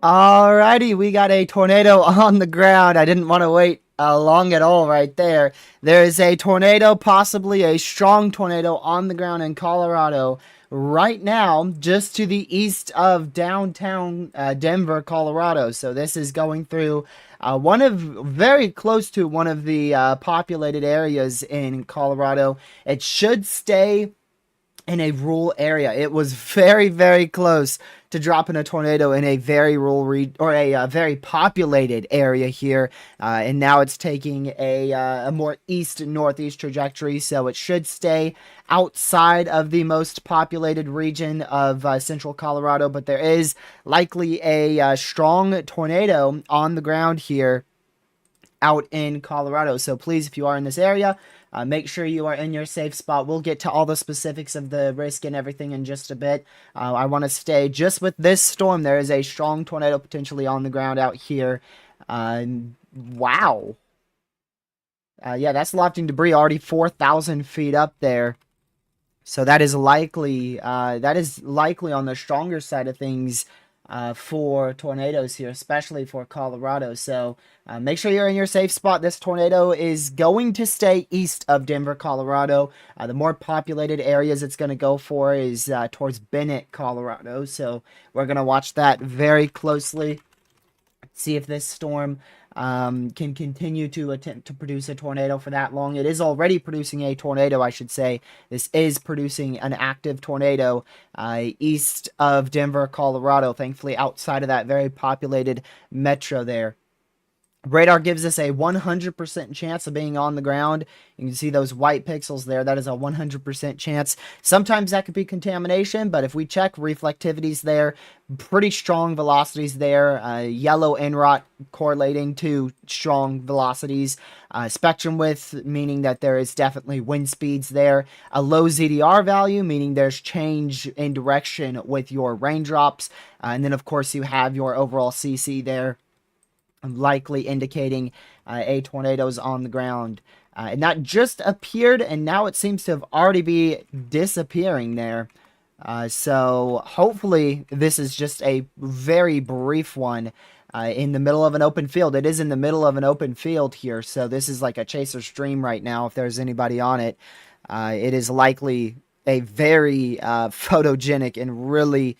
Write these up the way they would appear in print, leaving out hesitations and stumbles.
Alrighty, we got a tornado on the ground. I didn't want to wait long at all right there. There is a tornado, possibly a strong tornado on the ground in Colorado right now, just to the east of downtown Denver, Colorado. So this is going through very close to one of the populated areas in Colorado. It should stay in a rural area. It was very, very close to dropping a tornado in a very rural or a very populated area here, and now it's taking a more east-northeast trajectory, so it should stay outside of the most populated region of central Colorado, but there is likely a strong tornado on the ground here out in Colorado. So please, if you are in this area, make sure you are in your safe spot. We'll get to all the specifics of the risk and everything in just a bit. I want to stay just with this storm. There is a strong tornado potentially on the ground out here. Wow. Yeah, that's lofting debris already 4,000 feet up there. So that is likely on the stronger side of things for tornadoes here, especially for Colorado. So make sure you're in your safe spot. This tornado is going to stay east of Denver, Colorado. The more populated areas it's going to go for is towards Bennett, Colorado. So we're going to watch that very closely. See if this storm can continue to attempt to produce a tornado for that long. It is already producing a tornado, I should say. This is producing an active tornado east of Denver, Colorado, thankfully outside of that very populated metro there. Radar gives us a 100% chance of being on the ground. You can see those white pixels there. That is a 100% chance. Sometimes that could be contamination, but if we check reflectivities there, pretty strong velocities there. Yellow NROT correlating to strong velocities. Spectrum width, meaning that there is definitely wind speeds there. A low ZDR value, meaning there's change in direction with your raindrops. And then, of course, you have your overall CC there, likely indicating a tornado's on the ground. And that just appeared, and now it seems to have already be disappearing there. So hopefully this is just a very brief one in the middle of an open field. It is in the middle of an open field here, so this is like a chaser stream right now if there's anybody on it. It is likely a very photogenic and really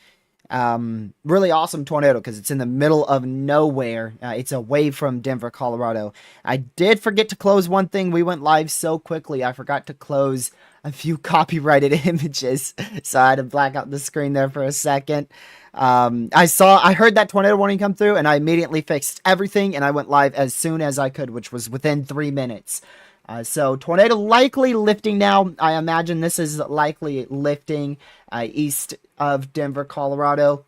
Really awesome tornado because it's in the middle of nowhere. It's away from Denver, Colorado. I did forget to close one thing. We went live so quickly. I forgot to close a few copyrighted images, so I had to black out the screen there for a second. I heard that tornado warning come through, and I immediately fixed everything, and I went live as soon as I could, which was within 3 minutes. So tornado likely lifting now. I imagine this is likely lifting east of Denver, Colorado.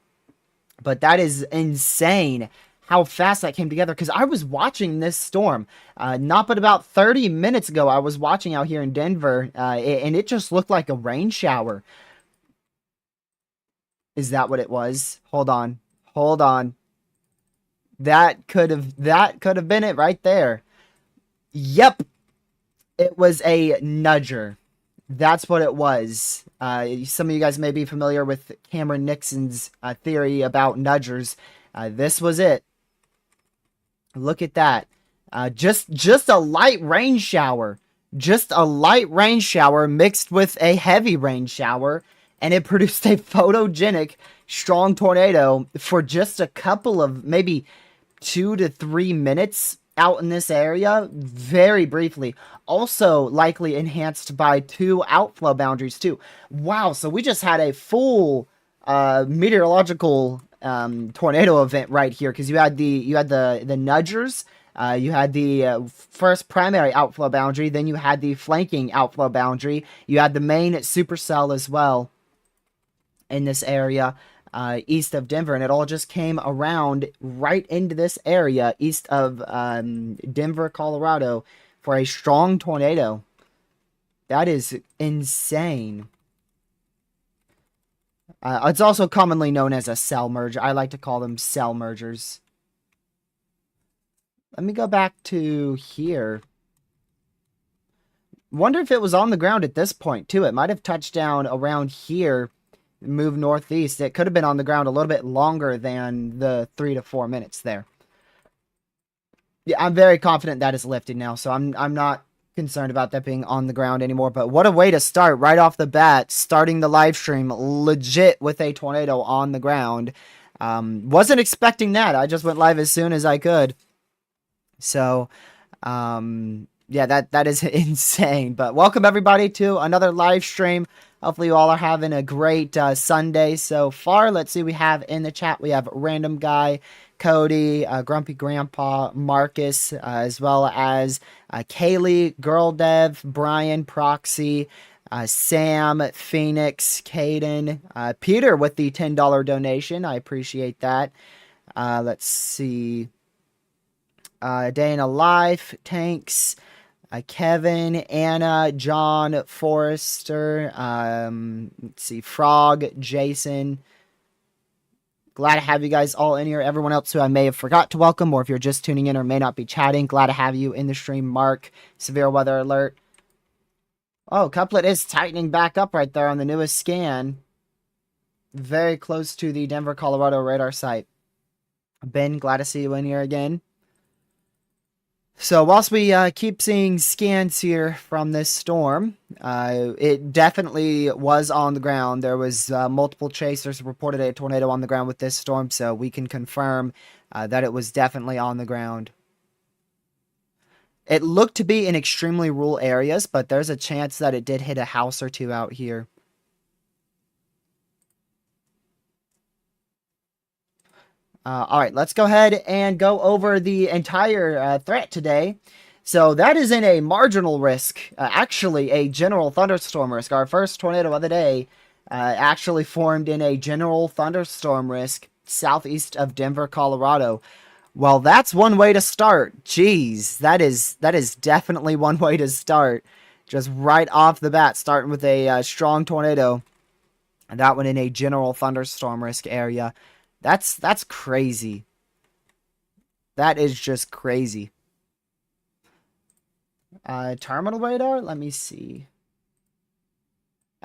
But that is insane how fast that came together because I was watching this storm not but about 30 minutes ago. I was watching out here in Denver and it just looked like a rain shower. Is that what it was? Hold on. Hold on. That could have been it right there. Yep, it was a nudger. That's what it was. Some of you guys may be familiar with Cameron Nixon's theory about nudgers. This was it. Look at that. Just a light rain shower. Just a light rain shower mixed with a heavy rain shower, and it produced a photogenic, strong tornado for just a couple of maybe 2 to 3 minutes out in this area, very briefly. Also likely enhanced by 2 outflow boundaries too. Wow, so we just had a full meteorological tornado event right here because you had the nudgers. You had the first primary outflow boundary, then you had the flanking outflow boundary. You had the main supercell as well in this area east of Denver, and it all just came around right into this area east of Denver, Colorado for a strong tornado. That is insane. It's also commonly known as a cell merge. I like to call them cell mergers. Let me go back to here. Wonder if it was on the ground at this point, too. It might have touched down around here, moved northeast. It could have been on the ground a little bit longer than the 3 to 4 minutes there. Yeah, I'm very confident that is lifted now, so I'm not concerned about that being on the ground anymore. But what a way to start right off the bat, starting the live stream legit with a tornado on the ground. Wasn't expecting that. I just went live as soon as I could. So, yeah, that is insane. But welcome everybody to another live stream. Hopefully you all are having a great Sunday so far. Let's see, we have in the chat, we have Random Guy, Cody, Grumpy Grandpa, Marcus, as well as Kaylee, Girl Dev, Brian, Proxy, Sam, Phoenix, Caden, Peter with the $10 donation. I appreciate that. Let's see. Day in a Life, Tanks, Kevin, Anna, John, Forrester, let's see, Frog, Jason. Glad to have you guys all in here. Everyone else who I may have forgot to welcome, or if you're just tuning in or may not be chatting, glad to have you in the stream. Mark, Severe Weather Alert. Oh, Couplet is tightening back up right there on the newest scan. Very close to the Denver, Colorado radar site. Ben, glad to see you in here again. So whilst we keep seeing scans here from this storm, it definitely was on the ground. There was multiple chasers reported a tornado on the ground with this storm, so we can confirm that it was definitely on the ground. It looked to be in extremely rural areas, but there's a chance that it did hit a house or two out here. All right, let's go ahead and go over the entire threat today. So that is in a marginal risk, actually a general thunderstorm risk. Our first tornado of the day actually formed in a general thunderstorm risk southeast of Denver, Colorado. Well, that's one way to start. Jeez, that is definitely one way to start. Just right off the bat, starting with a strong tornado. And that one in a general thunderstorm risk area. That's crazy. That is just crazy. Terminal radar? Let me see.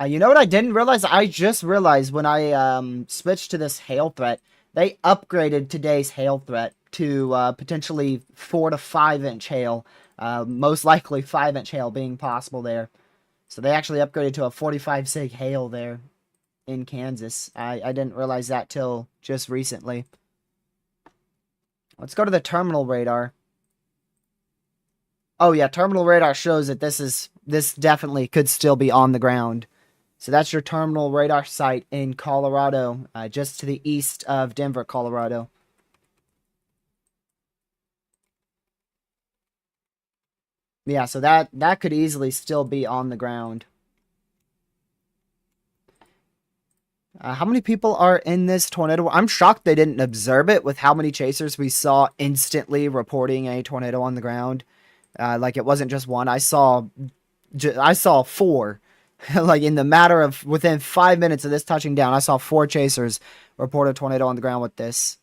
You know what I didn't realize? I just realized when I switched to this hail threat, they upgraded today's hail threat to potentially 4 to 5 inch hail. Most likely 5 inch hail being possible there. So they actually upgraded to a 45 sig hail there. in Kansas. I didn't realize that till just recently. Let's go to the terminal radar. Oh yeah, terminal radar shows that this definitely could still be on the ground. So that's your terminal radar site in Colorado, just to the east of Denver, Colorado. Yeah, so that could easily still be on the ground. How many people are in this tornado? I'm shocked they didn't observe it with how many chasers we saw instantly reporting a tornado on the ground. Like it wasn't just one. I saw four. Like in the matter of within 5 minutes of this touching down, I saw four chasers report a tornado on the ground with this.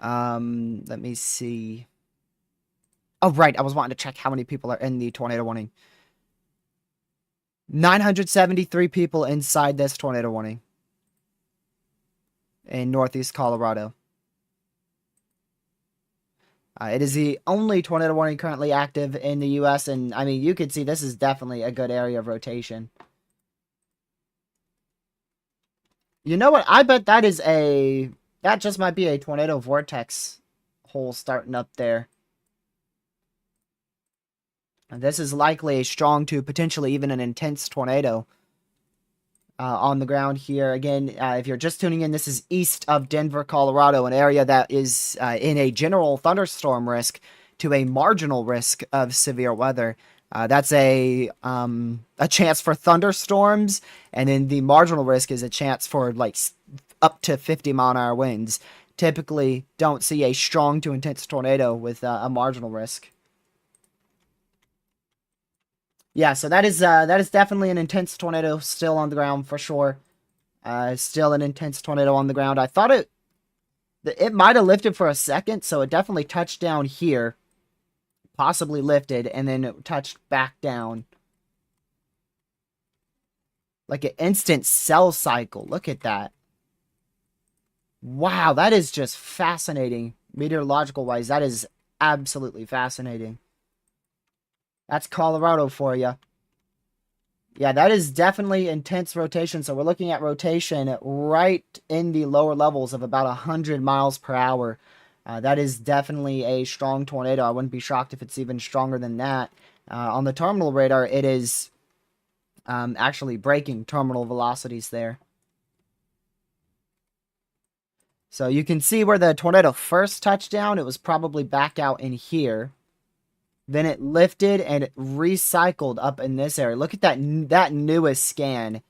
Let me see. Oh, right. I was wanting to check how many people are in the tornado warning. 973 people inside this tornado warning in Northeast Colorado. It is the only tornado warning currently active in the U.S. And I mean, you could see this is definitely a good area of rotation. You know what? I bet that just might be a tornado vortex hole starting up there. And this is likely a strong to potentially even an intense tornado on the ground here. Again, if you're just tuning in, this is east of Denver, Colorado, an area that is in a general thunderstorm risk to a marginal risk of severe weather. That's a chance for thunderstorms, and then the marginal risk is a chance for like up to 50-mile-an-hour winds. Typically, don't see a strong to intense tornado with a marginal risk. Yeah, so that is definitely an intense tornado still on the ground for sure. Still an intense tornado on the ground. I thought it might have lifted for a second, so it definitely touched down here, possibly lifted, and then it touched back down. Like an instant cell cycle. Look at that. Wow, that is just fascinating. Meteorological wise, that is absolutely fascinating. That's Colorado for you. Yeah, that is definitely intense rotation. So we're looking at rotation right in the lower levels of about 100 miles per hour. That is definitely a strong tornado. I wouldn't be shocked if it's even stronger than that. On the terminal radar, it is actually breaking terminal velocities there. So you can see where the tornado first touched down. It was probably back out in here. Then it lifted and it recycled up in this area. Look at that newest scan.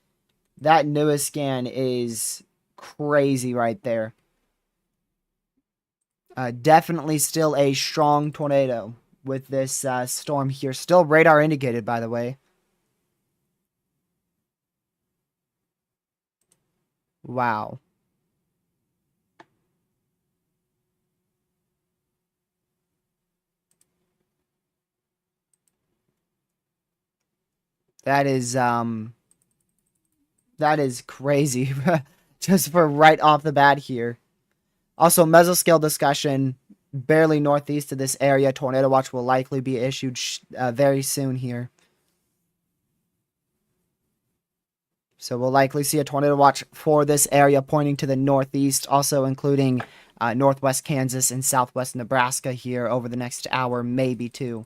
That newest scan is crazy right there. Definitely still a strong tornado with this storm here. Still radar indicated, by the way. Wow. That is crazy. Just for right off the bat here. Also, mesoscale discussion. Barely northeast of this area. Tornado watch will likely be issued very soon here. So we'll likely see a tornado watch for this area pointing to the northeast, also including northwest Kansas and southwest Nebraska here over the next hour, maybe two.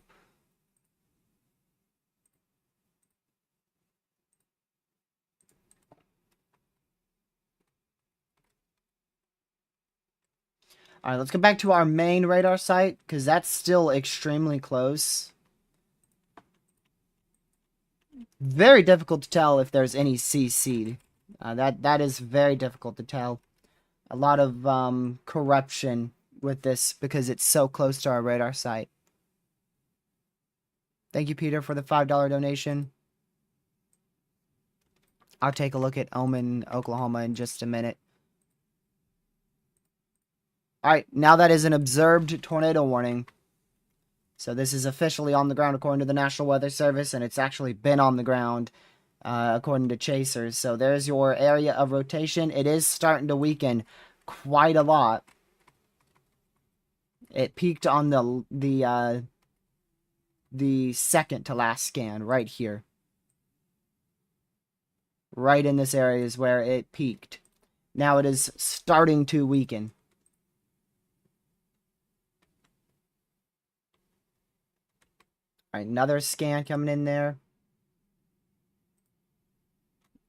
All right, let's go back to our main radar site because that's still extremely close. Very difficult to tell if there's any CC. That is very difficult to tell. A lot of corruption with this because it's so close to our radar site. Thank you, Peter, for the $5 donation. I'll take a look at Omen, Oklahoma in just a minute. All right, now that is an observed tornado warning. So this is officially on the ground according to the National Weather Service, and it's actually been on the ground according to chasers. So there's your area of rotation. It is starting to weaken quite a lot. It peaked on the second to last scan right here. Right in this area is where it peaked. Now it is starting to weaken. All right, another scan coming in there.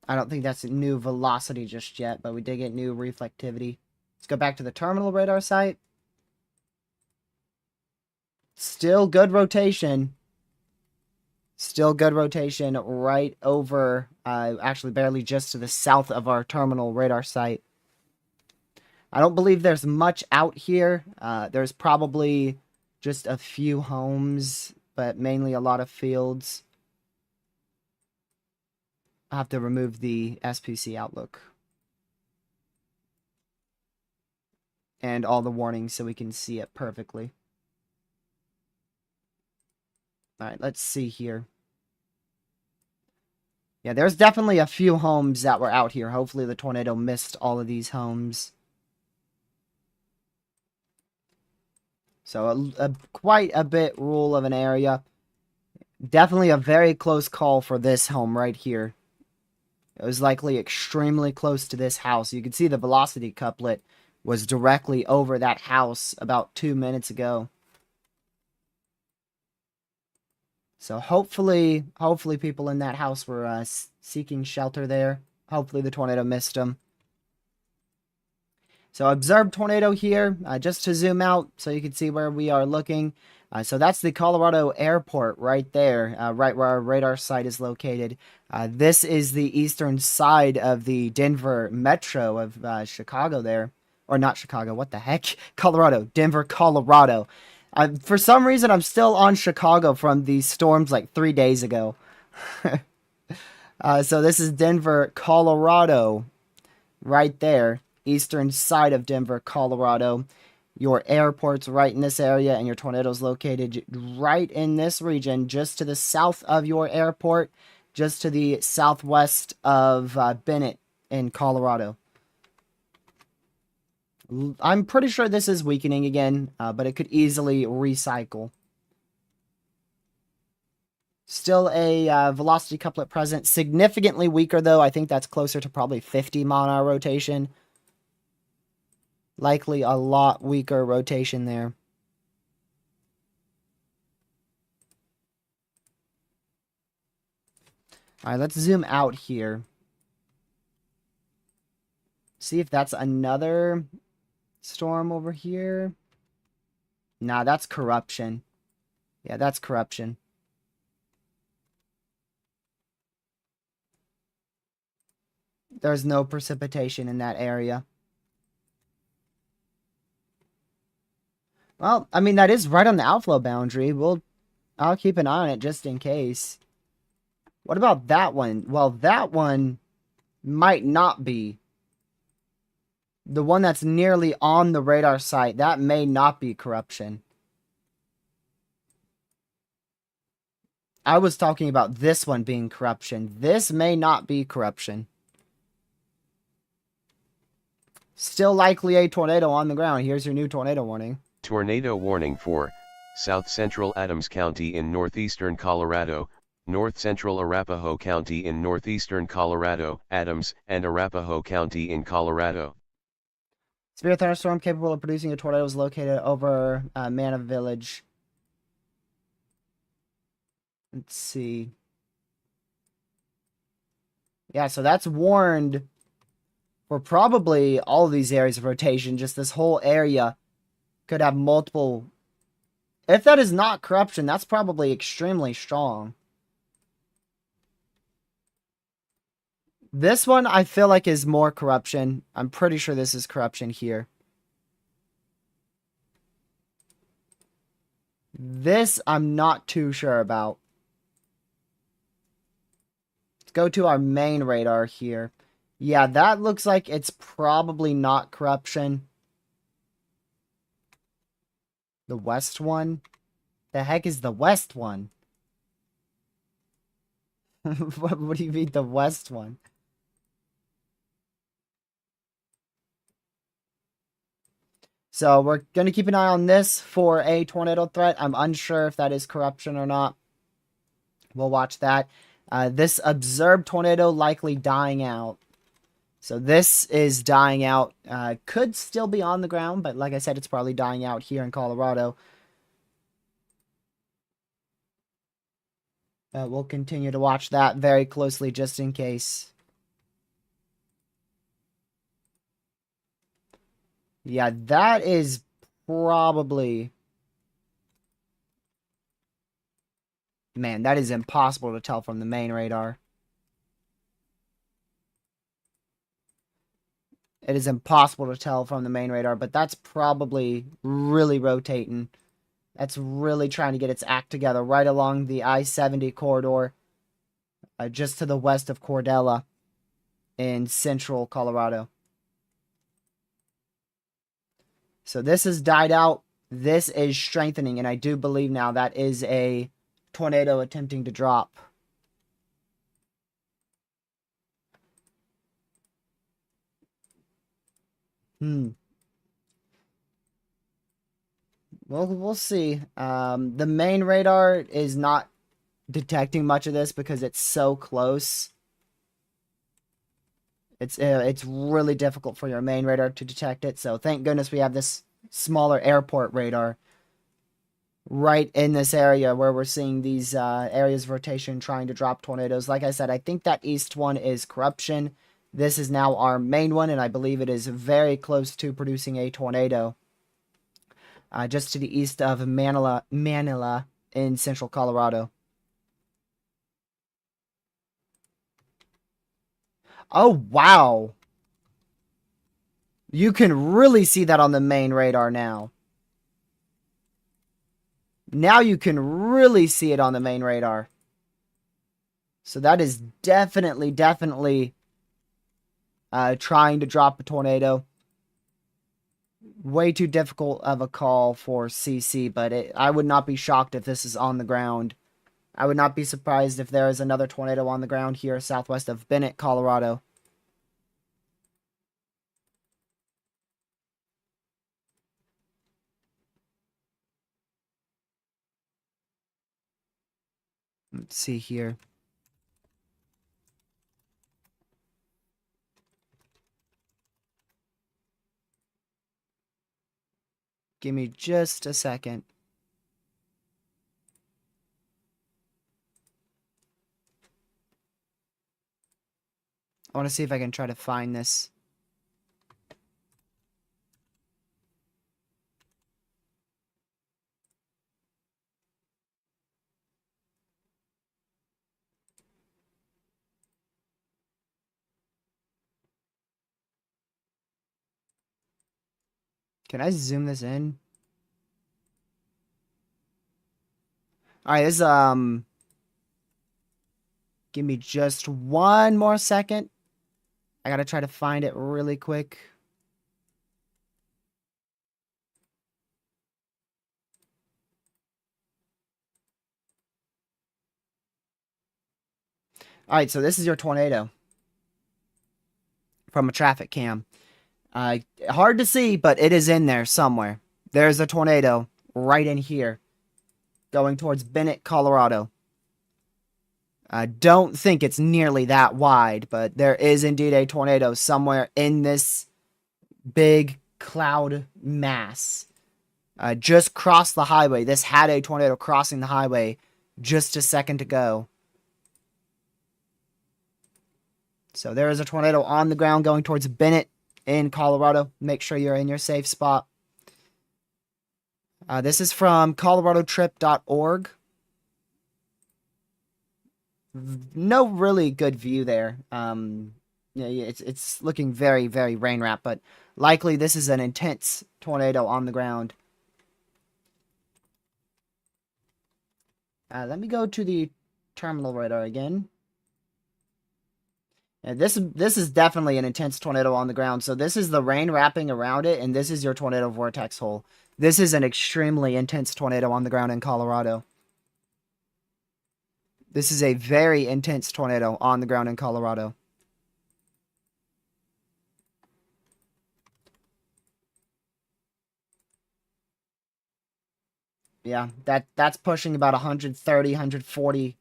I don't think that's a new velocity just yet, but we did get new reflectivity. Let's go back to the terminal radar site. Still good rotation. Still good rotation right over, actually barely just to the south of our terminal radar site. I don't believe there's much out here. There's probably just a few homes, but mainly a lot of fields. I'll have to remove the SPC outlook. And all the warnings so we can see it perfectly. Alright, let's see here. Yeah, there's definitely a few homes that were out here. Hopefully the tornado missed all of these homes. So quite a bit rural of an area. Definitely a very close call for this home right here. It was likely extremely close to this house. You can see the velocity couplet was directly over that house about 2 minutes ago. So hopefully people in that house were seeking shelter there. Hopefully the tornado missed them. So observed tornado here, just to zoom out so you can see where we are looking. So that's the Colorado airport right there, right where our radar site is located. This is the eastern side of the Denver metro of Chicago there. Or not Chicago, what the heck? Colorado, Denver, Colorado. For some reason, I'm still on Chicago from these storms like 3 days ago. So this is Denver, Colorado, right there. Eastern side of Denver, Colorado. Your airport's right in this area, and your tornado's located right in this region, just to the south of your airport, just to the southwest of Bennett in Colorado. I'm pretty sure this is weakening again, but it could easily recycle. Still a velocity couplet present. Significantly weaker, though. I think that's closer to probably 50 mile an hour rotation. Likely a lot weaker rotation there. Alright, let's zoom out here. See if that's another storm over here. Nah, that's corruption. Yeah, that's corruption. There's no precipitation in that area. Well, I mean, that is right on the outflow boundary. I'll keep an eye on it just in case. What about that one? Well, that one might not be. The one that's nearly on the radar site, that may not be corruption. I was talking about this one being corruption. This may not be corruption. Still likely a tornado on the ground. Here's your new tornado warning. Tornado warning for South Central Adams County in northeastern Colorado, North Central Arapahoe County in northeastern Colorado, Adams and Arapahoe County in Colorado. Severe thunderstorm capable of producing a tornado is located over Mana Village. Let's see. Yeah, so that's warned for probably all of these areas of rotation. Just this whole area could have multiple. If that is not corruption, that's probably extremely strong. This one I feel like is more corruption. I'm pretty sure this is corruption here. This I'm not too sure about. Let's go to our main radar here. Yeah, that looks like it's probably not corruption. The west one? The heck is the west one? What do you mean the west one? So we're going to keep an eye on this for a tornado threat. I'm unsure if that is corruption or not. We'll watch that. This observed tornado likely dying out. So this is dying out. Could still be on the ground, but like I said, it's probably dying out here in Colorado. We'll continue to watch that very closely just in case. Yeah, that is probably... Man, that is impossible to tell from the main radar. It is impossible to tell from the main radar, but that's probably really rotating. That's really trying to get its act together right along the I-70 corridor, just to the west of Cordella in central Colorado. So this has died out. This is strengthening, and I do believe now that is a tornado attempting to drop. Hmm. Well, we'll see. The main radar is not detecting much of this because it's so close. It's really difficult for your main radar to detect it. So thank goodness we have this smaller airport radar right in this area where we're seeing these areas of rotation trying to drop tornadoes. Like I said, I think that east one is corruption. This is now our main one, and I believe it is very close to producing a tornado. Just to the east of Manila in central Colorado. Oh, wow. You can really see that on the main radar now. Now you can really see it on the main radar. So that is definitely trying to drop a tornado. Way too difficult of a call for CC, but I would not be shocked if this is on the ground. I would not be surprised if there is another tornado on the ground here southwest of Bennett, Colorado. Let's see here. Give me just a second. I want to see if I can try to find this. Can I zoom this in? Alright, this give me just one more second. I gotta try to find it really quick. Alright, so this is your tornado from a traffic cam. Hard to see, but it is in there somewhere. There's a tornado right in here going towards Bennett, Colorado. I don't think it's nearly that wide, but there is indeed a tornado somewhere in this big cloud mass. Just crossed the highway. This had a tornado crossing the highway just a second ago. So there is a tornado on the ground going towards Bennett in Colorado. Make sure you're in your safe spot. This is from coloradotrip.org. No really good view there. Yeah, it's looking very, very rain wrapped, but likely this is an intense tornado on the ground. Let me go to the terminal radar again. This is definitely an intense tornado on the ground. So this is the rain wrapping around it, and this is your tornado vortex hole. This is an extremely intense tornado on the ground in Colorado. This is a very intense tornado on the ground in Colorado. Yeah, that's pushing about 130, 140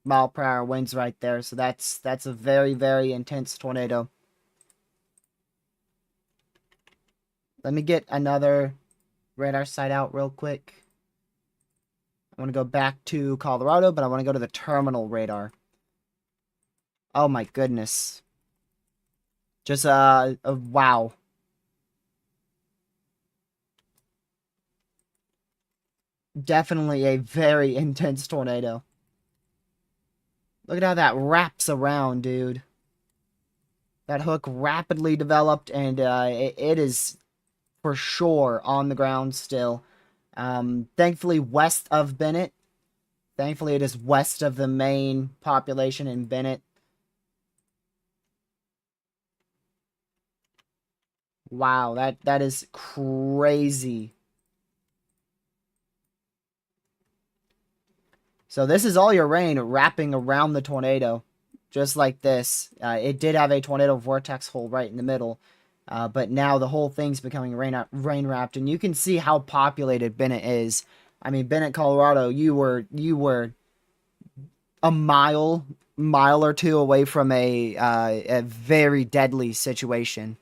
mile/hour winds right there. So that's a very, very intense tornado. Let me get another radar site out real quick. I want to go back to Colorado, but I want to go to the terminal radar. Oh my goodness. Just wow. Definitely a very intense tornado. Look at how that wraps around, dude. That hook rapidly developed, and it is for sure on the ground still. Thankfully, west of Bennett. Thankfully, it is west of the main population in Bennett. Wow, that is crazy. So this is all your rain wrapping around the tornado, just like this. It did have a tornado vortex hole right in the middle, but now the whole thing's becoming rain wrapped, and you can see how populated Bennett is. I mean, Bennett, Colorado, you were a mile or two away from a very deadly situation.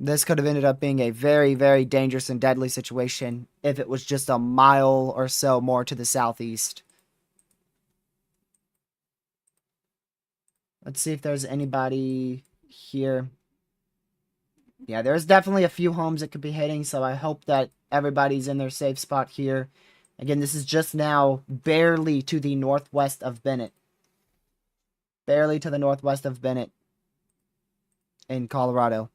This could have ended up being a very, very dangerous and deadly situation if it was just a mile or so more to the southeast. Let's see if there's anybody here. Yeah, there's definitely a few homes that could be hitting, so I hope that everybody's in their safe spot here. Again, this is just now barely to the northwest of Bennett. Barely to the northwest of Bennett in Colorado.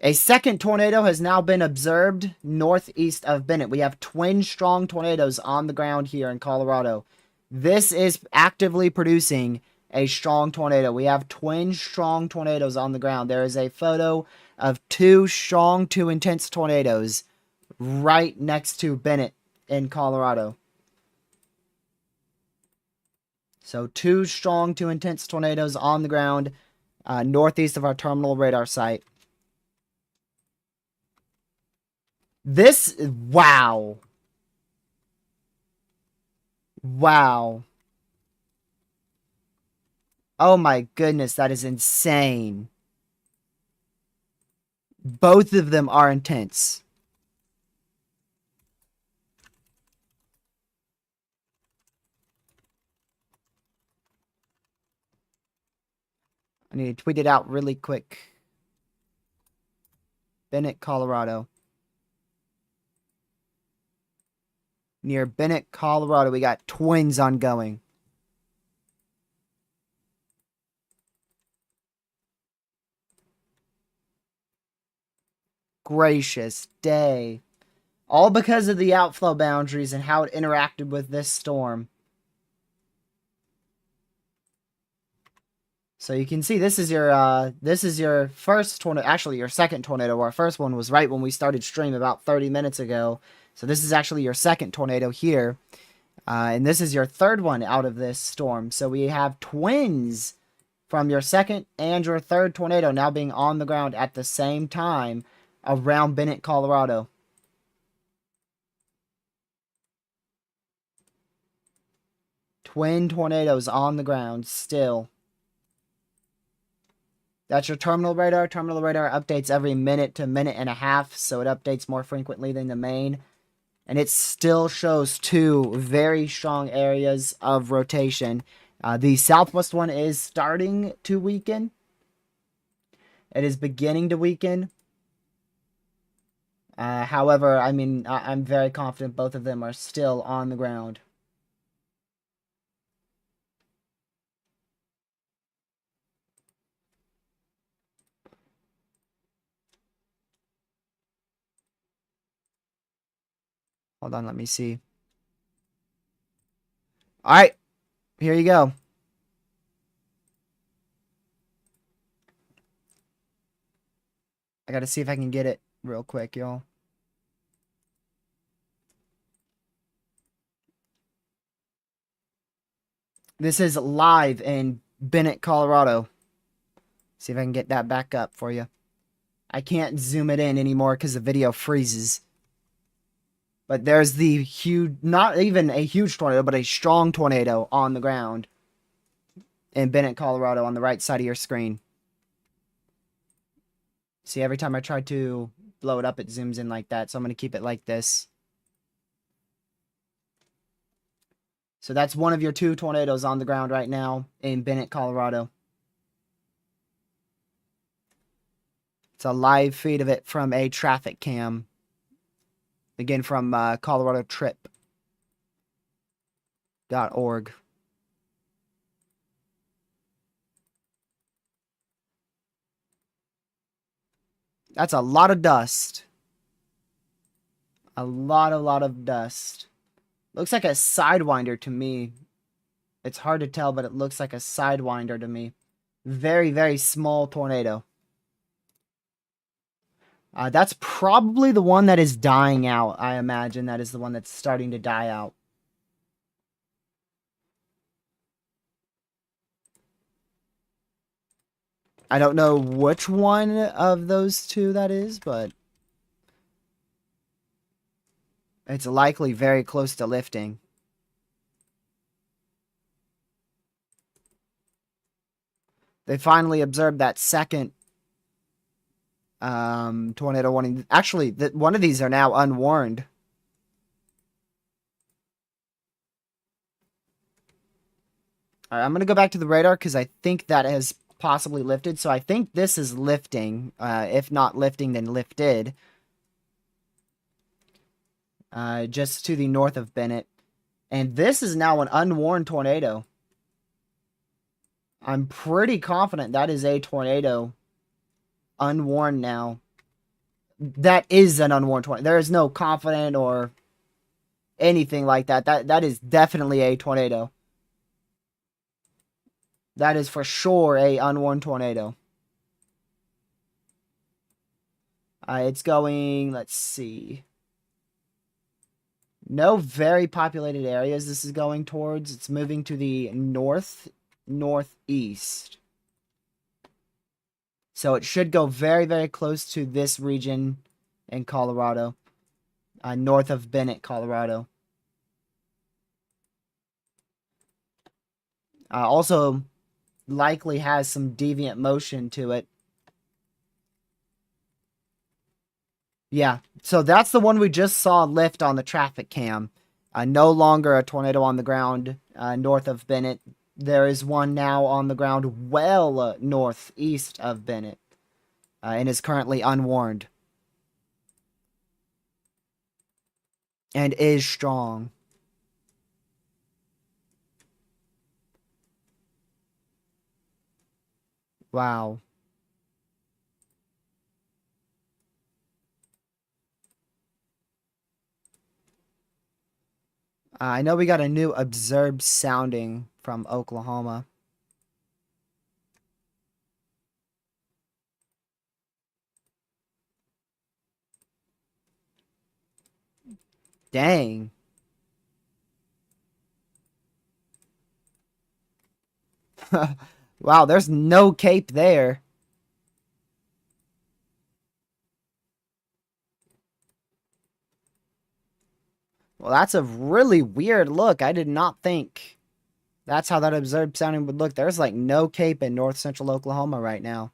A second tornado has now been observed northeast of Bennett. We have twin strong tornadoes on the ground here in Colorado. This is actively producing a strong tornado. We have twin strong tornadoes on the ground. There is a photo of two strong, two intense tornadoes right next to Bennett in Colorado. So two strong, two intense tornadoes on the ground northeast of our terminal radar site. This, wow. Wow. Oh my goodness, that is insane. Both of them are intense. I need to tweet it out really quick. Bennett, Colorado. Near Bennett, Colorado, we got twins ongoing. Gracious day. All because of the outflow boundaries and how it interacted with this storm. So you can see this is your first tornado, actually your second tornado. Our first one was right when we started stream about 30 minutes ago. So this is actually your second tornado here. And this is your third one out of this storm. So we have twins from your second and your third tornado now being on the ground at the same time around Bennett, Colorado. Twin tornadoes on the ground still. That's your terminal radar. Terminal radar updates every minute to minute and a half, so it updates more frequently than the main. And it still shows two very strong areas of rotation. The southwest one is starting to weaken. It is beginning to weaken. However, I mean, I'm very confident both of them are still on the ground. Hold on, let me see. All right, here you go. I gotta see if I can get it real quick, y'all. This is live in Bennett, Colorado. See if I can get that back up for you. I can't zoom it in anymore because the video freezes. But there's the huge, not even a huge tornado, but a strong tornado on the ground in Bennett, Colorado, on the right side of your screen. See, every time I try to blow it up, it zooms in like that. So I'm going to keep it like this. So that's one of your 2 tornadoes on the ground right now in Bennett, Colorado. It's a live feed of it from a traffic cam. Again, from coloradotrip.org. That's a lot of dust. A lot of dust. Looks like a sidewinder to me. It's hard to tell, but it looks like a sidewinder to me. Very, very small tornado. That's probably the one that is dying out, I imagine. That is the one that's starting to die out. I don't know which one of those 2 that is, but it's likely very close to lifting. They finally observed that second tornado warning. Actually, one of these are now unwarned. All right, I'm going to go back to the radar because I think that has possibly lifted. So I think this is lifting. If not lifting, then lifted. Just to the north of Bennett. And this is now an unwarned tornado. I'm pretty confident that is a tornado. Unwarned now. That is an unwarned tornado. There is no confident or anything like that. That is definitely a tornado. That is for sure a unwarned tornado. It's going, let's see. No very populated areas this is going towards. It's moving to the northeast. So it should go very, very close to this region in Colorado. North of Bennett, Colorado. Also likely has some deviant motion to it. Yeah, so that's the one we just saw lift on the traffic cam. No longer a tornado on the ground north of Bennett. There is one now on the ground well northeast of Bennett and is currently unwarned. And is strong. Wow. I know we got a new observed sounding from Oklahoma. Dang. Wow, there's no cape there. Well, that's a really weird look. I did not think that's how that observed sounding would look. There's like no cape in north central Oklahoma right now.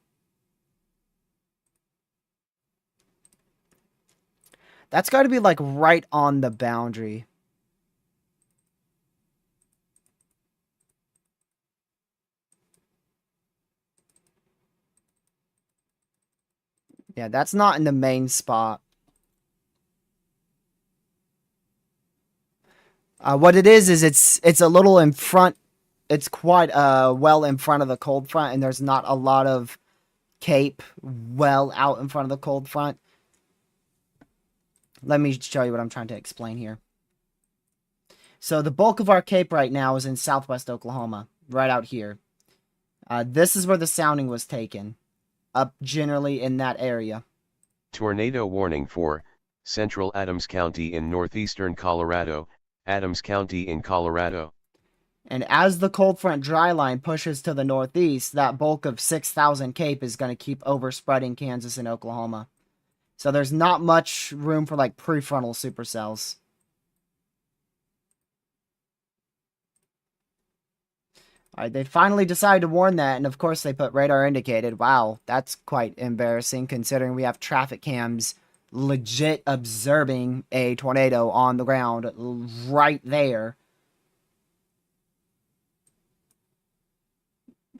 That's got to be like right on the boundary. Yeah, that's not in the main spot. What it is it's a little in front. It's quite well in front of the cold front, and there's not a lot of cape well out in front of the cold front. Let me show you what I'm trying to explain here. So the bulk of our cape right now is in southwest Oklahoma, right out here. This is where the sounding was taken, up generally in that area. Tornado warning for central Adams County in northeastern Colorado, Adams County in Colorado. And as the cold front dry line pushes to the northeast, that bulk of 6,000 CAPE is going to keep overspreading Kansas and Oklahoma. So there's not much room for like prefrontal supercells. All right, they finally decided to warn that, and of course they put radar indicated. Wow, that's quite embarrassing considering we have traffic cams legit observing a tornado on the ground right there.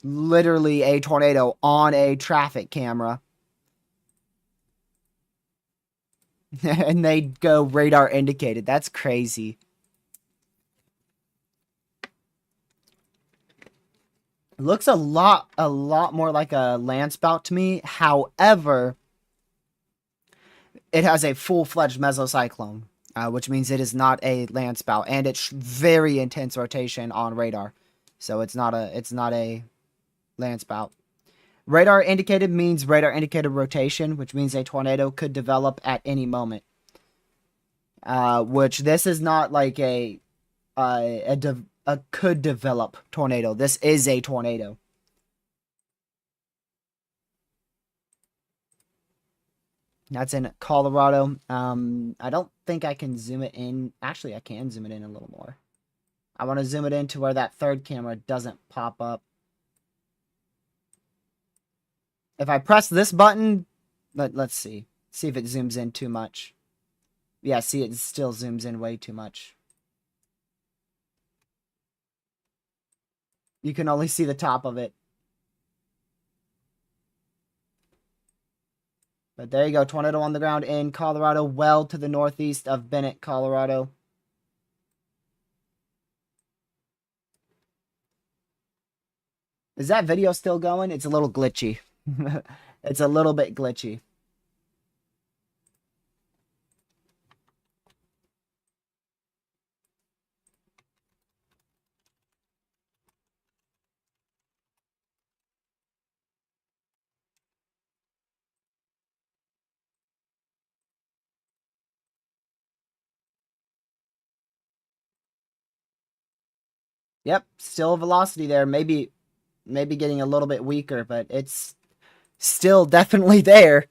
Literally a tornado on a traffic camera. And they go radar indicated. That's crazy. Looks a lot more like a land spout to me. However, it has a full-fledged mesocyclone, which means it is not a land spout, and it's very intense rotation on radar. So it's not a land spout. Radar indicated means radar indicated rotation, which means a tornado could develop at any moment. Which this is not like a could develop tornado. This is a tornado. That's in Colorado. I don't think I can zoom it in. Actually, I can zoom it in a little more. I want to zoom it in to where that third camera doesn't pop up. If I press this button, let's see. See if it zooms in too much. Yeah, see, it still zooms in way too much. You can only see the top of it. But there you go, tornado on the ground in Colorado, well to the northeast of Bennett, Colorado. Is that video still going? It's a little glitchy. It's a little bit glitchy. Yep, still velocity there. Maybe getting a little bit weaker, but it's still definitely there.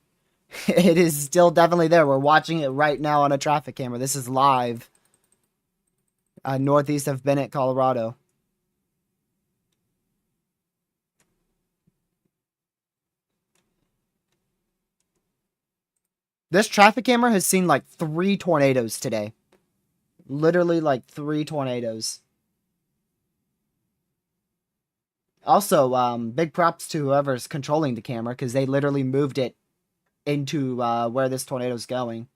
It is still definitely there. We're watching it right now on a traffic camera. This is live. Northeast of Bennett, Colorado. This traffic camera has seen like 3 tornadoes today. Literally like 3 tornadoes. Also, big props to whoever's controlling the camera because they literally moved it into where this tornado's going.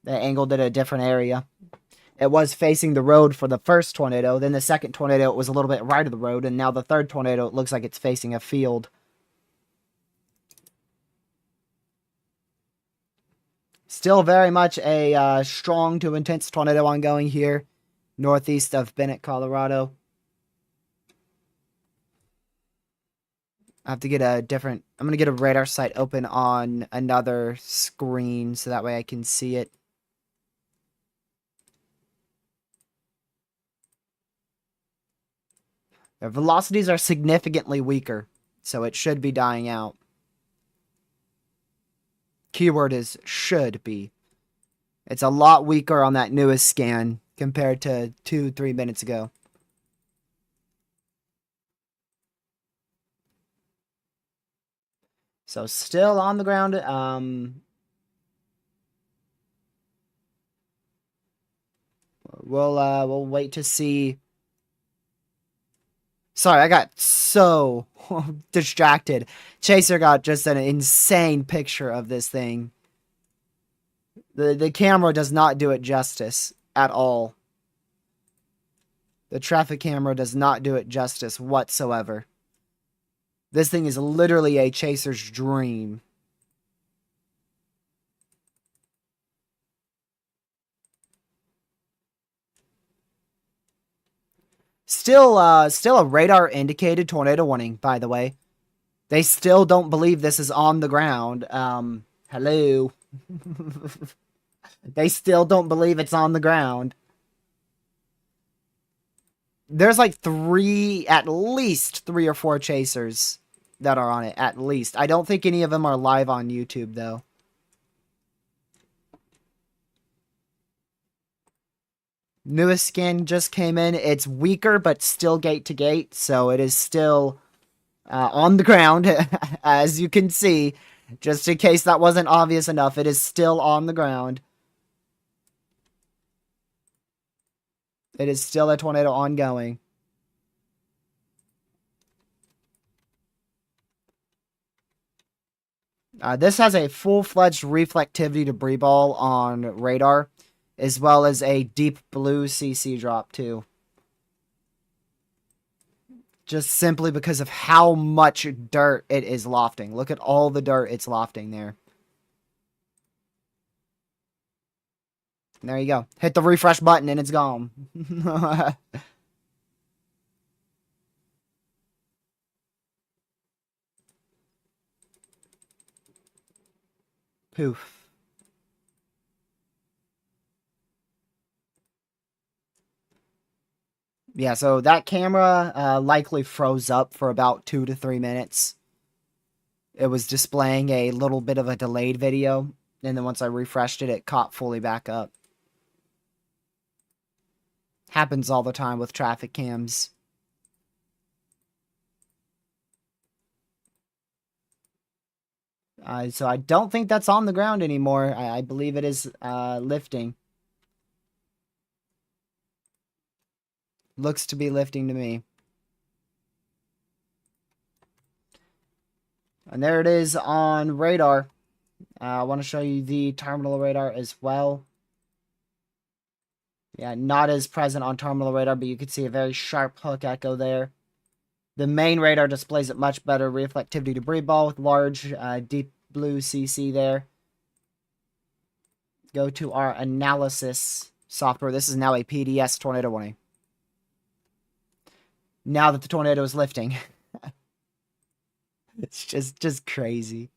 They angled it a different area. It was facing the road for the first tornado. Then the second tornado, it was a little bit right of the road. And now the third tornado, it looks like it's facing a field. Still very much a strong to intense tornado ongoing here. Northeast of Bennett, Colorado. I have to get a different... I'm going to get a radar site open on another screen so that way I can see it. The velocities are significantly weaker, so it should be dying out. Keyword is should be. It's a lot weaker on that newest scan compared to 2-3 minutes ago. So still on the ground. We'll wait to see. Sorry, I got so distracted. Chaser got just an insane picture of this thing. The camera does not do it justice at all. The traffic camera does not do it justice whatsoever. This thing is literally a chaser's dream. Still a radar indicated tornado warning, by the way. They still don't believe this is on the ground. Hello. They still don't believe it's on the ground. There's like at least three or four chasers that are on it, at least. I don't think any of them are live on YouTube, though. Newest scan just came in. It's weaker, but still gate to gate, so it is still on the ground, as you can see. Just in case that wasn't obvious enough, it is still on the ground. It is still a tornado ongoing. This has a full-fledged reflectivity debris ball on radar, as well as a deep blue CC drop, too. Just simply because of how much dirt it is lofting. Look at all the dirt it's lofting there. There you go. Hit the refresh button and it's gone. Poof. Yeah, so that camera likely froze up for about 2 to 3 minutes. It was displaying a little bit of a delayed video, and then once I refreshed it, it caught fully back up. Happens all the time with traffic cams. So I don't think that's on the ground anymore. I believe it is lifting. Looks to be lifting to me. And there it is on radar. I want to show you the terminal radar as well. Yeah, not as present on terminal radar, but you can see a very sharp hook echo there. The main radar displays it much better. Reflectivity debris ball with large deep blue CC there. Go to our analysis software. This is now a PDS tornado warning. Now that the tornado is lifting. It's just crazy.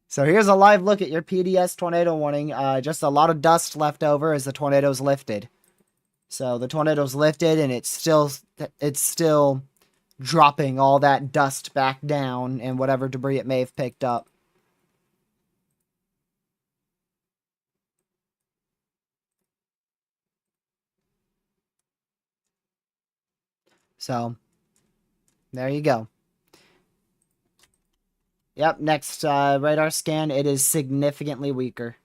So here's a live look at your PDS tornado warning. Just a lot of dust left over as the tornado's lifted. So the tornado's lifted and it's still dropping all that dust back down and whatever debris it may have picked up. So there you go. Yep, next radar scan, it is significantly weaker.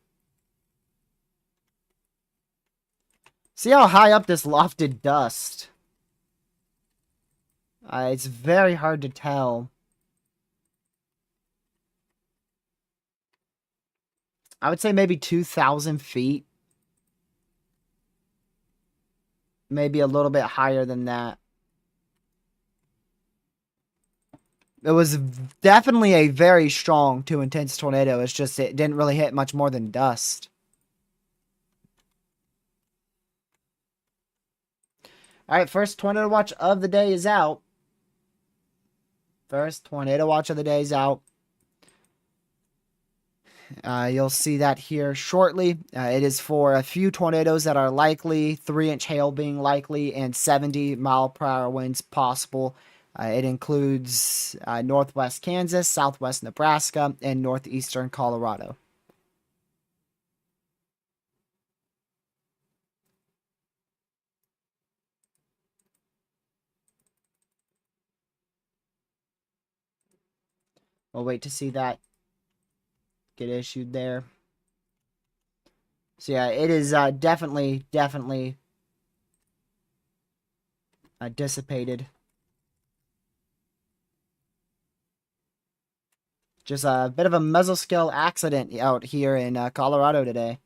See how high up this lofted dust? It's very hard to tell. I would say maybe 2,000 feet. Maybe a little bit higher than that. It was definitely a very strong to intense tornado. It's just it didn't really hit much more than dust. Alright, first tornado watch of the day is out. First tornado watch of the day is out. You'll see that here shortly. It is for a few tornadoes that are likely, 3-inch hail being likely, and 70-mile-per-hour winds possible. It includes northwest Kansas, southwest Nebraska, and northeastern Colorado. We'll wait to see that get issued there. So yeah, it is definitely dissipated. Just a bit of a mesoscale accident out here in Colorado today.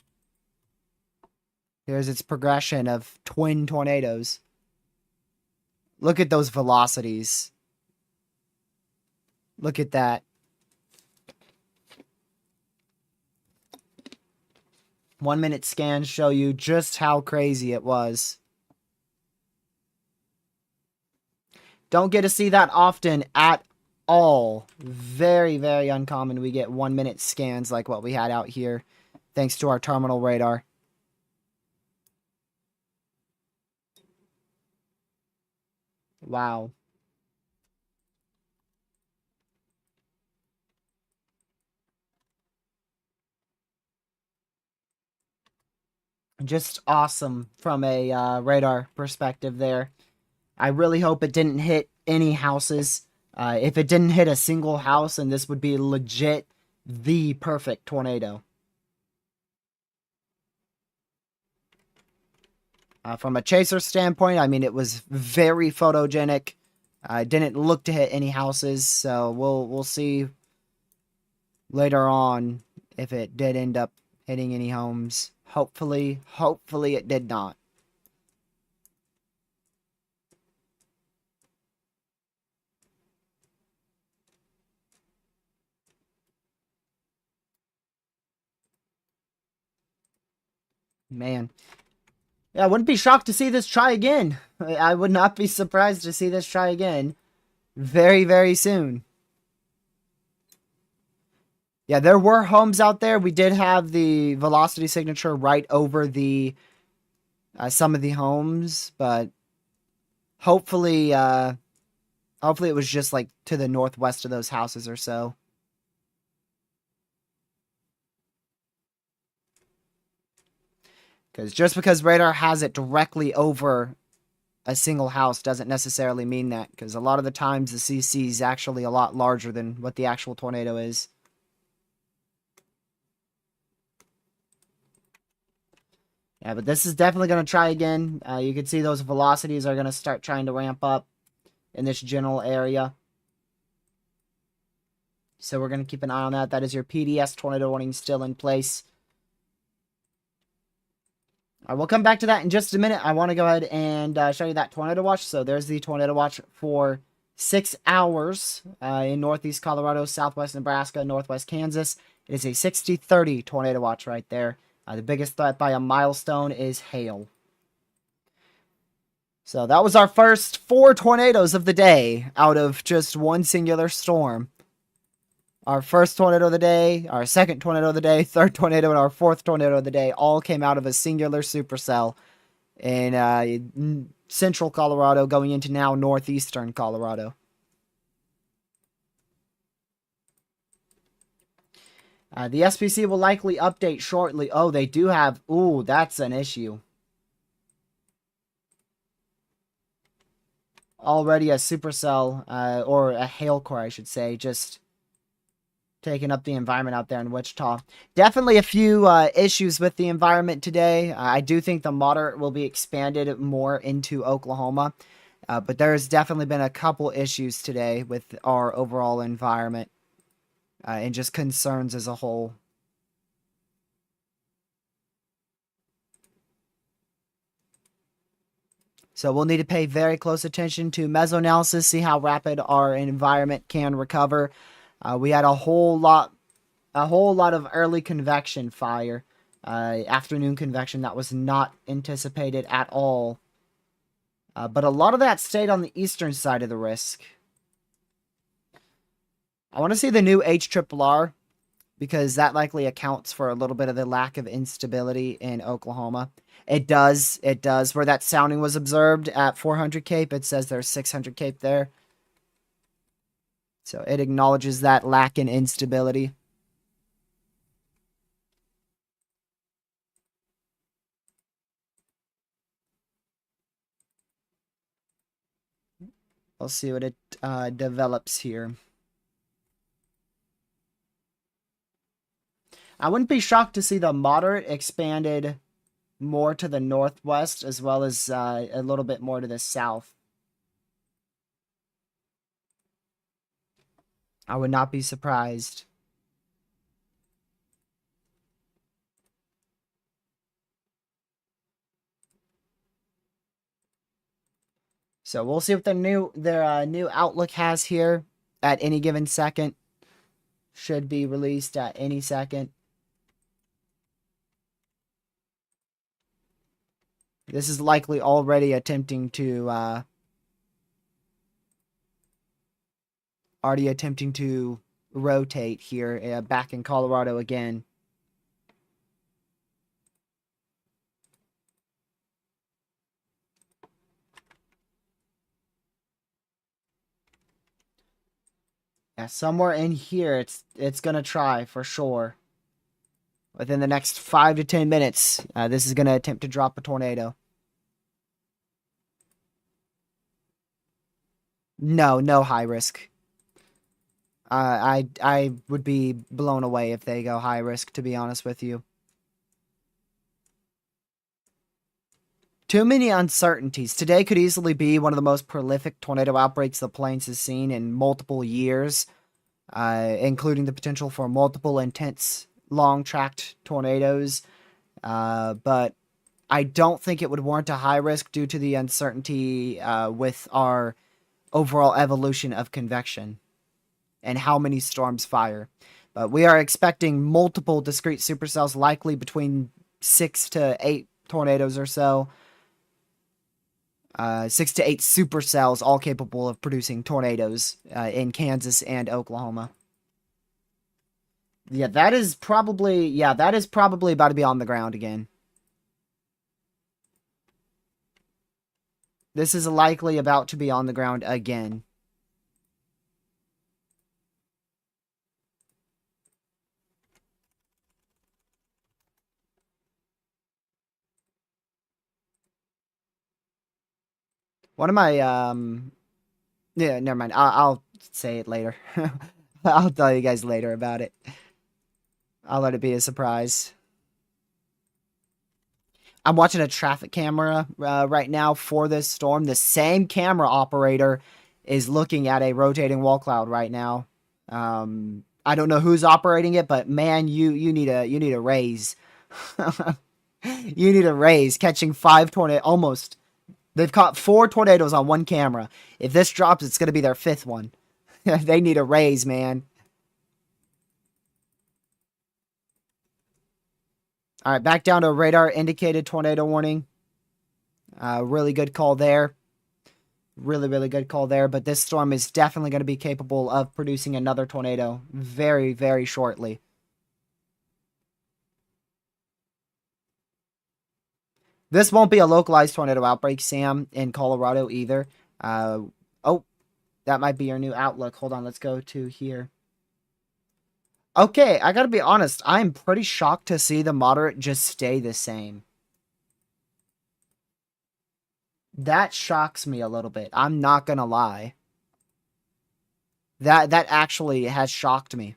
Here's its progression of twin tornadoes. Look at those velocities. Look at that. 1 minute scans show you just how crazy it was. Don't get to see that often at all. Very, very uncommon. We get 1 minute scans like what we had out here, thanks to our terminal radar. Wow. Just awesome from a radar perspective there. I really hope it didn't hit any houses. If it didn't hit a single house, and this would be legit the perfect tornado. From a chaser standpoint, I mean, it was very photogenic. Didn't look to hit any houses, so we'll see later on if it did end up hitting any homes. Hopefully it did not. Man. Yeah, I wouldn't be shocked to see this try again. I would not be surprised to see this try again very, very soon. Yeah, there were homes out there. We did have the velocity signature right over the some of the homes, but hopefully hopefully it was just like to the northwest of those houses or so. Because just because radar has it directly over a single house doesn't necessarily mean that, because a lot of the times the CC is actually a lot larger than what the actual tornado is. Yeah, but this is definitely going to try again. You can see those velocities are going to start trying to ramp up in this general area. So we're going to keep an eye on that. That is your PDS tornado warning still in place. We'll come back to that in just a minute. I want to go ahead and show you that tornado watch. So there's the tornado watch for 6 hours in northeast Colorado, southwest Nebraska, northwest Kansas. It is a 60-30 tornado watch right there. The biggest threat by a milestone is hail. So that was our first 4 tornadoes of the day out of just one singular storm. Our first tornado of the day, our second tornado of the day, third tornado, and our fourth tornado of the day all came out of a singular supercell in central Colorado going into now northeastern Colorado. The SPC will likely update shortly. Oh, they do have... Ooh, that's an issue. Already a supercell, or a hail core, I should say, just taking up the environment out there in Wichita. Definitely a few issues with the environment today. I do think the moderate will be expanded more into Oklahoma, but there's definitely been a couple issues today with our overall environment and just concerns as a whole. So we'll need to pay very close attention to mesoanalysis, see how rapid our environment can recover. We had a whole lot of early convection fire, afternoon convection that was not anticipated at all. But a lot of that stayed on the eastern side of the risk. I want to see the new HRRR because that likely accounts for a little bit of the lack of instability in Oklahoma. It does. Where that sounding was observed at 400 Cape, it says there's 600 Cape there. So it acknowledges that lack in instability. We'll see what it develops here. I wouldn't be shocked to see the moderate expanded more to the northwest as well as a little bit more to the south. I would not be surprised. So we'll see what their new outlook has here at any given second. Should be released at any second. This is likely already attempting to rotate here back in Colorado again. Yeah, somewhere in here, it's gonna try for sure. Within the next 5 to 10 minutes, this is gonna attempt to drop a tornado. No, no high risk. I would be blown away if they go high risk, to be honest with you. Too many uncertainties. Today could easily be one of the most prolific tornado outbreaks the plains has seen in multiple years, including the potential for multiple intense, long tracked tornadoes. But I don't think it would warrant a high risk due to the uncertainty with our overall evolution of convection and how many storms fire. But we are expecting multiple discrete supercells, likely between 6 to 8 tornadoes or so. 6 to 8 supercells, all capable of producing tornadoes in Kansas and Oklahoma. Yeah, that is probably about to be on the ground again. This is likely about to be on the ground again. One of my yeah, never mind. I'll say it later. I'll tell you guys later about it. I'll let it be a surprise. I'm watching a traffic camera right now for this storm. The same camera operator is looking at a rotating wall cloud right now. I don't know who's operating it, but man, you need a raise. You need a raise. Catching 5 tornadoes, almost. They've caught 4 tornadoes on one camera. If this drops, it's going to be their 5th one. They need a raise, man. All right, back down to radar indicated tornado warning. Really good call there. Really, really good call there. But this storm is definitely going to be capable of producing another tornado very, very shortly. This won't be a localized tornado outbreak, Sam, in Colorado either. Oh, that might be your new outlook. Hold on, let's go to here. Okay, I gotta be honest. I'm pretty shocked to see the moderate just stay the same. That shocks me a little bit. I'm not gonna lie. That actually has shocked me.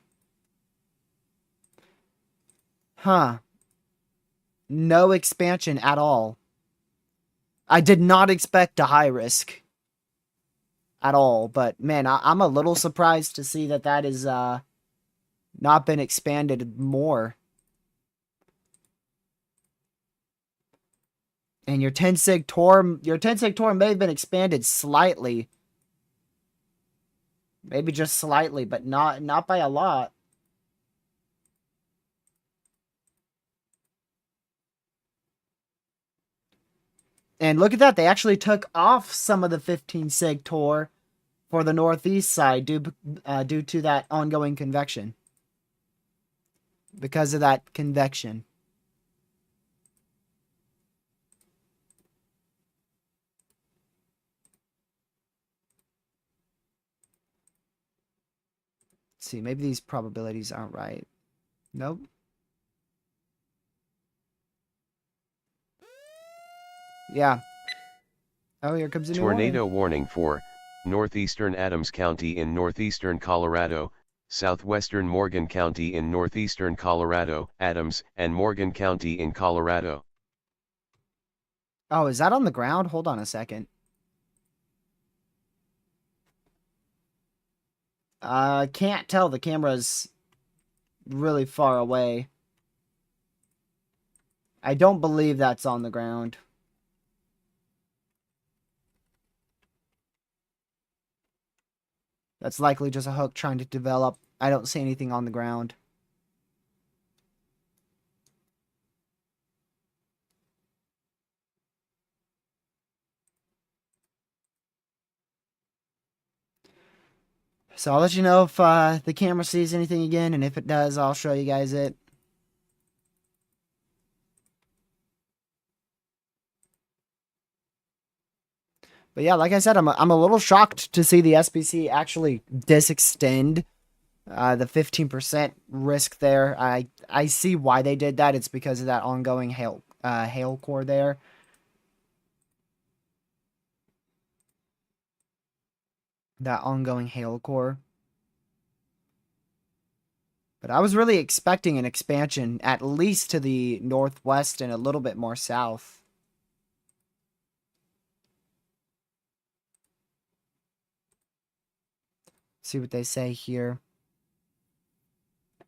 Huh. No expansion at all. I did not expect a high risk at all, but man, I'm a little surprised to see that is not been expanded more. And your 10 sig tor may have been expanded slightly. Maybe just slightly, but not by a lot. And look at that, they actually took off some of the 15 sig tor for the northeast side due to that ongoing convection. Because of that convection. Let's see, maybe these probabilities aren't right. Nope. Yeah. Oh, here comes a new Tornado warning. warning for northeastern Adams County in northeastern Colorado, southwestern Morgan County in northeastern Colorado, Adams and Morgan County in Colorado. Oh, is that on the ground? Hold on a second. Can't tell. The camera's really far away. I don't believe that's on the ground. That's likely just a hook trying to develop. I don't see anything on the ground. So I'll let you know if the camera sees anything again, and if it does, I'll show you guys it. But yeah, like I said, I'm a little shocked to see the SBC actually disextend the 15% risk there. I see why they did that. It's because of that ongoing hail core there. That ongoing hail core. But I was really expecting an expansion at least to the northwest and a little bit more south. See what they say here.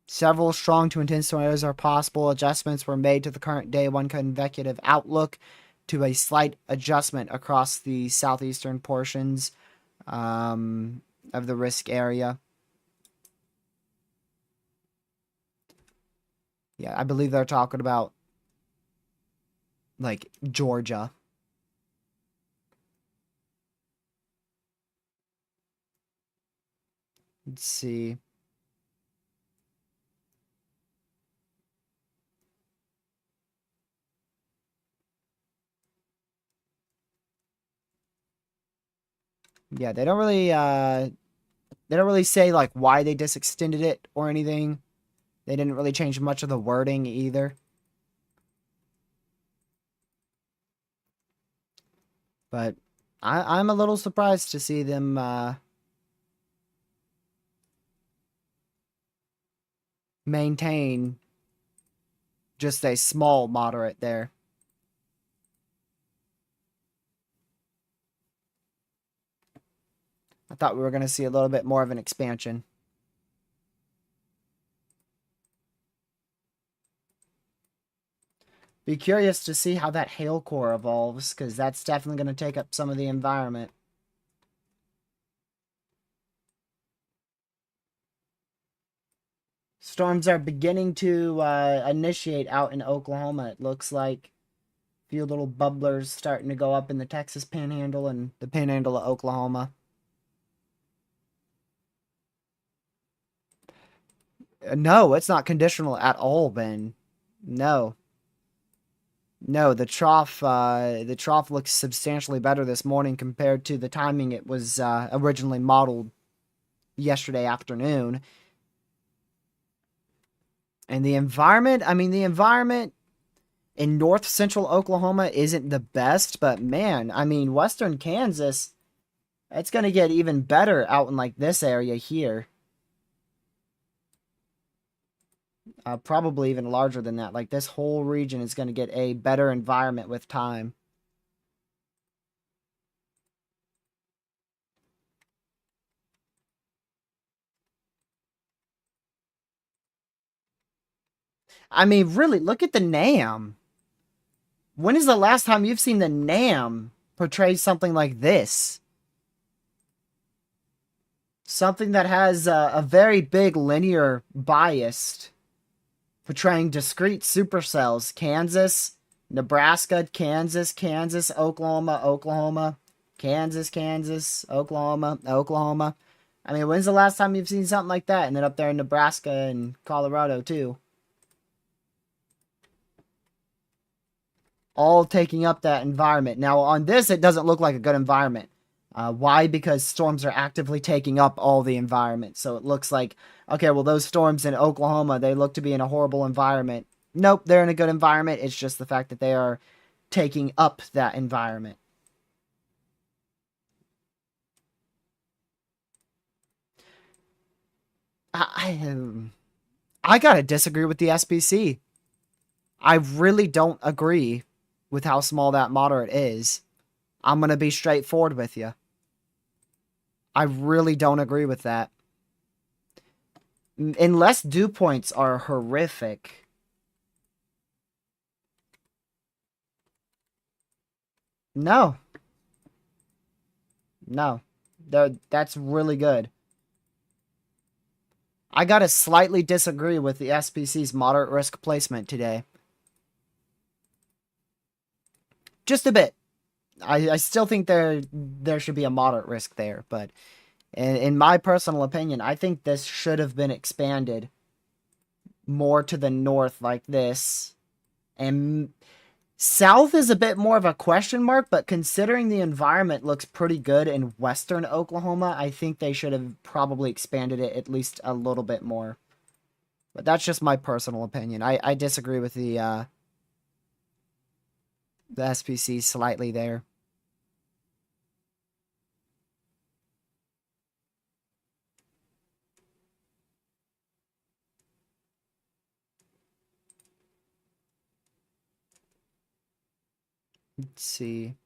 Several strong to intense tornadoes are possible. Adjustments were made to the current day one convective outlook to a slight adjustment across the southeastern portions of the risk area. Yeah, I believe they're talking about like Georgia. Let's see. Yeah, they don't really say like why they disextended it or anything. They didn't really change much of the wording either. But I'm a little surprised to see them maintain just a small moderate there. I thought we were going to see a little bit more of an expansion. Be curious to see how that hail core evolves, because that's definitely going to take up some of the environment. Storms are beginning to initiate out in Oklahoma, it looks like. A few little bubblers starting to go up in the Texas Panhandle and the Panhandle of Oklahoma. No, it's not conditional at all, Ben. No. No, the trough looks substantially better this morning compared to the timing it was originally modeled yesterday afternoon. And the environment, I mean, the environment in north central Oklahoma isn't the best, but man, I mean, western Kansas, it's going to get even better out in like this area here. Probably even larger than that. Like this whole region is going to get a better environment with time. I mean, really, look at the NAM. When is the last time you've seen the NAM portray something like this? Something that has a very big linear bias, portraying discrete supercells. Kansas, Nebraska, Kansas, Kansas, Oklahoma, Oklahoma, Kansas, Kansas, Oklahoma, Oklahoma. I mean, when's the last time you've seen something like that? And then up there in Nebraska and Colorado, too. All taking up that environment. Now, on this, it doesn't look like a good environment. Why? Because storms are actively taking up all the environment. So it looks like, okay, well, those storms in Oklahoma, they look to be in a horrible environment. Nope, they're in a good environment. It's just the fact that they are taking up that environment. I gotta disagree with the SBC. I really don't agree with how small that moderate is. I'm gonna be straightforward with you. I really don't agree with that. Unless dew points are horrific. No. No. That's really good. I gotta slightly disagree with the SPC's moderate risk placement today. Just a bit. I still think there should be a moderate risk there, but in my personal opinion, I think this should have been expanded more to the north like this, and South is a bit more of a question mark, but considering the environment looks pretty good in western Oklahoma, I think they should have probably expanded it at least a little bit more. But that's just my personal opinion. I disagree with the SPC slightly there. Let's see.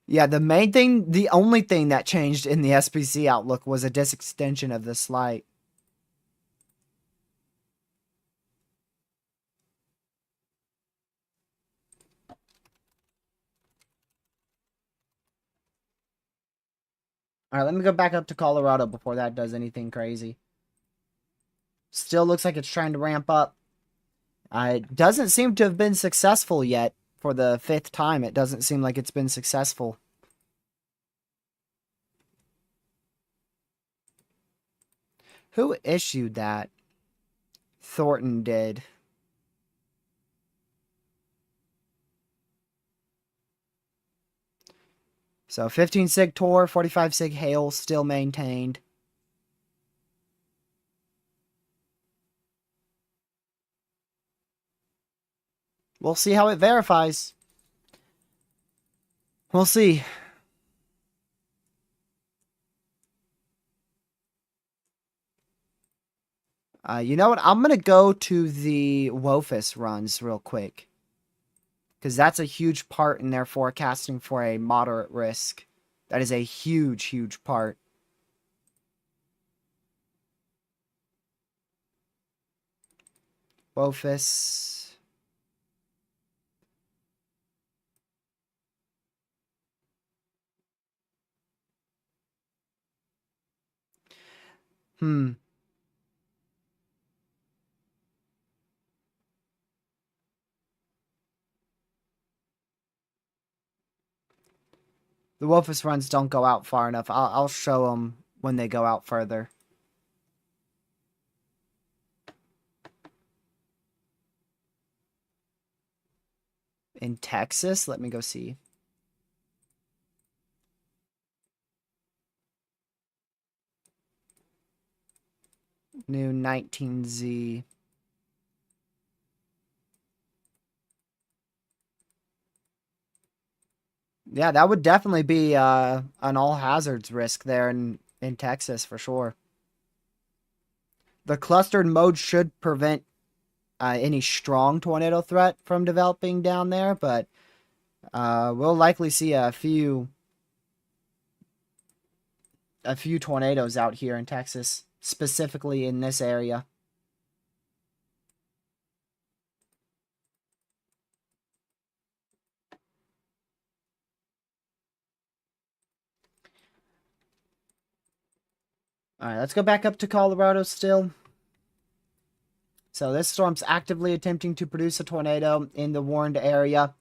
Yeah, the only thing that changed in the SPC outlook was a disextension of the slight. All right, let me go back up to Colorado before that does anything crazy. Still looks like it's trying to ramp up. It doesn't seem to have been successful yet. For the 5th time, it doesn't seem like it's been successful. Who issued that? Thornton did. So 15 sig Tor, 45 sig Hail still maintained. We'll see how it verifies. We'll see. You know what? I'm going to go to the WOFIS runs real quick. Because that's a huge part in their forecasting for a moderate risk. That is a huge, huge part. WOFIS. Hmm. The WOFIS runs don't go out far enough. I'll show them when they go out further. In Texas, let me go see. New 19Z. Yeah, that would definitely be an all hazards risk there in Texas for sure. The clustered mode should prevent any strong tornado threat from developing down there, but we'll likely see a few tornadoes out here in Texas, specifically in this area. All right, let's go back up to Colorado still. So this storm's actively attempting to produce a tornado in the warned area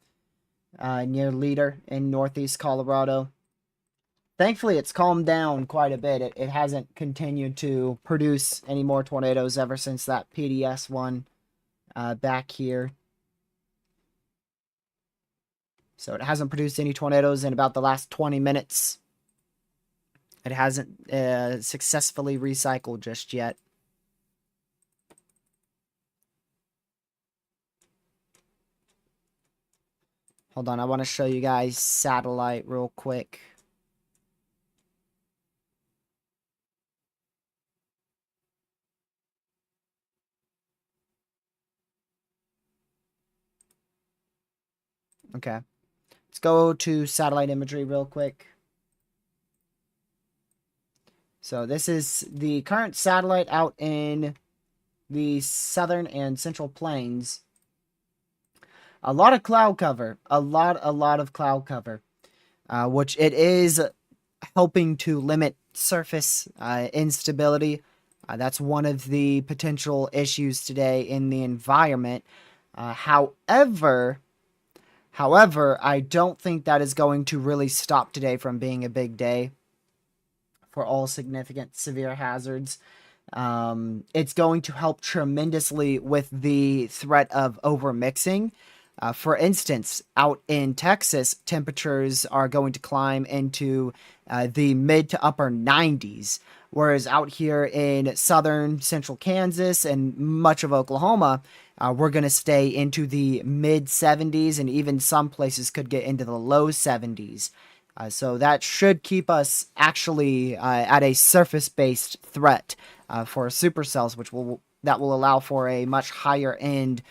near Leader in northeast Colorado. Thankfully, it's calmed down quite a bit. It hasn't continued to produce any more tornadoes ever since that PDS one back here. So it hasn't produced any tornadoes in about the last 20 minutes. It hasn't successfully recycled just yet. Hold on, I want to show you guys satellite real quick. Okay. Let's go to satellite imagery real quick. So this is the current satellite out in the southern and central plains. A lot of cloud cover. A lot of cloud cover. Which it is helping to limit surface instability. That's one of the potential issues today in the environment. However, I don't think that is going to really stop today from being a big day for all significant severe hazards. It's going to help tremendously with the threat of overmixing. For instance, out in Texas, temperatures are going to climb into the mid to upper 90s, whereas out here in southern central Kansas and much of Oklahoma, we're going to stay into the mid 70s, and even some places could get into the low 70s. So that should keep us actually at a surface-based threat for supercells, which will that will allow for a much higher end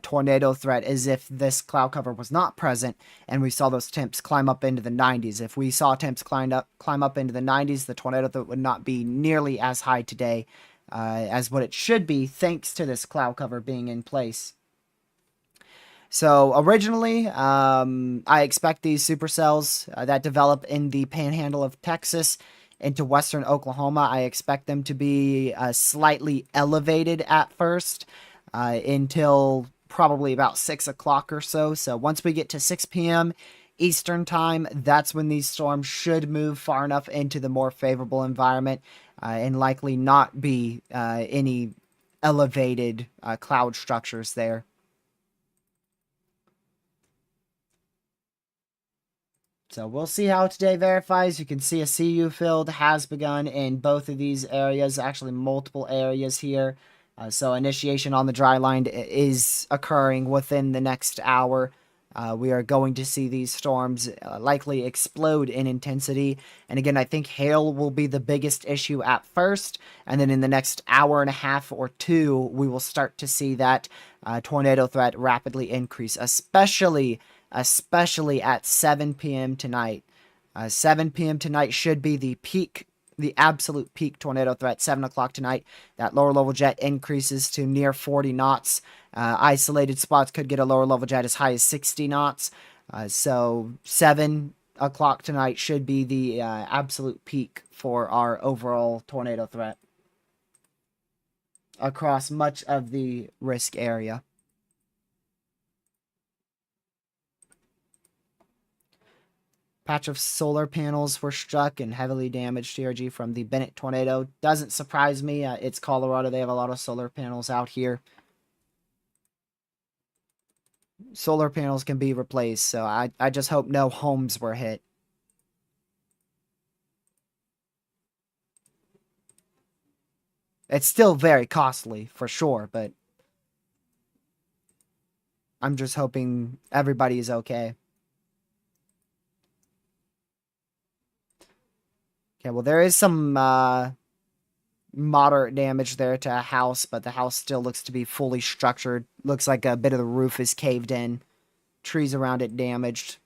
tornado threat, as if this cloud cover was not present and we saw those temps climb up into the 90s. If we saw temps climb up into the 90s, the tornado threat would not be nearly as high today as what it should be, thanks to this cloud cover being in place. So originally, I expect these supercells that develop in the panhandle of Texas into western Oklahoma, I expect them to be slightly elevated at first until probably about 6 o'clock or so. So once we get to 6 p.m. Eastern time, that's when these storms should move far enough into the more favorable environment and likely not be any elevated cloud structures there. So we'll see how today verifies. You can see a CU field has begun in both of these areas, actually multiple areas here. So initiation on the dry line is occurring within the next hour. We are going to see these storms likely explode in intensity. And again, I think hail will be the biggest issue at first. And then in the next hour and a half or two, we will start to see that tornado threat rapidly increase, especially at 7 p.m. tonight. 7 p.m. tonight should be the absolute peak tornado threat. 7 o'clock tonight, that lower level jet increases to near 40 knots. Isolated spots could get a lower level jet as high as 60 knots. So 7 o'clock tonight should be the absolute peak for our overall tornado threat across much of the risk area. Patch of solar panels were struck and heavily damaged TRG from the Bennett tornado. Doesn't surprise me. It's Colorado. They have a lot of solar panels out here. Solar panels can be replaced, so I just hope no homes were hit. It's still very costly, for sure, but I'm just hoping everybody is okay. Okay, well, there is some moderate damage there to a house, but the house still looks to be fully structured. Looks like a bit of the roof is caved in. Trees around it damaged.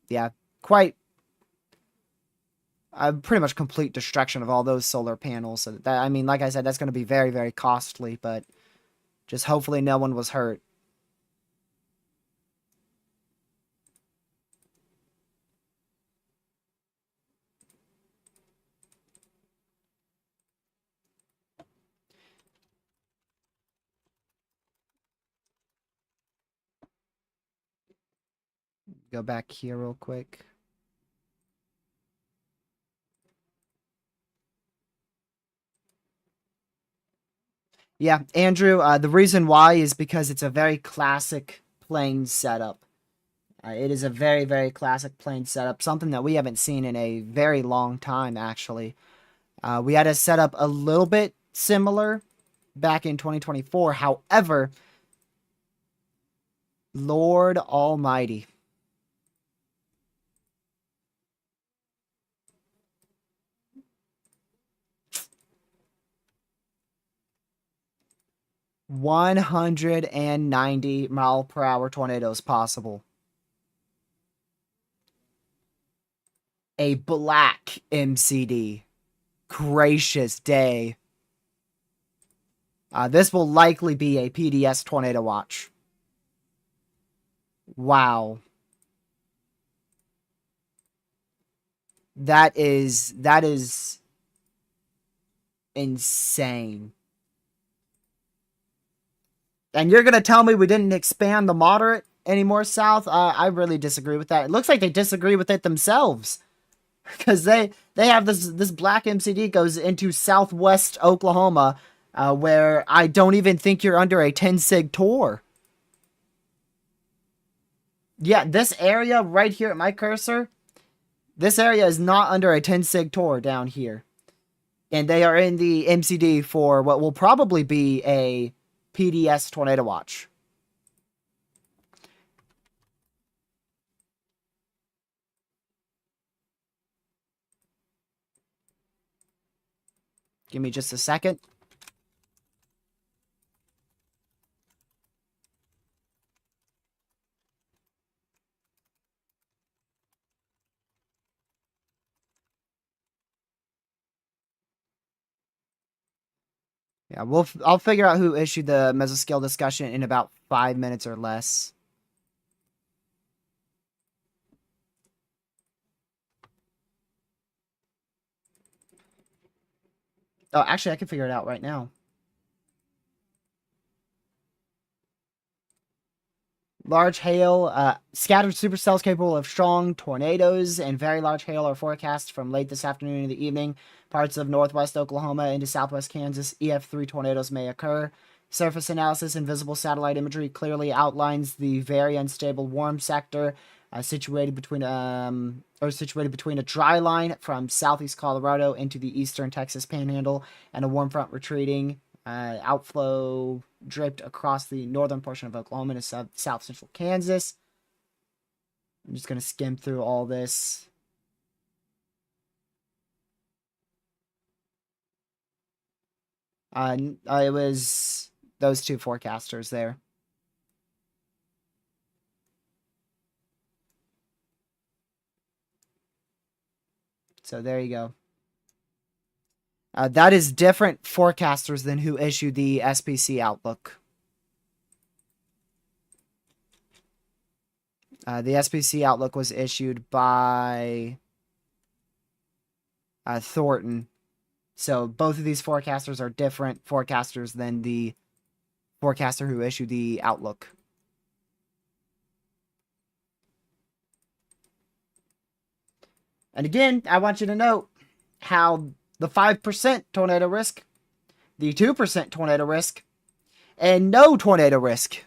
Yeah, quite pretty much complete destruction of all those solar panels. So that, I mean, like I said, that's going to be very, very costly, but just hopefully no one was hurt. Go back here real quick. Yeah, Andrew, the reason why is because it's a very classic plane setup. It is a very, very classic plane setup, something that we haven't seen in a very long time, actually. We had a setup a little bit similar back in 2024. However, Lord Almighty. (190 mph tornadoes possible. A black MCD. Gracious day. This will likely be a PDS tornado watch. Wow. That is insane. And you're going to tell me we didn't expand the moderate any more south? I really disagree with that. It looks like they disagree with it themselves. because they have this black MCD goes into southwest Oklahoma, where I don't even think you're under a 10 sig tor. Yeah, this area right here at my cursor, this area is not under a 10 sig tor down here. And they are in the MCD for what will probably be a PDS tornado watch. Give me just a second. Yeah, I'll figure out who issued the mesoscale discussion in about 5 minutes or less. Oh, actually, I can figure it out right now. Large hail, scattered supercells capable of strong tornadoes and very large hail are forecast from late this afternoon into the evening. Parts of northwest Oklahoma into southwest Kansas, EF3 tornadoes may occur. Surface analysis and visible satellite imagery clearly outlines the very unstable warm sector, situated between a dry line from southeast Colorado into the eastern Texas Panhandle, and a warm front retreating. Outflow draped across the northern portion of Oklahoma to south central Kansas. I'm just going to skim through all this. It was those two forecasters there. So there you go. That is different forecasters than who issued the SPC outlook. The SPC outlook was issued by Thornton. So both of these forecasters are different forecasters than the forecaster who issued the outlook. And again, I want you to note how the 5% tornado risk, the 2% tornado risk, and no tornado risk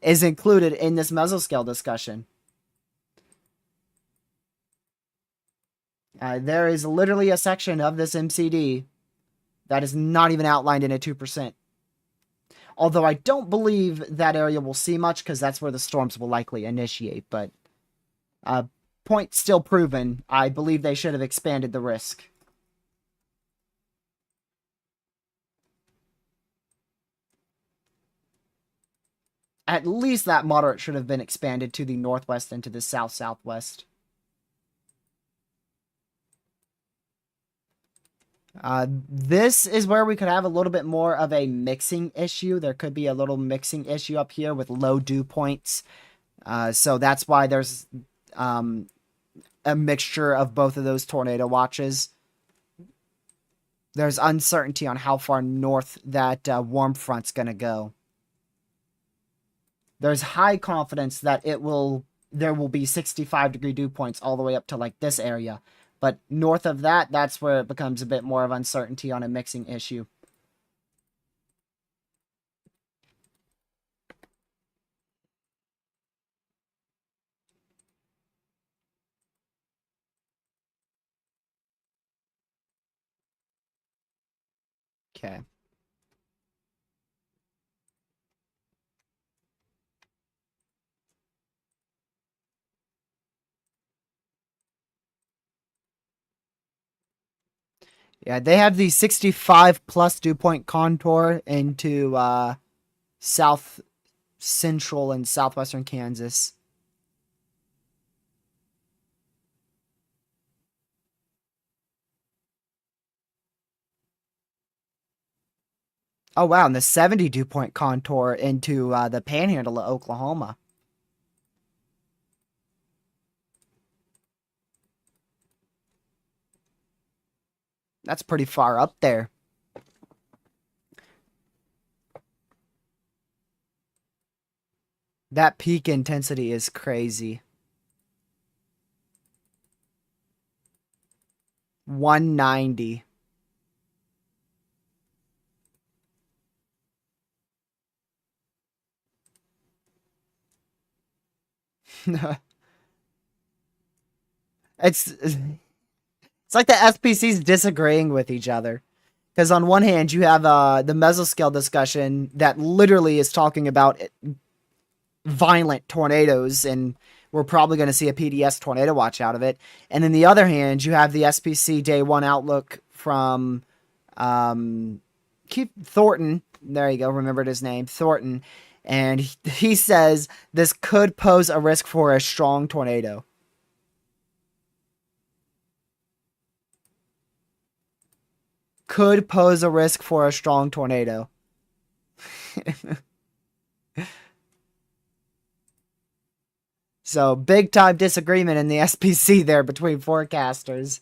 is included in this mesoscale discussion. There is literally a section of this MCD that is not even outlined in a 2%. Although I don't believe that area will see much because that's where the storms will likely initiate. But point still proven. I believe they should have expanded the risk. At least that moderate should have been expanded to the northwest and to the south-southwest. This is where we could have a little bit more of a mixing issue. There could be a little mixing issue up here with low dew points. So that's why there's a mixture of both of those tornado watches. There's uncertainty on how far north that warm front's going to go. There's high confidence that there will be 65-degree dew points all the way up to like this area. But north of that, that's where it becomes a bit more of uncertainty on a mixing issue. Okay. Yeah, they have the 65 plus dew point contour into south central and southwestern Kansas. Oh, wow, and the 70 dew point contour into the panhandle of Oklahoma. That's pretty far up there. That peak intensity is crazy. 190. It's like the SPCs disagreeing with each other. Because on one hand, you have the mesoscale discussion that literally is talking about violent tornadoes, and we're probably going to see a PDS tornado watch out of it. And then the other hand, you have the SPC Day 1 outlook from Keith Thornton. There you go, remembered his name, Thornton. And he says this could pose a risk for a strong tornado. Could pose a risk for a strong tornado. So, big time disagreement in the SPC there between forecasters.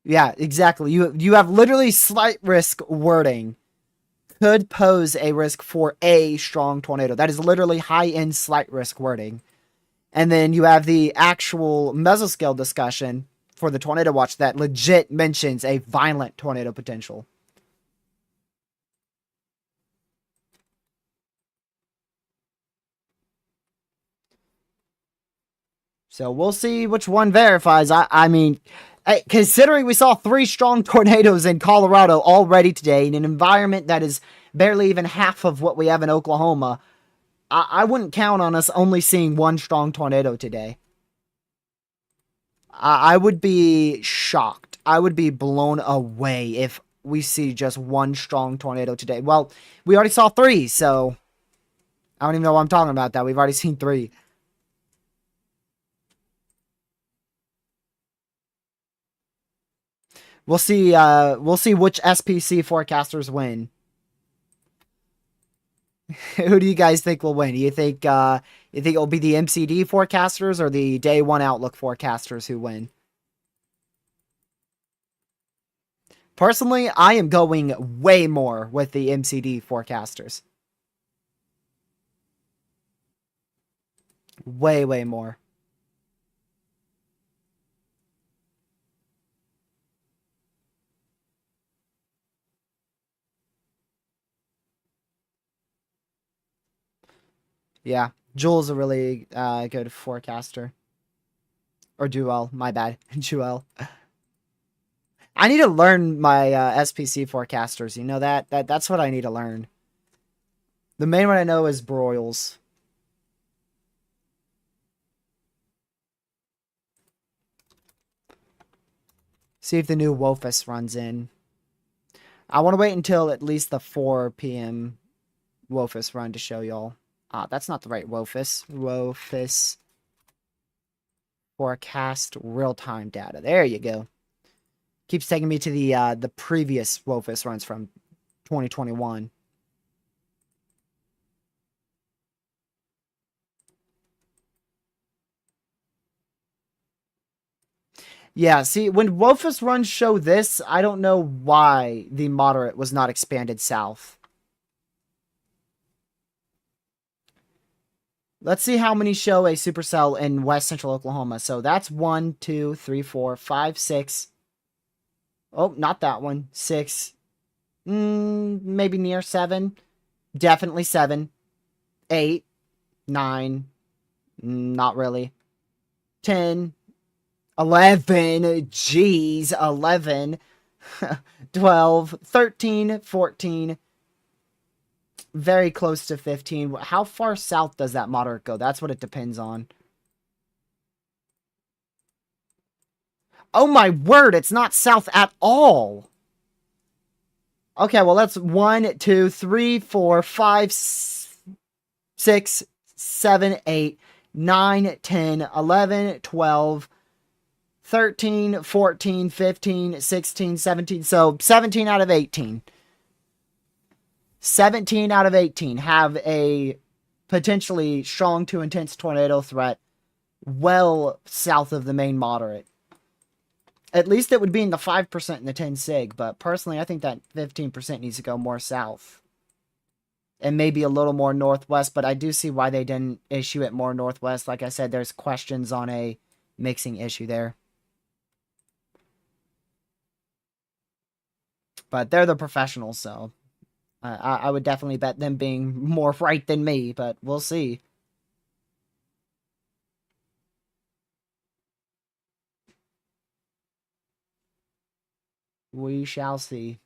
Yeah, exactly. You have literally slight risk wording. Could pose a risk for a strong tornado. That is literally high end slight risk wording. And then you have the actual mesoscale discussion for the tornado watch that legit mentions a violent tornado potential. So we'll see which one verifies. I mean, considering we saw 3 strong tornadoes in Colorado already today in an environment that is barely even half of what we have in Oklahoma, I wouldn't count on us only seeing 1 strong tornado today. I would be shocked. I would be blown away if we see just 1 strong tornado today. Well, we already saw 3, so I don't even know what I'm talking about that. We've already seen 3. We'll see which SPC forecasters win. Who do you guys think will win? You think it'll be the MCD forecasters or the Day 1 Outlook forecasters who win? Personally, I am going way more with the MCD forecasters. Way, way more. Yeah, Joel's a really good forecaster. Or Duel, my bad. Joel. I need to learn my SPC forecasters. You know that's what I need to learn. The main one I know is Broyles. See if the new Wofus runs in. I want to wait until at least the 4 p.m. Wofus run to show y'all. That's not the right Wofus. Wofus forecast real-time data. There you go. Keeps taking me to the previous Wofus runs from 2021. Yeah, see, when Wofus runs show this, I don't know why the moderate was not expanded south. Let's see how many show a supercell in west central Oklahoma. So that's 1, 2, 3, 4, 5, 6. Oh, not that one. 6. Maybe near 7. Definitely 7. 8. 9. Not really. 10. 11. Jeez. 11. 12. 13. 14. Very close to 15. How far south does that moderate go? That's what it depends on. Oh my word, it's not south at all. Okay, well that's 1, 2, 3, 4, 5, 6, 7, 8, 9, 10, 11, 12, 13, 14, 15, 16, 17. So 17 out of 18. 17 out of 18 have a potentially strong to intense tornado threat well south of the main moderate. At least it would be in the 5% in the 10 sig, but personally I think that 15% needs to go more south. and maybe a little more northwest, but I do see why they didn't issue it more northwest. Like I said, there's questions on a mixing issue there. But they're the professionals, so I would definitely bet them being more right than me, but we'll see. We shall see.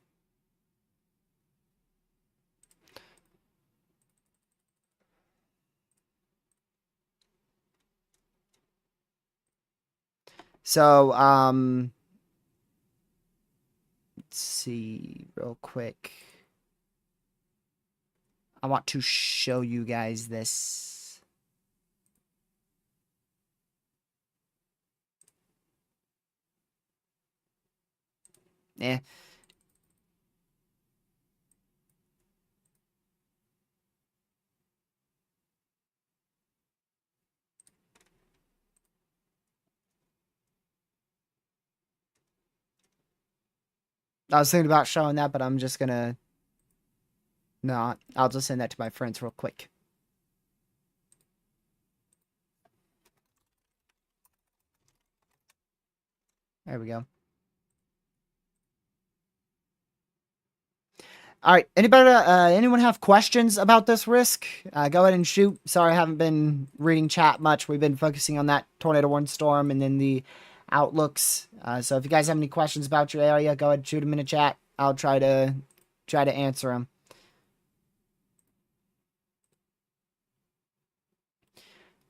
So, let's see real quick. I want to show you guys this. Eh. I was thinking about showing that, but I'm just gonna. No, I'll just send that to my friends real quick. There we go. All right. Anyone have questions about this risk? Go ahead and shoot. Sorry, I haven't been reading chat much. We've been focusing on that tornado warning storm and then the outlooks. So if you guys have any questions about your area, go ahead and shoot them in the chat. I'll try to answer them.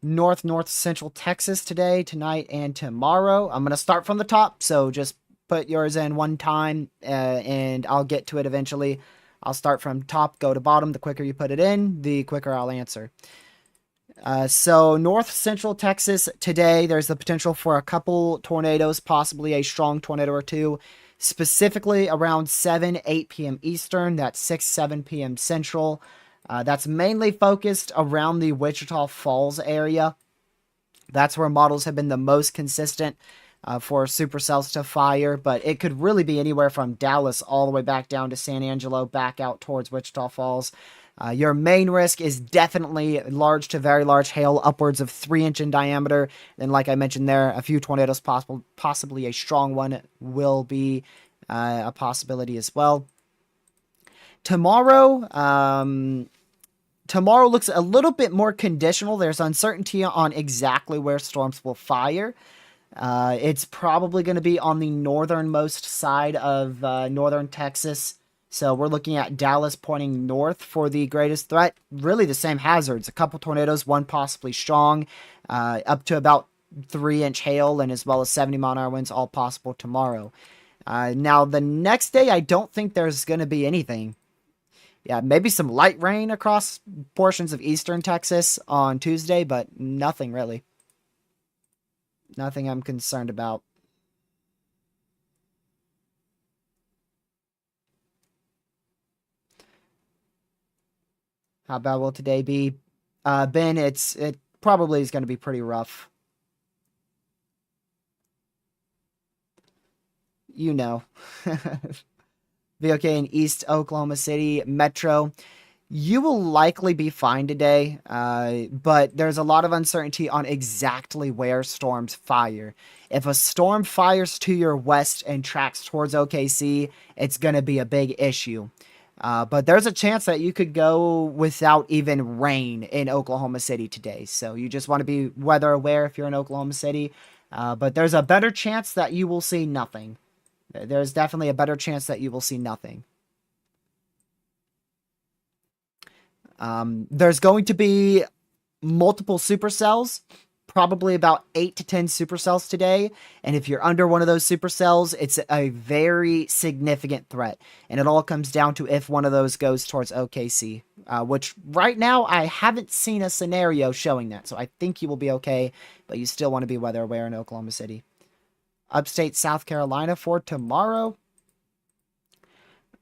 North central Texas today, tonight, and tomorrow. I'm gonna start from the top, so just put yours in one time, and I'll get to it eventually. I'll start from top, go to bottom. The quicker you put it in, the quicker I'll answer. So north central Texas today, there's the potential for a couple tornadoes, possibly a strong tornado or two, specifically around 7, 8 p.m. Eastern. That's 6, 7 p.m. Central. That's mainly focused around the Wichita Falls area. That's where models have been the most consistent for supercells to fire, but it could really be anywhere from Dallas all the way back down to San Angelo, back out towards Wichita Falls. Your main risk is definitely large to very large hail, upwards of 3-inch in diameter. And like I mentioned there, a few tornadoes possible, possibly a strong one will be a possibility as well. Tomorrow, tomorrow looks a little bit more conditional. There's uncertainty on exactly where storms will fire. It's probably going to be on the northernmost side of northern Texas. So we're looking at Dallas pointing north for the greatest threat. Really the same hazards. A couple tornadoes, one possibly strong, up to about 3-inch hail, and as well as 70-mile-an-hour winds, all possible tomorrow. Now, the next day, I don't think there's going to be anything. Yeah, maybe some light rain across portions of eastern Texas on Tuesday, but nothing really. Nothing I'm concerned about. How bad will today be? Ben, it probably is going to be pretty rough. You know. Be okay in East Oklahoma City Metro. You will likely be fine today, but there's a lot of uncertainty on exactly where storms fire. If a storm fires to your west and tracks towards OKC, it's going to be a big issue. But there's a chance that you could go without even rain in Oklahoma City today. So you just want to be weather aware if you're in Oklahoma City. But there's a better chance that you will see nothing. There's definitely a better chance that you will see nothing. There's going to be multiple supercells, probably about 8 to 10 supercells today. And if you're under one of those supercells, it's a very significant threat. And it all comes down to if one of those goes towards OKC, which right now I haven't seen a scenario showing that. So I think you will be okay, but you still want to be weather aware in Oklahoma City. Upstate South Carolina for tomorrow.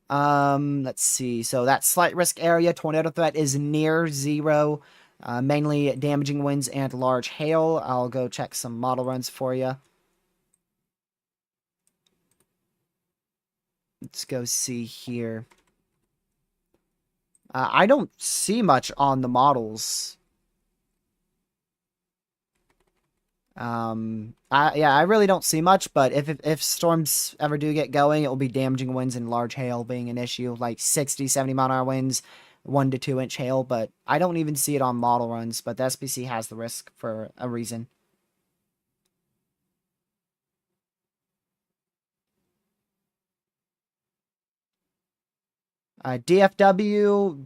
Let's see. So that slight risk area, tornado threat is near zero. Mainly damaging winds and large hail. I'll go check some model runs for you. Let's go see here. I don't see much on the models. I really don't see much, but if storms ever do get going, it will be damaging winds and large hail being an issue, like 60, 70 mile an hour winds, 1 to 2 inch hail. But I don't even see it on model runs. But the SPC has the risk for a reason. DFW,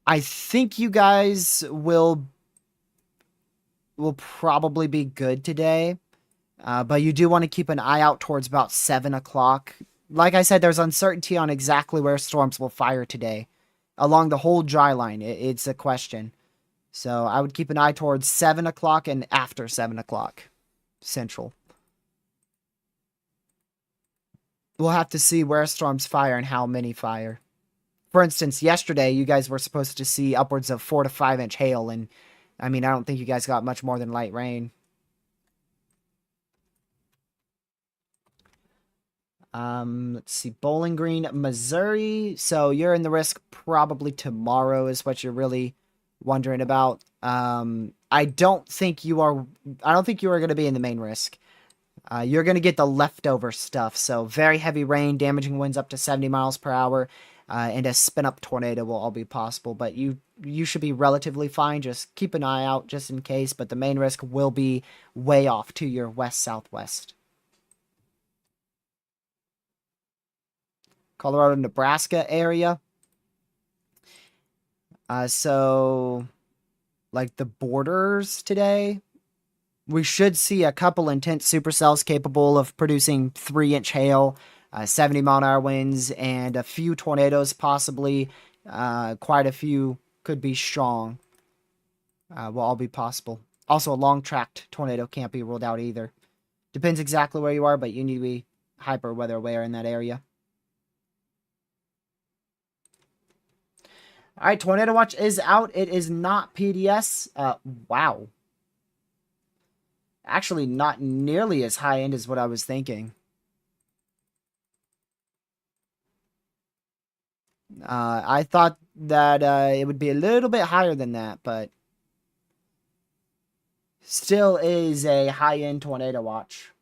I think you guys will probably be good today. But you do want to keep an eye out towards about 7 o'clock. Like I said, there's uncertainty on exactly where storms will fire today. Along the whole dry line, it's a question. So I would keep an eye towards 7 o'clock and after 7 o'clock Central. We'll have to see where storms fire and how many fire. For instance, yesterday you guys were supposed to see upwards of 4 to 5 inch hail, and I mean, I don't think you guys got much more than light rain. Let's see, Bowling Green, Missouri. So you're in the risk probably tomorrow, is what you're really wondering about. I don't think you are. I don't think you are going to be in the main risk. You're going to get the leftover stuff. So very heavy rain, damaging winds up to 70 miles per hour, and a spin up tornado will all be possible. But you should be relatively fine. Just keep an eye out just in case. But the main risk will be way off to your west southwest. Colorado, Nebraska area. So like the borders today, we should see a couple intense supercells capable of producing 3 inch hail, 70 mile an hour winds, and a few tornadoes, possibly. Quite a few could be strong. Will all be possible. Also, a long tracked tornado can't be ruled out either. Depends exactly where you are, but you need to be hyper weather aware in that area. All right, Tornado Watch is out. It is not PDS. Wow. Actually, not nearly as high end as what I was thinking. I thought that it would be a little bit higher than that, but still is a high-end Tornado Watch.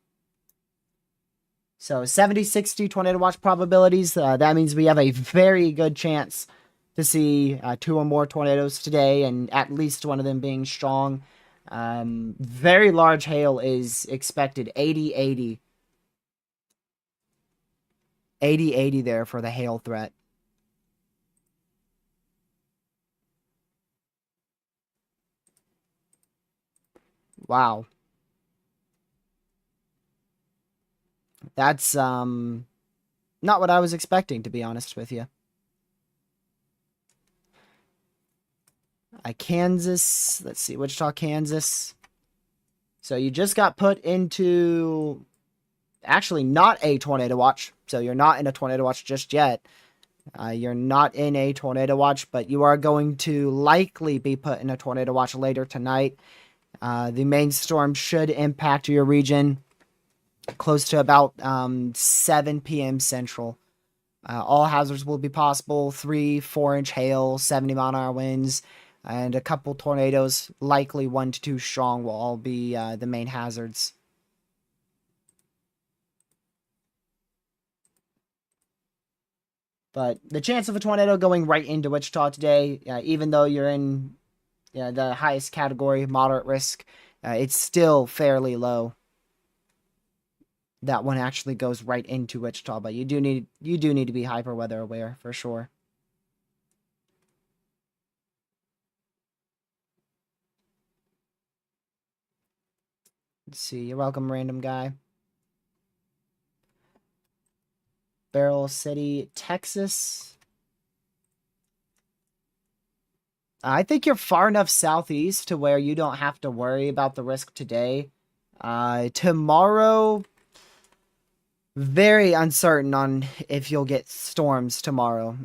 So 70-60 Tornado Watch probabilities. That means we have a very good chance to see 2 or more tornadoes today, and at least one of them being strong. Very large hail is expected. 80-80. 80-80 there for the hail threat. Wow. That's not what I was expecting, to be honest with you. Kansas, let's see, Wichita, Kansas. So you just got put into actually not a tornado watch. So you're not in a tornado watch just yet. You're not in a tornado watch, but you are going to likely be put in a tornado watch later tonight. The main storm should impact your region close to about 7 p.m. Central. All hazards will be possible. 3-4 inch hail, 70 mile an hour winds, and a couple tornadoes, likely 1 to 2 strong, will all be the main hazards. But the chance of a tornado going right into Wichita today, even though you're in the highest category, moderate risk, it's still fairly low. That one actually goes right into Wichita, but you do need to be hyper weather aware for sure. Let's see. You're welcome, random guy. Barrel City, Texas. I think you're far enough southeast to where you don't have to worry about the risk today. Tomorrow, very uncertain on if you'll get storms tomorrow.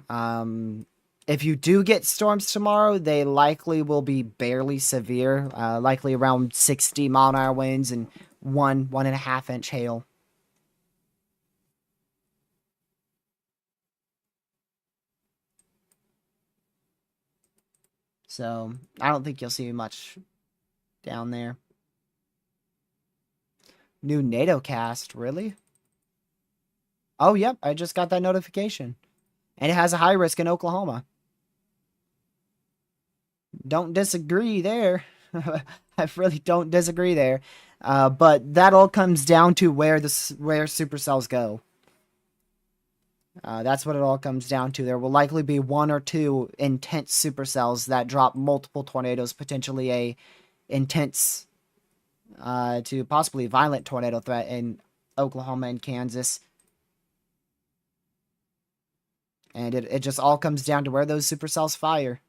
If you do get storms tomorrow, they likely will be barely severe, likely around 60 mile an hour winds and 1.5 inch hail. So I don't think you'll see much down there. New NATO cast, really? Oh, yep, I just got that notification. And it has a high risk in Oklahoma. Don't disagree there. I really don't disagree there. But that all comes down to where supercells go. That's what it all comes down to. There will likely be one or two intense supercells that drop multiple tornadoes, potentially a intense to possibly violent tornado threat in Oklahoma and Kansas. And it just all comes down to where those supercells fire.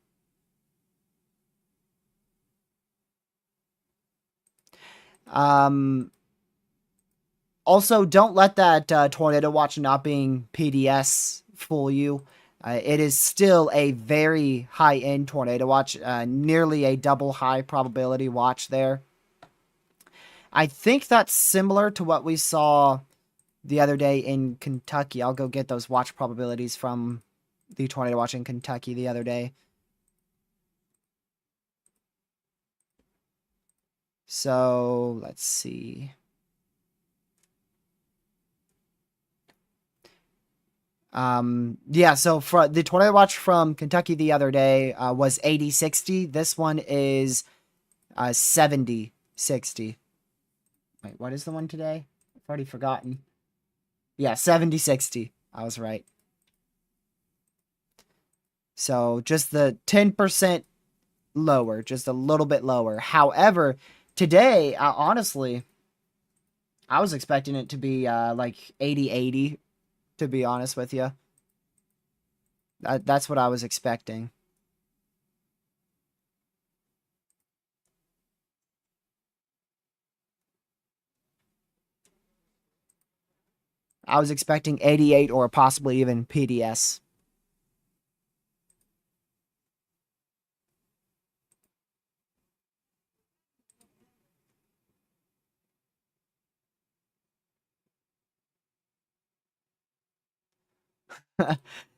Also, don't let that tornado watch not being PDS fool you. It is still a very high-end tornado watch, nearly a double high probability watch there. I think that's similar to what we saw the other day in Kentucky. I'll go get those watch probabilities from the tornado watch in Kentucky the other day. So, let's see. Yeah, so for the tornado watch from Kentucky the other day was 80-60. This one is 70-60. Wait, what is the one today? I've already forgotten. Yeah, 70-60. I was right. So just the 10% lower, just a little bit lower. However, today, honestly, I was expecting it to be like 80-80, to be honest with you. That's what I was expecting. I was expecting 88 or possibly even PDS.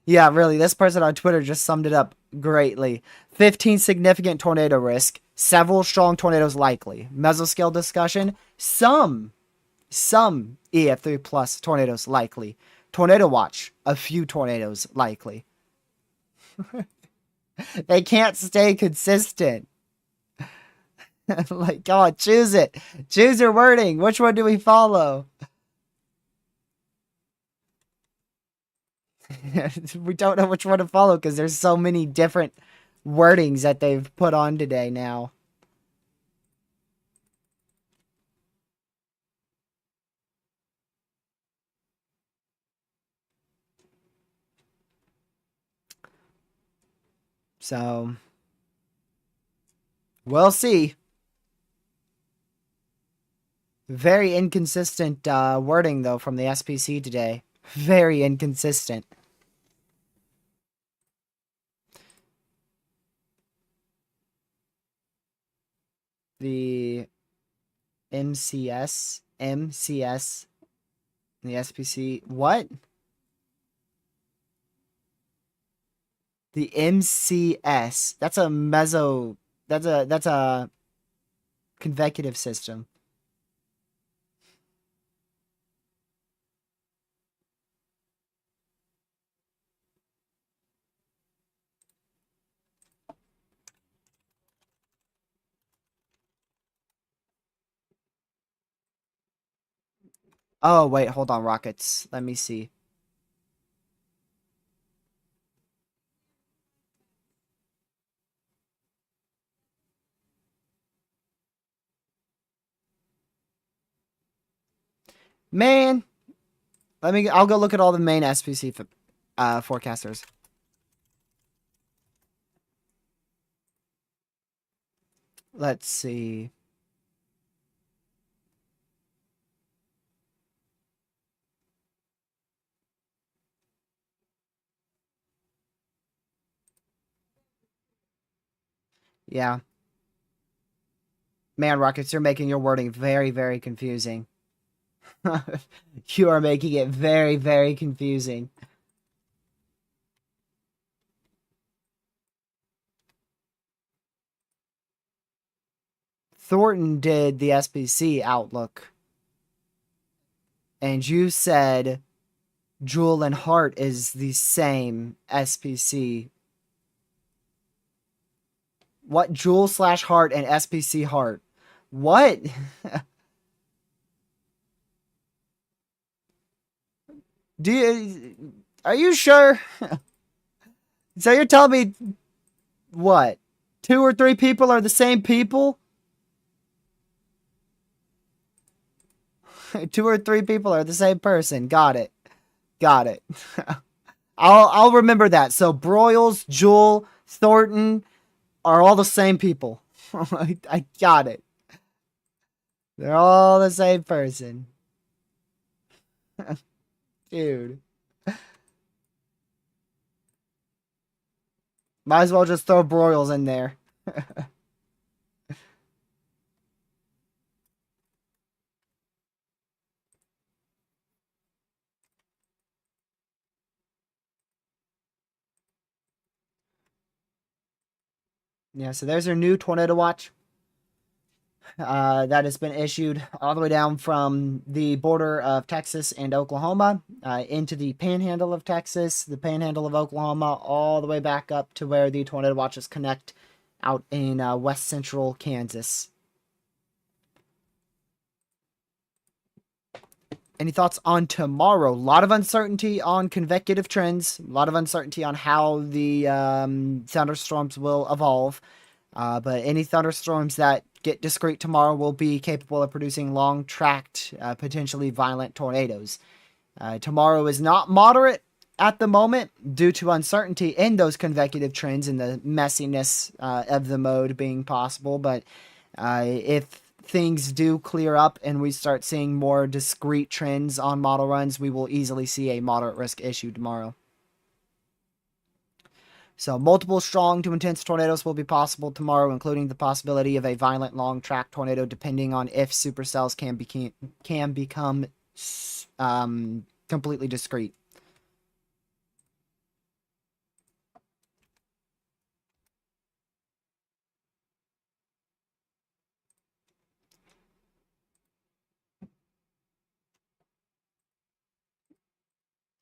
Yeah, really, this person on Twitter just summed it up greatly. 15 significant tornado risk, several strong tornadoes likely. Mesoscale discussion, some EF3 plus tornadoes likely. Tornado watch, a few tornadoes likely. They can't stay consistent. Like, come on, choose it. Choose your wording. Which one do we follow? We don't know which one to follow because there's so many different wordings that they've put on today now. So, we'll see. Very inconsistent wording, though, from the SPC today. Very inconsistent. The MCS, the SPC. What? The MCS. That's a meso. That's a convecutive system. Oh wait, hold on, rockets. Let me see. Man, I'll go look at all the main SPC forecasters. Let's see. Yeah. Man, rockets, you're making your wording very, very confusing. You are making it very, very confusing. Thornton did the SPC outlook, and you said Jewel and Heart is the same SPC. What? Jewel slash Heart and SPC Heart? What? Do you? Are you sure? So you're telling me what? Two or three people are the same people? Two or three people are the same person. Got it. Got it. I'll remember that. So Broyles, Jewel, Thornton are all the same people. I got it. They're all the same person. Dude. Might as well just throw Broyles in there. Yeah, so there's our new tornado watch. That has been issued all the way down from the border of Texas and Oklahoma into the panhandle of Texas, the panhandle of Oklahoma, all the way back up to where the tornado watches connect out in west central Kansas. Any thoughts on tomorrow? A lot of uncertainty on convective trends, a lot of uncertainty on how the thunderstorms will evolve. But any thunderstorms that get discrete tomorrow will be capable of producing long tracked, potentially violent tornadoes. Tomorrow is not moderate at the moment due to uncertainty in those convective trends and the messiness of the mode being possible. But if things do clear up and we start seeing more discrete trends on model runs, we will easily see a moderate risk issue tomorrow. So multiple strong to intense tornadoes will be possible tomorrow, including the possibility of a violent long track tornado, depending on if supercells can become completely discrete.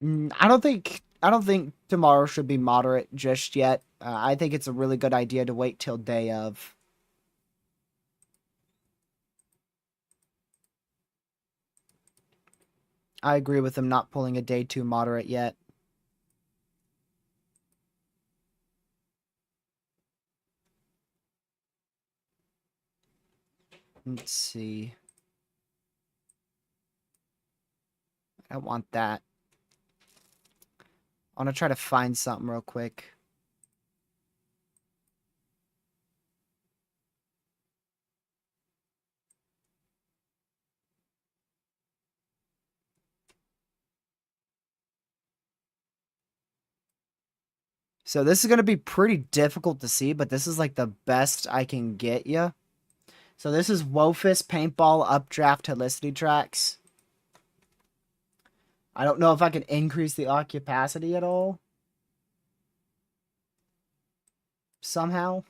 I don't think tomorrow should be moderate just yet. I think it's a really good idea to wait till day of. I agree with them not pulling a day 2 moderate yet. Let's see. I don't want that. I want to try to find something real quick. So this is going to be pretty difficult to see, but this is like the best I can get you. So this is Wofus Paintball Updraft Helicity Tracks. I don't know if I can increase the opacity at all. Somehow.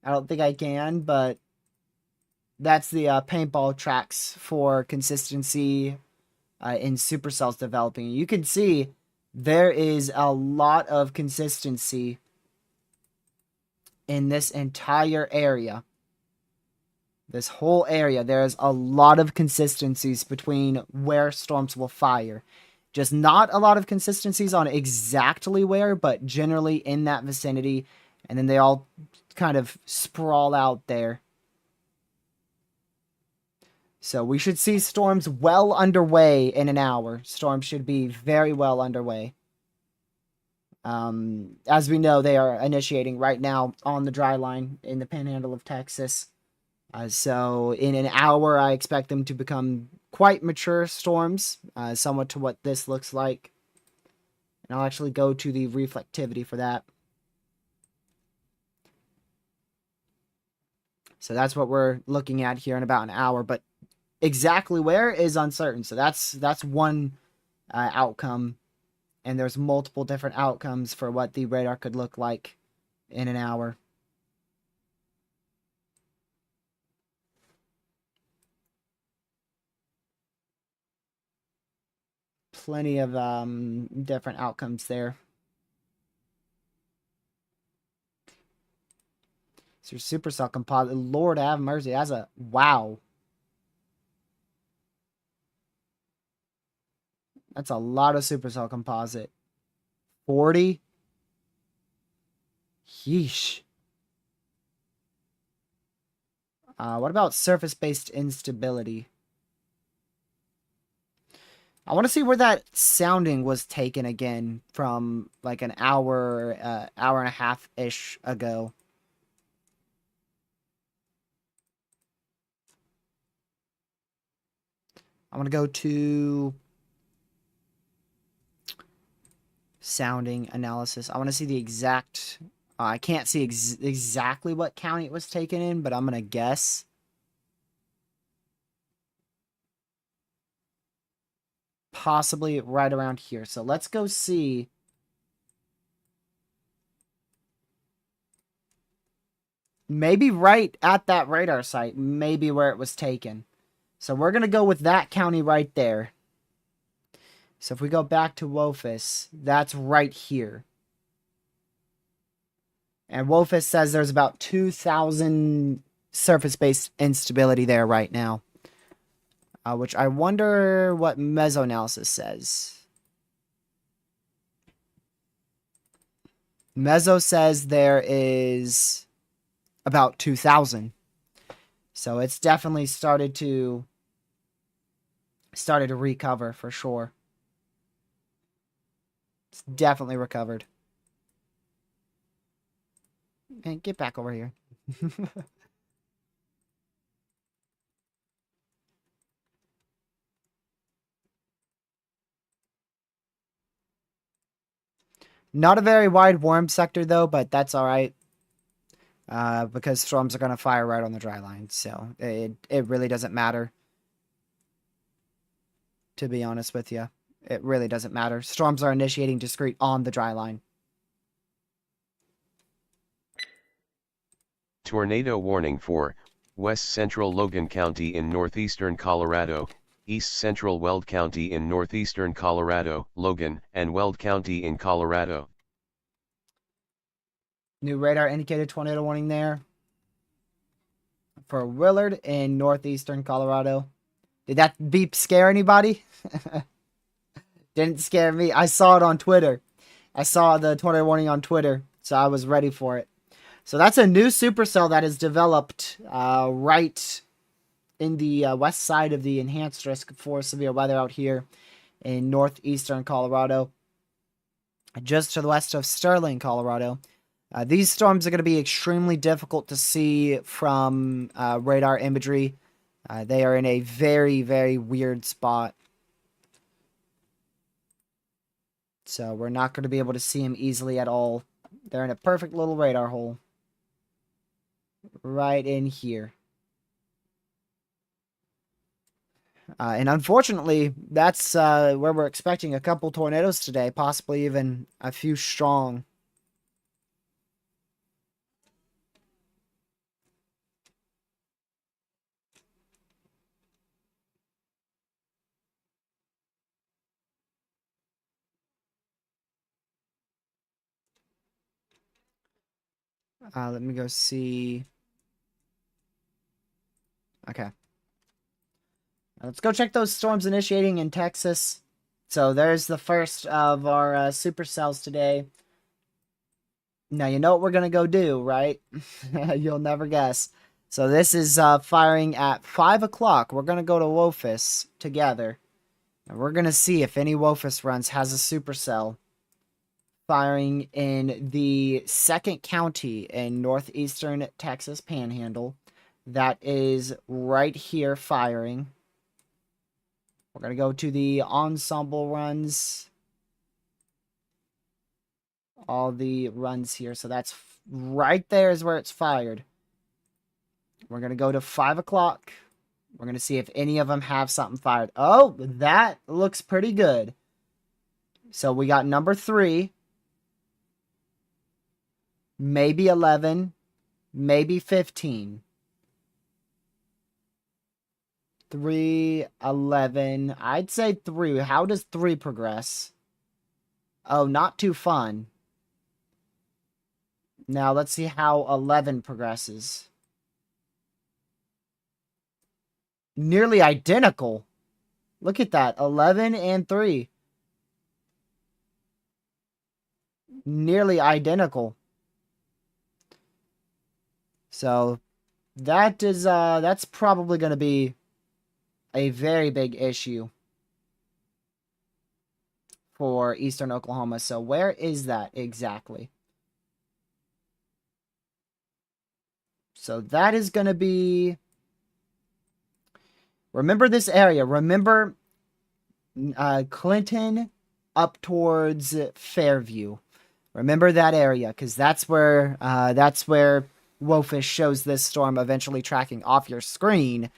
I don't think I can, but that's the paintball tracks for consistency in supercells developing. You can see there is a lot of consistency in this entire area. This whole area, there's a lot of consistencies between where storms will fire. Just not a lot of consistencies on exactly where, but generally in that vicinity. And then they all kind of sprawl out there. So we should see storms well underway in an hour. Storms should be very well underway. As we know, they are initiating right now on the dry line in the panhandle of Texas. So in an hour, I expect them to become quite mature storms, somewhat to what this looks like. And I'll actually go to the reflectivity for that. So that's what we're looking at here in about an hour, but exactly where is uncertain. So that's one outcome, and there's multiple different outcomes for what the radar could look like in an hour. plenty of different outcomes there. It's your supercell composite. Lord have mercy. That's a wow. That's a lot of supercell composite. 40. Yeesh. What about surface-based instability? I want to see where that sounding was taken again from like an hour, hour and a half-ish ago. I want to go to sounding analysis. I want to see the exact... I can't see exactly what county it was taken in, but I'm going to guess. Possibly right around here. So let's go see. Maybe right at that radar site. Maybe where it was taken. So we're going to go with that county right there. So if we go back to Wophus, that's right here. And Wophus says there's about 2,000 surface-based instability there right now. Which I wonder what mesoanalysis says. Meso says there is about 2,000. So it's definitely started to recover for sure. It's definitely recovered. Man, get back over here. Not a very wide warm sector though, but that's all right. Because storms are going to fire right on the dry line. So it really doesn't matter. To be honest with you. It really doesn't matter. Storms are initiating discrete on the dry line. Tornado warning for West Central Logan County in northeastern Colorado, East Central Weld County in northeastern Colorado, Logan, and Weld County in Colorado. New radar indicated tornado warning there. For Willard in northeastern Colorado. Did that beep scare anybody? Didn't scare me. I saw it on Twitter. I saw the tornado warning on Twitter, so I was ready for it. So that's a new supercell that is developed right in the west side of the enhanced risk for severe weather out here in northeastern Colorado, just to the west of Sterling, Colorado. These storms are going to be extremely difficult to see from radar imagery. They are in a very, very weird spot. So we're not going to be able to see them easily at all. They're in a perfect little radar hole. Right in here. And unfortunately, that's where we're expecting a couple tornadoes today. Possibly even a few strong. Let me go see. Okay. Let's go check those storms initiating in Texas. So there's the first of our supercells today. Now you know what we're going to go do, right? You'll never guess. So this is firing at 5 o'clock. We're going to go to Wophus together. And we're going to see if any Wophus runs has a supercell firing in the second county in northeastern Texas Panhandle. That is right here firing. We're going to go to the ensemble runs. All the runs here. So that's right there is where it's fired. We're going to go to 5 o'clock. We're going to see if any of them have something fired. Oh, that looks pretty good. So we got number 3. Maybe 11. Maybe 15. 3, 11. I'd say 3. How does 3 progress? Oh, not too fun. Now let's see how 11 progresses. Nearly identical. Look at that. 11 and 3. Nearly identical. So that's probably going to be a very big issue for Eastern Oklahoma. So where is that exactly? So that is going to be, remember this area. Remember Clinton up towards Fairview. Remember that area, because that's where Wofish shows this storm eventually tracking off your screen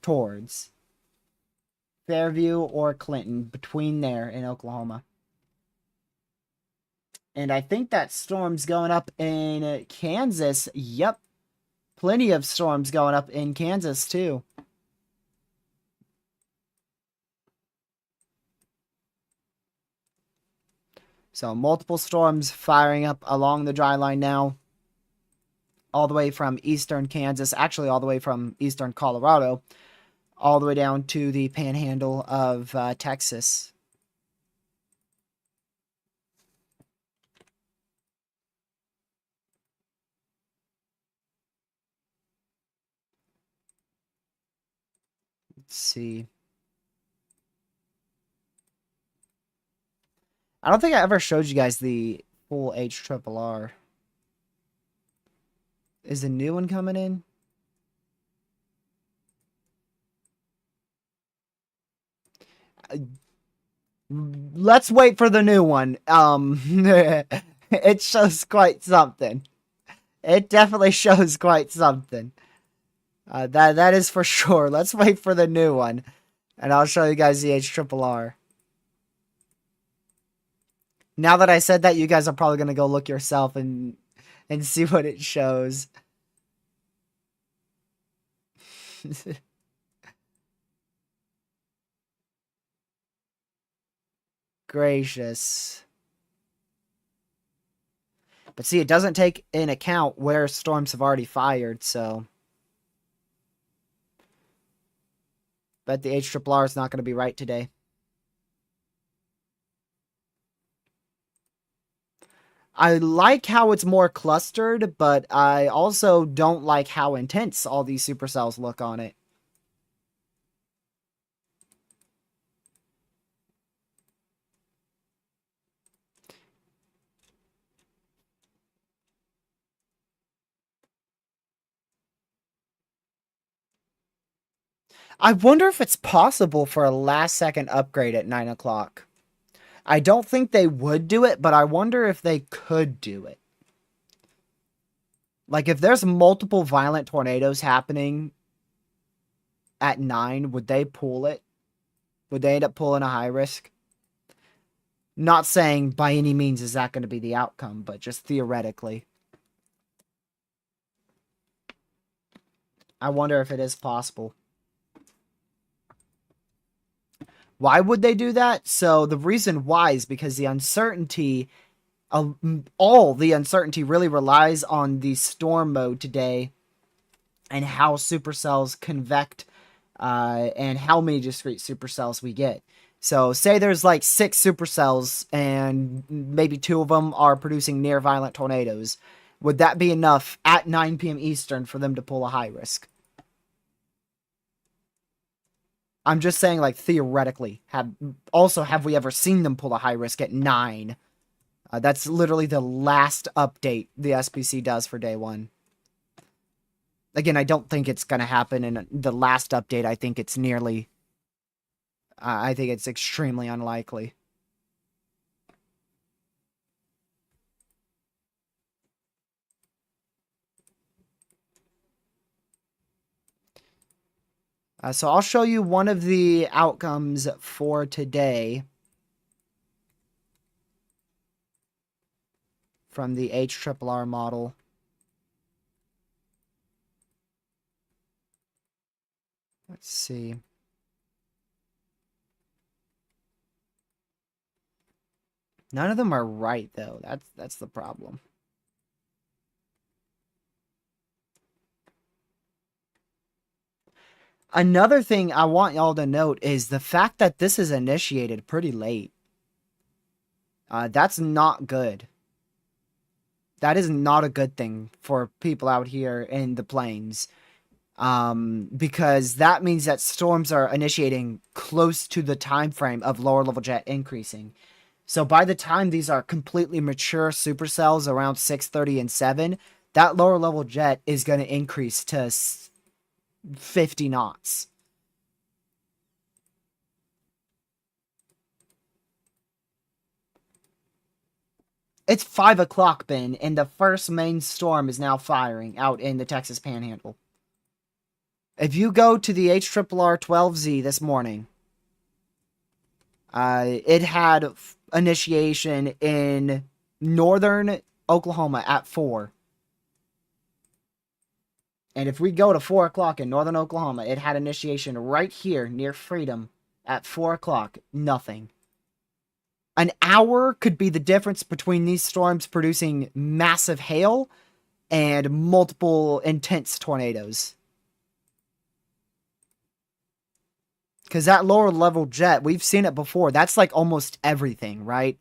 towards Fairview or Clinton, between there in Oklahoma. And I think that storm's going up in Kansas. Yep. Plenty of storms going up in Kansas, too. So multiple storms firing up along the dry line now. All the way from eastern Kansas, actually all the way from eastern Colorado, all the way down to the panhandle of Texas. Let's see. I don't think I ever showed you guys the full HRRR. Is a new one coming in? Let's wait for the new one. It shows quite something. It definitely shows quite something. That is for sure. Let's wait for the new one, and I'll show you guys the HRRR. Now that I said that, you guys are probably gonna go look yourself and see what it shows. Gracious. But see, it doesn't take in account where storms have already fired, so. Bet the HRRR is not going to be right today. I like how it's more clustered, but I also don't like how intense all these supercells look on it. I wonder if it's possible for a last second upgrade at 9 o'clock. I don't think they would do it, but I wonder if they could do it. Like, if there's multiple violent tornadoes happening at 9, would they pull it? Would they end up pulling a high risk? Not saying by any means is that going to be the outcome, but just theoretically. I wonder if it is possible. Why would they do that? So the reason why is because the uncertainty, all the uncertainty really relies on the storm mode today and how supercells convect and how many discrete supercells we get. So say there's like 6 supercells and maybe 2 of them are producing near violent tornadoes. Would that be enough at 9 p.m. Eastern for them to pull a high risk? I'm just saying, like, theoretically. Have we ever seen them pull a high risk at 9? That's literally the last update the SPC does for day 1. Again, I don't think it's going to happen in the last update. I think it's nearly... I think it's extremely unlikely. So I'll show you one of the outcomes for today from the HRRR model. Let's see. None of them are right though. That's the problem. Another thing I want y'all to note is the fact that this is initiated pretty late. That's not good. That is not a good thing for people out here in the plains. Because that means that storms are initiating close to the time frame of lower level jet increasing. So by the time these are completely mature supercells around 630 and 7, that lower level jet is going to increase to 50 knots. It's 5 o'clock, Ben, and the first main storm is now firing out in the Texas Panhandle. If you go to the HRRR 12Z this morning, it had initiation in northern Oklahoma at 4. And if we go to 4 o'clock in northern Oklahoma, it had initiation right here near Freedom at 4 o'clock. Nothing. An hour could be the difference between these storms producing massive hail and multiple intense tornadoes. Because that lower level jet, we've seen it before. That's like almost everything, right?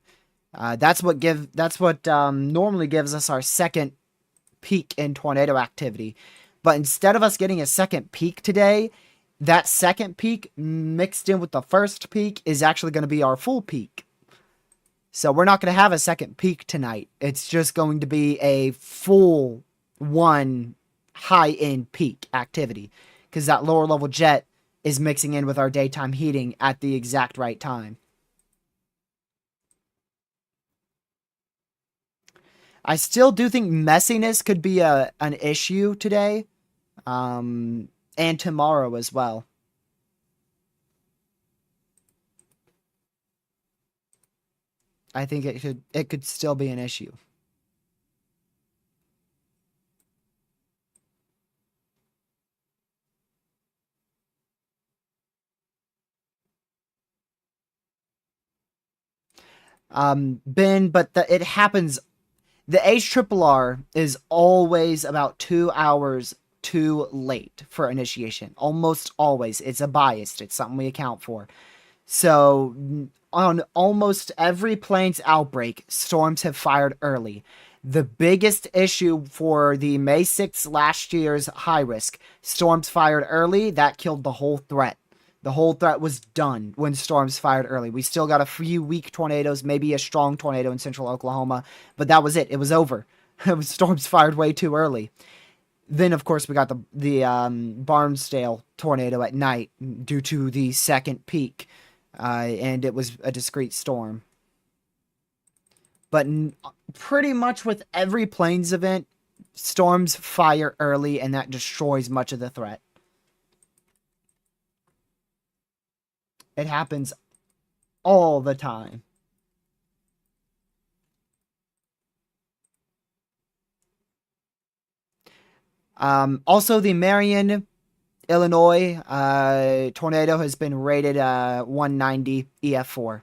That's what normally gives us our second peak in tornado activity. But instead of us getting a second peak today, that second peak mixed in with the first peak is actually going to be our full peak. So we're not going to have a second peak tonight. It's just going to be a full one high-end peak activity because that lower level jet is mixing in with our daytime heating at the exact right time. I still do think messiness could be an issue today, and tomorrow as well. I think it could still be an issue. Ben, but it happens. The HRRR is always about 2 hours too late for initiation. Almost always. It's a bias. It's something we account for. So, on almost every plains outbreak, storms have fired early. The biggest issue for the May 6th last year's high risk, storms fired early, that killed the whole threat. The whole threat was done when storms fired early. We still got a few weak tornadoes, maybe a strong tornado in central Oklahoma, but that was it. It was over. Storms fired way too early. Then, of course, we got the Barnsdale tornado at night due to the second peak, and it was a discrete storm. But pretty much with every plains event, storms fire early, and that destroys much of the threat. It happens all the time. Also, the Marion, Illinois tornado has been rated 190 EF4.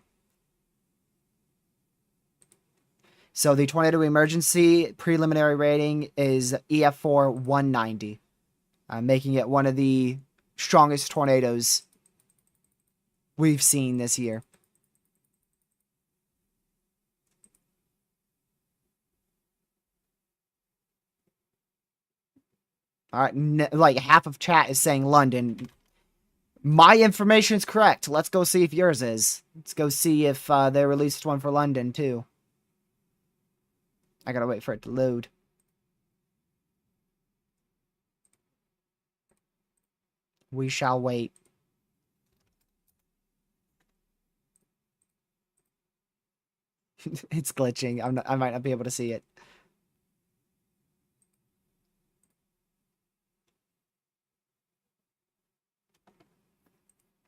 So the tornado emergency preliminary rating is EF4 190, making it one of the strongest tornadoes we've seen this year. All right, like half of chat is saying London. My information is correct. Let's go see if yours is. Let's go see if they released one for London too. I gotta wait for it to load. We shall wait. It's glitching. I might not be able to see it.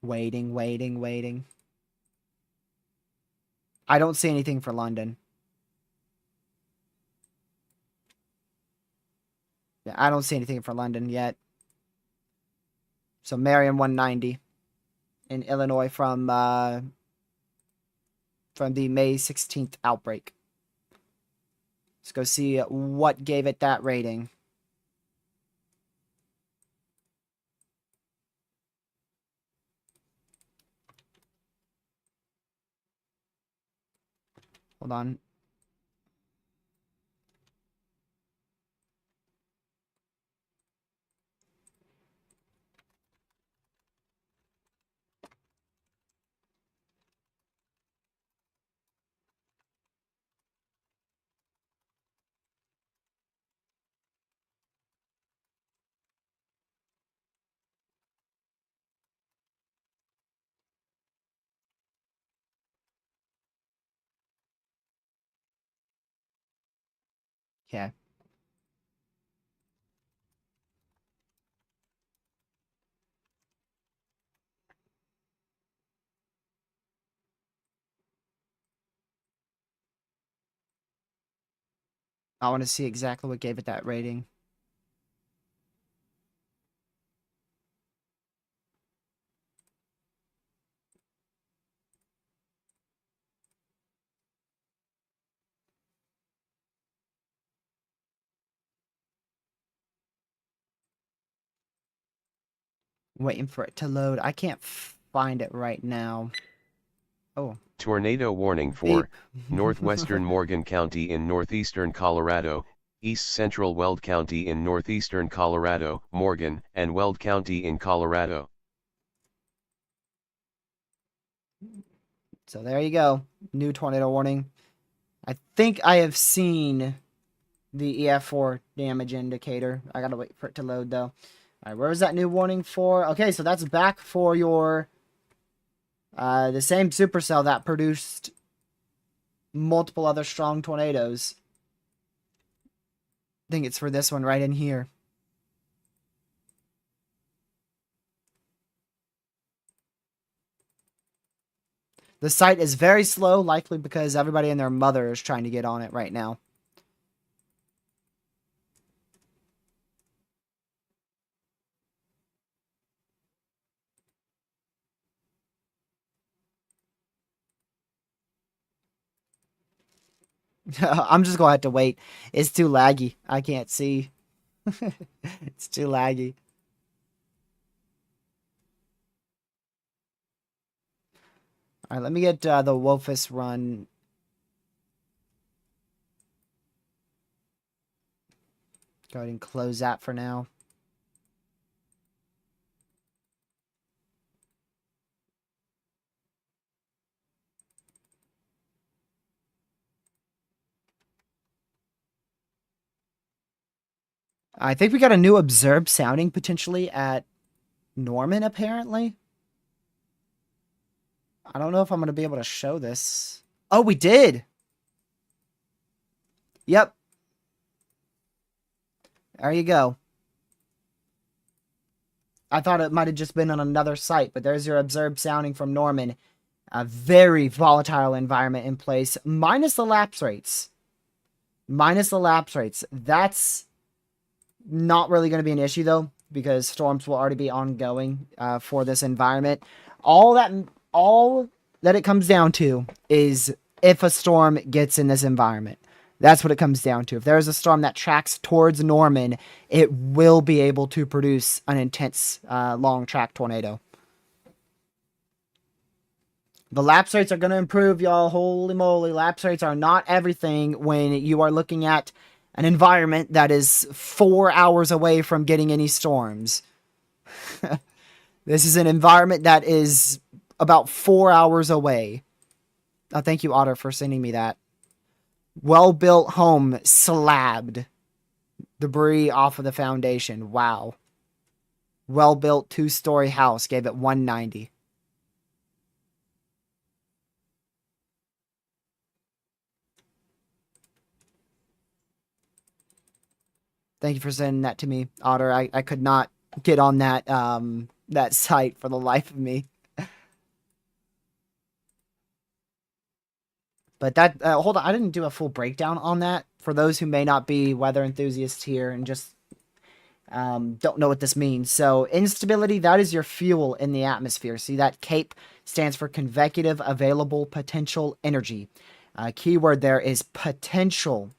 Waiting, waiting, waiting. I don't see anything for London. Yeah, I don't see anything for London yet. So Marion 190 in Illinois from from the May 16th outbreak. Let's go see what gave it that rating. Hold on. Okay. I want to see exactly what gave it that rating. Waiting for it to load. I can't find it right now. Oh. Tornado warning for Beep. northwestern Morgan County in northeastern Colorado, east central Weld County in northeastern Colorado, Morgan and Weld County in Colorado. So there you go. New tornado warning. I think I have seen the EF4 damage indicator. I gotta wait for it to load though. Alright, where was that new warning for? Okay, so that's back for your the same supercell that produced multiple other strong tornadoes. I think it's for this one right in here. The site is very slow, likely because everybody and their mother is trying to get on it right now. I'm just going to have to wait. It's too laggy. I can't see. It's too laggy. All right, let me get the Wolfus run. Go ahead and close that for now. I think we got a new observed sounding potentially at Norman, apparently. I don't know if I'm going to be able to show this. Oh, we did! Yep. There you go. I thought it might have just been on another site, but there's your observed sounding from Norman. A very volatile environment in place, minus the lapse rates. Minus the lapse rates. That's not really going to be an issue, though, because storms will already be ongoing for this environment. All that it comes down to is if a storm gets in this environment. That's what it comes down to. If there's a storm that tracks towards Norman, it will be able to produce an intense long track tornado. The lapse rates are going to improve, y'all. Holy moly. Lapse rates are not everything when you are looking at an environment that is 4 hours away from getting any storms. This is an environment that is about 4 hours away. Oh, thank you, Otter, for sending me that. Well-built home slabbed. Debris off of the foundation. Wow. Well-built 2-story house gave it 190. Thank you for sending that to me, Otter. I could not get on that that site for the life of me. But that hold on, I didn't do a full breakdown on that for those who may not be weather enthusiasts here and just don't know what this means. So instability, that is your fuel in the atmosphere. See that cape stands for consecutive available potential energy. Keyword there is potential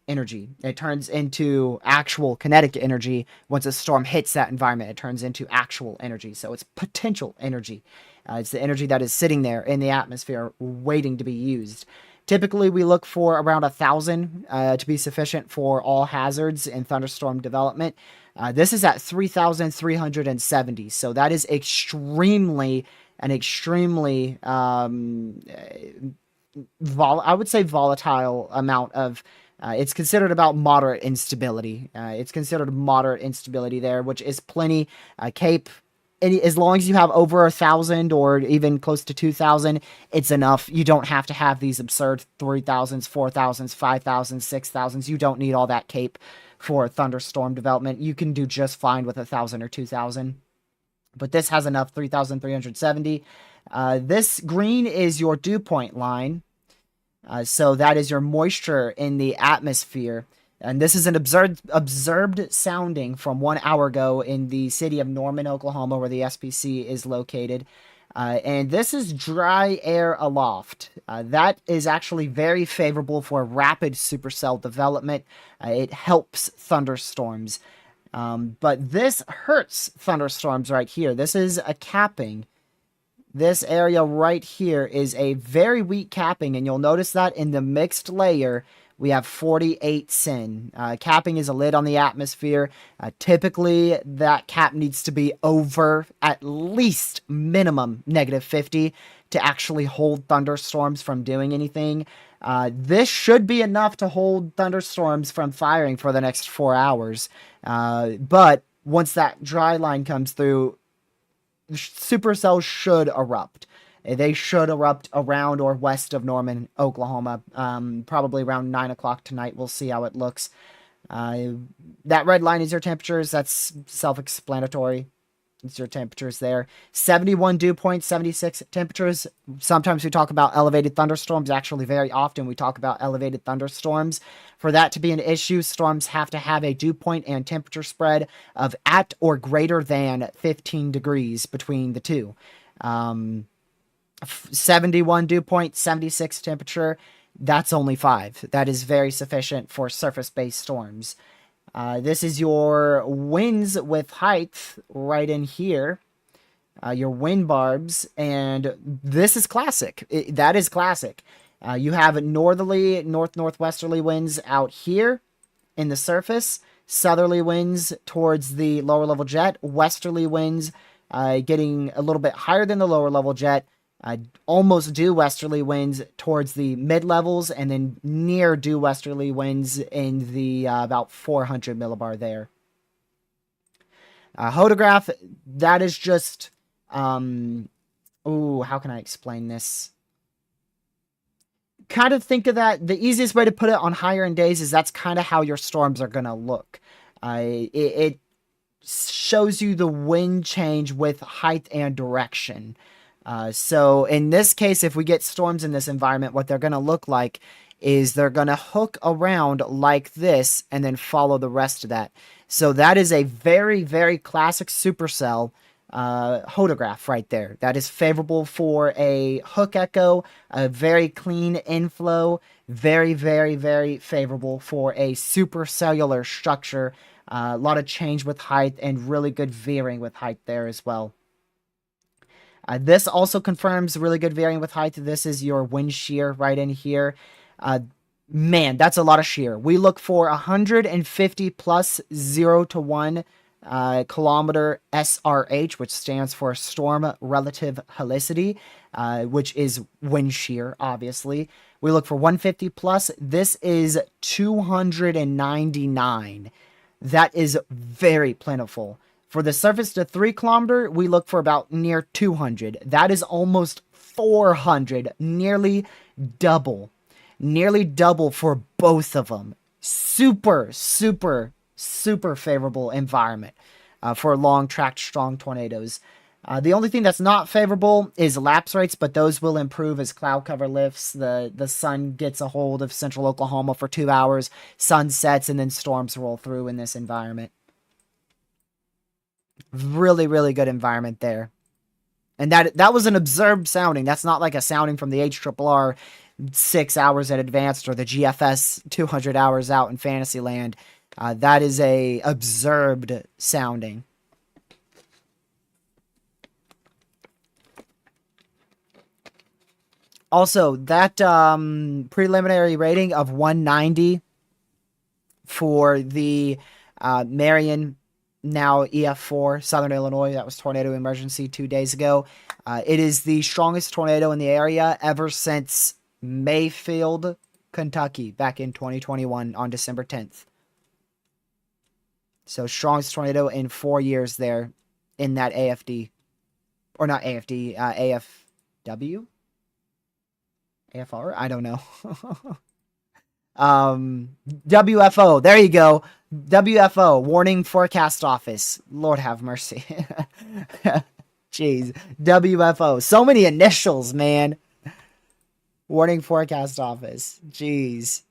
energy. It turns into actual kinetic energy once a storm hits that environment. It turns into actual energy. So it's potential energy. It's the energy that is sitting there in the atmosphere waiting to be used. Typically, we look for around 1,000 to be sufficient for all hazards in thunderstorm development. This is at 3,370. So that is extremely I would say volatile amount of it's considered about moderate instability. It's considered moderate instability there, which is plenty. Cape, as long as you have over 1,000 or even close to 2,000, it's enough. You don't have to have these absurd 3,000s, 4,000s, 5,000s, 6,000s. You don't need all that Cape for thunderstorm development. You can do just fine with 1,000 or 2,000. But this has enough, 3,370. This green is your dew point line. So that is your moisture in the atmosphere. And this is an observed sounding from 1 hour ago in the city of Norman, Oklahoma, where the SPC is located. And this is dry air aloft. That is actually very favorable for rapid supercell development. It helps thunderstorms. But this hurts thunderstorms right here. This is a capping. This area right here is a very weak capping, and you'll notice that in the mixed layer, we have 48 sin. Capping is a lid on the atmosphere. Typically, that cap needs to be over at least minimum -50 to actually hold thunderstorms from doing anything. This should be enough to hold thunderstorms from firing for the next 4 hours. But once that dry line comes through, supercells should erupt. They should erupt around or west of Norman, Oklahoma, probably around 9 o'clock tonight. We'll see how it looks. That red line is your temperatures. That's self-explanatory. It's your temperatures there. 71 dew points, 76 temperatures. Sometimes we talk about elevated thunderstorms. Actually, very often we talk about elevated thunderstorms. For that to be an issue, storms have to have a dew point and temperature spread of at or greater than 15 degrees between the two. 71 dew point, 76 temperature. That's only 5. That is very sufficient for surface-based storms. This is your winds with height right in here, your wind barbs, and this is classic. That is classic. You have northerly, northwesterly winds out here in the surface, southerly winds towards the lower level jet, westerly winds getting a little bit higher than the lower level jet, almost due westerly winds towards the mid levels, and then near due westerly winds in the about 400 millibar there. Hodograph, that is just, how can I explain this? Kind of think of that, the easiest way to put it on higher end days is that's kind of how your storms are going to look. It shows you the wind change with height and direction. So in this case, if we get storms in this environment, what they're going to look like is they're going to hook around like this and then follow the rest of that. So that is a very, very classic supercell hodograph right there. That is favorable for a hook echo, a very clean inflow, very, very, very favorable for a supercellular structure. A lot of change with height and really good veering with height there as well. This also confirms really good veering with height. This is your wind shear right in here. Man, that's a lot of shear. We look for 150 plus 0 to 1 kilometer SRH, which stands for Storm Relative Helicity, which is wind shear, obviously. We look for 150 plus. This is 299. That is very plentiful. For the surface to 3 kilometer, we look for about near 200. That is almost 400, nearly double for both of them. Super, super, super favorable environment for long tracked strong tornadoes. The only thing that's not favorable is lapse rates, but those will improve as cloud cover lifts. The sun gets a hold of central Oklahoma for 2 hours, sun sets, and then storms roll through in this environment. Really, really good environment there. And that was an observed sounding. That's not like a sounding from the HRRR 6 hours in advance or the GFS 200 hours out in Fantasyland. That is a observed sounding. Also, that preliminary rating of 190 for the Marion, now EF4, Southern Illinois, that was tornado emergency 2 days ago. It is the strongest tornado in the area ever since Mayfield, Kentucky, back in 2021 on December 10th. So, strongest tornado in 4 years there in that AFD. Or not AFD, AFW? AFR? I don't know. WFO. There you go. WFO. Warning Forecast Office. Lord have mercy. Jeez. WFO. So many initials, man. Warning Forecast Office. Jeez.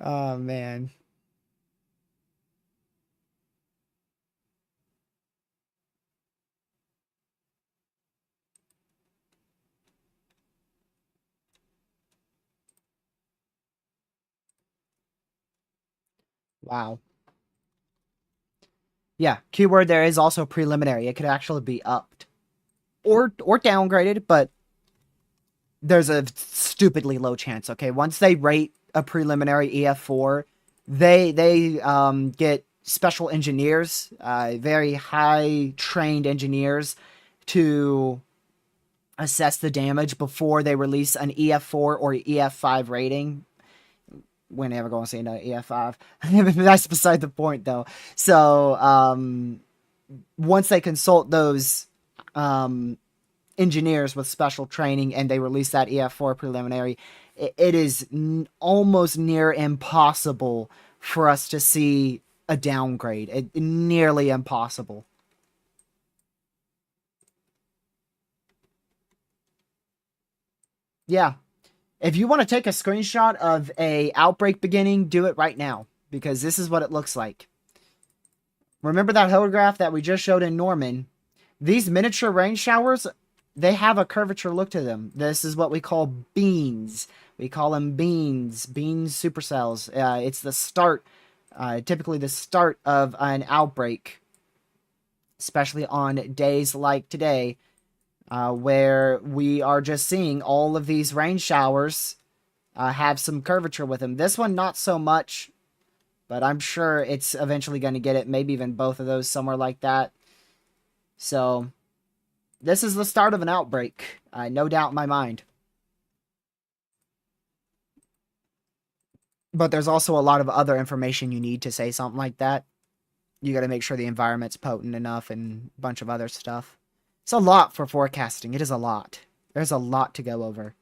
Oh, man. Wow. Yeah, keyword there is also preliminary. It could actually be upped or downgraded, but there's a stupidly low chance. Okay, once they rate a preliminary EF4, they get special engineers, very high trained engineers, to assess the damage before they release an EF4 or EF5 rating. We're never going to see an EF5. That's beside the point, though. So once they consult those engineers with special training and they release that EF4 preliminary, it is almost near impossible for us to see a downgrade. Nearly impossible. Yeah. If you want to take a screenshot of a outbreak beginning, do it right now, because this is what it looks like. Remember that holograph that we just showed in Norman? These miniature rain showers, they have a curvature look to them. This is what we call beans. We call them beans supercells. It's the start, typically the start of an outbreak, especially on days like today, where we are just seeing all of these rain showers have some curvature with them. This one, not so much, but I'm sure it's eventually going to get it. Maybe even both of those, somewhere like that. So, this is the start of an outbreak. No doubt in my mind. But there's also a lot of other information you need to say something like that. You got to make sure the environment's potent enough and a bunch of other stuff. It's a lot for forecasting. It is a lot. There's a lot to go over.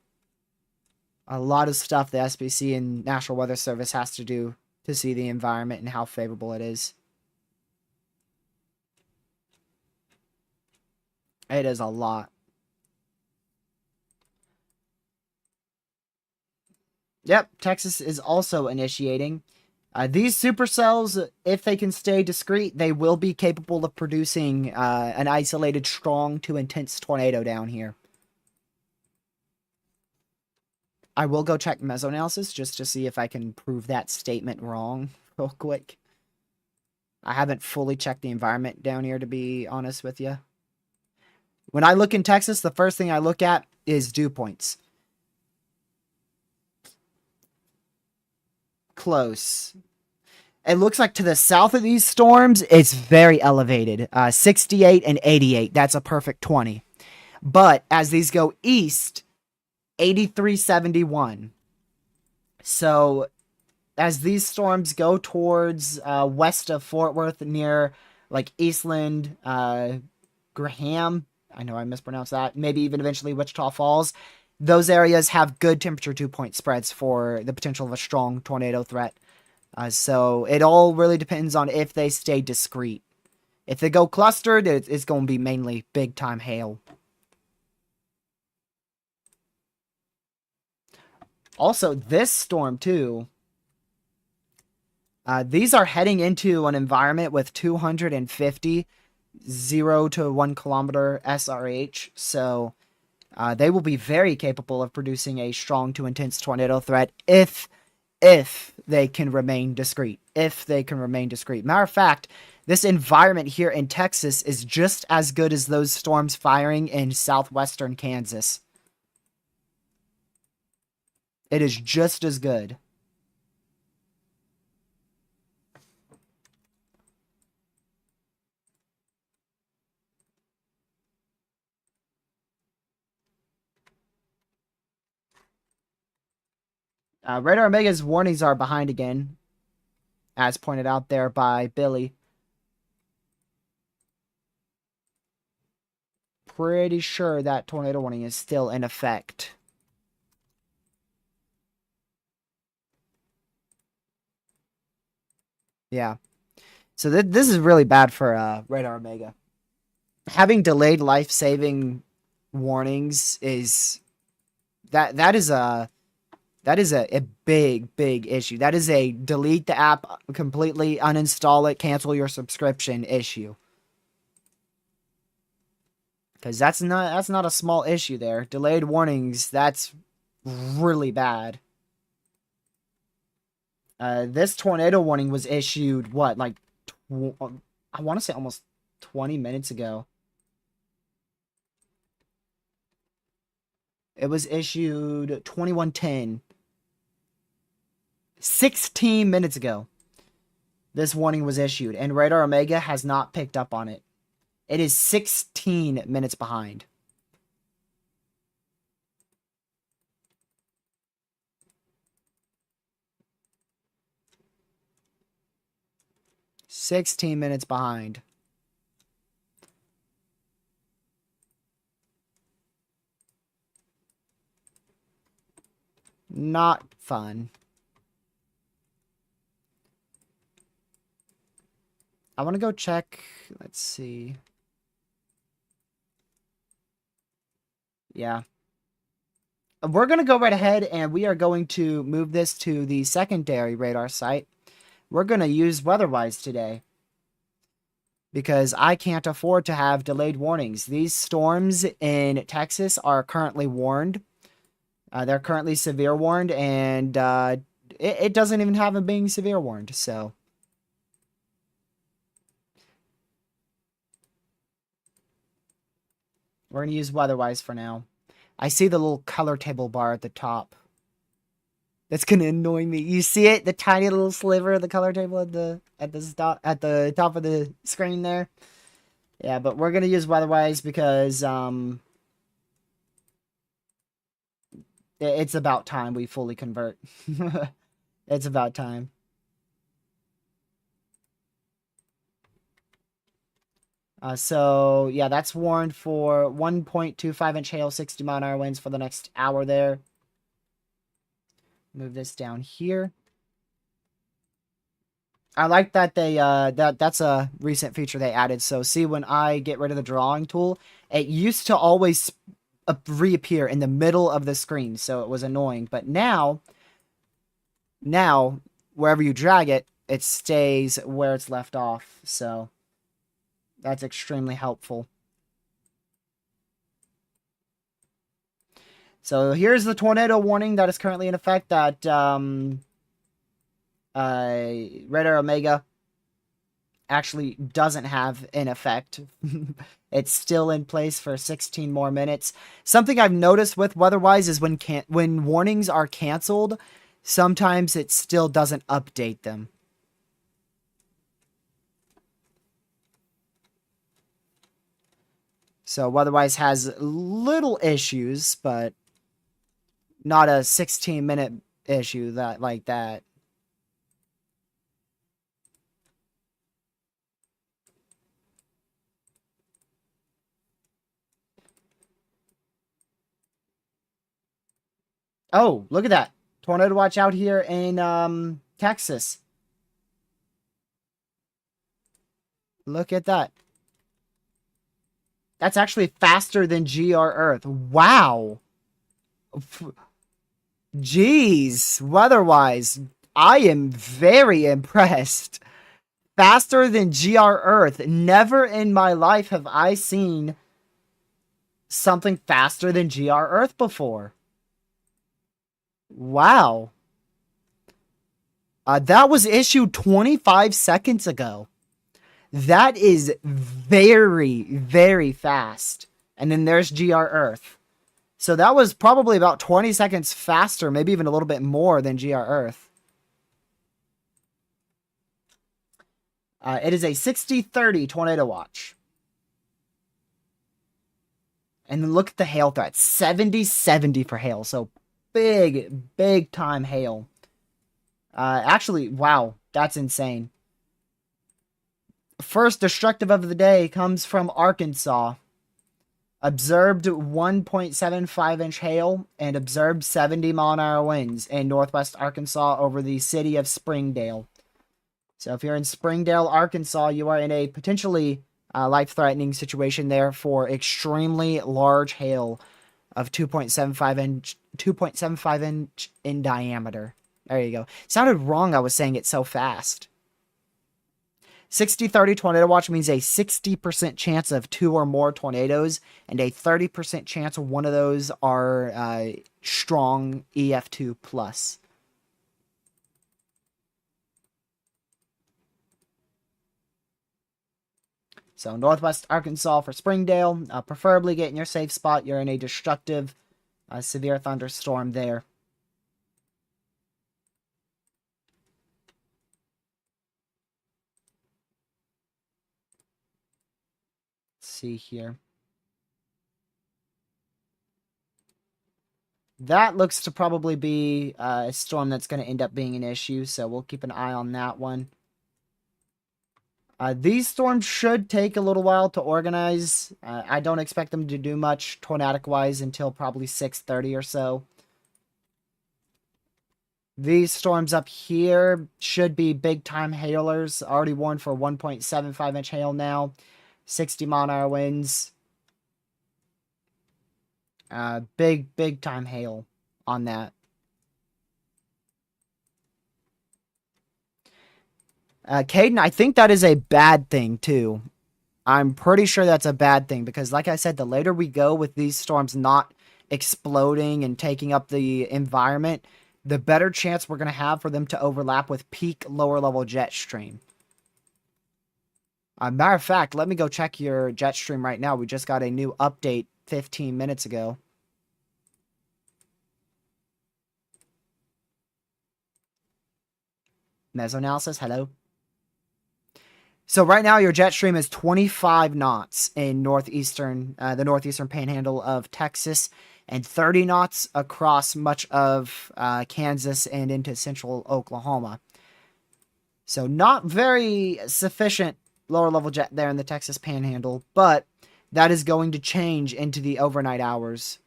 A lot of stuff the SPC and National Weather Service has to do to see the environment and how favorable it is. It is a lot. Yep, Texas is also initiating. These supercells, if they can stay discreet, they will be capable of producing an isolated strong to intense tornado down here. I will go check mesoanalysis just to see if I can prove that statement wrong real quick. I haven't fully checked the environment down here, to be honest with you. When I look in Texas, the first thing I look at is dew points. Close. It looks like to the south of these storms, it's very elevated. 68 and 88. That's a perfect 20. But as these go east, 8371. So as these storms go towards west of Fort Worth near like Eastland, Graham, I know I mispronounced that, maybe even eventually Wichita Falls, those areas have good temperature dew point spreads for the potential of a strong tornado threat. So it all really depends on if they stay discreet. If they go clustered, it's going to be mainly big time hail. Also, this storm too, These are heading into an environment with 250 0 to 1 kilometer SRH, so they will be very capable of producing a strong to intense tornado threat if they can remain discreet. If they can remain discreet. Matter of fact, this environment here in Texas is just as good as those storms firing in southwestern Kansas. It is just as good. Radar Omega's warnings are behind again, as pointed out there by Billy. Pretty sure that tornado warning is still in effect. Yeah. So this is really bad for Radar Omega. Having delayed life-saving warnings is that is a big issue. That is a delete the app completely, uninstall it, cancel your subscription issue. Because that's not a small issue there. Delayed warnings, that's really bad. This tornado warning was issued, what, like, I want to say almost 20 minutes ago. It was issued 21:10. 16 minutes ago. This warning was issued, and Radar Omega has not picked up on it. It is 16 minutes behind. "16 minutes behind." Not fun. I want to go check. Let's see. Yeah. We're going to go right ahead, and we are going to move this to the secondary radar site. We're going to use WeatherWise today, because I can't afford to have delayed warnings. These storms in Texas are currently warned. They're currently severe warned, and it doesn't even have them being severe warned, so. We're going to use WeatherWise for now. I see the little color table bar at the top. That's going to annoy me. You see it? The tiny little sliver of the color table at the top of the screen there? Yeah, but we're going to use WeatherWise because it's about time we fully convert. It's about time. So, yeah, that's warned for 1.25-inch hail, 60-mile-an-hour winds for the next hour there. Move this down here. I like that they, that's a recent feature they added. So, see, when I get rid of the drawing tool, it used to always reappear in the middle of the screen, so it was annoying. But now, wherever you drag it, it stays where it's left off, so that's extremely helpful. So here's the tornado warning that is currently in effect that Radar Omega actually doesn't have in effect. It's still in place for 16 more minutes. Something I've noticed with WeatherWise is when warnings are canceled, sometimes it still doesn't update them. So WeatherWise has little issues, but not a 16-minute issue like that. Oh, look at that. Tornado watch out here in Texas. Look at that. That's actually faster than GR Earth. Wow. Jeez. WeatherWise. I am very impressed. Faster than GR Earth. Never in my life have I seen something faster than GR Earth before. Wow. That was issued 25 seconds ago. That is very, very fast. And then there's GR Earth. So that was probably about 20 seconds faster, maybe even a little bit more than GR Earth. It is a 60-30 tornado watch. And then look at the hail threat. 70-70 for hail. So big, big time hail. Actually, wow. That's insane. First destructive of the day comes from Arkansas. Observed 1.75-inch hail and observed 70-mile-an-hour winds in northwest Arkansas over the city of Springdale. So if you're in Springdale, Arkansas, you are in a potentially life-threatening situation there for extremely large hail of 2.75 inch in diameter. There you go. Sounded wrong. I was saying it so fast. 60-30 tornado watch means a 60% chance of 2 or more tornadoes and a 30% chance one of those are strong EF2 plus. So northwest Arkansas for Springdale, preferably get in your safe spot. You're in a destructive, severe thunderstorm there. Let's see here. That looks to probably be a storm that's going to end up being an issue, so we'll keep an eye on that one. These storms should take a little while to organize. I don't expect them to do much tornadic-wise until probably 6:30 or so. These storms up here should be big-time hailers. Already warned for 1.75-inch hail now. 60-mile-an-hour winds. Big-time hail on that. Caden, I think that is a bad thing, too. I'm pretty sure that's a bad thing because, like I said, the later we go with these storms not exploding and taking up the environment, the better chance we're going to have for them to overlap with peak lower-level jet stream. Matter of fact, let me go check your jet stream right now. We just got a new update 15 minutes ago. Mesoanalysis, hello. So right now your jet stream is 25 knots in the northeastern panhandle of Texas, and 30 knots across much of Kansas and into central Oklahoma. So not very sufficient lower level jet there in the Texas panhandle, but that is going to change into the overnight hours.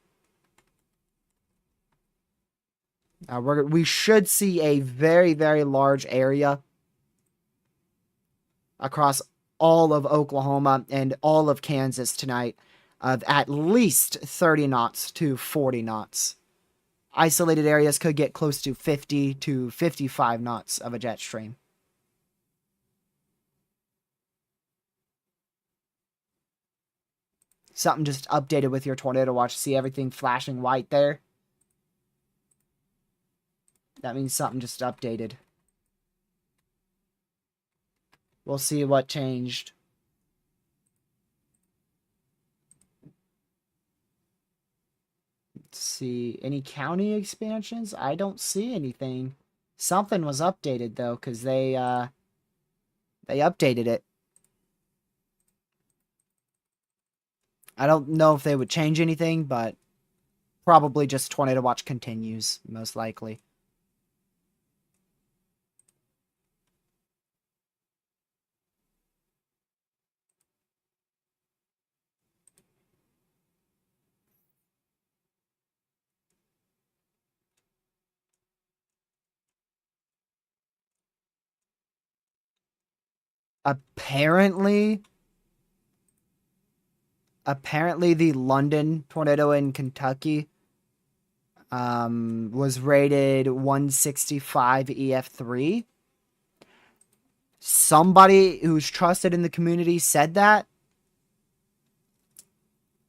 We should see a very, very large area across all of Oklahoma and all of Kansas tonight of at least 30 knots to 40 knots. Isolated areas could get close to 50 to 55 knots of a jet stream. Something just updated with your tornado watch. See everything flashing white there? That means something just updated. We'll see what changed. Let's see. Any county expansions? I don't see anything. Something was updated, though, because they updated it. I don't know if they would change anything, but probably just Tornado Watch continues, most likely. Apparently, the London tornado in Kentucky was rated 165 EF3. Somebody who's trusted in the community said that,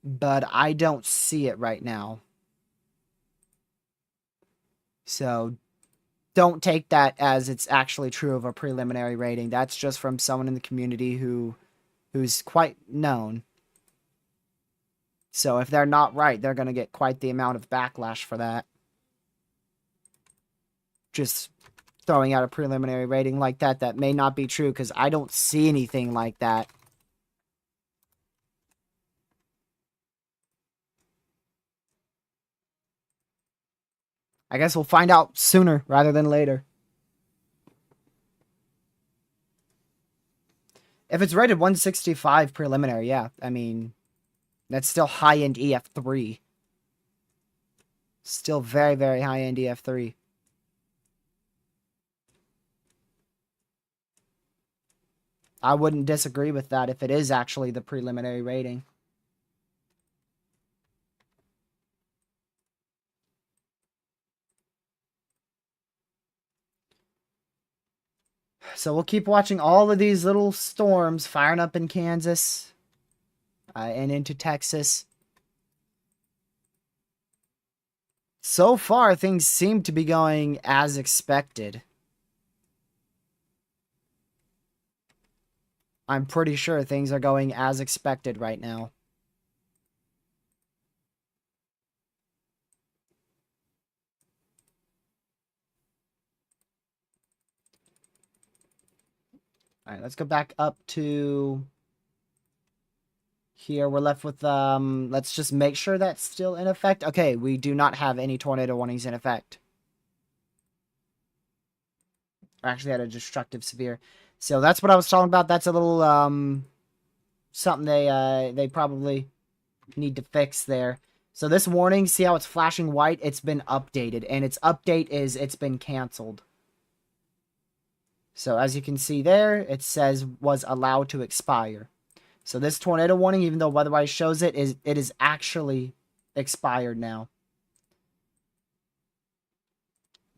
but I don't see it right now. So don't take that as it's actually true of a preliminary rating. That's just from someone in the community who's quite known. So if they're not right, they're going to get quite the amount of backlash for that. Just throwing out a preliminary rating like that may not be true because I don't see anything like that. I guess we'll find out sooner rather than later. If it's rated 165 preliminary, yeah. I mean, that's still high-end EF3. Still very, very high-end EF3. I wouldn't disagree with that if it is actually the preliminary rating. So we'll keep watching all of these little storms firing up in Kansas and into Texas. So far, things seem to be going as expected. I'm pretty sure things are going as expected right now. All right, let's go back up to here. We're left with, let's just make sure that's still in effect. Okay, we do not have any tornado warnings in effect. Or actually had a destructive severe. So that's what I was talking about. That's a little, something they probably need to fix there. So this warning, see how it's flashing white? It's been updated, and its update is it's been canceled. So as you can see there, it says was allowed to expire. So this tornado warning, even though weatherwise shows it is actually expired now.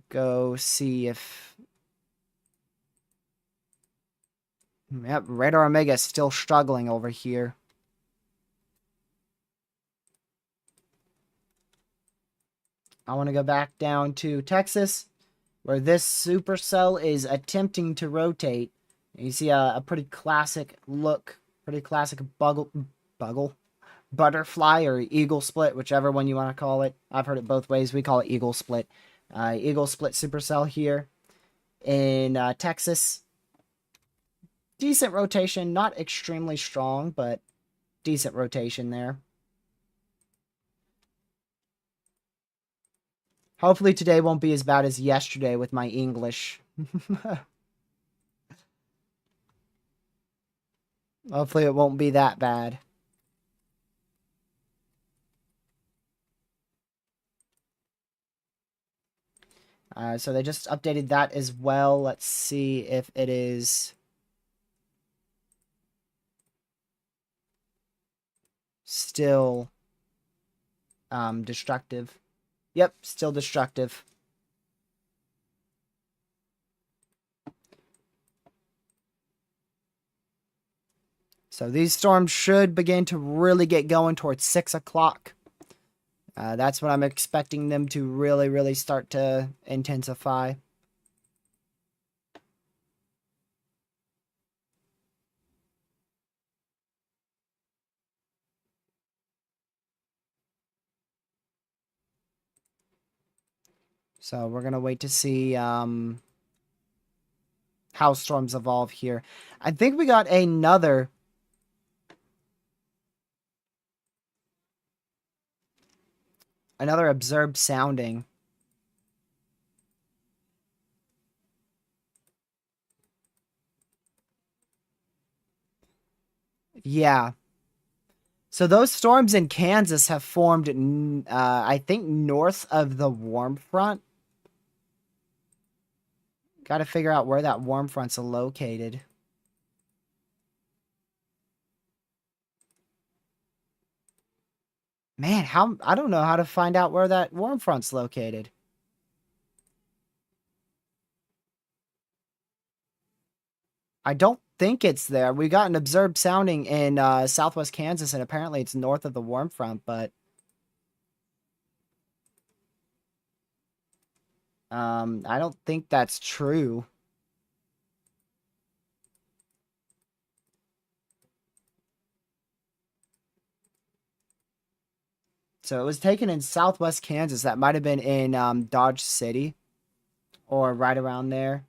Go see if... Yep, Radar Omega is still struggling over here. I want to go back down to Texas, where this supercell is attempting to rotate. You see a pretty classic look, pretty classic butterfly or eagle split, whichever one you want to call it. I've heard it both ways. We call it eagle split. Eagle split supercell here in Texas. Decent rotation, not extremely strong, but decent rotation there. Hopefully today won't be as bad as yesterday with my English. Hopefully it won't be that bad. So they just updated that as well. Let's see if it is still destructive. Yep, still destructive. So these storms should begin to really get going towards 6 o'clock. That's when I'm expecting them to really, really start to intensify. So we're going to wait to see how storms evolve here. I think we got another observed sounding. Yeah. So those storms in Kansas have formed, I think, north of the warm front. Got to figure out where that warm front's located. Man, how I don't know how to find out where that warm front's located. I don't think it's there. We got an observed sounding in southwest Kansas, and apparently it's north of the warm front, but I don't think that's true. So it was taken in southwest Kansas. That might have been in Dodge City or right around there.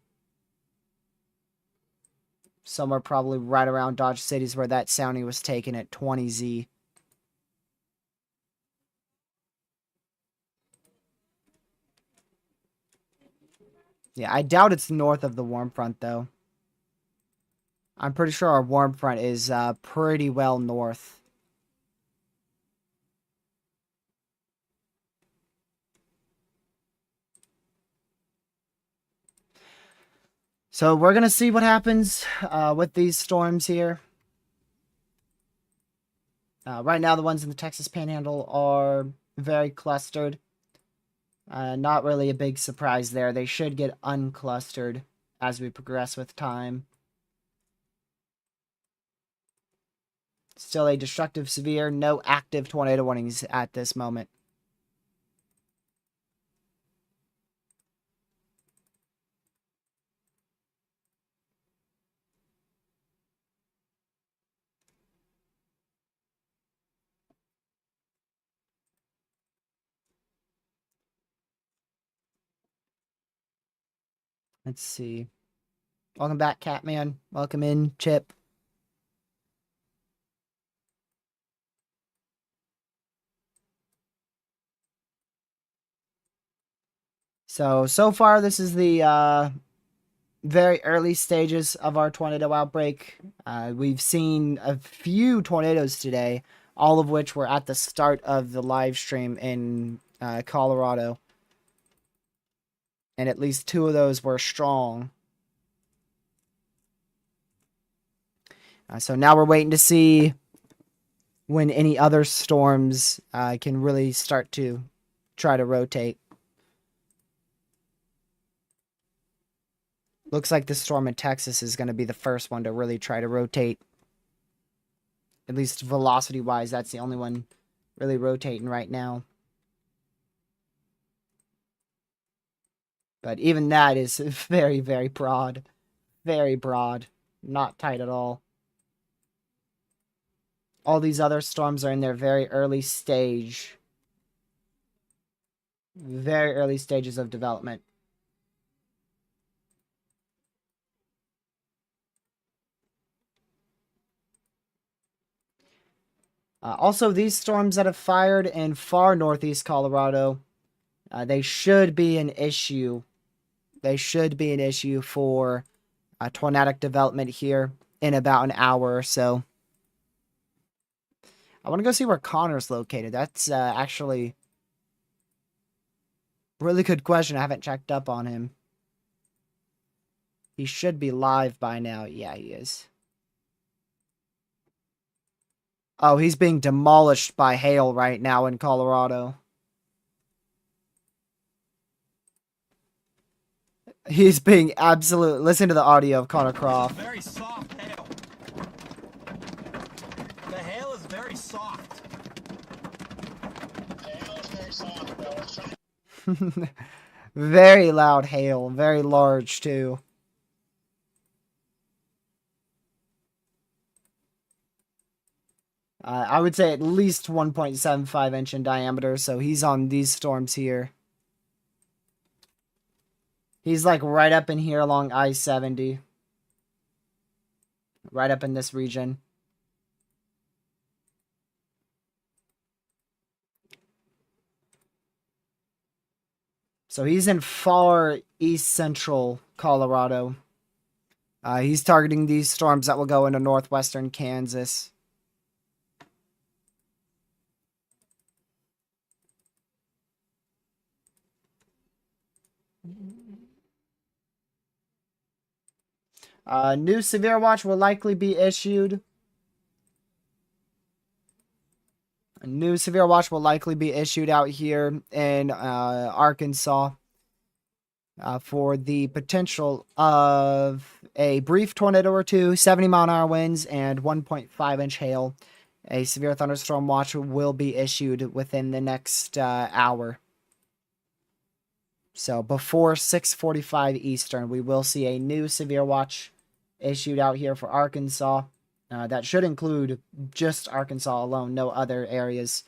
Somewhere probably right around Dodge City's where that sounding was taken at 20Z. Yeah, I doubt it's north of the warm front, though. I'm pretty sure our warm front is pretty well north. So we're going to see what happens with these storms here. Right now, the ones in the Texas Panhandle are very clustered. Not really a big surprise there. They should get unclustered as we progress with time. Still a destructive severe, no active tornado warnings at this moment. Let's see. Welcome back, Catman. Welcome in, Chip. So far, this is the very early stages of our tornado outbreak. We've seen a few tornadoes today, all of which were at the start of the live stream in Colorado. And at least 2 of those were strong. So now we're waiting to see when any other storms can really start to try to rotate. Looks like the storm in Texas is going to be the first one to really try to rotate. At least velocity-wise, that's the only one really rotating right now. But even that is very, very broad. Very broad. Not tight at all. All these other storms are in their very early stage. Very early stages of development. Also, these storms that have fired in far northeast Colorado, they should be an issue. They should be an issue for tornadic development here in about an hour or so. I want to go see where Connor's located. That's actually a really good question. I haven't checked up on him. He should be live by now. Yeah, he is. Oh, he's being demolished by hail right now in Colorado. He's being absolute. Listen to the audio of Connor Croft. Very soft hail. The hail is very soft. The hail is very soft, bro. Very loud hail. Very large, too. I would say at least 1.75 inch in diameter, so he's on these storms here. He's like right up in here along I-70. Right up in this region. So he's in far east central Colorado. He's targeting these storms that will go into northwestern Kansas. New severe watch will likely be issued. A new severe watch will likely be issued out here in Arkansas for the potential of a brief tornado or two, 70-mile-an-hour winds, and 1.5-inch hail. A severe thunderstorm watch will be issued within the next hour. So before 6:45 Eastern, we will see a new severe watch issued out here for Arkansas. That should include just Arkansas alone, no other areas.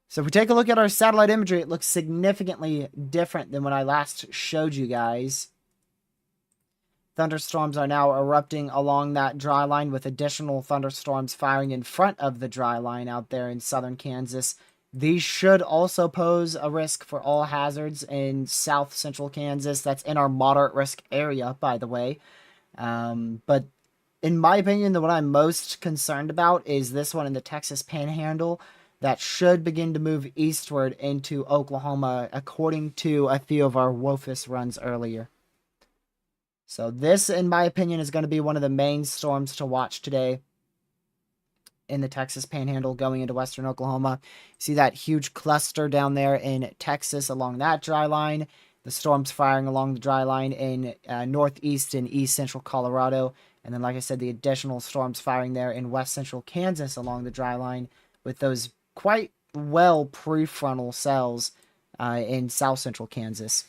So if we take a look at our satellite imagery, it looks significantly different than when I last showed you guys. Thunderstorms are now erupting along that dry line, with additional thunderstorms firing in front of the dry line out there in southern Kansas. These should also pose a risk for all hazards in south central Kansas. That's in our moderate risk area, by the way. But in my opinion, the one I'm most concerned about is this one in the Texas Panhandle that should begin to move eastward into Oklahoma, according to a few of our WOFIS runs earlier. So this, in my opinion, is going to be one of the main storms to watch today in the Texas Panhandle going into western Oklahoma. See that huge cluster down there in Texas along that dry line. The storms firing along the dry line in northeast and east central Colorado. And then, like I said, the additional storms firing there in west central Kansas along the dry line, with those quite well prefrontal cells in south central Kansas.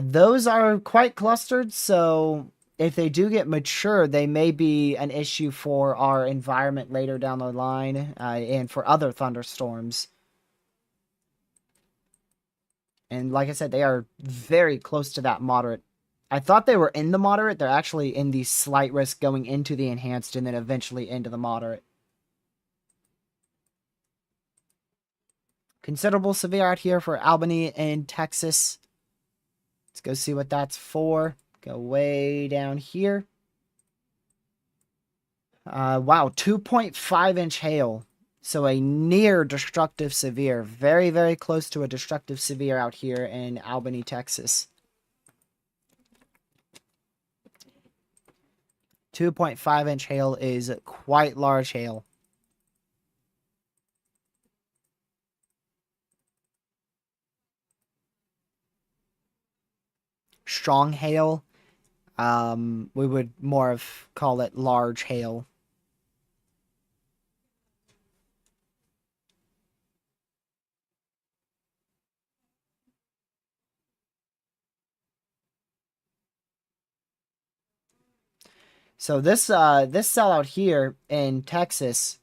Those are quite clustered, so if they do get mature, they may be an issue for our environment later down the line and for other thunderstorms. And like I said, they are very close to that moderate. I thought they were in the moderate. They're actually in the slight risk going into the enhanced and then eventually into the moderate. Considerable severe out here for Albany in Texas. Let's go see what that's for. Go way down here. Wow, 2.5-inch hail. So a near destructive severe. Very, very close to a destructive severe out here in Albany, Texas. 2.5-inch hail is quite large hail. Strong hail. We would more of call it large hail. So this cell out here in Texas,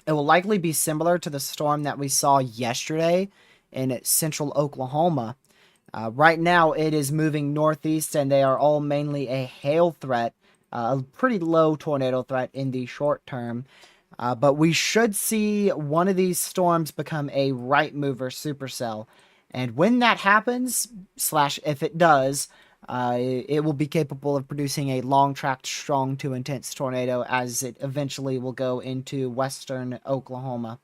it will likely be similar to the storm that we saw yesterday in central Oklahoma. Right now, it is moving northeast, and they are all mainly a hail threat, a pretty low tornado threat in the short term. But we should see one of these storms become a right mover supercell. And when that happens, / if it does, it will be capable of producing a long-tracked, strong to intense tornado, as it eventually will go into western Oklahoma.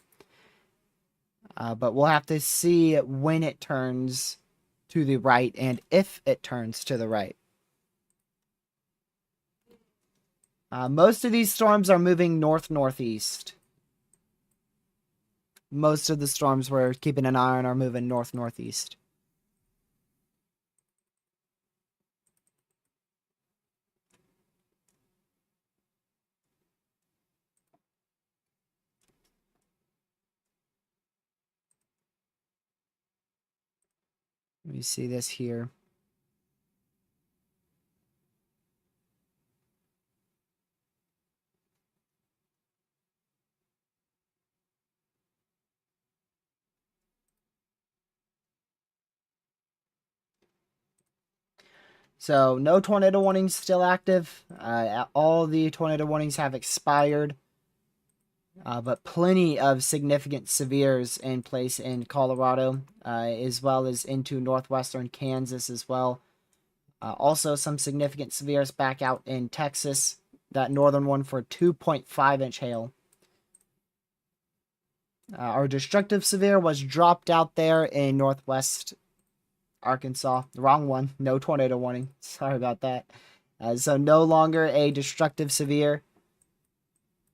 But we'll have to see when it turns to the right and if it turns to the right. Most of these storms are moving north-northeast. Most of the storms we're keeping an eye on are moving north-northeast. Let me see this here. So no tornado warnings still active. All the tornado warnings have expired. But plenty of significant severes in place in Colorado, as well as into northwestern Kansas as well. Also some significant severes back out in Texas. That northern one for 2.5-inch hail. Our destructive severe was dropped out there in northwest Arkansas. The wrong one. No tornado warning. Sorry about that. So no longer a destructive severe.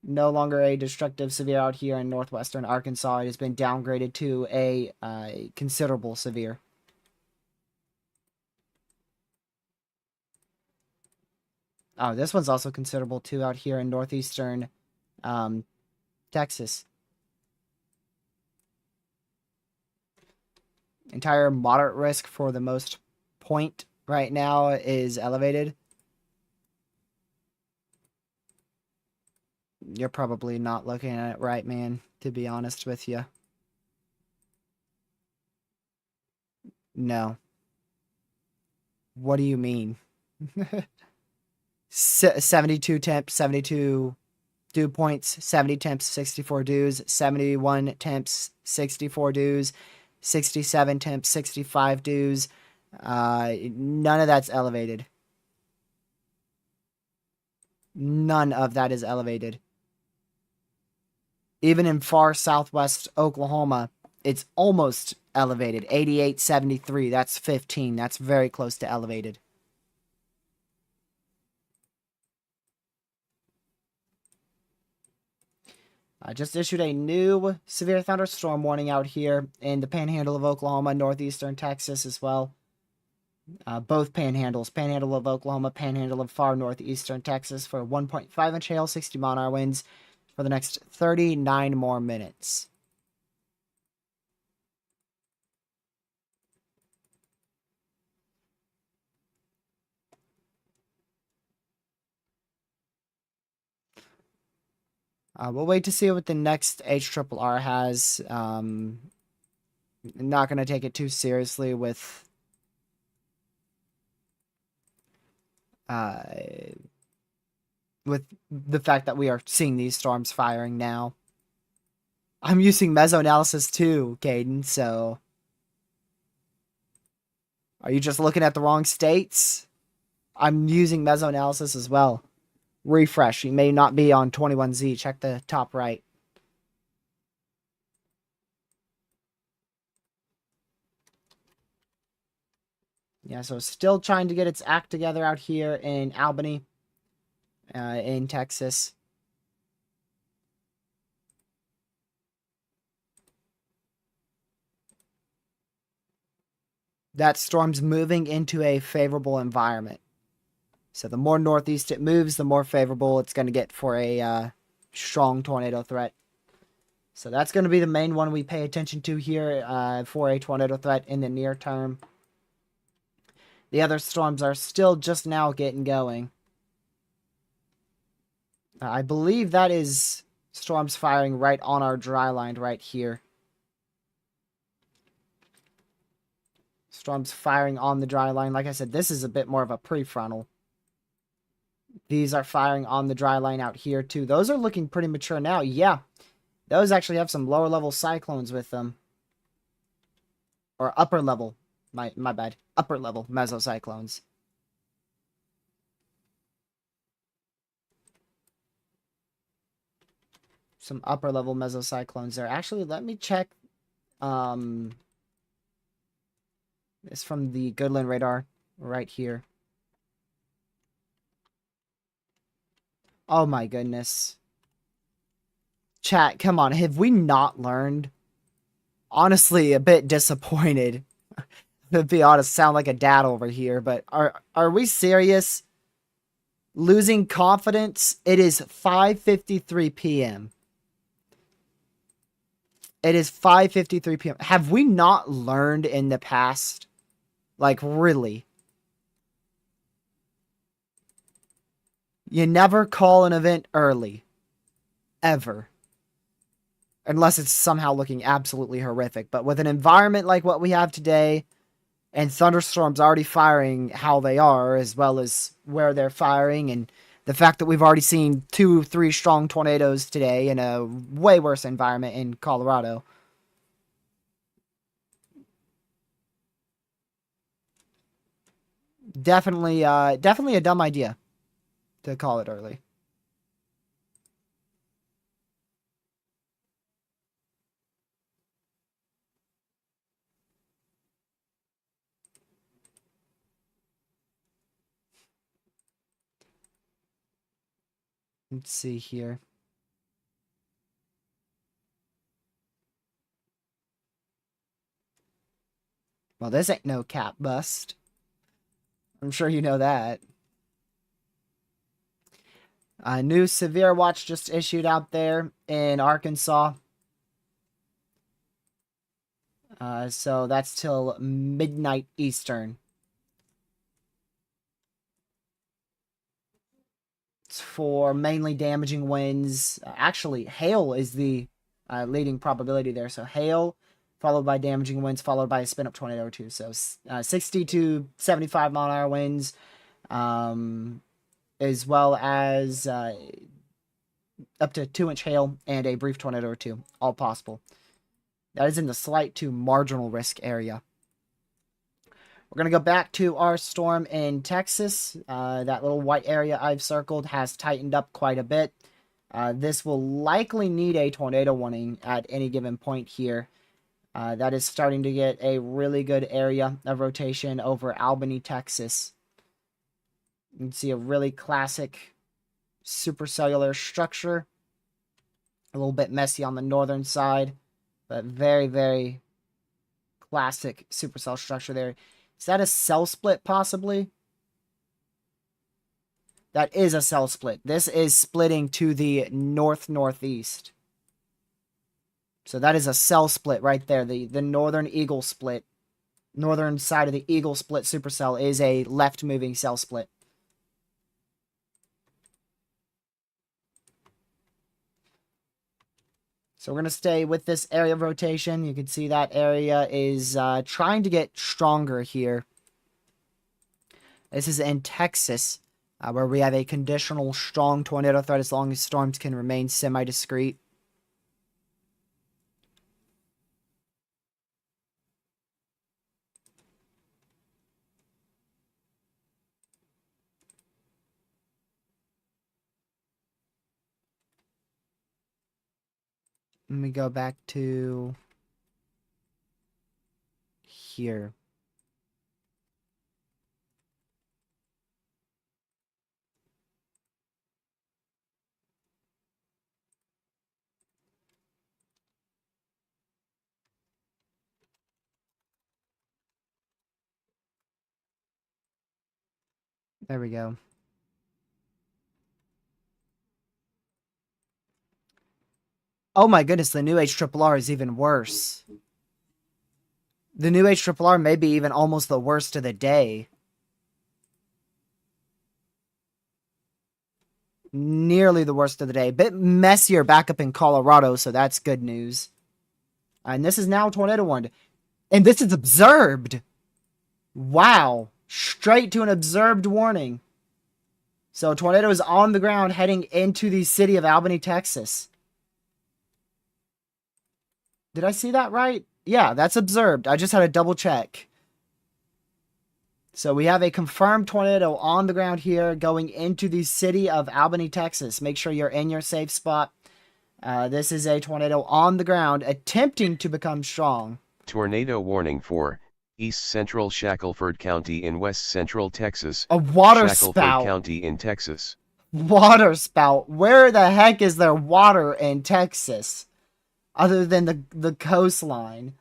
No longer a destructive severe out here in northwestern Arkansas. It has been downgraded to a considerable severe. Oh, this one's also considerable too out here in northeastern Texas. Entire moderate risk for the most point right now is elevated. You're probably not looking at it right, man, to be honest with you. No. What do you mean? 72 temps, 72 dew points, 70 temps, 64 dews, 71 temps, 64 dews, 67 temps, 65 dews. None of that's elevated. None of that is elevated. Even in far southwest Oklahoma, it's almost elevated. 88.73, that's 15. That's very close to elevated. I just issued a new severe thunderstorm warning out here in the panhandle of Oklahoma, northeastern Texas as well. Both panhandles, panhandle of Oklahoma, panhandle of far northeastern Texas for 1.5 inch hail, 60 mile an hour winds for the next 39 more minutes. We'll wait to see what the next HRRR has. Not going to take it too seriously uh, with the fact that we are seeing these storms firing now. I'm using mesoanalysis too, Caden, so... Are you just looking at the wrong states? I'm using mesoanalysis as well. Refresh. You may not be on 21Z. Check the top right. Yeah, so still trying to get its act together out here in Albany, in Texas. That storm's moving into a favorable environment. So the more northeast it moves, the more favorable it's going to get for a strong tornado threat. So that's going to be the main one we pay attention to here for a tornado threat in the near term. The other storms are still just now getting going. I believe that is storms firing right on our dry line right here. Storms firing on the dry line. Like I said, this is a bit more of a prefrontal. These are firing on the dry line out here too. Those are looking pretty mature now. Yeah, those actually have some lower level cyclones with them. Or upper level. My bad. Upper level mesocyclones. Some upper level mesocyclones there. Actually, let me check. It's from the Goodland radar right here. Oh my goodness. Chat, come on. Have we not learned? Honestly, a bit disappointed. To be honest, sound like a dad over here, but are we serious? Losing confidence? It is 5:53 p.m. It is 5:53 p.m. Have we not learned in the past? Like, really? You never call an event early. Ever. Unless it's somehow looking absolutely horrific. But with an environment like what we have today, and thunderstorms already firing how they are, as well as where they're firing, and the fact that we've already seen 2-3 strong tornadoes today in a way worse environment in Colorado. Definitely a dumb idea to call it early. Let's see here. Well, this ain't no cap bust. I'm sure you know that. A new severe watch just issued out there in Arkansas. So that's till midnight Eastern. It's for mainly damaging winds. Actually, hail is the leading probability there. So hail, followed by damaging winds, followed by a spin-up tornado or two. So 60 to 75 mile an hour winds, as well as up to 2-inch hail and a brief tornado or two. All possible. That is in the slight to marginal risk area. We're going to go back to our storm in Texas. That little white area I've circled has tightened up quite a bit. This will likely need a tornado warning at any given point here. That is starting to get a really good area of rotation over Albany, Texas. You can see a really classic supercellular structure. A little bit messy on the northern side, but very, very classic supercell structure there. Is that a cell split, possibly? That is a cell split. This is splitting to the north-northeast. So that is a cell split right there. The northern eagle split. Northern side of the eagle split supercell is a left-moving cell split. So we're going to stay with this area of rotation. You can see that area is trying to get stronger here. This is in Texas, where we have a conditional strong tornado threat as long as storms can remain semi-discrete. Let me go back to here. There we go. Oh my goodness, the new HRRR is even worse. The new HRRR may be even almost the worst of the day. Nearly the worst of the day. A bit messier back up in Colorado, so that's good news. And this is now tornado warned. And this is observed. Wow. Straight to an observed warning. So a tornado is on the ground heading into the city of Albany, Texas. Did I see that right? Yeah, that's observed. I just had to double check. So we have a confirmed tornado on the ground here going into the city of Albany, Texas. Make sure you're in your safe spot. This is a tornado on the ground attempting to become strong. Tornado warning for East Central Shackelford County in West Central Texas. A water Shackelford spout. County in Texas. Water spout. Where the heck is there water in Texas? Other than the coastline.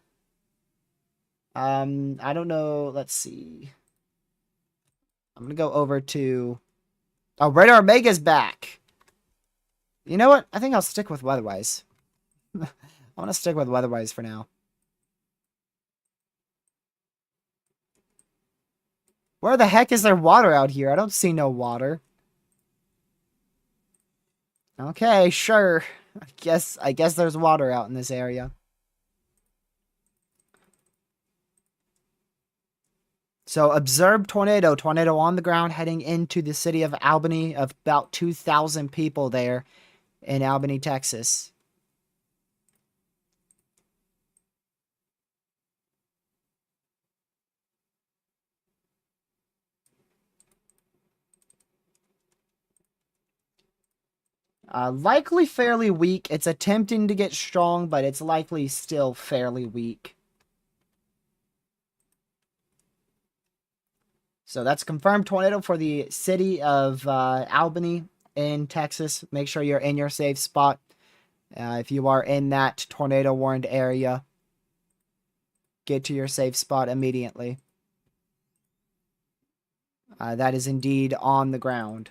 I don't know. Let's see. I'm going to go over to... Oh, Radar Omega's back. You know what? I think I'll stick with Weatherwise. I want to stick with Weatherwise for now. Where the heck is there water out here? I don't see no water. Okay, sure. I guess there's water out in this area. So, observed tornado. Tornado on the ground heading into the city of Albany, of about 2,000 people there in Albany, Texas. Likely fairly weak. It's attempting to get strong, but it's likely still fairly weak. So that's confirmed tornado for the city of Albany in Texas. Make sure you're in your safe spot if you are in that tornado warned area. get to your safe spot immediately. That is indeed on the ground.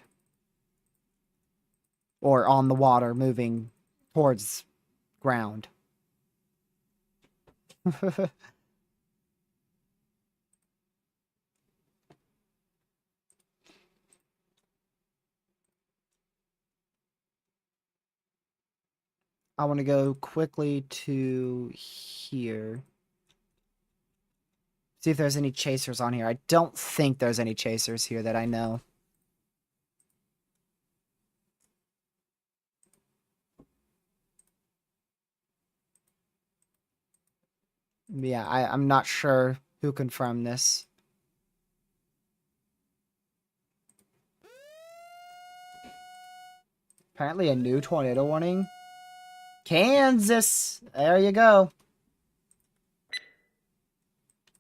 Or on the water, moving towards ground. I want to go quickly to here. See if there's any chasers on here. I don't think there's any chasers here that I know. Yeah, I'm not sure who confirmed this. Apparently a new tornado warning. Kansas! There you go.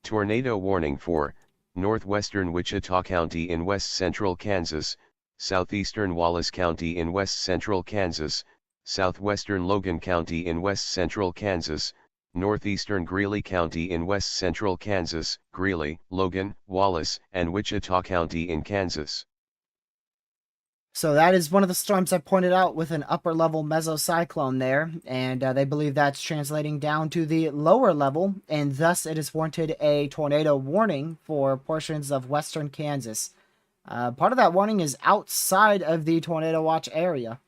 Tornado warning for northwestern Wichita County in west central Kansas, southeastern Wallace County in west central Kansas, southwestern Logan County in west central Kansas, northeastern Greeley County in west central Kansas, Greeley, Logan, Wallace, and Wichita County in Kansas. So that is one of the storms I pointed out with an upper level mesocyclone there, and they believe that's translating down to the lower level, and thus it has warranted a tornado warning for portions of western Kansas. Part of that warning is outside of the tornado watch area.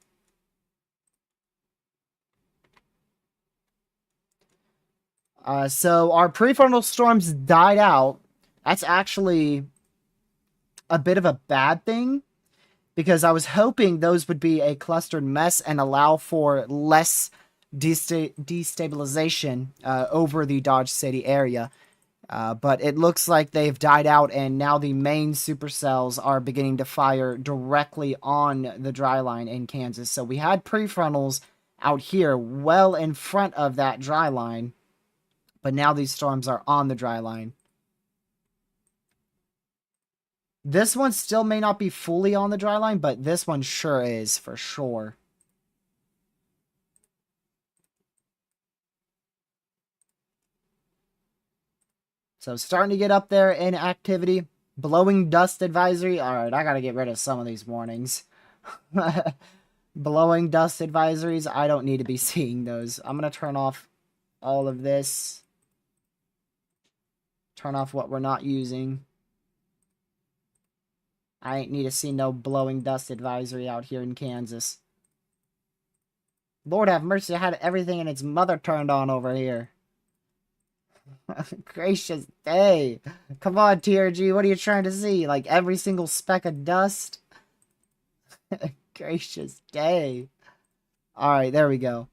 So our prefrontal storms died out. That's actually a bit of a bad thing, because I was hoping those would be a clustered mess and allow for less destabilization over the Dodge City area. But it looks like they've died out, and now the main supercells are beginning to fire directly on the dry line in Kansas. So we had prefrontals out here well in front of that dry line, but now these storms are on the dry line. This one still may not be fully on the dry line, but this one sure is, for sure. So starting to get up there in activity. Blowing dust advisory. Alright, I gotta get rid of some of these warnings. Blowing dust advisories. I don't need to be seeing those. I'm gonna turn off all of this. Turn off what we're not using. I ain't need to see no blowing dust advisory out here in Kansas. Lord have mercy, I had everything in its mother turned on over here. Gracious day. Come on, TRG, what are you trying to see? Like every single speck of dust? Gracious day. Alright, there we go.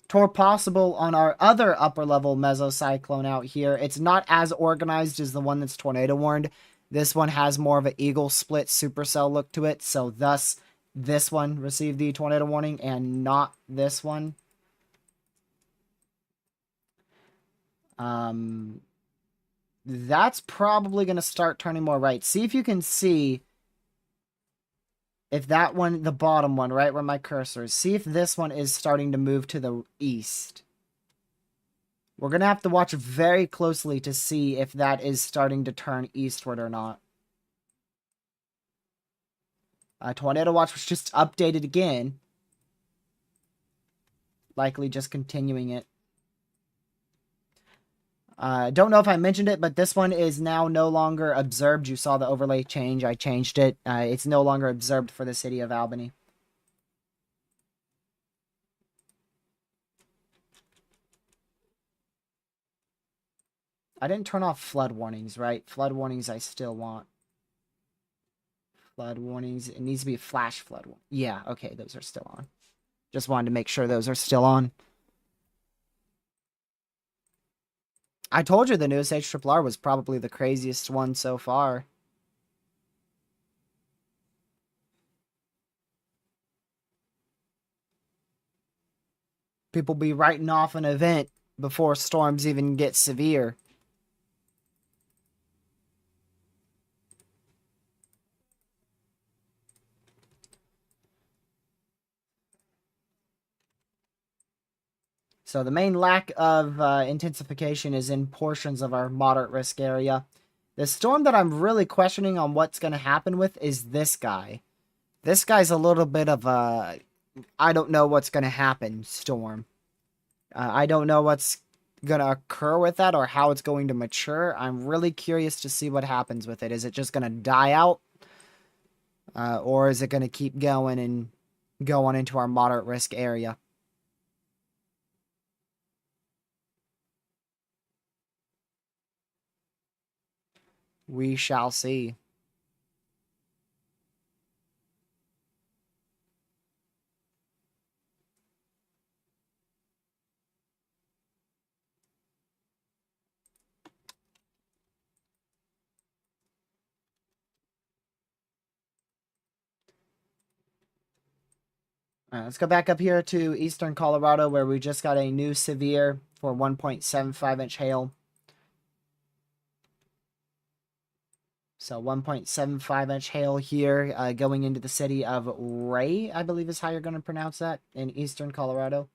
Tor possible on our other upper level mesocyclone out here. It's not as organized as the one that's tornado warned. This one has more of an eagle split supercell look to it, so thus this one received the tornado warning and not this one. That's probably going to start turning more right. See if you can see if that one, the bottom one, right where my cursor is, see if this one is starting to move to the east. We're going to have to watch very closely to see if that is starting to turn eastward or not. Tornado Watch was just updated again. Likely just continuing it. Don't know if I mentioned it, but this one is now no longer observed. You saw the overlay change. I changed it. It's no longer observed for the city of Albany. I didn't turn off flood warnings, right? Flood warnings I still want. Flood warnings. It needs to be a flash flood. Yeah, okay, those are still on. Just wanted to make sure those are still on. I told you the newest HRRR was probably the craziest one so far. People be writing off an event before storms even get severe. So the main lack of intensification is in portions of our moderate risk area. The storm that I'm really questioning on what's going to happen with is this guy. This guy's a little bit of a I don't know what's going to happen storm. I don't know what's going to occur with that or how it's going to mature. I'm really curious to see what happens with it. Is it just going to die out? Or is it going to keep going and go on into our moderate risk area? We shall see. Let's go back up here to eastern Colorado where we just got a new severe for 1.75-inch hail. So 1.75-inch hail here going into the city of Ray, I believe is how you're going to pronounce that, in eastern Colorado.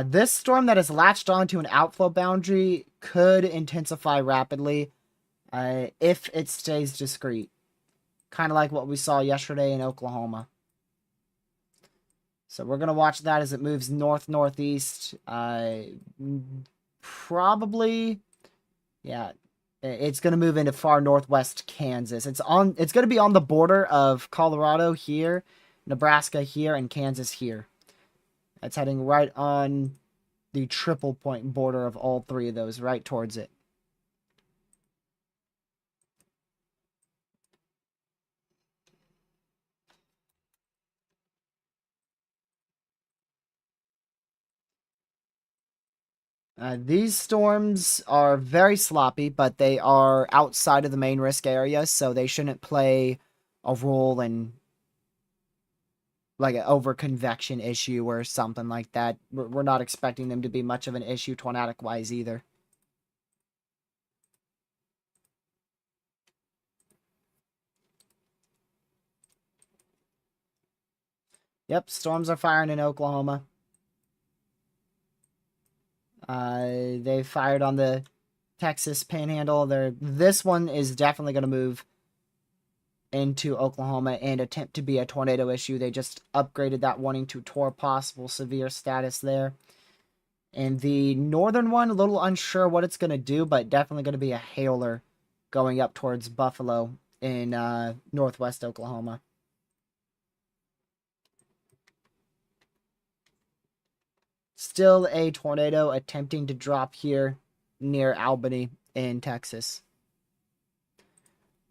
This storm that has latched onto an outflow boundary could intensify rapidly if it stays discreet. Kind of like what we saw yesterday in Oklahoma. So we're going to watch that as it moves north-northeast. Probably, yeah, it's going to move into far northwest Kansas. It's going to be on the border of Colorado here, Nebraska here, and Kansas here. It's heading right on the triple point border of all three of those, right towards it. These storms are very sloppy, but they are outside of the main risk area, so they shouldn't play a role in like an over-convection issue or something like that. We're not expecting them to be much of an issue tornadic-wise either. Yep, storms are firing in Oklahoma. They fired on the Texas Panhandle. This one is definitely going to move into Oklahoma and attempt to be a tornado issue. They just upgraded that warning to possible severe status there. And the northern one, a little unsure what it's going to do, but definitely going to be a hailer going up towards Buffalo in northwest Oklahoma. Still a tornado attempting to drop here near Albany in Texas.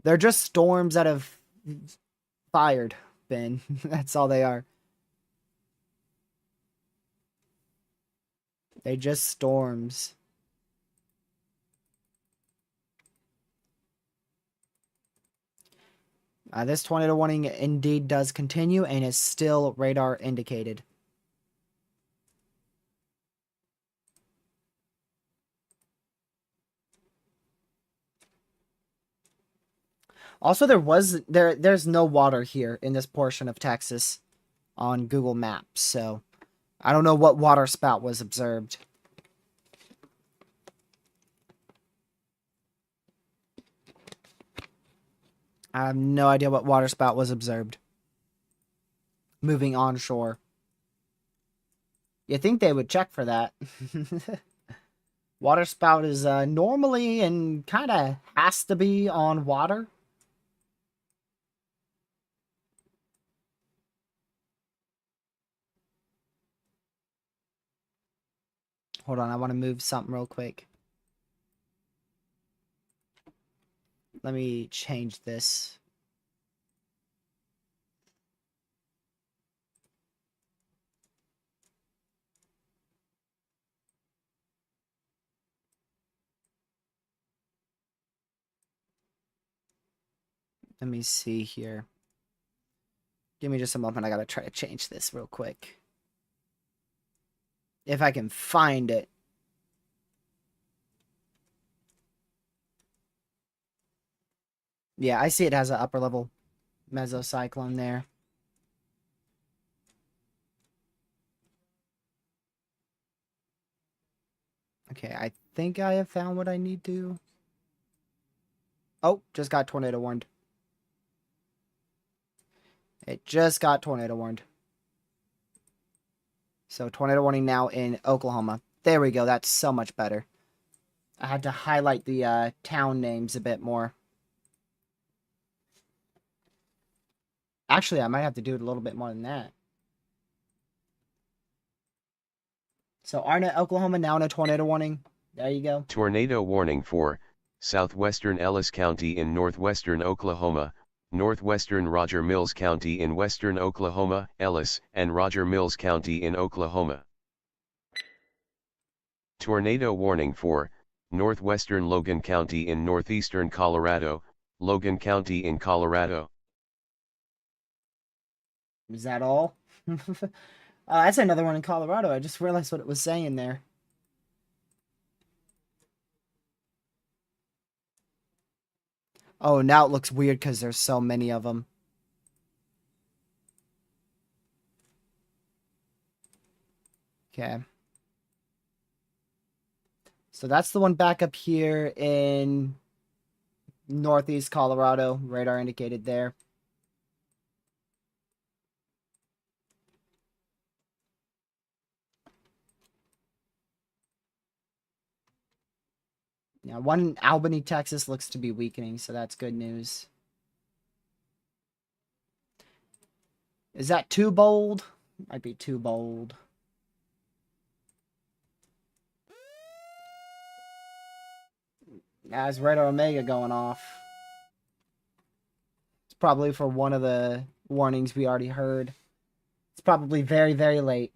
They're just storms that have fired, Ben. That's all they are. They just storms. This tornado warning indeed does continue and is still radar indicated. Also, there's no water here in this portion of Texas on Google Maps, so I don't know what water spout was observed. I have no idea what water spout was observed. Moving onshore. You think they would check for that. Water spout is normally and kind of has to be on water. Hold on, I want to move something real quick. Let me change this. Let me see here. Give me just a moment. I gotta try to change this real quick. If I can find it. Yeah, I see it has an upper level mesocyclone there. Okay, I think I have found what I need to. Oh, just got tornado warned. It just got tornado warned. So tornado warning now in Oklahoma. There we go. That's so much better. I had to highlight the town names a bit more. Actually, I might have to do it a little bit more than that. So Arnett, Oklahoma, now in a tornado warning. There you go. Tornado warning for southwestern Ellis County in northwestern Oklahoma, northwestern Roger Mills County in western Oklahoma, Ellis and Roger Mills County in Oklahoma. Tornado warning for northwestern Logan County in northeastern Colorado, Logan County in Colorado. Is that all? That's another one in Colorado. I just realized what it was saying there. Oh, now it looks weird because there's so many of them. Okay. So that's the one back up here in northeast Colorado. Radar indicated there. Yeah, one in Albany, Texas looks to be weakening, so that's good news. Is that too bold? Might be too bold. As Radar Omega going off. It's probably for one of the warnings we already heard. It's probably very, very late.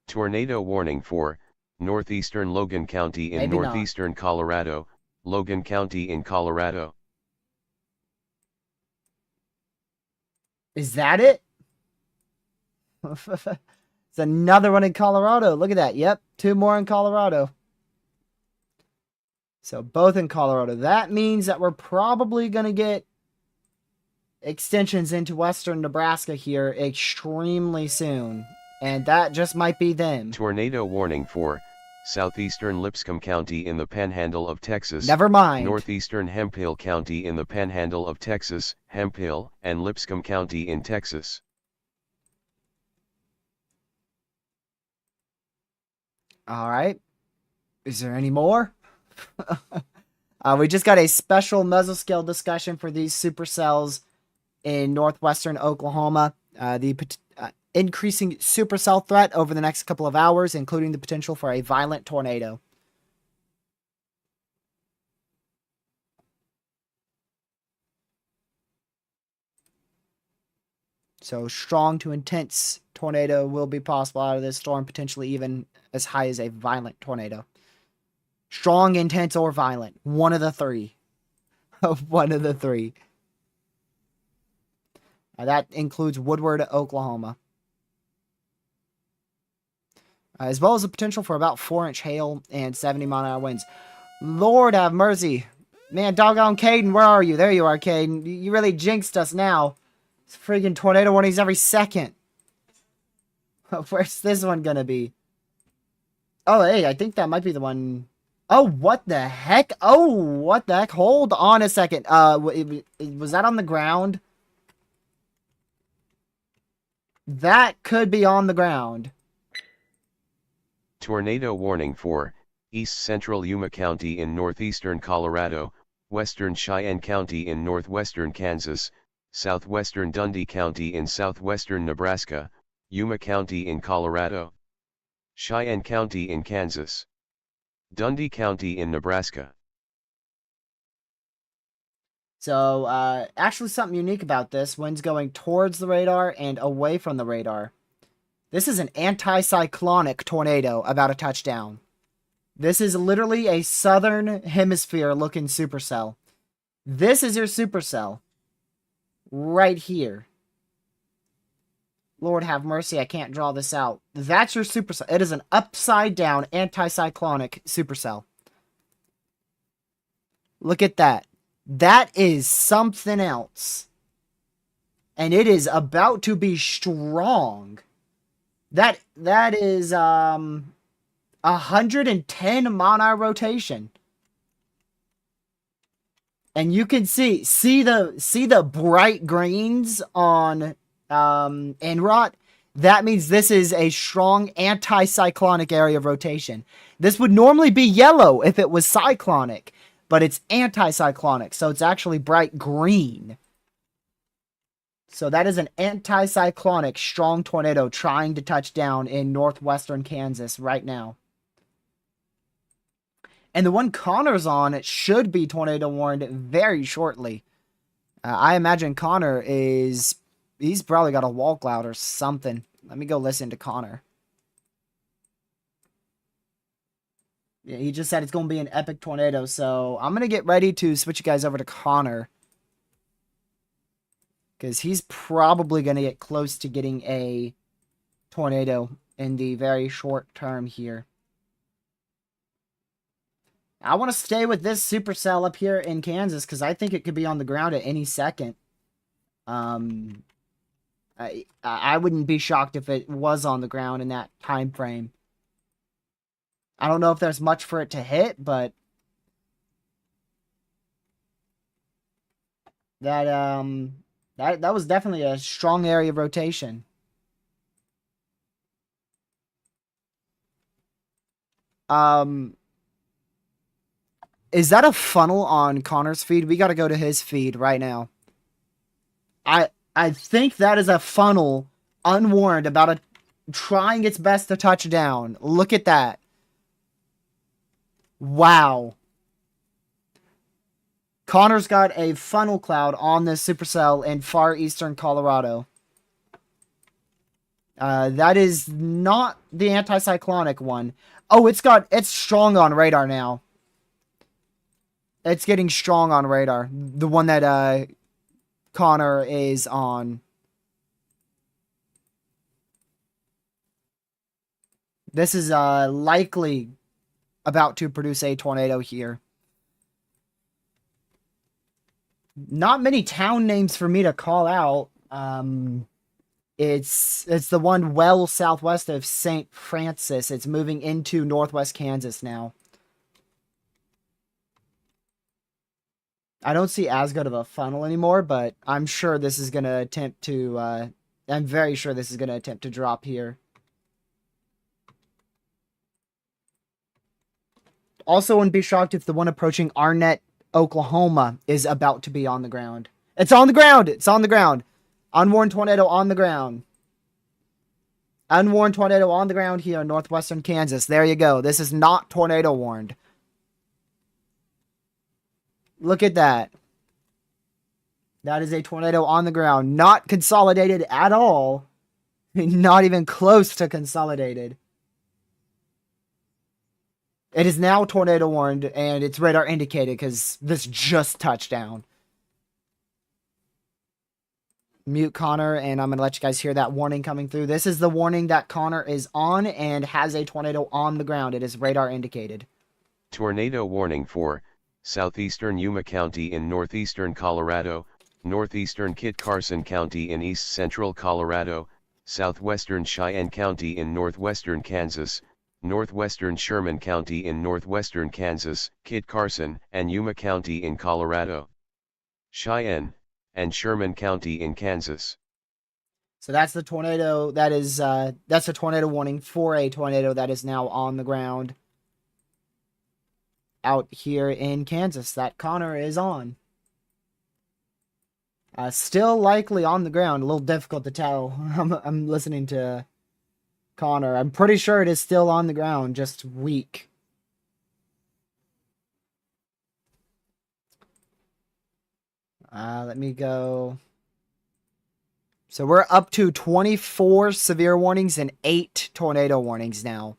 Tornado warning for northeastern Logan County in Maybe not. northeastern Colorado, Logan County in Colorado. Is that it? It's another one in Colorado. Look at that. Yep, two more in Colorado. So both in Colorado. That means that we're probably going to get extensions into western Nebraska here extremely soon. And that just might be them. Tornado warning for southeastern Lipscomb County in the Panhandle of Texas. Never mind. Northeastern Hemphill County in the Panhandle of Texas, Hemphill, and Lipscomb County in Texas. All right. Is there any more? We just got a special mesoscale discussion for these supercells in northwestern Oklahoma. The increasing supercell threat over the next couple of hours, including the potential for a violent tornado. So strong to intense tornado will be possible out of this storm, potentially even as high as a violent tornado. Strong, intense, or violent. One of the three. One of the three. That includes Woodward, Oklahoma. As well as the potential for about 4-inch hail and 70-mile-an-hour winds. Lord have mercy. Man, doggone Caden, where are you? There you are, Caden. You really jinxed us now. It's freaking tornado warnings every second. Where's this one gonna be? Oh, hey, I think that might be the one. Oh, what the heck? Oh, what the heck? Hold on a second. Was that on the ground? That could be on the ground. Tornado warning for east central Yuma County in northeastern Colorado, western Cheyenne County in northwestern Kansas, southwestern Dundee County in southwestern Nebraska, Yuma County in Colorado, Cheyenne County in Kansas, Dundee County in Nebraska. So, actually something unique about this. Wind's going towards the radar and away from the radar. This is an anticyclonic tornado about a touchdown. This is literally a southern hemisphere looking supercell. This is your supercell. Right here. Lord have mercy, I can't draw this out. That's your supercell. It is an upside down anticyclonic supercell. Look at that. That is something else. And it is about to be strong. That is 110 mana rotation. And you can see the bright greens on Enrot. That means this is a strong anti-cyclonic area of rotation. This would normally be yellow if it was cyclonic, but it's anti-cyclonic, so it's actually bright green. So that is an anti-cyclonic strong tornado trying to touch down in northwestern Kansas right now. And the one Connor's on, it should be tornado warned very shortly. I imagine Connor is... He's probably got a wall cloud or something. Let me go listen to Connor. Yeah, he just said it's going to be an epic tornado, so I'm going to get ready to switch you guys over to Connor. Because he's probably going to get close to getting a tornado in the very short term here. I want to stay with this supercell up here in Kansas because I think it could be on the ground at any second. I wouldn't be shocked if it was on the ground in that time frame. I don't know if there's much for it to hit, but that was definitely a strong area of rotation. Is that a funnel on Connor's feed? We got to go to his feed right now. I think that is a funnel unwarned about a trying its best to touch down. Look at that. Wow. Connor's got a funnel cloud on this supercell in far eastern Colorado. That is not the anticyclonic one. Oh, it's strong on radar now. It's getting strong on radar. The one that Connor is on. This is likely about to produce a tornado here. Not many town names for me to call out. It's the one well southwest of St. Francis. It's moving into northwest Kansas now. I don't see as good of a funnel anymore, but I'm sure this is going to attempt to... I'm very sure this is going to attempt to drop here. Also, wouldn't be shocked if the one approaching Arnett, Oklahoma is about to be on the ground. It's on the ground! It's on the ground! Unwarned tornado on the ground. Unwarned tornado on the ground here in northwestern Kansas. There you go. This is not tornado warned. Look at that. That is a tornado on the ground. Not consolidated at all. Not even close to consolidated. It is now tornado warned, and it's radar indicated because this just touched down. Mute Connor, and I'm going to let you guys hear that warning coming through. This is the warning that Connor is on and has a tornado on the ground. It is radar indicated. Tornado warning for southeastern Yuma County in northeastern Colorado, northeastern Kit Carson County in east central Colorado, southwestern Cheyenne County in northwestern Kansas, northwestern Sherman County in northwestern Kansas, Kit Carson and Yuma County in Colorado, Cheyenne and Sherman County in Kansas. So that's the tornado that is that's a tornado warning for a tornado that is now on the ground out here in Kansas that Connor is on. Still likely on the ground. A little difficult to tell. I'm listening to Connor. I'm pretty sure it is still on the ground, just weak. Let me go. So we're up to 24 severe warnings and 8 tornado warnings now.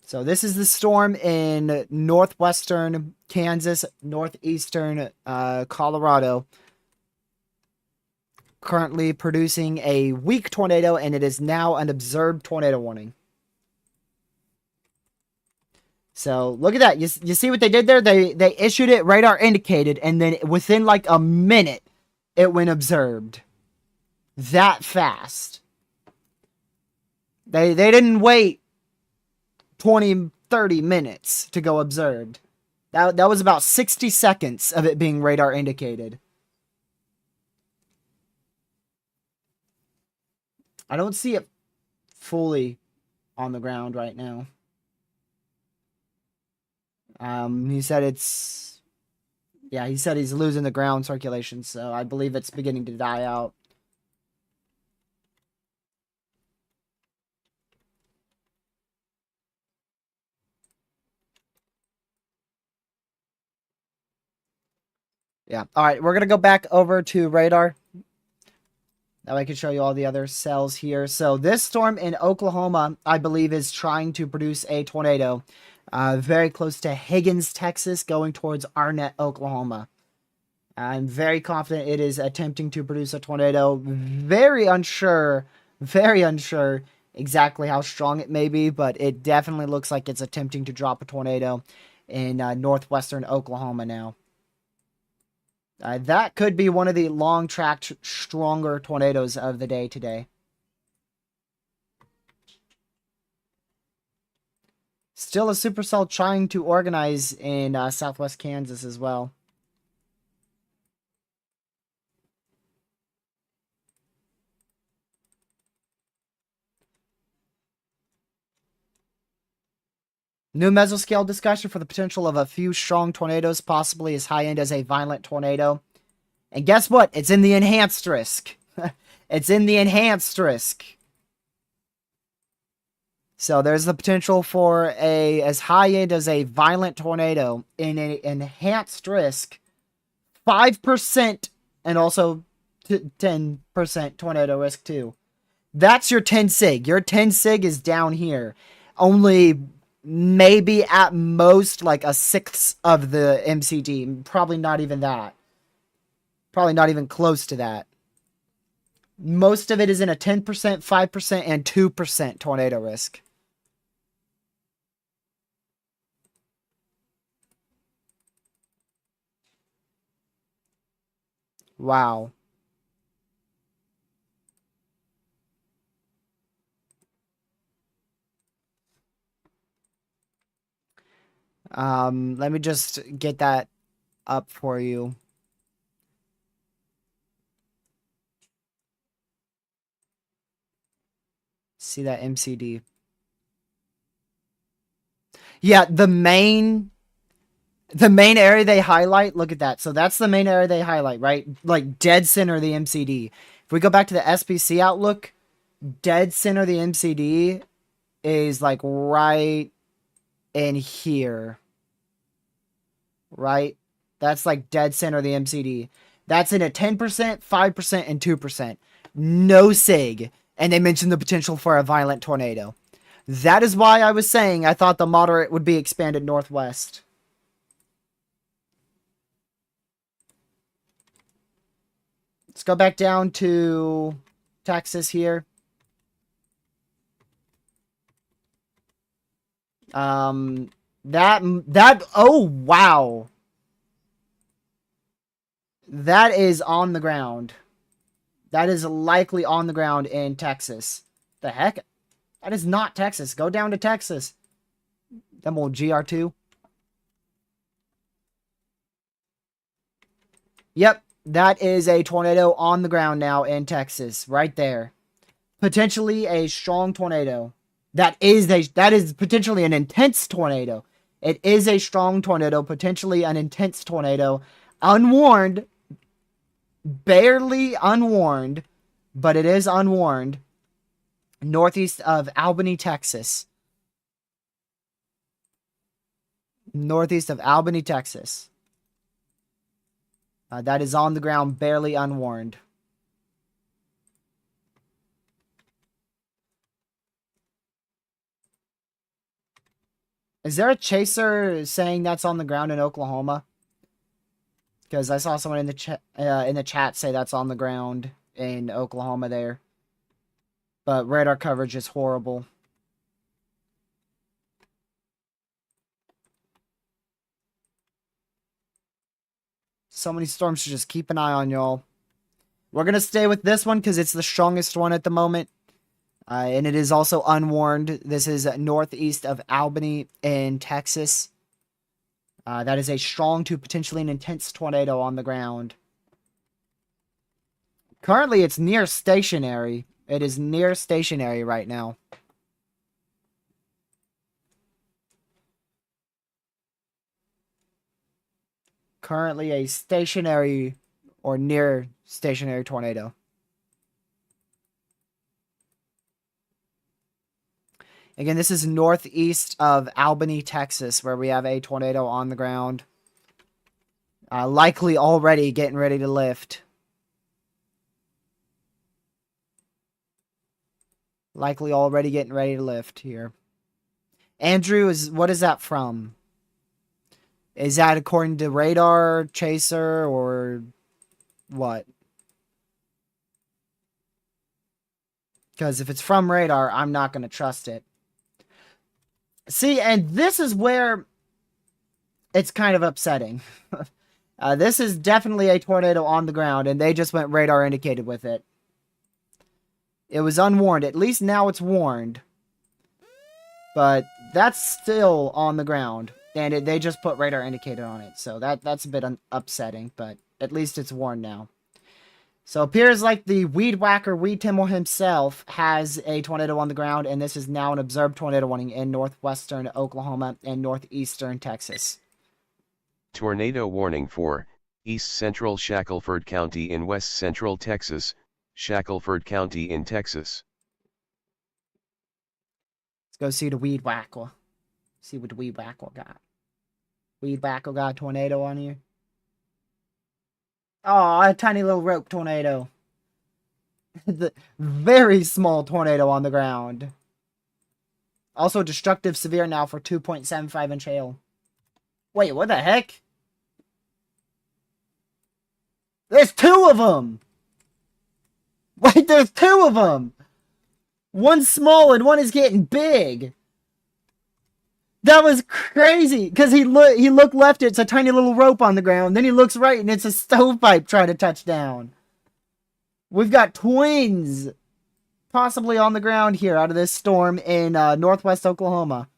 So this is the storm in northwestern Kansas, northeastern Colorado. Currently producing a weak tornado, and it is now an observed tornado warning. So look at that. You see what they did there? They issued it radar indicated, and then within like a minute, it went observed. that fast. They didn't wait 20, 30 minutes to go observed. That was about 60 seconds of it being radar indicated. I don't see it fully on the ground right now. He said it's... Yeah, he said he's losing the ground circulation, so I believe it's beginning to die out. Yeah. All right, we're going to go back over to radar. Now I can show you all the other cells here. So this storm in Oklahoma, I believe, is trying to produce a tornado very close to Higgins, Texas, going towards Arnett, Oklahoma. I'm very confident it is attempting to produce a tornado. Very unsure exactly how strong it may be, but it definitely looks like it's attempting to drop a tornado in northwestern Oklahoma now. That could be one of the long-tracked, stronger tornadoes of the day today. Still a supercell trying to organize in southwest Kansas as well. New mesoscale discussion for the potential of a few strong tornadoes, possibly as high end as a violent tornado. And guess what? It's in the enhanced risk. It's in the enhanced risk. So there's the potential for a as high end as a violent tornado in an enhanced risk, 5%, and also 10% tornado risk too. That's your 10 sig. Your 10 sig is down here. Only maybe at most like a sixth of the MCD. Probably not even that. Probably not even close to that. Most of it is in a 10%, 5%, and 2% tornado risk. Wow. Let me just get that up for you. See that MCD. Yeah, the main area they highlight, look at that. So that's the main area they highlight, right? Like dead center of the MCD. If we go back to the SPC outlook, dead center of the MCD is like right in here. Right? That's like dead center of the MCD. That's in a 10%, 5%, and 2%. No SIG. And they mentioned the potential for a violent tornado. That is why I was saying I thought the moderate would be expanded northwest. Let's go back down to Texas here. Oh, wow. That is on the ground. That is likely on the ground in Texas. The heck? That is not Texas. Go down to Texas. Them old GR2. Yep, that is a tornado on the ground now in Texas. Right there. Potentially a strong tornado. That is potentially an intense tornado. It is a strong tornado, potentially an intense tornado. Unwarned. Barely unwarned, but it is unwarned. Northeast of Albany, Texas. Northeast of Albany, Texas. That is on the ground, barely unwarned. Is there a chaser saying that's on the ground in Oklahoma? Because I saw someone in the chat say that's on the ground in Oklahoma there. But radar coverage is horrible. So many storms to just keep an eye on, y'all. We're going to stay with this one because it's the strongest one at the moment. And it is also unwarned. This is northeast of Albany in Texas. That is a strong to potentially an intense tornado on the ground. Currently, it's near stationary. It is near stationary right now. Currently a stationary or near stationary tornado. Again, this is northeast of Albany, Texas, where we have a tornado on the ground. Likely already getting ready to lift. Likely already getting ready to lift here. Andrew, what is that from? Is that according to radar, chaser, or what? Because if it's from radar, I'm not going to trust it. See, and this is where it's kind of upsetting. This is definitely a tornado on the ground, and they just went radar indicated with it. It was unwarned. At least now it's warned. But that's still on the ground. And they just put radar indicator on it. So that's a bit upsetting. But at least it's warned now. So it appears like the weed whacker, Weed Timmer himself, has a tornado on the ground. And this is now an observed tornado warning in northwestern Oklahoma and northeastern Texas. Tornado warning for East Central Shackelford County in West Central Texas, Shackelford County in Texas. Let's go see the weed whacker. See what the weed whacker got. Weed whacker got a tornado on here. Oh, a tiny little rope tornado. The very small tornado on the ground. Also destructive severe now for 2.75 inch hail. Wait, what the heck? There's two of them! Wait, there's two of them! One's small and one is getting big. That was crazy, because he looked left, it's a tiny little rope on the ground. Then he looks right, and it's a stovepipe trying to touch down. We've got twins possibly on the ground here out of this storm in northwest Oklahoma.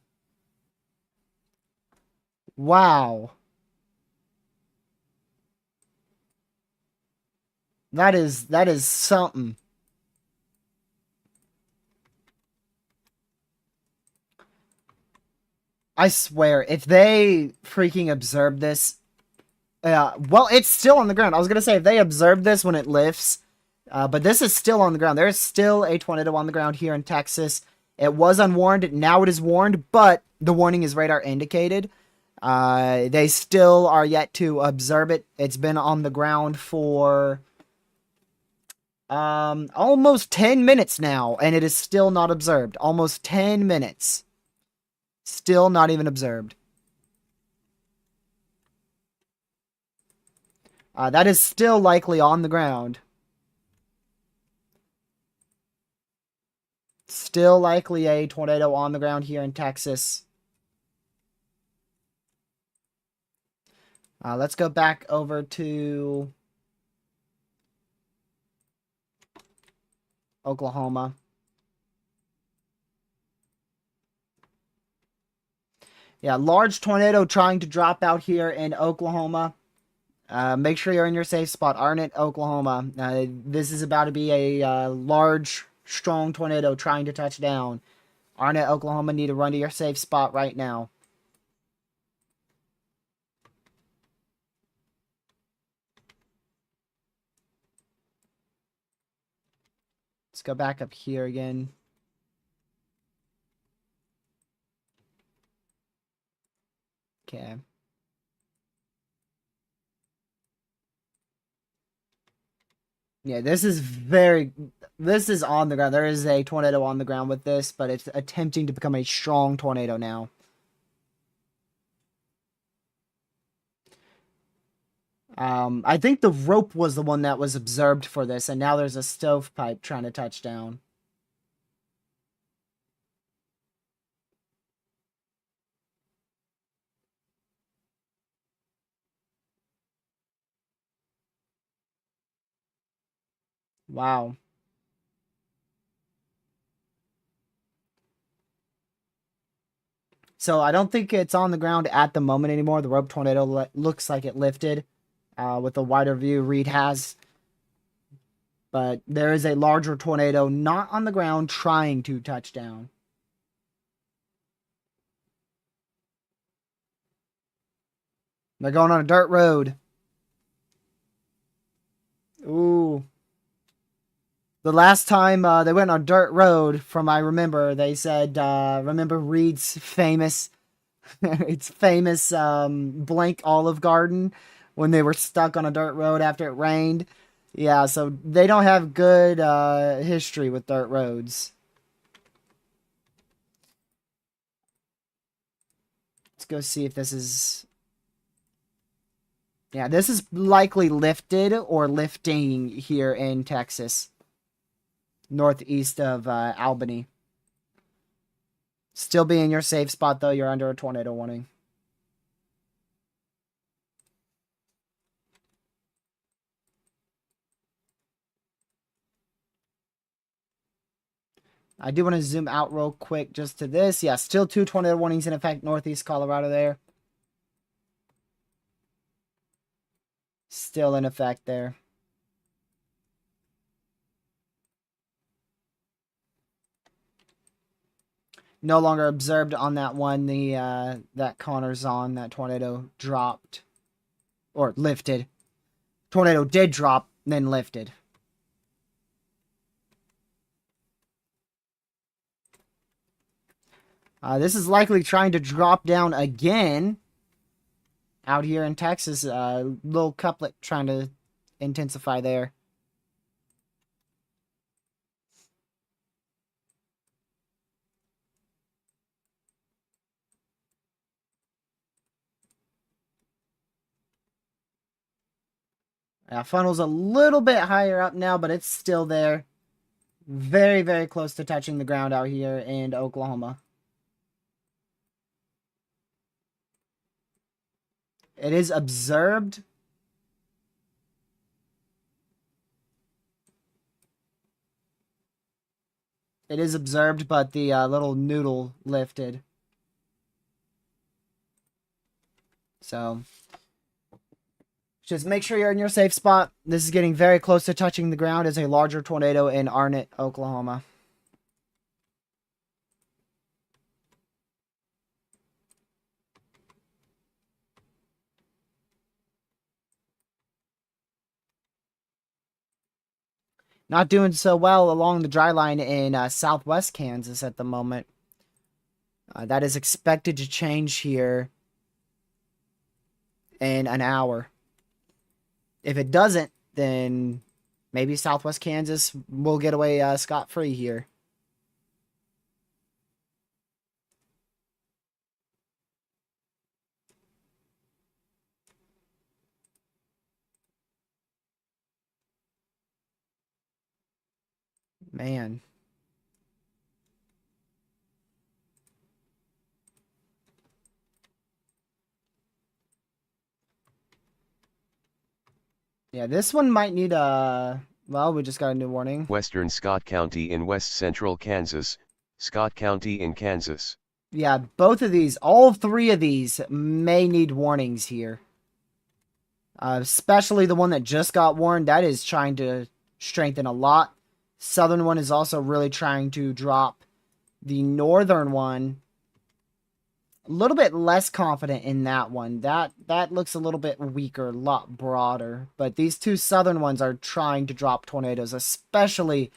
Wow. That is something. I swear, if they freaking observe this, well, it's still on the ground. I was gonna say if they observe this when it lifts, but this is still on the ground. There is still a tornado on the ground here in Texas. It was unwarned. Now it is warned, but the warning is radar indicated. They still are yet to observe it. It's been on the ground for almost 10 minutes now, and it is still not observed. Almost 10 minutes. Still not even observed. That is still likely on the ground. Still likely a tornado on the ground here in Texas. Let's go back over to Oklahoma. Yeah, large tornado trying to drop out here in Oklahoma. Make sure you're in your safe spot. Arnett, Oklahoma. This is about to be a large, strong tornado trying to touch down. Arnett, Oklahoma, need to run to your safe spot right now. Let's go back up here again. Okay. Yeah, this is on the ground. There is a tornado on the ground with this, but it's attempting to become a strong tornado now. I think the rope was the one that was observed for this, and now there's a stovepipe trying to touch down. Wow. So I don't think it's on the ground at the moment anymore. The rope tornado looks like it lifted with a wider view Reed has. But there is a larger tornado not on the ground trying to touch down. They're going on a dirt road. Ooh. The last time they went on dirt road, from I remember, they said, remember Reed's famous, its famous blank Olive Garden when they were stuck on a dirt road after it rained? Yeah, so they don't have good history with dirt roads. Let's go see if this is... Yeah, this is likely lifted or lifting here in Texas, northeast of Albany. Still be in your safe spot, though. You're under a tornado warning. I do want to zoom out real quick just to this. Yeah, still 2 tornado warnings in effect northeast Colorado there. Still in effect there. No longer observed on that one. The that Connor's on, that tornado dropped. Or lifted. Tornado did drop, then lifted. This is likely trying to drop down again out here in Texas. Little couplet trying to intensify there. Funnel's a little bit higher up now, but it's still there. Very, very close to touching the ground out here in Oklahoma. It is observed. It is observed, but the little noodle lifted. So, just make sure you're in your safe spot. This is getting very close to touching the ground as a larger tornado in Arnett, Oklahoma. Not doing so well along the dry line in southwest Kansas at the moment. That is expected to change here in an hour. If it doesn't, then maybe southwest Kansas will get away scot-free here. Man. Yeah, this one might need a... Well, we just got a new warning. Western Scott County in west central Kansas, Scott County in Kansas. Yeah, both of these, all 3 of these may need warnings here. Especially the one that just got warned. That is trying to strengthen a lot. Southern one is also really trying to drop. The northern one, a little bit less confident in that one. That looks a little bit weaker, a lot broader. But these 2 southern ones are trying to drop tornadoes, especially...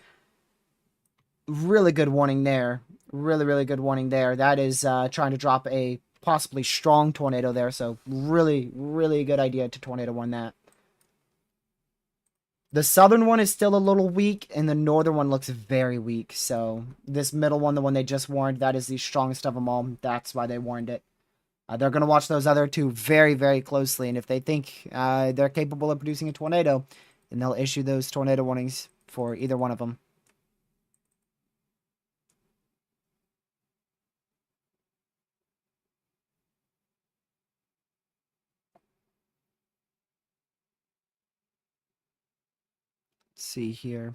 Really good warning there. Really, really good warning there. That is trying to drop a possibly strong tornado there. So really, really good idea to tornado warn that. The southern one is still a little weak, and the northern one looks very weak. So this middle one, the one they just warned, that is the strongest of them all. That's why they warned it. They're going to watch those other 2 very, very closely. And if they think they're capable of producing a tornado, then they'll issue those tornado warnings for either one of them. see here.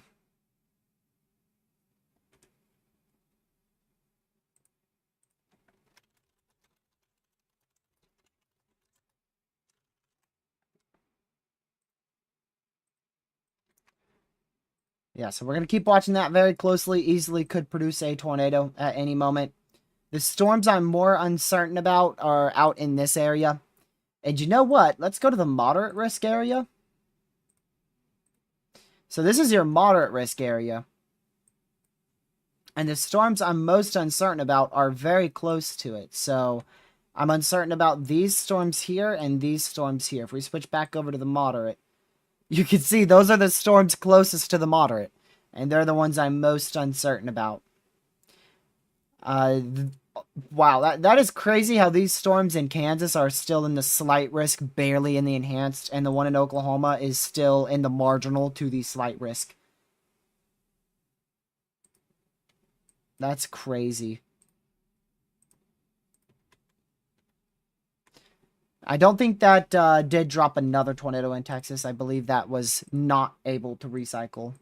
Yeah, so we're going to keep watching that very closely. Easily could produce a tornado at any moment. The storms I'm more uncertain about are out in this area. And you know what? Let's go to the moderate risk area. So this is your moderate risk area. And the storms I'm most uncertain about are very close to it. So I'm uncertain about these storms here and these storms here. If we switch back over to the moderate, you can see those are the storms closest to the moderate. And they're the ones I'm most uncertain about. Wow, that is crazy how these storms in Kansas are still in the slight risk, barely in the enhanced, and the one in Oklahoma is still in the marginal to the slight risk. That's crazy. I don't think that did drop another tornado in Texas. I believe that was not able to recycle.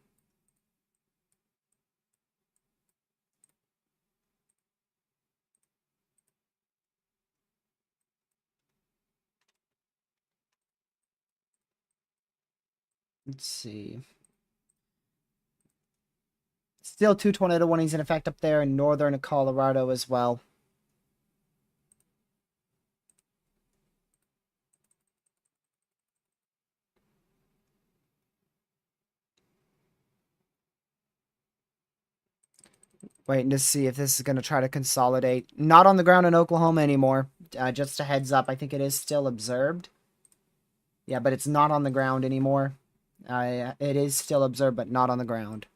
Let's see. Still 2 tornado warnings in effect up there in northern Colorado as well. Waiting to see if this is going to try to consolidate. Not on the ground in Oklahoma anymore. Just a heads up, I think it is still observed. Yeah, but it's not on the ground anymore. It is still observed, but not on the ground.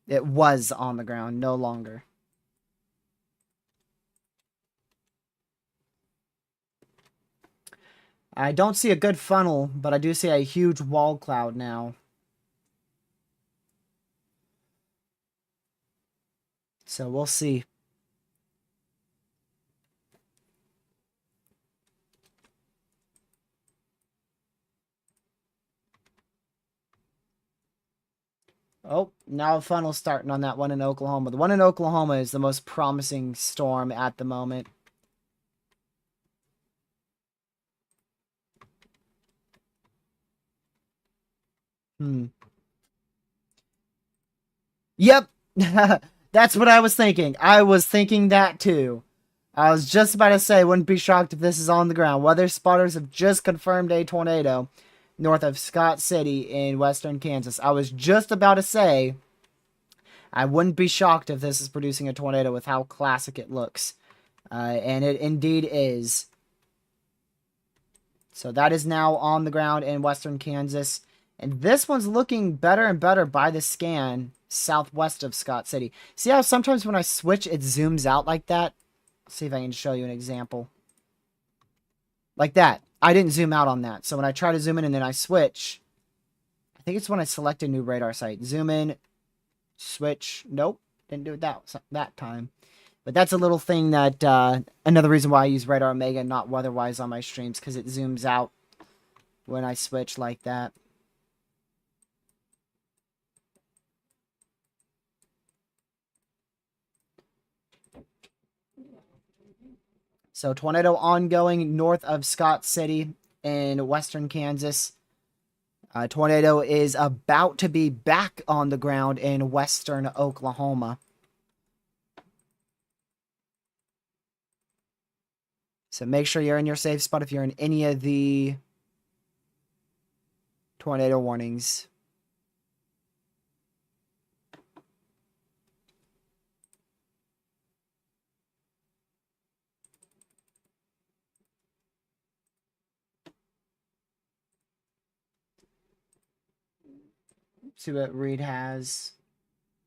It was on the ground, no longer. I don't see a good funnel, but I do see a huge wall cloud now. So we'll see. Oh, now a funnel starting on that one in Oklahoma. The one in Oklahoma is the most promising storm at the moment. Yep. That's what I was thinking. I was thinking that too. I was just about to say, wouldn't be shocked if this is on the ground. Weather spotters have just confirmed a tornado north of Scott City in western Kansas. I was just about to say, I wouldn't be shocked if this is producing a tornado with how classic it looks. And it indeed is. So that is now on the ground in western Kansas. And this one's looking better and better by the scan southwest of Scott City. See how sometimes when I switch, it zooms out like that? Let's see if I can show you an example. Like that. I didn't zoom out on that. So when I try to zoom in and then I switch, I think it's when I select a new radar site. Zoom in, switch. Nope, didn't do it that time. But that's a little thing that, another reason why I use Radar Omega, not weather-wise on my streams, because it zooms out when I switch like that. So tornado ongoing north of Scott City in western Kansas. Tornado is about to be back on the ground in western Oklahoma. So make sure you're in your safe spot if you're in any of the tornado warnings. See what Reed has.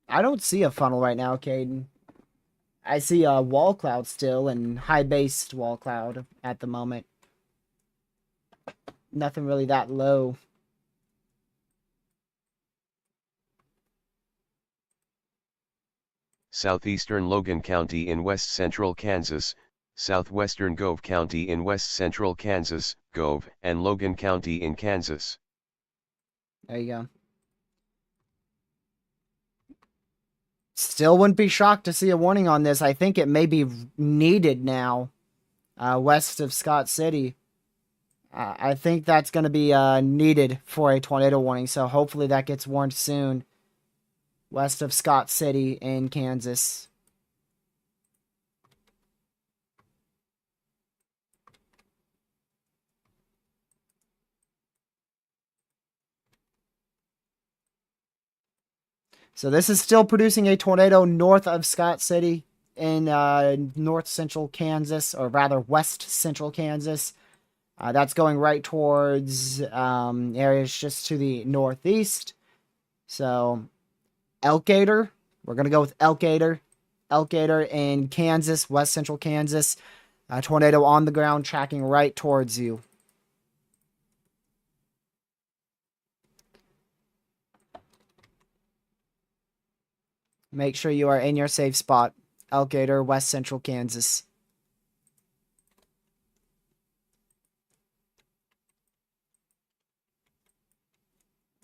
I don't see a funnel right now, Caden. I see a wall cloud still and high-based wall cloud at the moment. Nothing really that low. Southeastern Logan County in west central Kansas, southwestern Gove County in west central Kansas, Gove, and Logan County in Kansas. There you go. Still wouldn't be shocked to see a warning on this. I think it may be needed now, west of Scott City. I think that's going to be needed for a tornado warning, so hopefully that gets warned soon. West of Scott City in Kansas. So this is still producing a tornado north of Scott City in north central Kansas, or rather west central Kansas. That's going right towards areas just to the northeast. So Elkader, we're going to go with Elkader. Elkader in Kansas, west central Kansas. A tornado on the ground tracking right towards you. Make sure you are in your safe spot. Elkader, west central Kansas.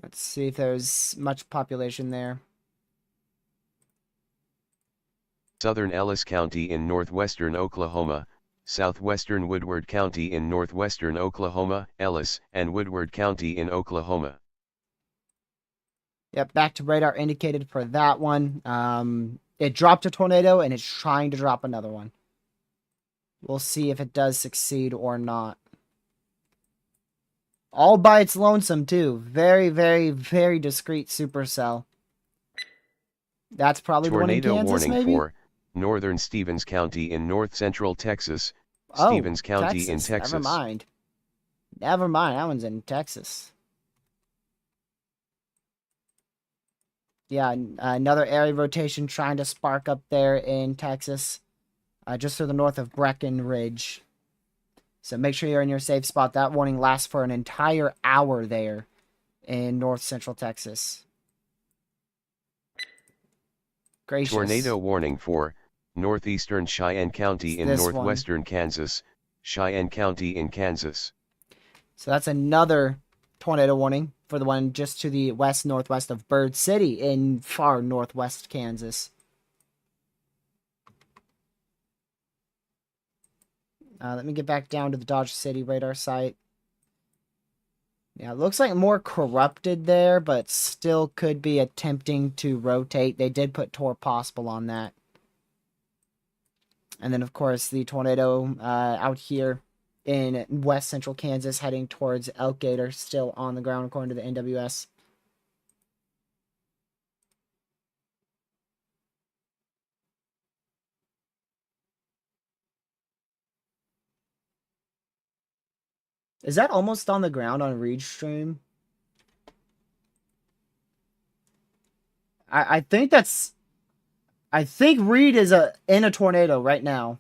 Let's see if there's much population there. Southern Ellis County in northwestern Oklahoma, southwestern Woodward County in northwestern Oklahoma, Ellis and Woodward County in Oklahoma. Yep, back to radar indicated for that one. It dropped a tornado and it's trying to drop another one. We'll see if it does succeed or not. All by its lonesome, too. Very, very, very discreet supercell. That's probably the one in Tornado Kansas, warning maybe? for northern Stevens County in north central Texas, Oh, Stevens County in Texas. Texas. Never mind. Never mind. That one's in Texas. Yeah, another area rotation trying to spark up there in Texas. Just to the north of Breckenridge. So make sure you're in your safe spot. That warning lasts for an entire hour there in north central Texas. Gracious. Tornado warning for northeastern Cheyenne County in This one. northwestern Kansas, Cheyenne County in Kansas. So that's another tornado warning for the one just to the west northwest of Bird City in far northwest Kansas. Let me get back down to the Dodge City radar site. Yeah, it looks like more corrupted there, but still could be attempting to rotate. They did put Tor Possible on that. And then, of course, the tornado out here in west central Kansas heading towards Elkader, still on the ground according to the NWS. Is that almost on the ground on Reed stream? I think that's... I think Reed is in a tornado right now.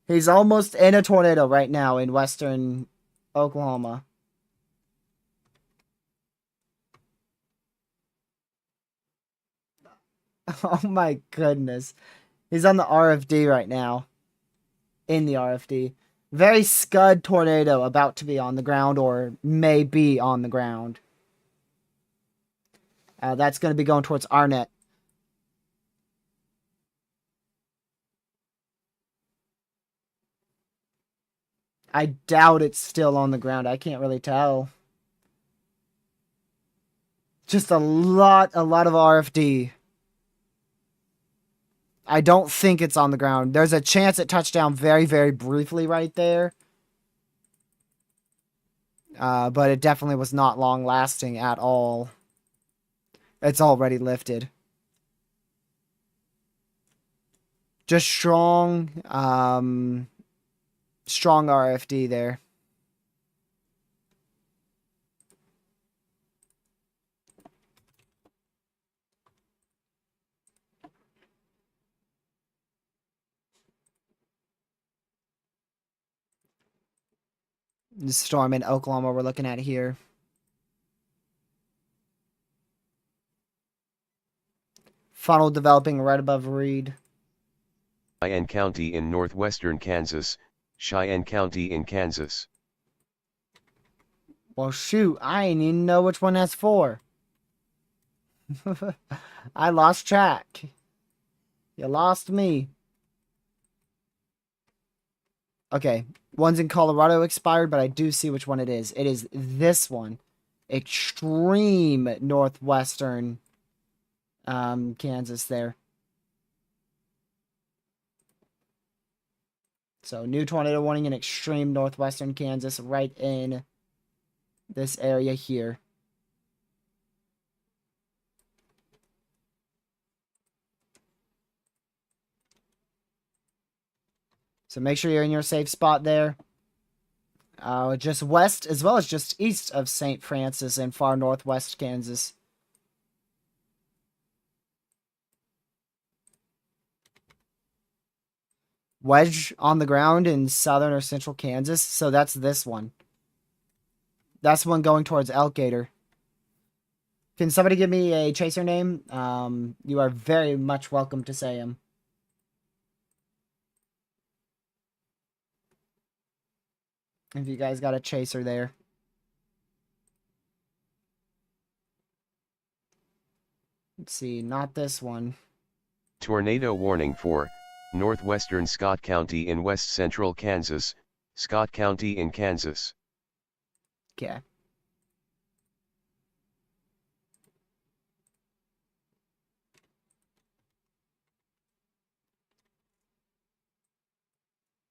He's almost in a tornado right now in western Oklahoma. Oh my goodness. He's on the RFD right now. In the RFD. Very scud tornado about to be on the ground or may be on the ground. That's going to be going towards Arnett. I doubt it's still on the ground. I can't really tell. Just a lot of RFD. I don't think it's on the ground. There's a chance it touched down very, very briefly right there. But it definitely was not long lasting at all. It's already lifted. Just strong, strong RFD there. The storm in Oklahoma we're looking at here. Funnel developing right above Reed. Cheyenne County in northwestern Kansas, Cheyenne County in Kansas. Well, shoot, I ain't even know which one that's for. I lost track. You lost me. Okay, one's in Colorado expired, but I do see which one it is. It is this one. Extreme northwestern Kansas there. So new tornado warning in extreme northwestern Kansas right in this area here. So make sure you're in your safe spot there. Just west as well as just east of St. Francis in far northwest Kansas. Wedge on the ground in southern or central Kansas. So that's this one. That's one going towards Elkgator. Can somebody give me a chaser name? You are very much welcome to say him. If you guys got a chaser there. Let's see, not this one. Tornado warning for northwestern Scott County in west central Kansas, Scott County in Kansas. Okay.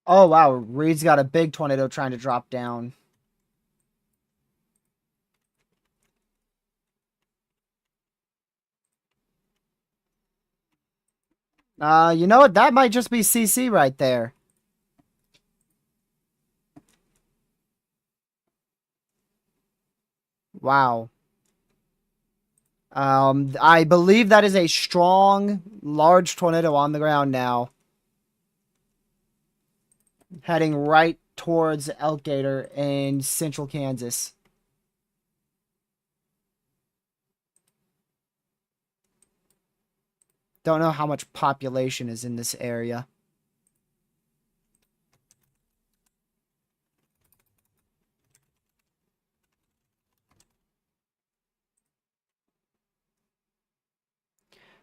Oh, wow. Reed's got a big tornado trying to drop down. You know what? That might just be CC right there. Wow. I believe that is a strong, large tornado on the ground now. Heading right towards Elkgator in central Kansas. Don't know how much population is in this area.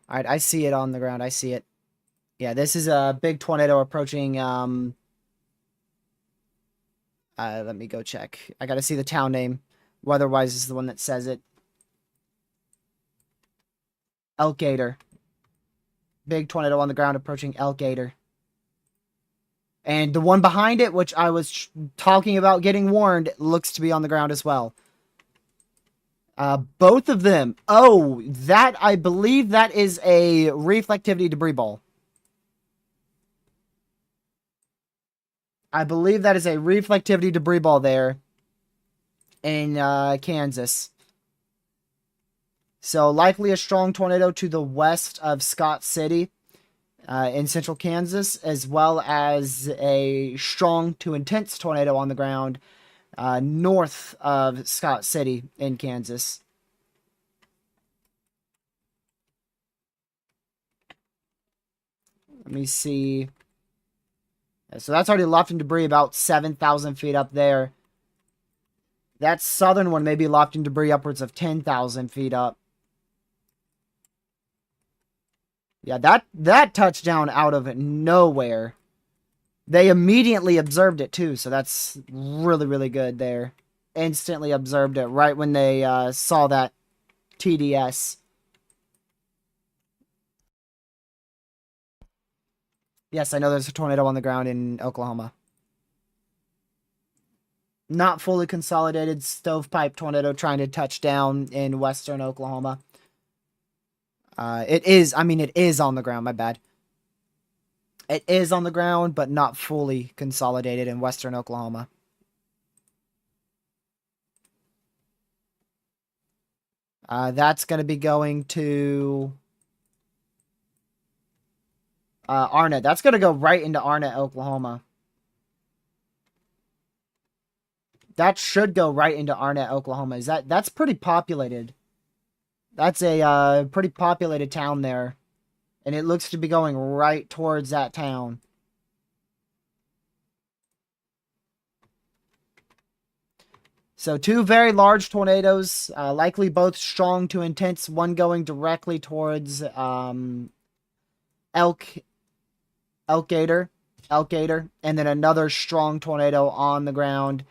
All right, I see it on the ground. I see it. Yeah, this is a big tornado approaching. Let me go check. I gotta see the town name. Weatherwise is the one that says it. Elkgator. Big tornado on the ground approaching Elkgator. And the one behind it, which I was talking about getting warned, looks to be on the ground as well. Both of them. Oh, that, I believe that is a reflectivity debris ball. I believe that is a reflectivity debris ball there in Kansas. So likely a strong tornado to the west of Scott City in central Kansas, as well as a strong to intense tornado on the ground north of Scott City in Kansas. Let me see. So that's already lofting debris about 7,000 feet up there. That southern one may be lofting debris upwards of 10,000 feet up. Yeah, that touchdown out of nowhere. They immediately observed it too, so that's really, really good there. Instantly observed it right when they saw that TDS. Yes, I know there's a tornado on the ground in Oklahoma. Not fully consolidated stovepipe tornado trying to touch down in western Oklahoma. It is on the ground, my bad. It is on the ground, but not fully consolidated in western Oklahoma. That's going to be going to Arnett. That's going to go right into Arnett, Oklahoma. That should go right into Arnett, Oklahoma. That's pretty populated. That's a pretty populated town there. And it looks to be going right towards that town. So two very large tornadoes, likely both strong to intense, one going directly towards Elk Gator, and then another strong tornado on the ground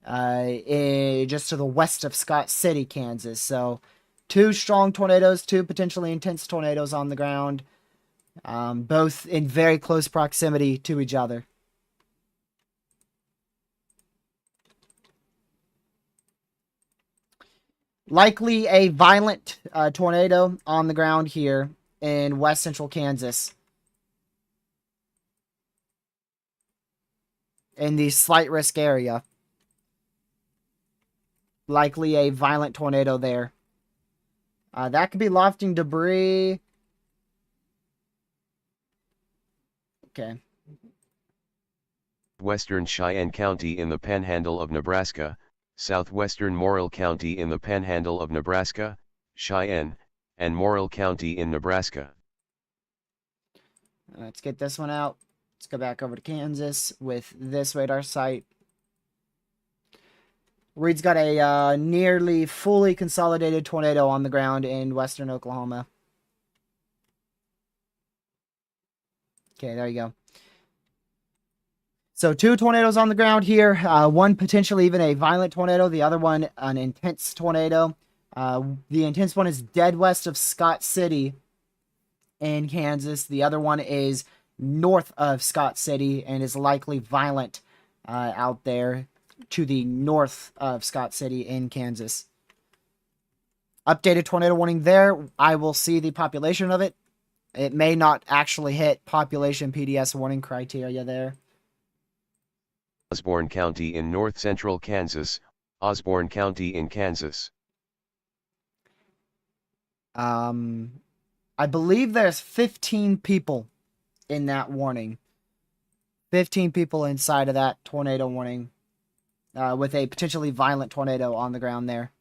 just to the west of Scott City, Kansas. So two strong tornadoes, two potentially intense tornadoes on the ground, both in very close proximity to each other. Likely a violent tornado on the ground here in west central Kansas. In the slight risk area. Likely a violent tornado there. That could be lofting debris. Okay. Western Cheyenne County in the Panhandle of Nebraska, southwestern Morrill County in the Panhandle of Nebraska, Cheyenne, and Morrill County in Nebraska. Let's get this one out. Let's go back over to Kansas with this radar site. Reed's got a nearly fully consolidated tornado on the ground in western Oklahoma. Okay, there you go. So two tornadoes on the ground here. One potentially even a violent tornado. The other one an intense tornado. The intense one is dead west of Scott City in Kansas. The other one is north of Scott City and is likely violent out there to the north of Scott City in Kansas. Updated tornado warning there. I will see the population of it. It may not actually hit population PDS warning criteria there. Osborne County in north central Kansas, Osborne County in Kansas. I believe there's 15 people in that warning. 15 people inside of that tornado warning. With a potentially violent tornado on the ground there.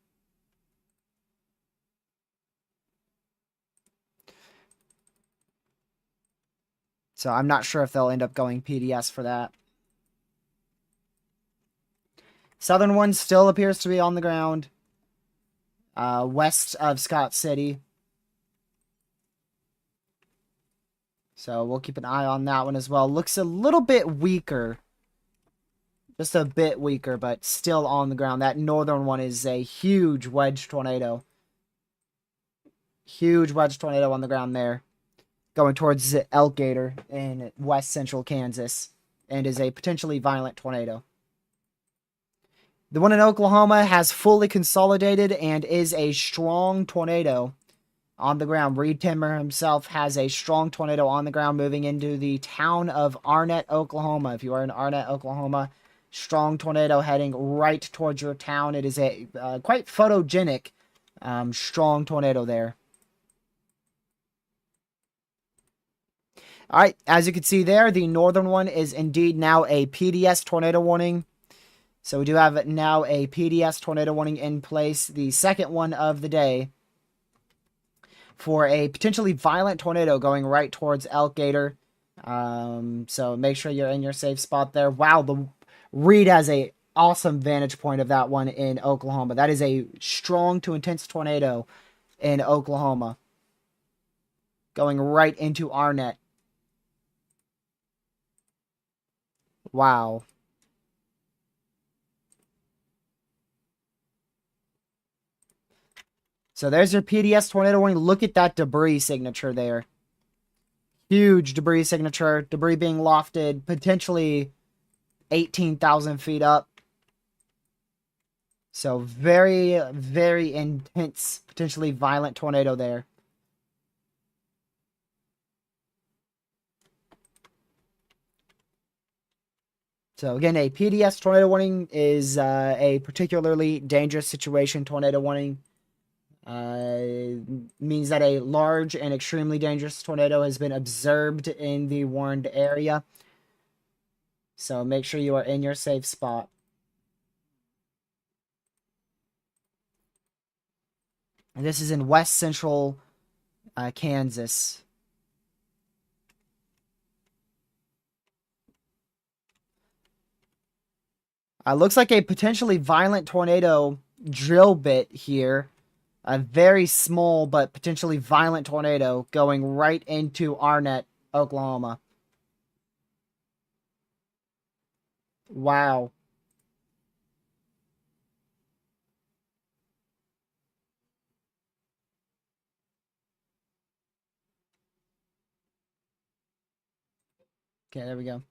So I'm not sure if they'll end up going PDS for that. Southern one still appears to be on the ground. West of Scott City. So we'll keep an eye on that one as well. Looks a little bit weaker. Just a bit weaker, but still on the ground. That northern one is a huge wedge tornado. Huge wedge tornado on the ground there. Going towards Elk Gator in west central Kansas. And is a potentially violent tornado. The one in Oklahoma has fully consolidated and is a strong tornado on the ground. Reed Timmer himself has a strong tornado on the ground moving into the town of Arnett, Oklahoma. If you are in Arnett, Oklahoma, strong tornado heading right towards your town. It is a quite photogenic, strong tornado there. All right, as you can see there, the northern one is indeed now a PDS tornado warning. So we do have now a PDS tornado warning in place. The second one of the day for a potentially violent tornado going right towards Elk Gator. So make sure you're in your safe spot there. Wow, the Reed has a awesome vantage point of that one in Oklahoma. That is a strong to intense tornado in Oklahoma. Going right into Arnett. Wow. So there's your PDS tornado warning. Look at that debris signature there. Huge debris signature. Debris being lofted, potentially 18,000 feet up. So very, very intense, potentially violent tornado there. So again, a PDS tornado warning is a particularly dangerous situation tornado warning. Means that a large and extremely dangerous tornado has been observed in the warned area. So make sure you are in your safe spot. And this is in west central Kansas. Looks like a potentially violent tornado drill bit here. A very small but potentially violent tornado going right into Arnett, Oklahoma. Wow. Okay, there we go.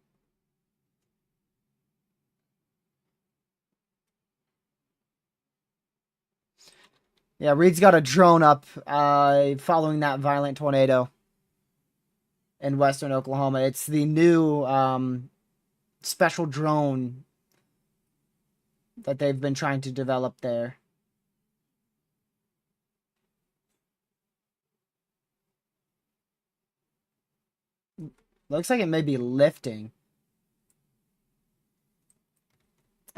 Yeah, Reed's got a drone up following that violent tornado in western Oklahoma. It's the new special drone that they've been trying to develop there. Looks like it may be lifting.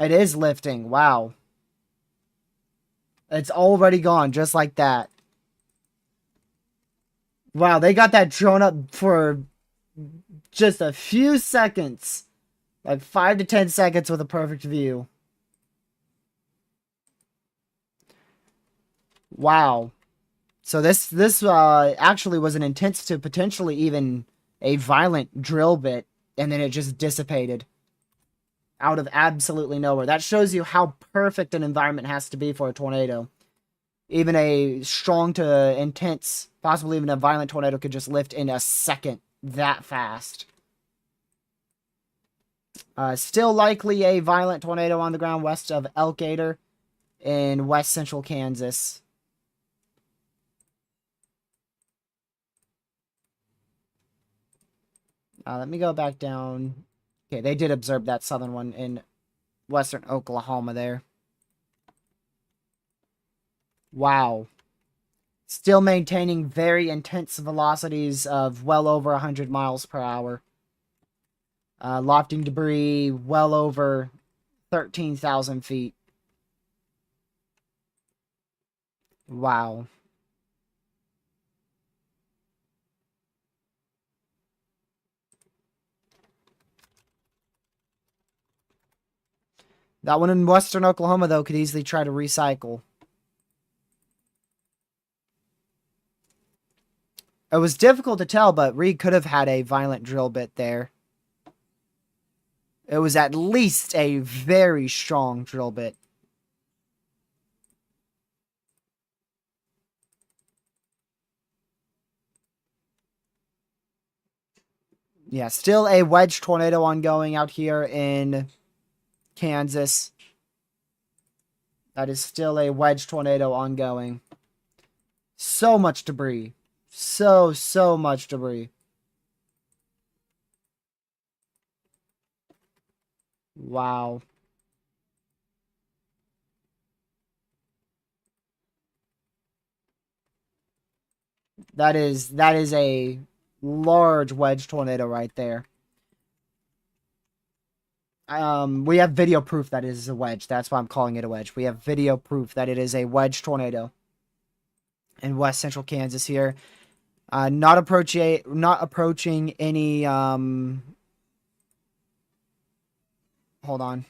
It is lifting. Wow. It's already gone just like that. Wow, they got that drone up for just a few seconds. Like 5 to 10 seconds with a perfect view. Wow. So this actually was an intense to potentially even a violent drill bit, and then it just dissipated out of absolutely nowhere. That shows you how perfect an environment has to be for a tornado. Even a strong to intense, possibly even a violent tornado could just lift in a second that fast. Still likely a violent tornado on the ground west of Elkader in west central Kansas. Let me go back down. Okay, they did observe that southern one in western Oklahoma there. Wow. Still maintaining very intense velocities of well over 100 miles per hour. Lofting debris well over 13,000 feet. Wow. That one in western Oklahoma, though, could easily try to recycle. It was difficult to tell, but Reed could have had a violent drill bit there. It was at least a very strong drill bit. Yeah, still a wedge tornado ongoing out here in Kansas. That is still a wedge tornado ongoing. So much debris. So much debris. Wow. That is a large wedge tornado right there. We have video proof that it is a wedge. That's why I'm calling it a wedge. We have video proof that it is a wedge tornado in west central Kansas here. Not approaching any hold on.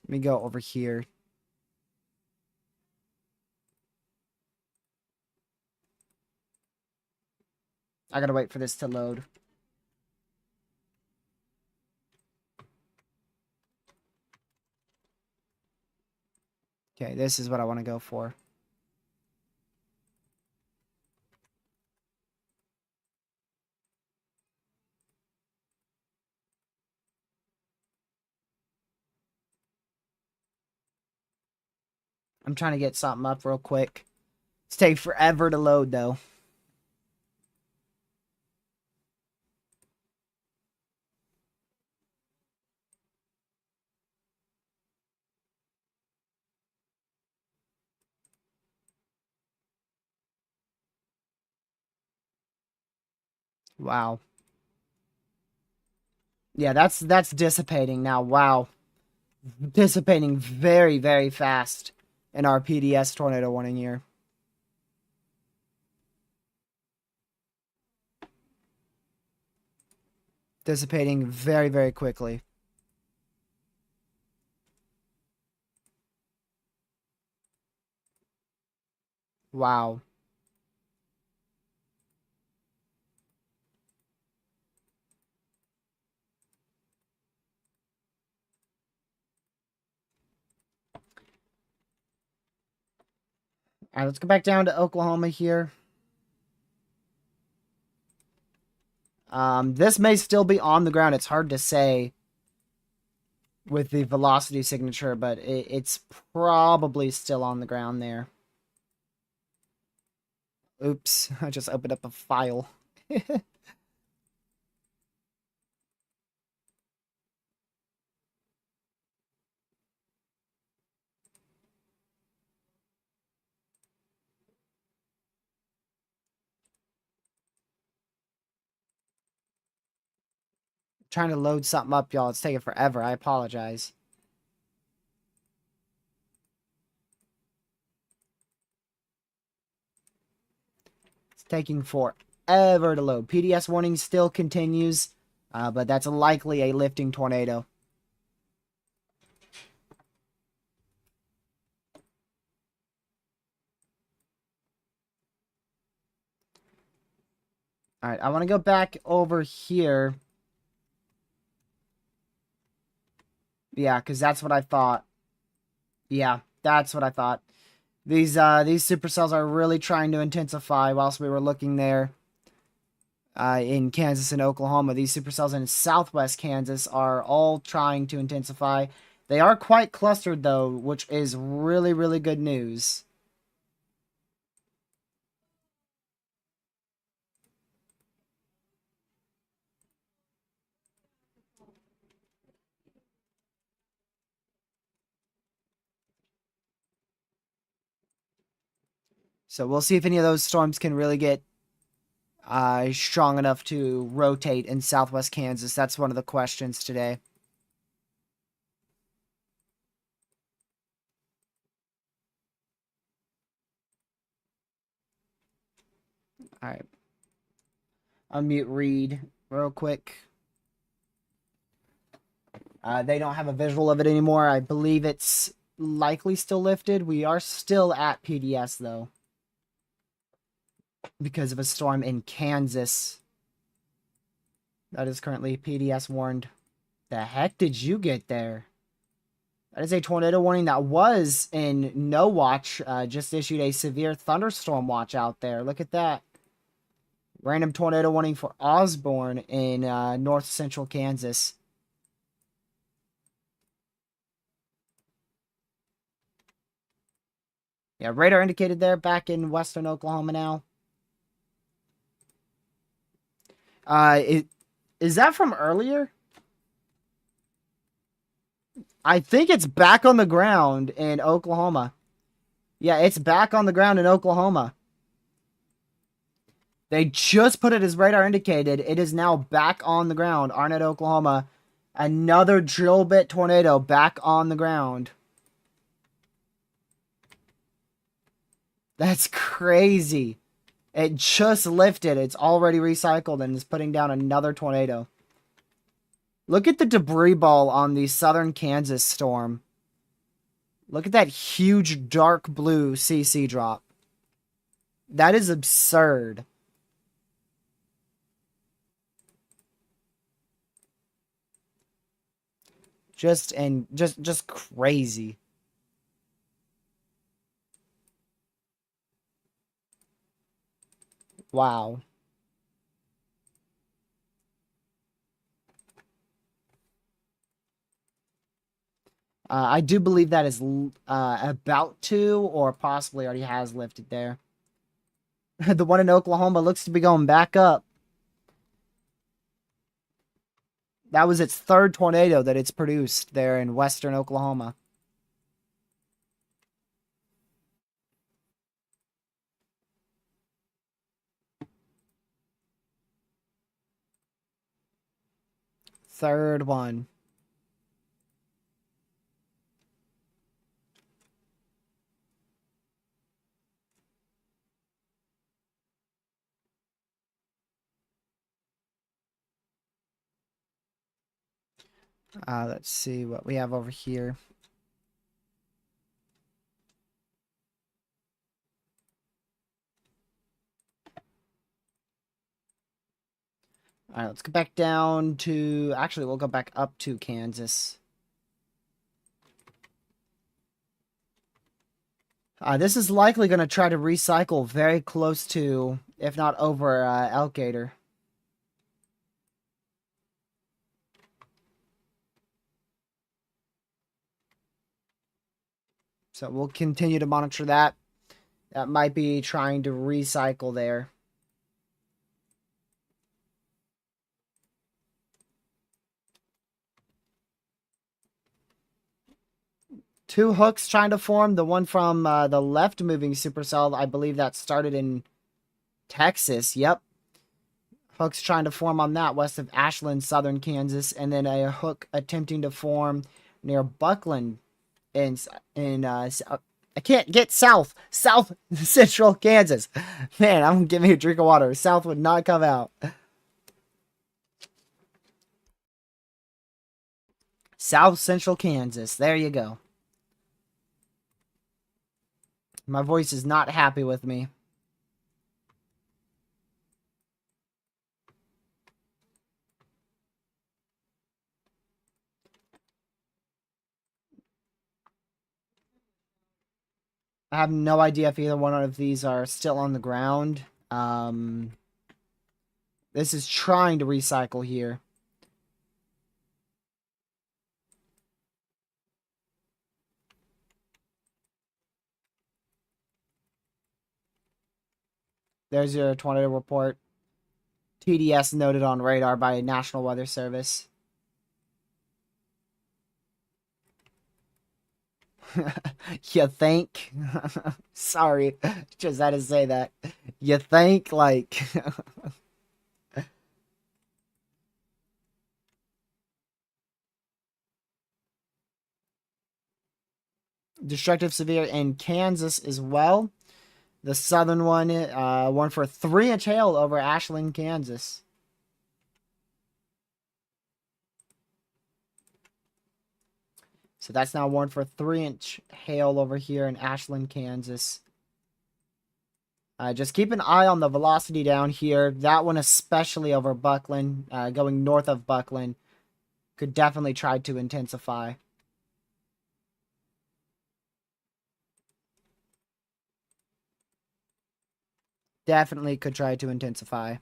Let me go over here. I gotta wait for this to load. Okay, this is what I want to go for. I'm trying to get something up real quick. It's taking forever to load, though. Wow. Yeah, that's dissipating now. Wow. Dissipating very fast in our PDS tornado warning here. Dissipating very quickly. Wow. All right, let's go back down to Oklahoma here. This may still be on the ground. It's hard to say with the velocity signature, but it's probably still on the ground there. Oops, I just opened up a file. Trying to load something up, y'all. It's taking forever. I apologize. It's taking forever to load. PDS warning still continues, but that's likely a lifting tornado. All right, I want to go back over here. Yeah, because that's what I thought. Yeah, that's what I thought. These supercells are really trying to intensify whilst we were looking there in Kansas and Oklahoma. These supercells in southwest Kansas are all trying to intensify. They are quite clustered, though, which is really, really good news. So we'll see if any of those storms can really get strong enough to rotate in southwest Kansas. That's one of the questions today. All right. Unmute Reed real quick. They don't have a visual of it anymore. I believe it's likely still lifted. We are still at PDS, though, because of a storm in Kansas. That is currently PDS warned. The heck did you get there? That is a tornado warning that was in no watch. Just issued a severe thunderstorm watch out there. Look at that. Random tornado warning for Osborne in north central Kansas. Yeah, radar indicated there back in western Oklahoma now. Is that from earlier? I think it's back on the ground in Oklahoma. Yeah, it's back on the ground in Oklahoma. They just put it as radar indicated. It is now back on the ground. Arnett, Oklahoma. Another drill bit tornado back on the ground. That's crazy. It just lifted. It's already recycled and is putting down another tornado. Look at the debris ball on the southern Kansas storm. Look at that huge dark blue CC drop. That is absurd. Just crazy. Wow. I do believe that is about to, or possibly already has lifted there. The one in Oklahoma looks to be going back up. That was its third tornado that it's produced there in western Oklahoma. Third one. Let's see what we have over here. All right, let's go back down to... Actually, we'll go back up to Kansas. This is likely going to try to recycle very close to, if not over, Elk Gator. So we'll continue to monitor that. That might be trying to recycle there. Two hooks trying to form. The one from the left moving supercell, I believe that started in Texas. Yep. Hooks trying to form on that west of Ashland, southern Kansas. And then a hook attempting to form near Buckland in I can't get south central Kansas. Man, I'm gonna give me a drink of water. South would not come out. South central Kansas. There you go. My voice is not happy with me. I have no idea if either one of these are still on the ground. This is trying to recycle here. There's your tornado report. TDS noted on radar by National Weather Service. You think? Sorry, just had to say that. You think, like... Destructive severe in Kansas as well. The southern one, one for 3-inch hail over Ashland, Kansas. So that's now one for 3-inch hail over here in Ashland, Kansas. Just keep an eye on the velocity down here. That one especially over Buckland, going north of Buckland, could definitely try to intensify. Definitely could try to intensify.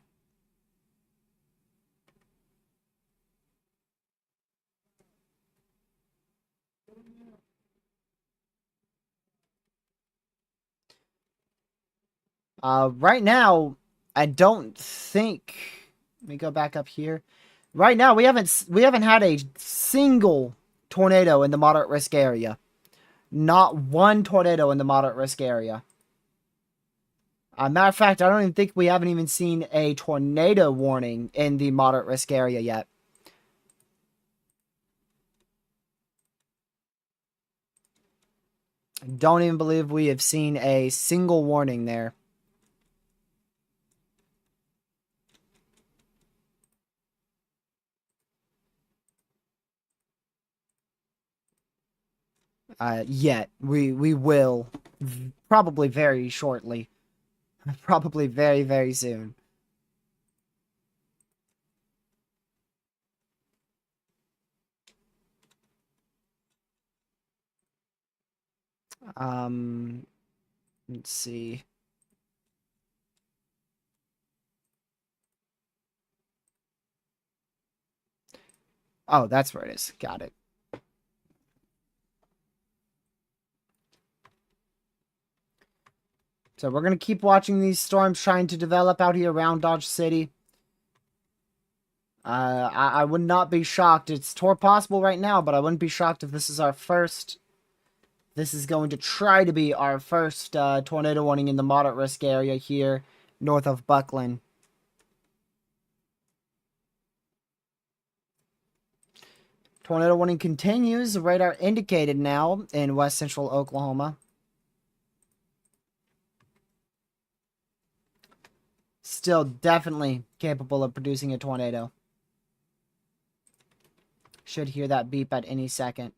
Right now, I don't think. Let me go back up here. Right now, we haven't had a single tornado in the moderate risk area. Not one tornado in the moderate risk area. Matter of fact, I don't even think we haven't even seen a tornado warning in the moderate risk area yet. Don't even believe we have seen a single warning there. Yet. We will. Probably very shortly. Probably very, very soon. Let's see. Oh, that's where it is. Got it. So we're going to keep watching these storms trying to develop out here around Dodge City. I would not be shocked. It's possible right now, but I wouldn't be shocked if this is our first. This is going to try to be our first tornado warning in the moderate risk area here north of Buckland. Tornado warning continues. Radar indicated now in west central Oklahoma. Still definitely capable of producing a tornado. Should hear that beep at any second.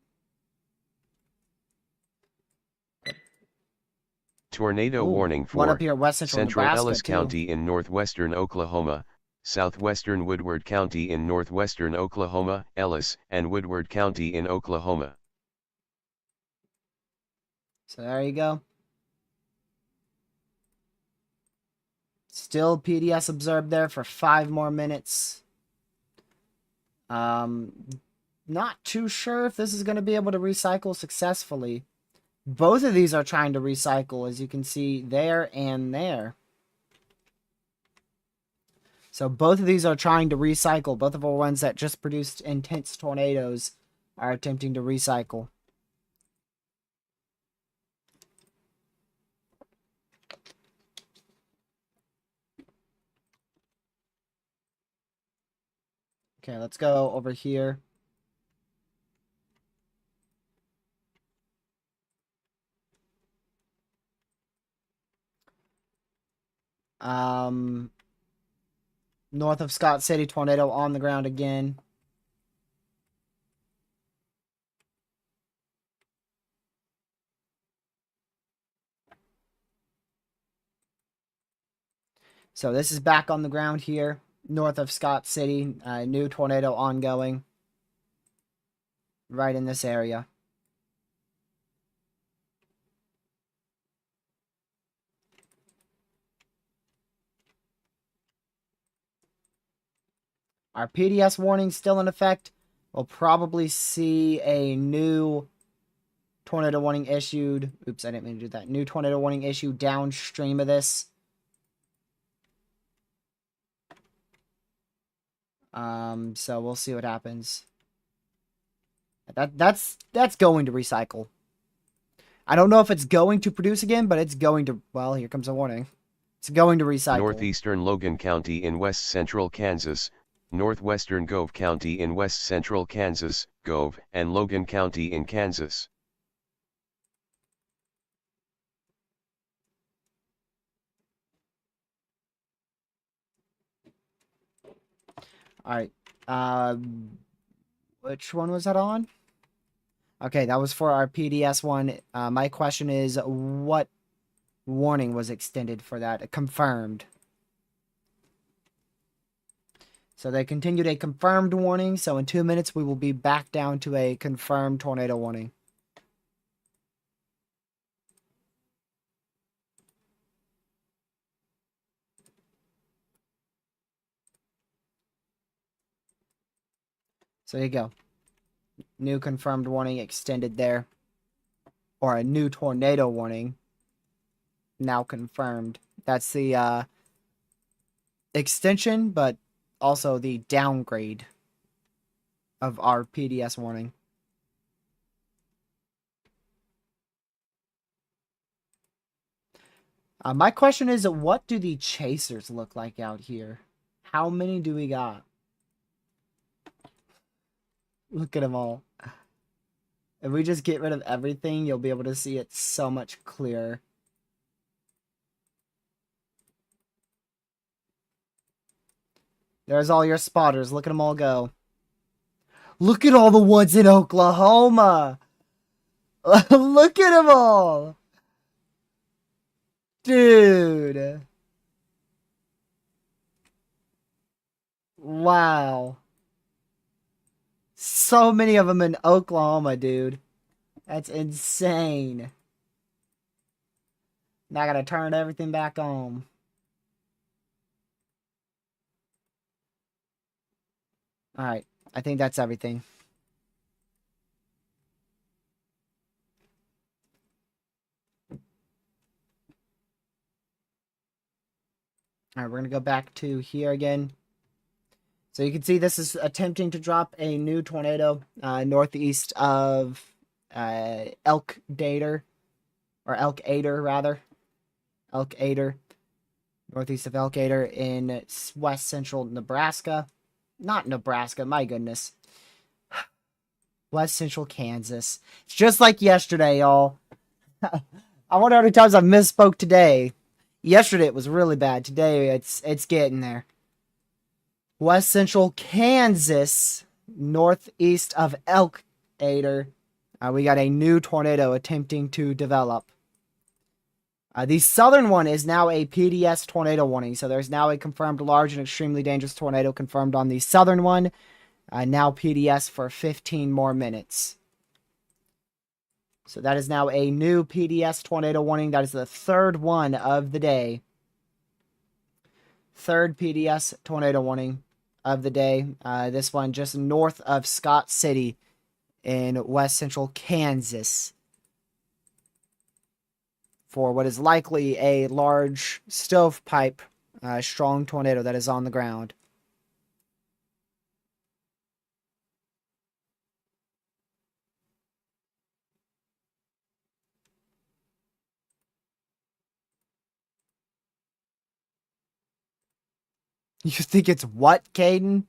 Tornado warning one for up here, west central Central Nebraska, Ellis too. County in northwestern Oklahoma, southwestern Woodward County in northwestern Oklahoma, Ellis and Woodward County in Oklahoma. So there you go. Still PDS observed there for 5 more minutes. Not too sure if this is going to be able to recycle successfully. Both of these are trying to recycle, as you can see there and there. So both of these are trying to recycle. Both of our ones that just produced intense tornadoes are attempting to recycle. Okay, let's go over here. North of Scott City, tornado on the ground again. So this is back on the ground here, north of Scott City. New tornado ongoing. Right in this area. Our PDS warning still in effect. We'll probably see a new tornado warning issued. Oops, I didn't mean to do that. New tornado warning issued downstream of this. So we'll see what happens. That's going to recycle. I don't know if it's going to produce again, but it's going to. Well, here comes a warning. It's going to recycle. Northeastern Logan County in west central Kansas, northwestern Gove County in west central Kansas, Gove and Logan County in Kansas. All right. Which one was that on? Okay, that was for our PDS one. My question is, what warning was extended for that? Confirmed. So they continued a confirmed warning. So in 2 minutes, we will be back down to a confirmed tornado warning. So there you go. New confirmed warning extended there. Or a new tornado warning. Now confirmed. That's the extension, but also the downgrade of our PDS warning. My question is, what do the chasers look like out here? How many do we got? Look at them all. If we just get rid of everything, you'll be able to see it so much clearer. There's all your spotters. Look at them all go. Look at all the ones in Oklahoma. Look at them all. Dude. Wow. So many of them in Oklahoma, dude. That's insane. Now I gotta turn everything back on. Alright, I think that's everything. Alright, we're gonna go back to here again. So you can see this is attempting to drop a new tornado northeast of Elk Dater, or Elk Ader rather. Elk Ader, northeast of Elk Ader in west central Nebraska. Not Nebraska, my goodness. West central Kansas. It's just like yesterday, y'all. I wonder how many times I've misspoke today. Yesterday it was really bad. Today it's getting there. West central Kansas, northeast of Elk Ader. We got a new tornado attempting to develop. The southern one is now a PDS tornado warning. So there's now a confirmed large and extremely dangerous tornado confirmed on the southern one. Now PDS for 15 more minutes. So that is now a new PDS tornado warning. That is the third one of the day. Third PDS tornado warning of the day. This one just north of Scott City in west central Kansas, for what is likely a large stovepipe strong tornado that is on the ground. You think it's what, Caden?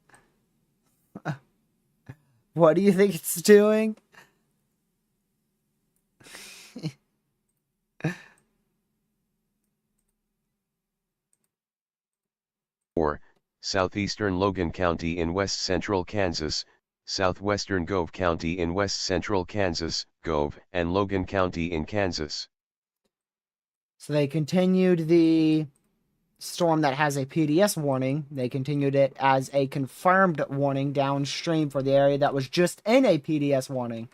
What do you think it's doing? Or, southeastern Logan County in west central Kansas, southwestern Gove County in west central Kansas, Gove, and Logan County in Kansas. So they continued the storm that has a PDS warning. They continued it as a confirmed warning downstream for the area that was just in a PDS warning.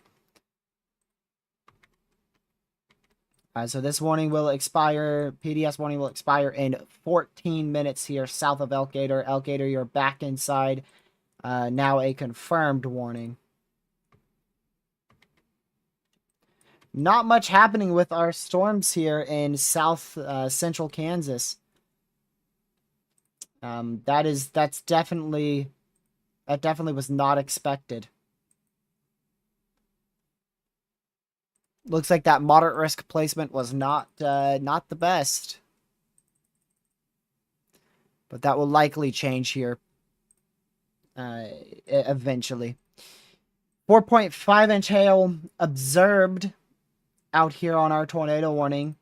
So this warning will expire, PDS warning will expire in 14 minutes here south of Elkader. Elkader, you're back inside. Now a confirmed warning. Not much happening with our storms here in south central Kansas. That definitely was not expected. Looks like that moderate risk placement was not the best. But that will likely change here eventually. 4.5-inch hail observed out here on our tornado warning.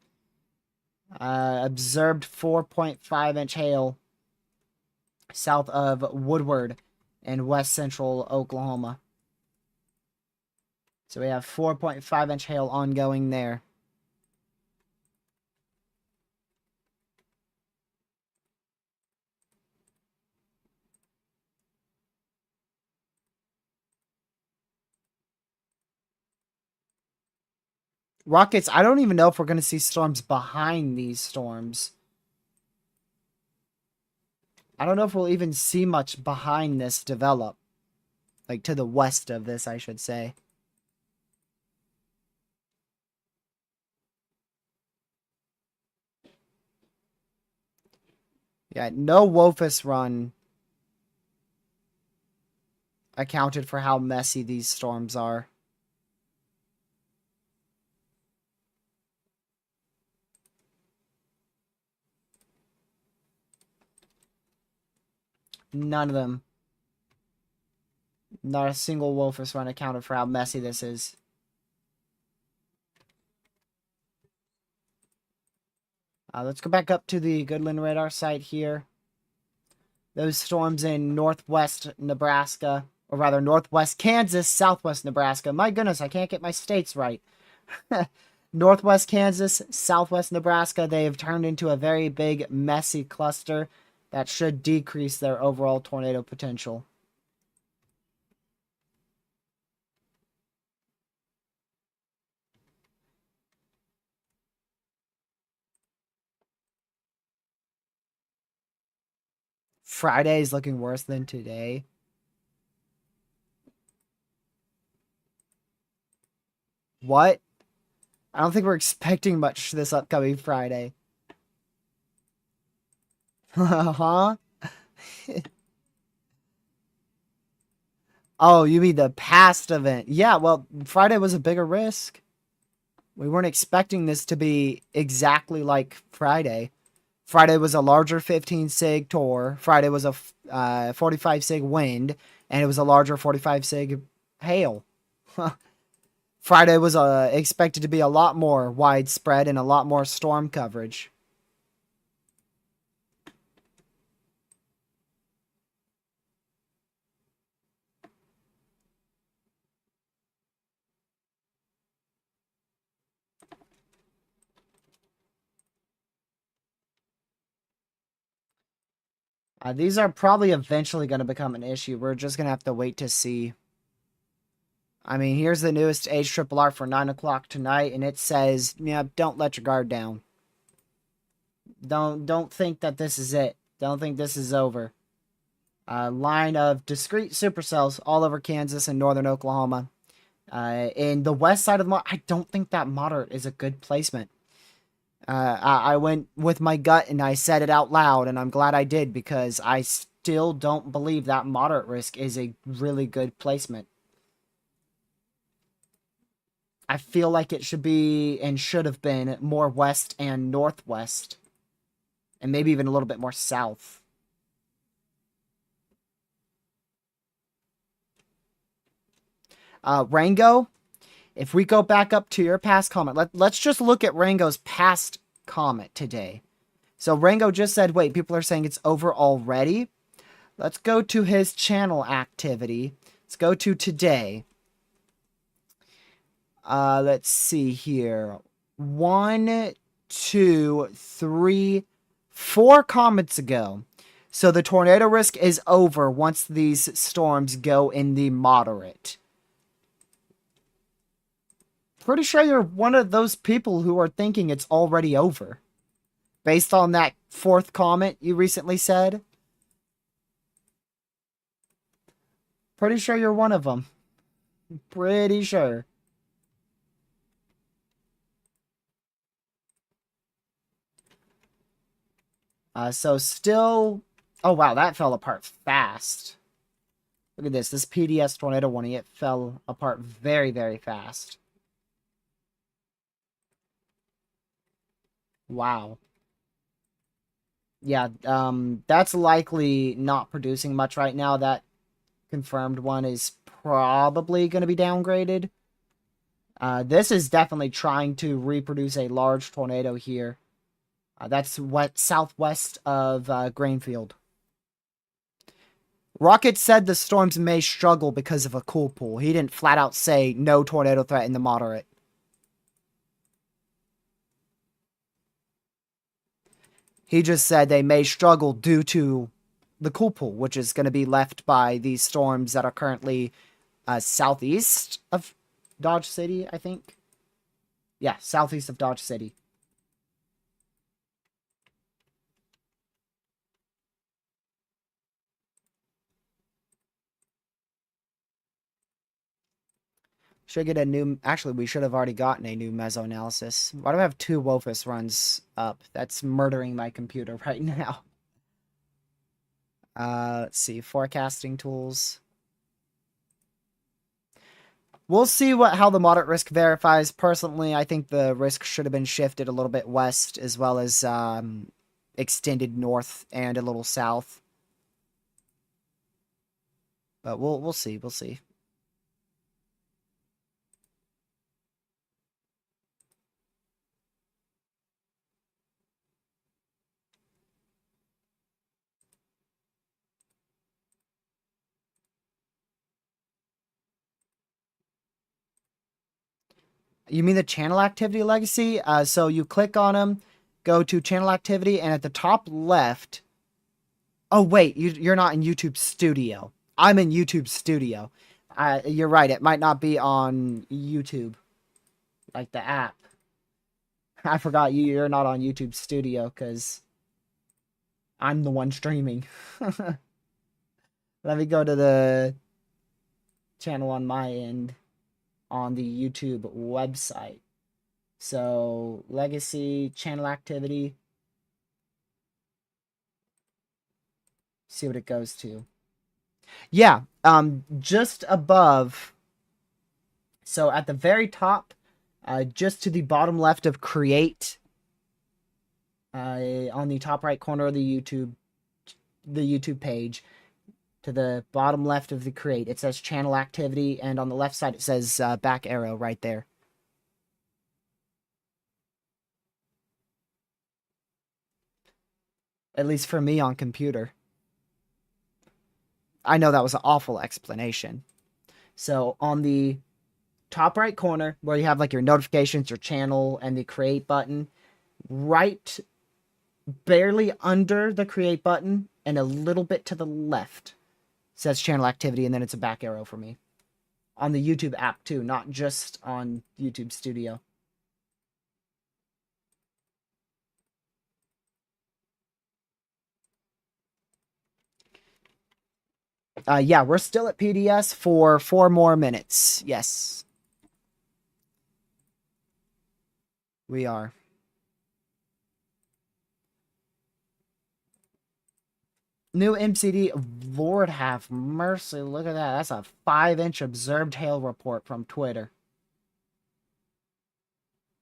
Observed 4.5-inch hail south of Woodward in west central Oklahoma. So we have 4.5-inch hail ongoing there. Rockets, I don't even know if we're going to see storms behind these storms. I don't know if we'll even see much behind this develop. Like, to the west of this, I should say. Yeah, no Wofus run accounted for how messy these storms are. None of them. Not a single Wofus run accounted for how messy this is. Let's go back up to the Goodland radar site here. Those storms in northwest Nebraska, or rather northwest Kansas, southwest Nebraska. My goodness, I can't get my states right. Northwest Kansas, southwest Nebraska, they have turned into a very big, messy cluster that should decrease their overall tornado potential. Friday is looking worse than today. What? I don't think we're expecting much this upcoming Friday. Huh? Oh, you mean the past event? Yeah, well, Friday was a bigger risk. We weren't expecting this to be exactly like Friday. Friday was a larger 15 sig tor. Friday was a 45 sig wind, and it was a larger 45 sig hail. Friday was expected to be a lot more widespread and a lot more storm coverage. These are probably eventually going to become an issue. We're just going to have to wait to see. I mean, here's the newest HRRR for 9 o'clock tonight, and it says, yeah, don't let your guard down. Don't think that this is it. Don't think this is over. Line of discrete supercells all over Kansas and northern Oklahoma. In the west side of the I don't think that moderate is a good placement. I went with my gut and I said it out loud, and I'm glad I did because I still don't believe that moderate risk is a really good placement. I feel like it should be and should have been more west and northwest, and maybe even a little bit more south. Rango, if we go back up to your past comment, let's just look at Rango's past comment today. So Rango just said, wait, people are saying it's over already. Let's go to his channel activity. Let's go to today. Let's see here. 1, 2, 3, 4 comments ago. So the tornado risk is over once these storms go in the moderate. Pretty sure you're one of those people who are thinking it's already over. Based on that 4th comment you recently said. Pretty sure you're one of them. Pretty sure. So still... Oh, wow, that fell apart fast. Look at this. This PDS tornado warning, it fell apart very, very fast. Wow. Yeah, that's likely not producing much right now. That confirmed one is probably going to be downgraded. This is definitely trying to reproduce a large tornado here. That's southwest of Grainfield. Rocket said the storms may struggle because of a cool pool. He didn't flat out say no tornado threat in the moderate. He just said they may struggle due to the cool pool, which is going to be left by these storms that are currently southeast of Dodge City, I think. Yeah, southeast of Dodge City. Should get a new... Actually, we should have already gotten a new meso analysis. Why do I have 2 Wofus runs up? That's murdering my computer right now. Let's see. Forecasting tools. We'll see how the moderate risk verifies. Personally, I think the risk should have been shifted a little bit west as well as extended north and a little south. But we'll see. We'll see. You mean the channel activity legacy? So you click on them, go to channel activity, and at the top left... Oh, wait, you're not in YouTube Studio. I'm in YouTube Studio. You're right, it might not be on YouTube, like the app. I forgot you're not on YouTube Studio, because I'm the one streaming. Let me go to the channel on my end on the YouTube website. So, legacy, channel activity. See what it goes to. Yeah, just above. So at the very top, just to the bottom left of create, on the top right corner of the YouTube page, to the bottom left of the create, it says channel activity, and on the left side it says back arrow right there. At least for me on computer. I know that was an awful explanation. So on the top right corner, where you have like your notifications, your channel, and the create button, right barely under the create button and a little bit to the left. Says channel activity, and then it's a back arrow for me. On the YouTube app, too, not just on YouTube Studio. Yeah, we're still at PDS for 4 more minutes. Yes. We are. New MCD, Lord have mercy, look at that. That's a 5-inch observed hail report from Twitter.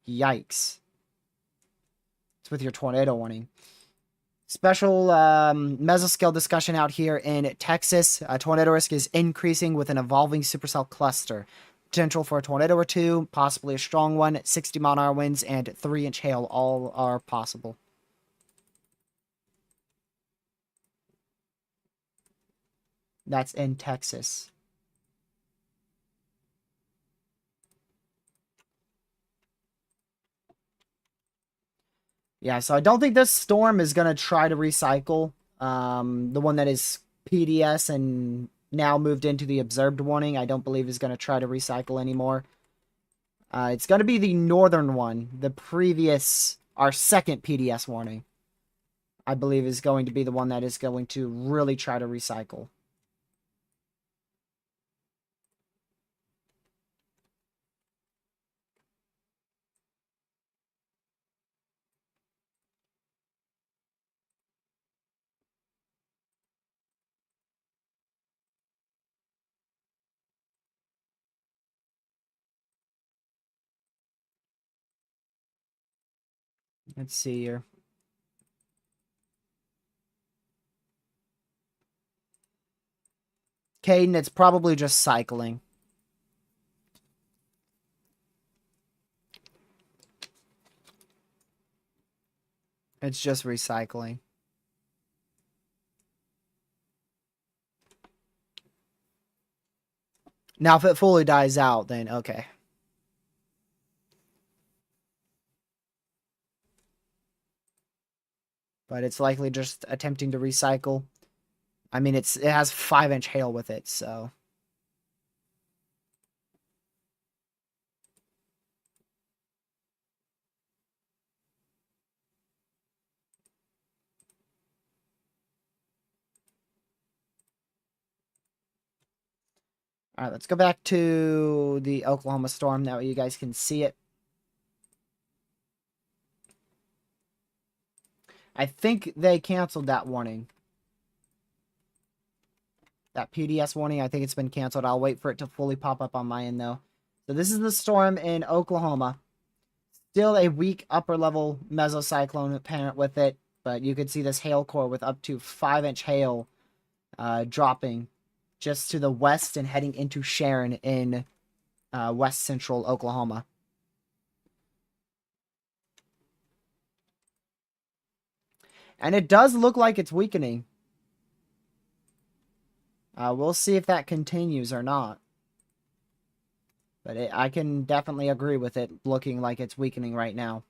Yikes. It's with your tornado warning. Special mesoscale discussion out here in Texas. Tornado risk is increasing with an evolving supercell cluster. Potential for a tornado or two, possibly a strong one, 60-mile-an-hour winds, and 3-inch hail all are possible. That's in Texas. Yeah, so I don't think this storm is going to try to recycle. The one that is PDS and now moved into the observed warning, I don't believe is going to try to recycle anymore. It's going to be the northern one, the previous, our second PDS warning, I believe is going to be the one that is going to really try to recycle. Let's see here. Caden, it's probably just cycling. It's just recycling. Now, if it fully dies out, then okay. But it's likely just attempting to recycle. I mean, it has 5-inch hail with it, so. All right, let's go back to the Oklahoma storm. That way you guys can see it. I think they canceled that warning. That PDS warning, I think it's been canceled. I'll wait for it to fully pop up on my end, though. So this is the storm in Oklahoma. Still a weak upper-level mesocyclone apparent with it, but you could see this hail core with up to 5-inch hail dropping just to the west and heading into Sharon in west central Oklahoma. And it does look like it's weakening. We'll see if that continues or not. But I can definitely agree with it looking like it's weakening right now.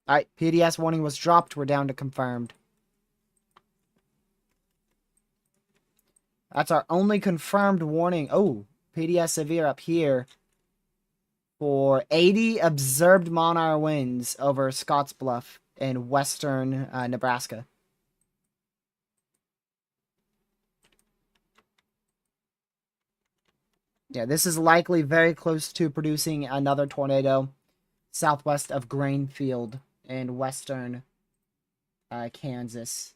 Alright, PDS warning was dropped. We're down to confirmed. That's our only confirmed warning. Oh, PDS severe up here for 80 observed mile-an-hour winds over Scottsbluff in western Nebraska. Yeah, this is likely very close to producing another tornado southwest of Grainfield in western Kansas.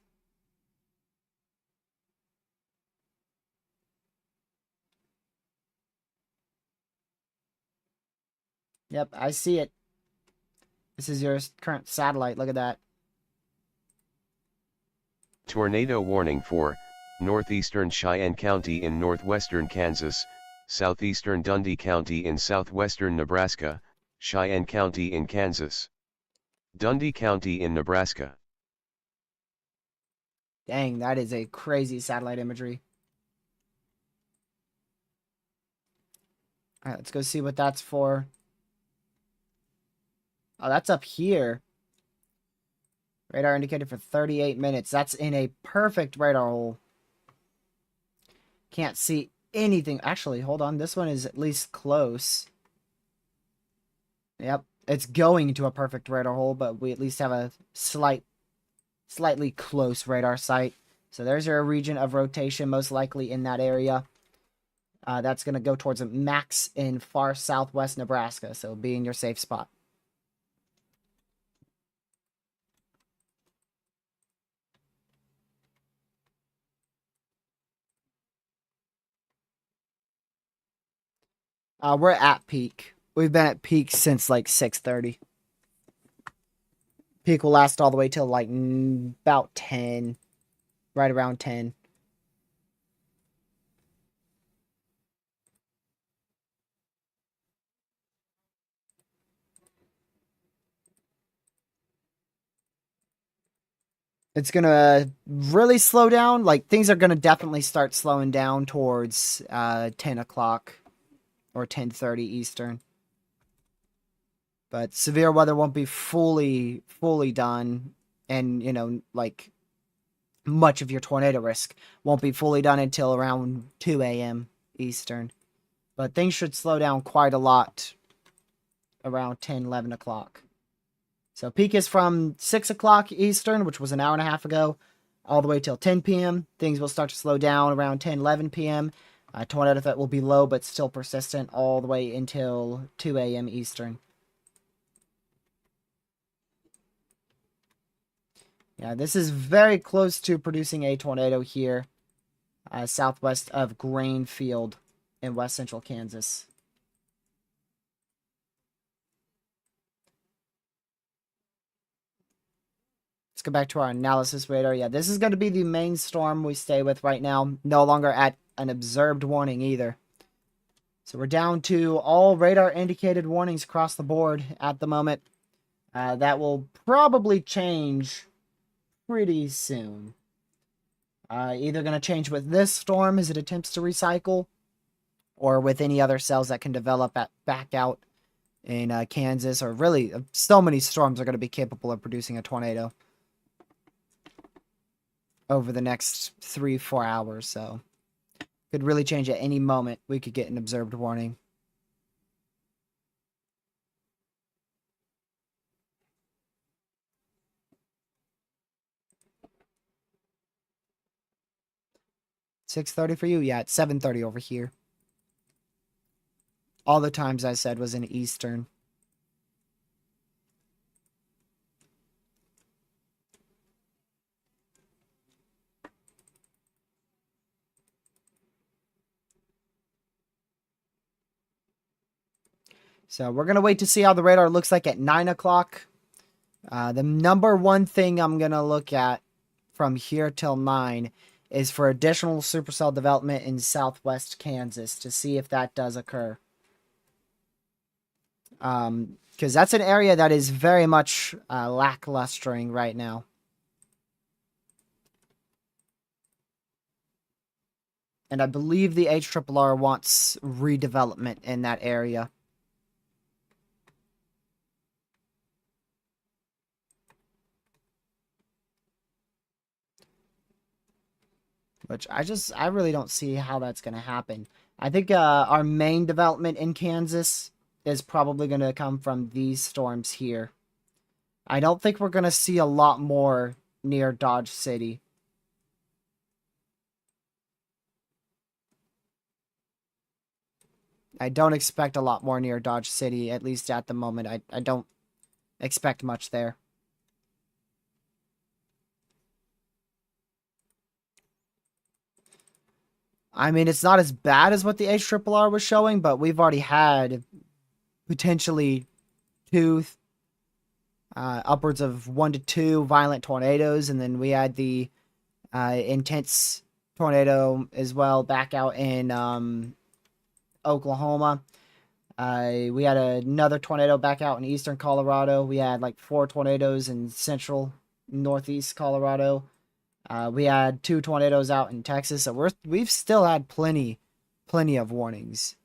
Yep, I see it. This is your current satellite. Look at that. Tornado warning for northeastern Cheyenne County in northwestern Kansas, southeastern Dundee County in southwestern Nebraska, Cheyenne County in Kansas, Dundee County in Nebraska. Dang, that is a crazy satellite imagery. All right, let's go see what that's for. Oh, that's up here. Radar indicated for 38 minutes. That's in a perfect radar hole. Can't see anything. Actually, hold on. This one is at least close. Yep. It's going to a perfect radar hole, but we at least have a slightly close radar site. So there's our region of rotation, most likely in that area. That's going to go towards a max in far southwest Nebraska, so be in your safe spot. We're at peak. We've been at peak since like 6:30. Peak will last all the way till like about 10, right around 10. It's gonna really slow down. Like things are gonna definitely start slowing down towards 10 o'clock or 10:30 Eastern. But severe weather won't be fully done, and like much of your tornado risk won't be fully done until around 2 a.m. Eastern. But things should slow down quite a lot around 10, 11 o'clock. So peak is from 6 o'clock Eastern, which was an hour and a half ago, all the way till 10 p.m. Things will start to slow down around 10, 11 p.m. Tornado threat will be low, but still persistent all the way until 2 a.m. Eastern. Yeah, this is very close to producing a tornado here, southwest of Grainfield in west central Kansas. Let's go back to our analysis radar. Yeah, this is going to be the main storm we stay with right now. No longer at an observed warning either. So we're down to all radar indicated warnings across the board at the moment. That will probably change pretty soon. Either going to change with this storm as it attempts to recycle, or with any other cells that can develop back out in Kansas, or really so many storms are going to be capable of producing a tornado over the next 3-4 hours. So could really change at any moment. We could get an observed warning. $6:30 for you? Yeah, it's 7:30 over here. All the times I said was in Eastern. So we're going to wait to see how the radar looks like at 9 o'clock. The number one thing I'm going to look at from here till 9 is for additional supercell development in southwest Kansas to see if that does occur. Because that's an area that is very much lacklustering right now. And I believe the HRRR wants redevelopment in that area. Which I really don't see how that's going to happen. I think our main development in Kansas is probably going to come from these storms here. I don't think we're going to see a lot more near Dodge City. I don't expect a lot more near Dodge City, at least at the moment. I don't expect much there. I mean, it's not as bad as what the HRRR was showing, but we've already had potentially two, upwards of 1 to 2 violent tornadoes, and then we had the intense tornado as well back out in Oklahoma. We had another tornado back out in eastern Colorado. We had like 4 tornadoes in central northeast Colorado. We had 2 tornadoes out in Texas, so we've still had plenty of warnings.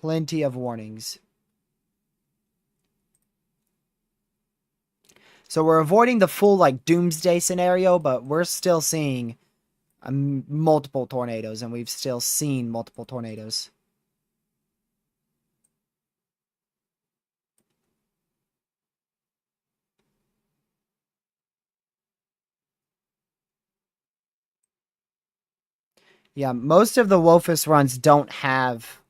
plenty of warnings. So we're avoiding the full, like, doomsday scenario, but we're still seeing multiple tornadoes, and we've still seen multiple tornadoes. Yeah, most of the Wolfus runs don't have...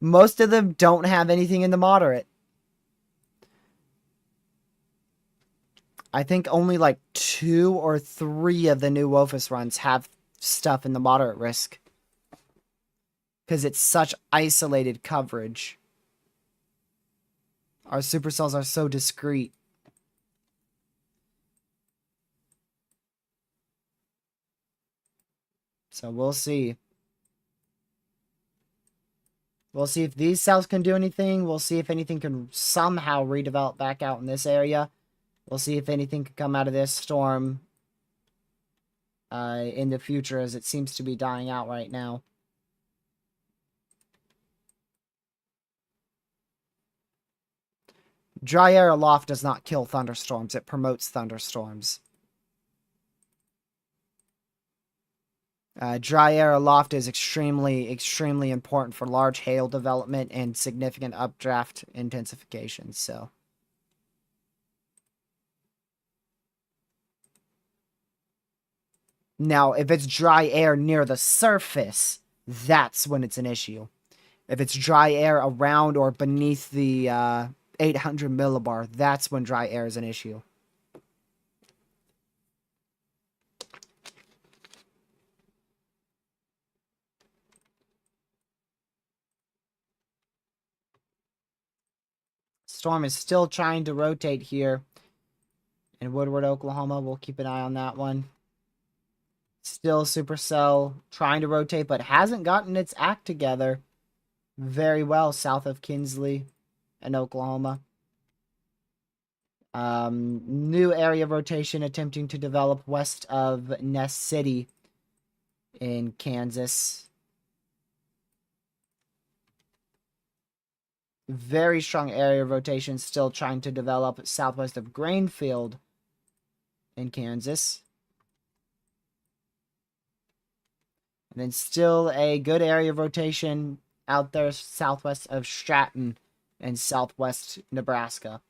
Most of them don't have anything in the moderate. I think only like 2 or 3 of the new Wolfus runs have stuff in the moderate risk. Because it's such isolated coverage. Our supercells are so discreet. So we'll see. We'll see if these cells can do anything. We'll see if anything can somehow redevelop back out in this area. We'll see if anything can come out of this storm in the future, as it seems to be dying out right now. Dry air aloft does not kill thunderstorms. It promotes thunderstorms. Dry air aloft is extremely, extremely important for large hail development and significant updraft intensification. So, now, if it's dry air near the surface, that's when it's an issue. If it's dry air around or beneath the 800 millibar, that's when dry air is an issue. Storm is still trying to rotate here in Woodward, Oklahoma. We'll keep an eye on that one. Still supercell trying to rotate, but hasn't gotten its act together very well south of Kinsley and Oklahoma. New area rotation attempting to develop west of Ness City in Kansas. Very strong area rotation still trying to develop southwest of Grainfield in Kansas. And then still a good area rotation out there southwest of Stratton and southwest Nebraska.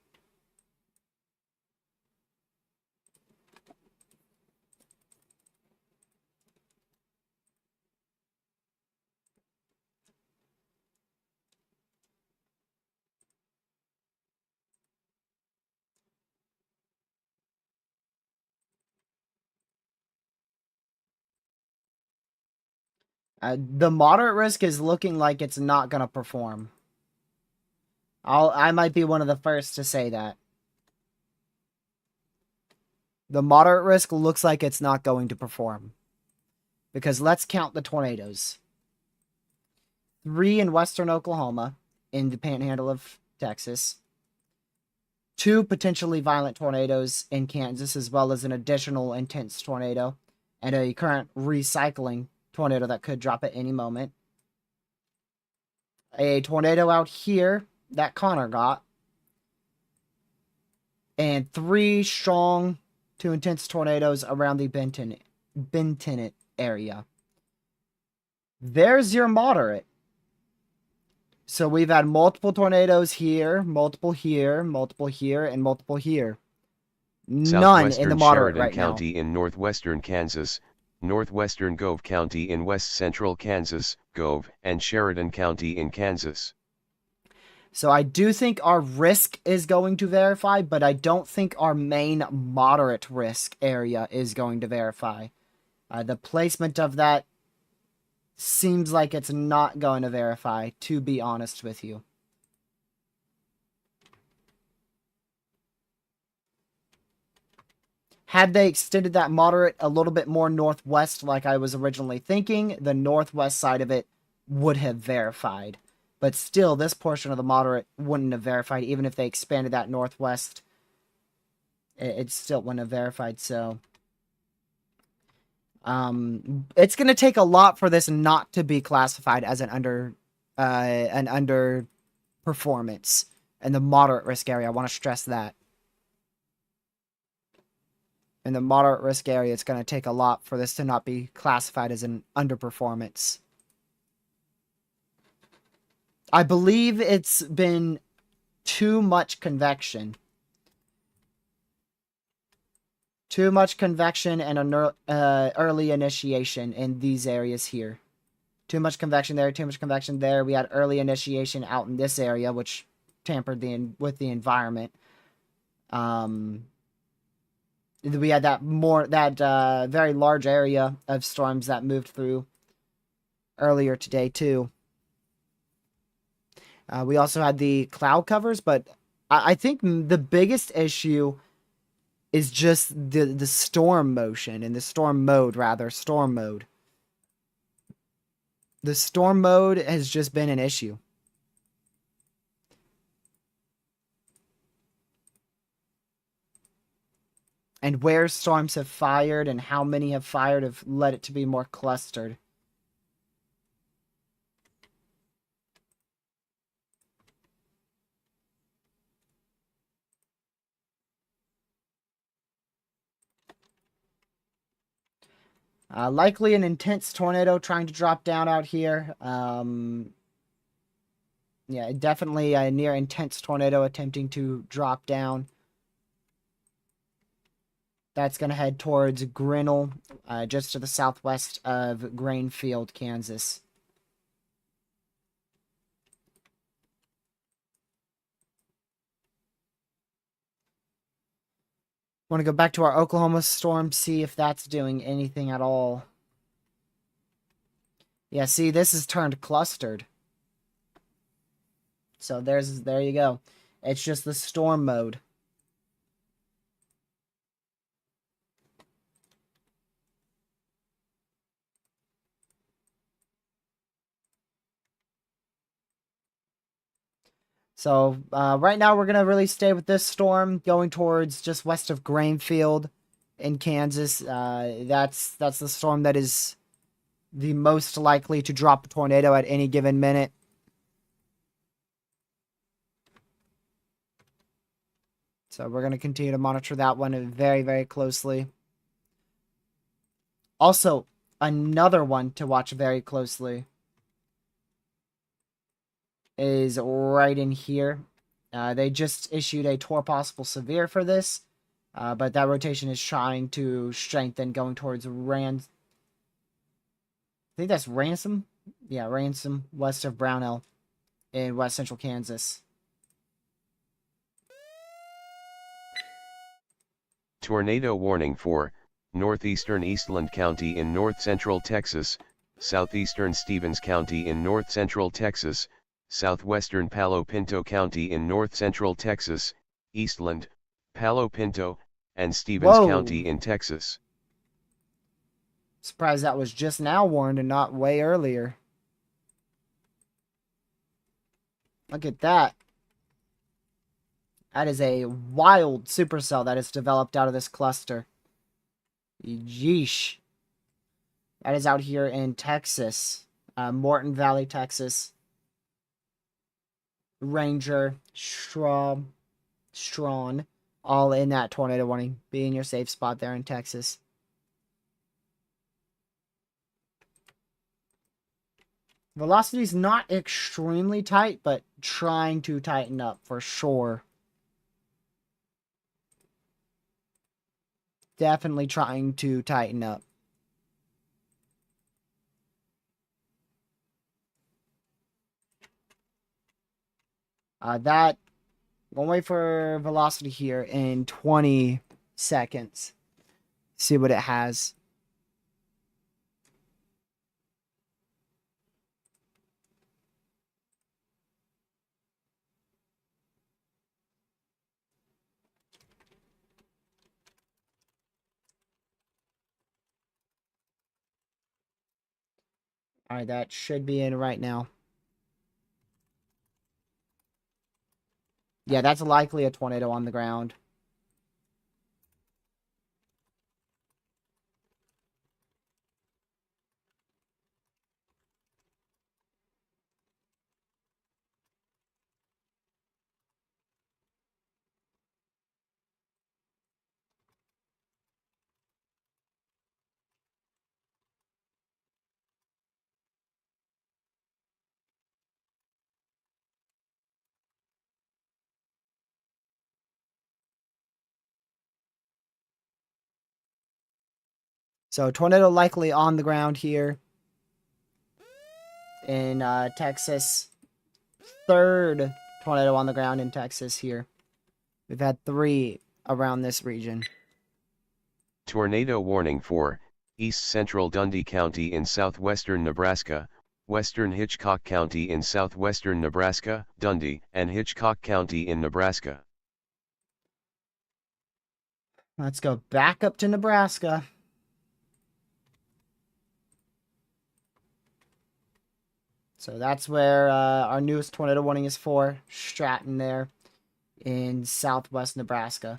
The moderate risk is looking like it's not going to perform. I might be one of the first to say that. The moderate risk looks like it's not going to perform. Because let's count the tornadoes. 3 in western Oklahoma, in the panhandle of Texas. 2 potentially violent tornadoes in Kansas, as well as an additional intense tornado. And a current recycling tornado that could drop at any moment. A tornado out here that Connor got. And 3 strong to intense tornadoes around the Benton area. There's your moderate. So we've had multiple tornadoes here, multiple here, multiple here, and multiple here. None in the moderate Sheridan right County now. in northwestern Kansas, northwestern Gove County in west central Kansas, Gove, and Sheridan County in Kansas. So I do think our risk is going to verify, but I don't think our main moderate risk area is going to verify. The placement of that seems like it's not going to verify, to be honest with you. Had they extended that moderate a little bit more northwest like I was originally thinking, the northwest side of it would have verified. But still, this portion of the moderate wouldn't have verified, even if they expanded that northwest. It still wouldn't have verified, so... It's going to take a lot for this not to be classified as an under performance in the moderate risk area. I want to stress that. In the moderate risk area, it's going to take a lot for this to not be classified as an underperformance. I believe it's been too much convection. Too much convection and an early initiation in these areas here. Too much convection there, too much convection there. We had early initiation out in this area, which tampered with the environment. We had that very large area of storms that moved through earlier today too. We also had the cloud covers, but I think the biggest issue is just the storm motion and the storm mode, rather. Storm mode. The storm mode has just been an issue. And where storms have fired and how many have fired have led it to be more clustered. Likely an intense tornado trying to drop down out here. Yeah, definitely a near intense tornado attempting to drop down. That's going to head towards Grinnell, just to the southwest of Grainfield, Kansas. Want to go back to our Oklahoma storm, see if that's doing anything at all. Yeah, see, this is turned clustered. So there you go. It's just the storm mode. So right now we're going to really stay with this storm going towards just west of Grainfield in Kansas. That's the storm that is the most likely to drop a tornado at any given minute. So we're going to continue to monitor that one very, very closely. Also, another one to watch very closely is right in here. They just issued a Tor possible severe for this, but that rotation is trying to strengthen going towards I think that's Ransom? Yeah, Ransom, west of Brownell in west central Kansas. Tornado warning for northeastern Eastland County in north central Texas, southeastern Stevens County in north central Texas, southwestern Palo Pinto County in north central Texas, Eastland, Palo Pinto, and Stevens County in Texas. Surprised that was just now warned and not way earlier. Look at that. That is a wild supercell that is developed out of this cluster. Yeesh. That is out here in Texas. Morton Valley, Texas. Ranger, Strawn, all in that tornado warning. Be in your safe spot there in Texas. Velocity is not extremely tight, but trying to tighten up for sure. Definitely trying to tighten up. That, we'll wait for velocity here in 20 seconds. See what it has. Alright, that should be in right now. Yeah, that's likely a tornado on the ground. So tornado likely on the ground here in Texas. Third tornado on the ground in Texas here. We've had 3 around this region. Tornado warning for East Central Dundee County in southwestern Nebraska, Western Hitchcock County in southwestern Nebraska, Dundee, and Hitchcock County in Nebraska. Let's go back up to Nebraska. So that's where our newest tornado warning is for. Stratton there in southwest Nebraska.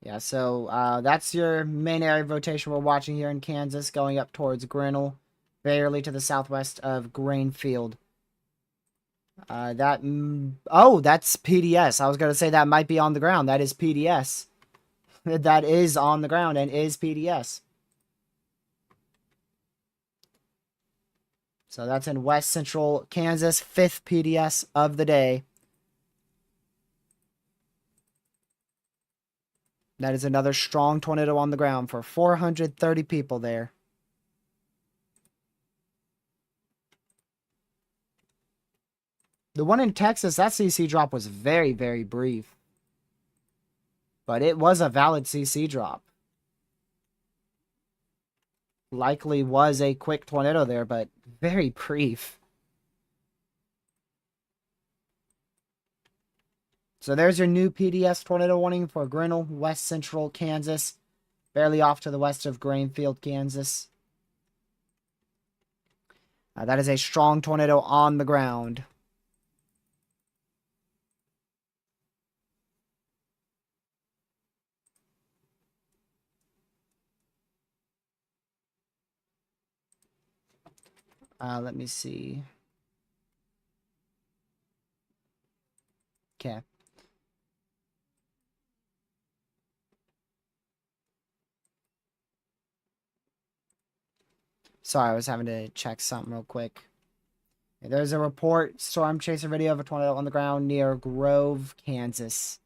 Yeah, so that's your main area of rotation we're watching here in Kansas, going up towards Grinnell, barely to the southwest of Grainfield. Oh, that's PDS. I was going to say that might be on the ground. That is PDS. That is on the ground and is PDS. So that's in west central Kansas, 5th PDS of the day. That is another strong tornado on the ground for 430 people there. The one in Texas, that CC drop was very, very brief. But it was a valid CC drop. Likely was a quick tornado there, but very brief. So there's your new PDS tornado warning for Grinnell, west central Kansas. Barely off to the west of Grainfield, Kansas. That is a strong tornado on the ground. Let me see. Okay. Sorry, I was having to check something real quick. There's a report, storm chaser video of a tornado on the ground near Grove, Kansas.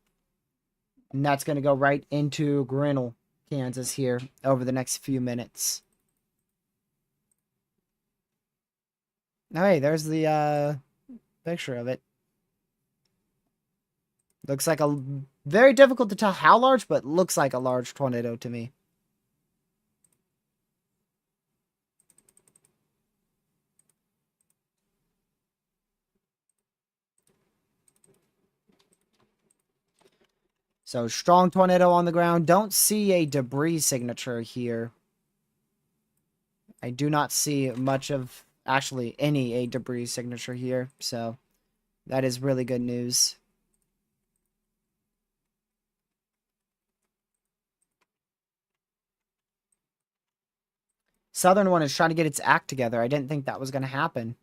And that's going to go right into Grinnell, Kansas here over the next few minutes. Oh, hey, there's the picture of it. Looks like a very difficult to tell how large, but looks like a large tornado to me. So strong tornado on the ground. Don't see a debris signature here. I do not see much of actually any a debris signature here. So that is really good news. Southern one is trying to get its act together. I didn't think that was going to happen.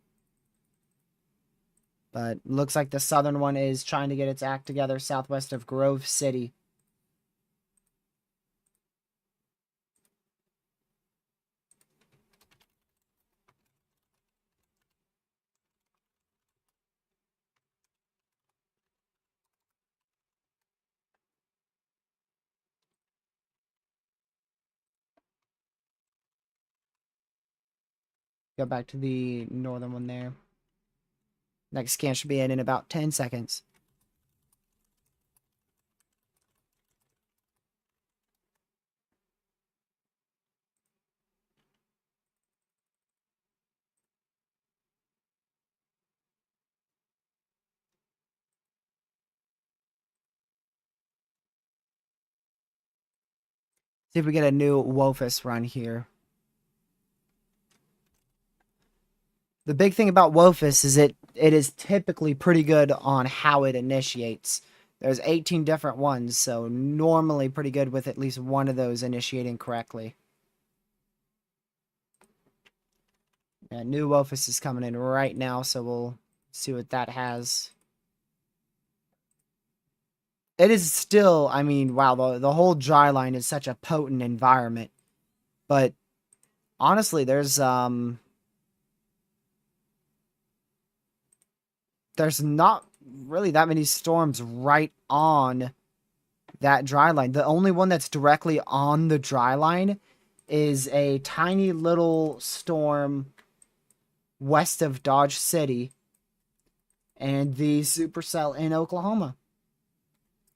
But looks like the southern one is trying to get its act together southwest of Grove City. Go back to the northern one there. Next scan should be in about 10 seconds. See if we get a new WOFUS run here. The big thing about WOFUS is it is typically pretty good on how it initiates. There's 18 different ones, so normally pretty good with at least one of those initiating correctly. Yeah, new WOFUS is coming in right now, so we'll see what that has. It is still, I mean, wow, the whole dry line is such a potent environment. But honestly, there's there's not really that many storms right on that dry line. The only one that's directly on the dry line is a tiny little storm west of Dodge City and the supercell in Oklahoma.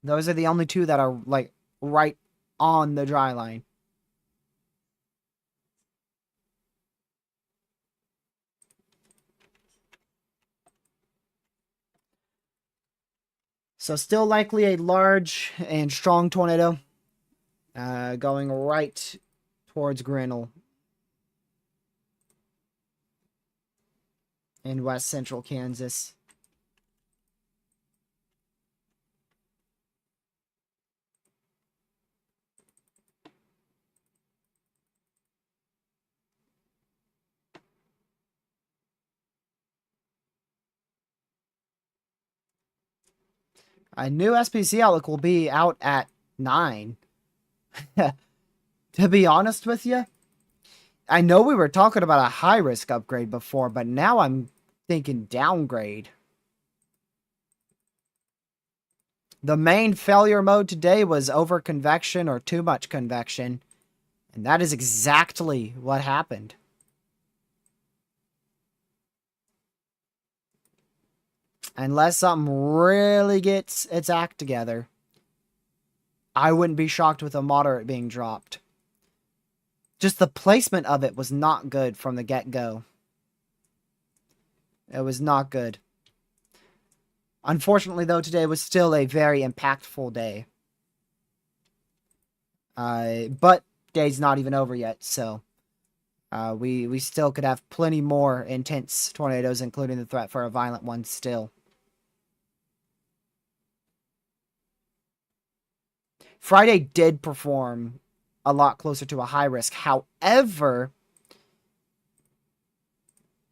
Those are the only two that are like right on the dry line. So still likely a large and strong tornado going right towards Grinnell in west central Kansas. A new SPC outlook will be out at 9. To be honest with you, I know we were talking about a high risk upgrade before, but now I'm thinking downgrade. The main failure mode today was over convection or too much convection, and that is exactly what happened. Unless something really gets its act together, I wouldn't be shocked with a moderate being dropped. Just the placement of it was not good from the get-go. It was not good. Unfortunately, though, today was still a very impactful day. But day's not even over yet, so we still could have plenty more intense tornadoes, including the threat for a violent one still. Friday did perform a lot closer to a high risk. However,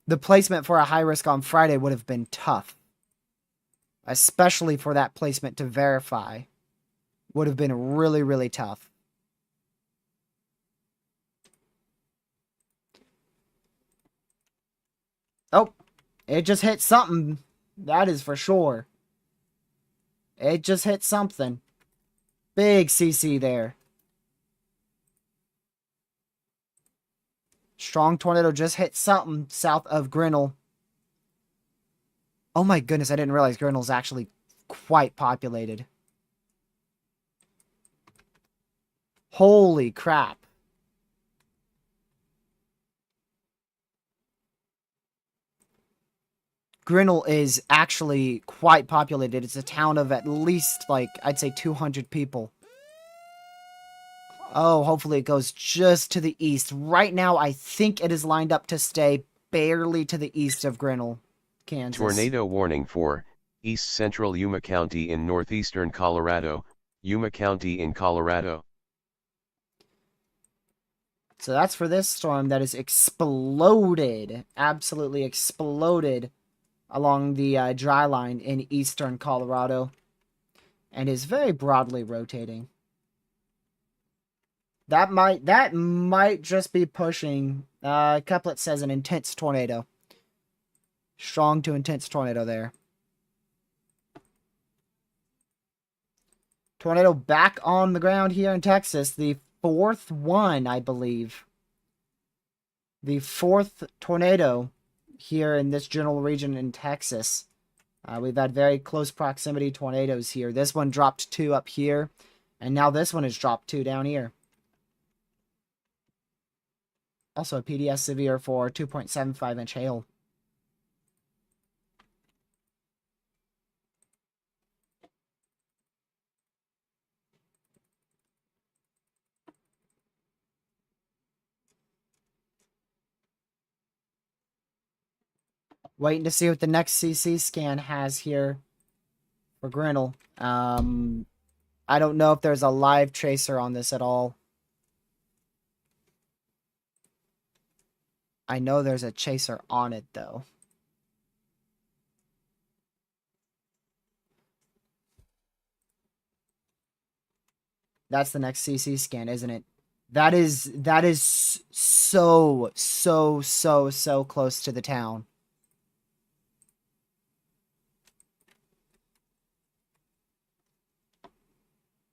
the placement for a high risk on Friday would have been tough. Especially for that placement to verify. Would have been really, really tough. Oh, it just hit something. That is for sure. It just hit something. Big CC there. Strong tornado just hit something south of Grinnell. Oh my goodness, I didn't realize Grinnell's actually quite populated. Holy crap. Grinnell is actually quite populated. It's a town of at least, like, I'd say 200 people. Oh, hopefully it goes just to the east. Right now, I think it is lined up to stay barely to the east of Grinnell, Kansas. Tornado warning for East Central Yuma County in northeastern Colorado, Yuma County in Colorado. So that's for this storm that is exploded, absolutely exploded along the dry line in eastern Colorado and is very broadly rotating. That might just be pushing. Couplet says an intense tornado. Strong to intense tornado there. Tornado back on the ground here in Texas. The fourth one, I believe. The fourth tornado here in this general region in Texas. We've had very close proximity tornadoes here. This one dropped 2 up here. And now this one has dropped 2 down here. Also a PDS severe for 2.75-inch hail. Waiting to see what the next CC scan has here for Grinnell. I don't know if there's a live tracer on this at all. I know there's a chaser on it, though. That's the next CC scan, isn't it? That is so close to the town.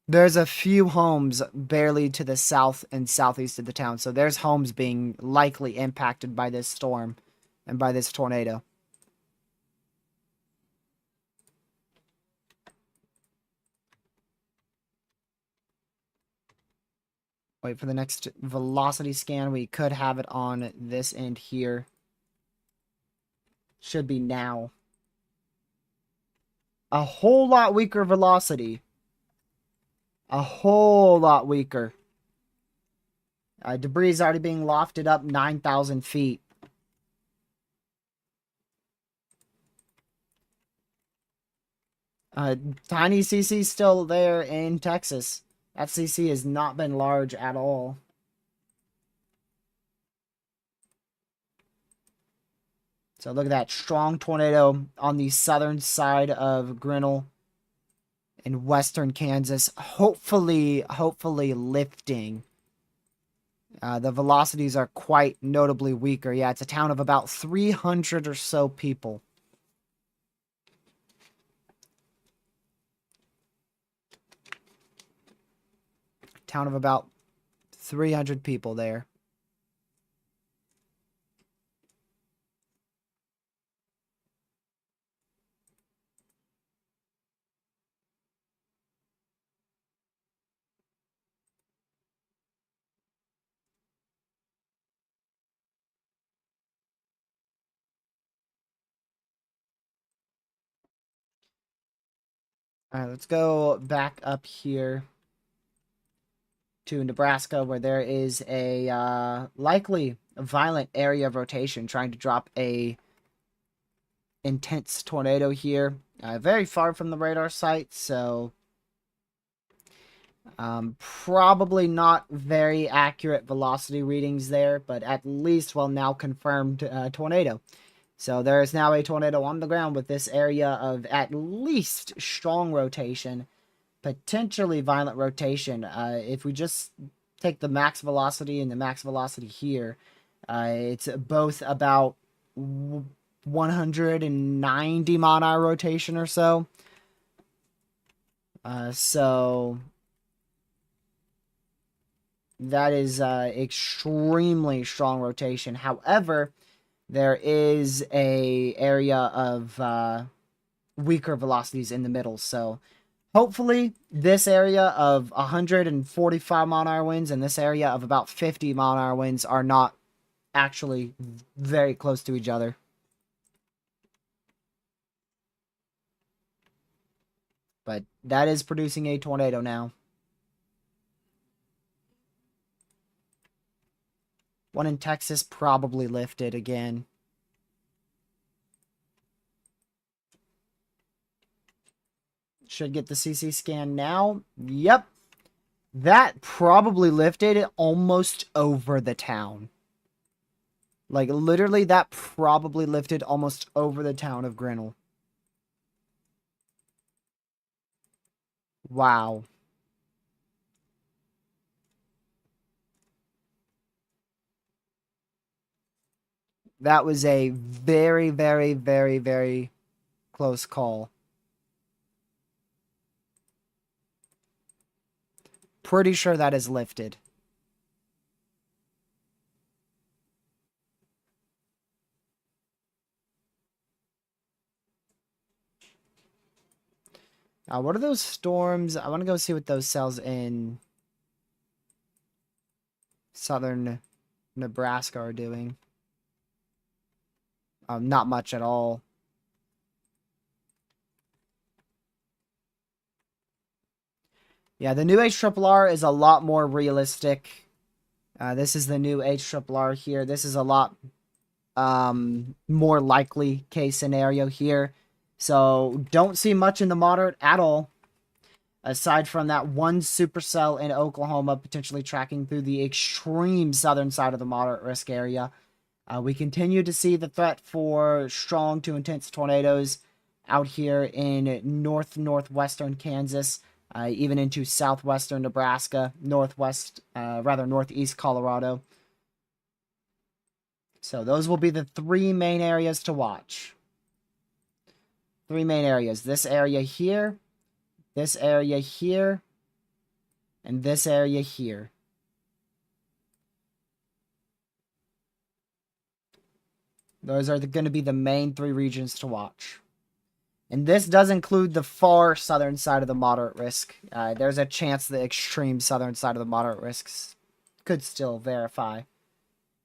There's a few homes barely to the south and southeast of the town, so there's homes being likely impacted by this storm and by this tornado. Wait for the next velocity scan. We could have it on this end here. Should be now. A whole lot weaker velocity. A whole lot weaker. Debris is already being lofted up 9,000 feet. Tiny CC still there in Texas. That CC has not been large at all. So look at that strong tornado on the southern side of Grinnell in western Kansas. Hopefully lifting. The velocities are quite notably weaker. Yeah, it's a town of about 300 or so people. Town of about 300 people there. All right, let's go back up here to Nebraska, where there is a likely violent area of rotation trying to drop a intense tornado here. Very far from the radar site, so probably not very accurate velocity readings there, but at least, well, now confirmed tornado. So there is now a tornado on the ground with this area of at least strong rotation, potentially violent rotation. If we just take the max velocity and the max velocity here, it's both about 190 mile-an-hour rotation or so. So that is extremely strong rotation. However, there is a area of weaker velocities in the middle. So hopefully this area of 145 mile-an-hour winds and this area of about 50 mile-an-hour winds are not actually very close to each other. But that is producing a tornado now. One in Texas probably lifted again. Should get the CC scan now. Yep. That probably lifted almost over the town. Like, literally, that probably lifted almost over the town of Grinnell. Wow. That was a very, very, very, very close call. Pretty sure that is lifted. What are those storms? I want to go see what those cells in southern Nebraska are doing. Not much at all. Yeah, the new HRRR is a lot more realistic. This is the new HRRR here. This is a lot more likely case scenario here. So don't see much in the moderate at all. Aside from that one supercell in Oklahoma potentially tracking through the extreme southern side of the moderate risk area. We continue to see the threat for strong to intense tornadoes out here in northwestern Kansas, even into southwestern Nebraska, northeast Colorado. So those will be the three main areas to watch. Three main areas. This area here, this area here, and this area here. Those are going to be the main 3 regions to watch. And this does include the far southern side of the moderate risk. There's a chance the extreme southern side of the moderate risks could still verify.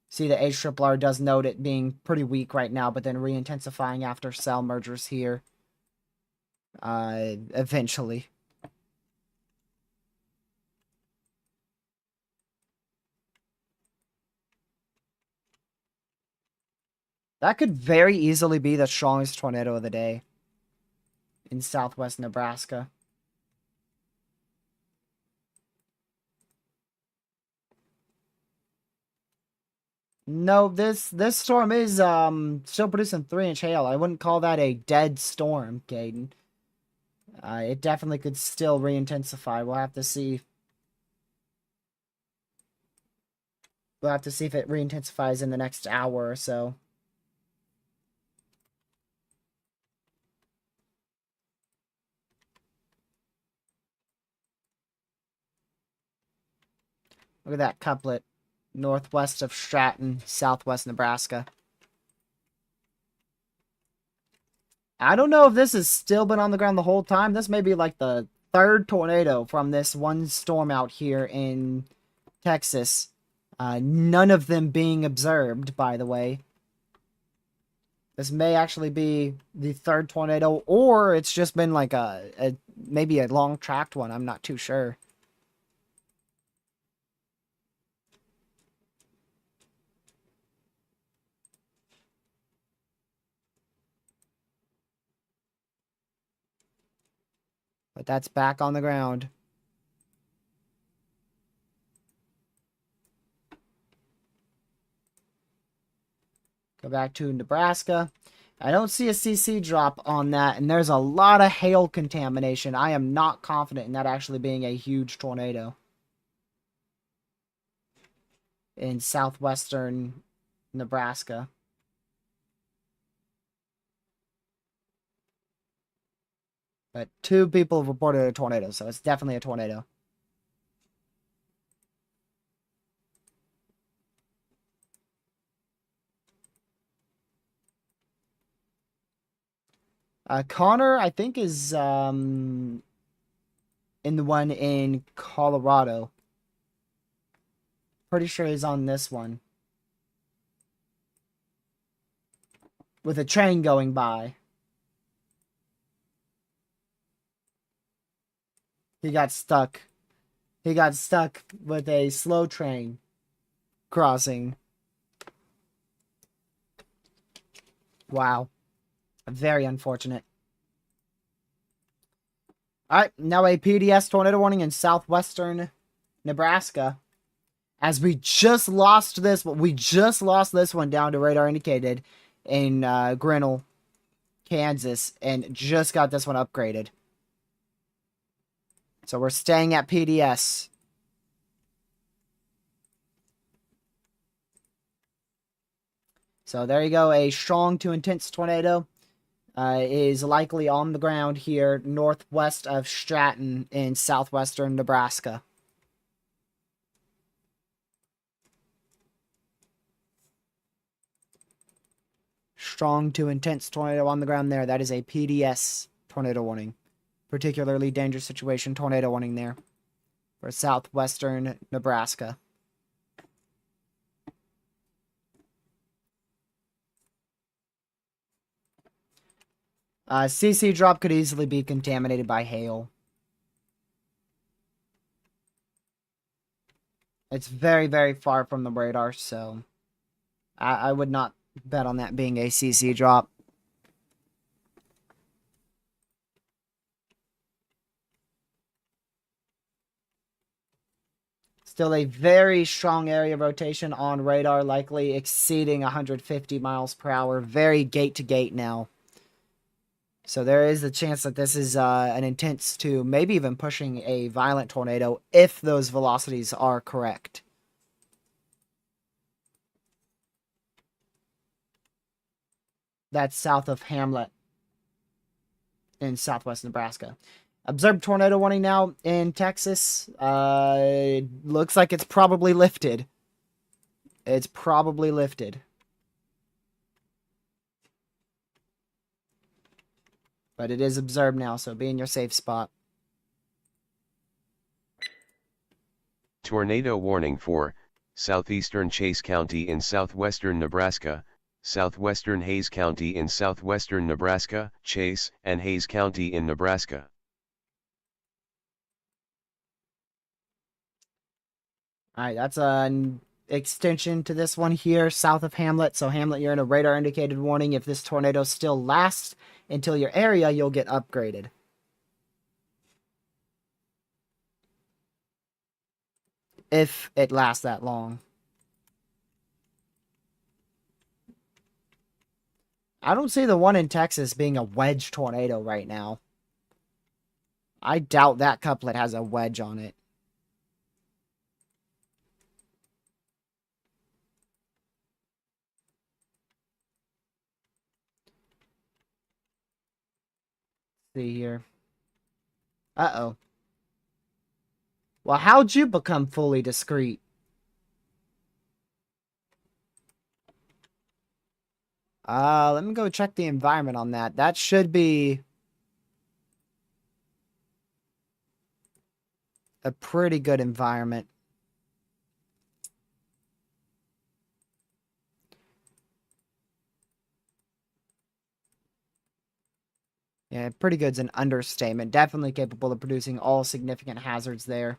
See, the HRRR does note it being pretty weak right now, but then re-intensifying after cell mergers here. Eventually. That could very easily be the strongest tornado of the day in southwest Nebraska. No, this storm is still producing 3-inch hail. I wouldn't call that a dead storm, Caden. It definitely could still re-intensify. We'll have to see. We'll have to see if it re-intensifies in the next hour or so. Look at that couplet. Northwest of Stratton, southwest Nebraska. I don't know if this has still been on the ground the whole time. This may be like the 3rd tornado from this one storm out here in Texas. None of them being observed, by the way. This may actually be the 3rd tornado, or it's just been like maybe a long-tracked one. I'm not too sure. But that's back on the ground. Go back to Nebraska. I don't see a CC drop on that, and there's a lot of hail contamination. I am not confident in that actually being a huge tornado in southwestern Nebraska. But 2 people have reported a tornado, so it's definitely a tornado. Connor, I think, is in the one in Colorado. Pretty sure he's on this one. With a train going by. He got stuck. He got stuck with a slow train crossing. Wow. Very unfortunate. Alright, now a PDS tornado warning in southwestern Nebraska. As we just lost this, one down to radar indicated in Grinnell, Kansas, and just got this one upgraded. So we're staying at PDS. So there you go, a strong to intense tornado is likely on the ground here northwest of Stratton in southwestern Nebraska. Strong to intense tornado on the ground there. That is a PDS tornado warning. Particularly dangerous situation tornado warning there for southwestern Nebraska. CC drop could easily be contaminated by hail. It's very, very far from the radar, so I would not bet on that being a CC drop. Still a very strong area rotation on radar, likely exceeding 150 miles per hour. Very gate to gate now. So there is a chance that this is an intense to maybe even pushing a violent tornado if those velocities are correct. That's south of Hamlet in southwest Nebraska. Observed tornado warning now in Texas. It looks like it's probably lifted. It's probably lifted. But it is observed now, so be in your safe spot. Tornado warning for southeastern Chase County in southwestern Nebraska, southwestern Hayes County in southwestern Nebraska, Chase and Hayes County in Nebraska. All right, that's an extension to this one here, south of Hamlet. So Hamlet, you're in a radar indicated warning. If this tornado still lasts until your area, you'll get upgraded. If it lasts that long. I don't see the one in Texas being a wedge tornado right now. I doubt that couplet has a wedge on it. See here. Uh-oh. Well, how'd you become fully discreet? Let me go check the environment on that. That should be a pretty good environment. Yeah, pretty good's an understatement. Definitely capable of producing all significant hazards there.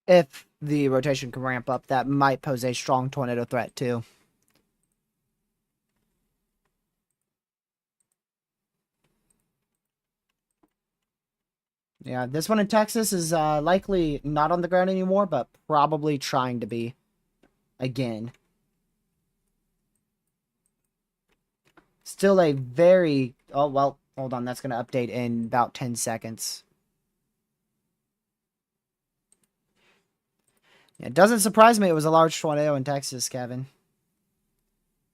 If the rotation can ramp up, that might pose a strong tornado threat too. Yeah, this one in Texas is likely not on the ground anymore, but probably trying to be again. Still a very... Oh, well, hold on. That's going to update in about 10 seconds. It doesn't surprise me it was a large tornado in Texas, Kevin.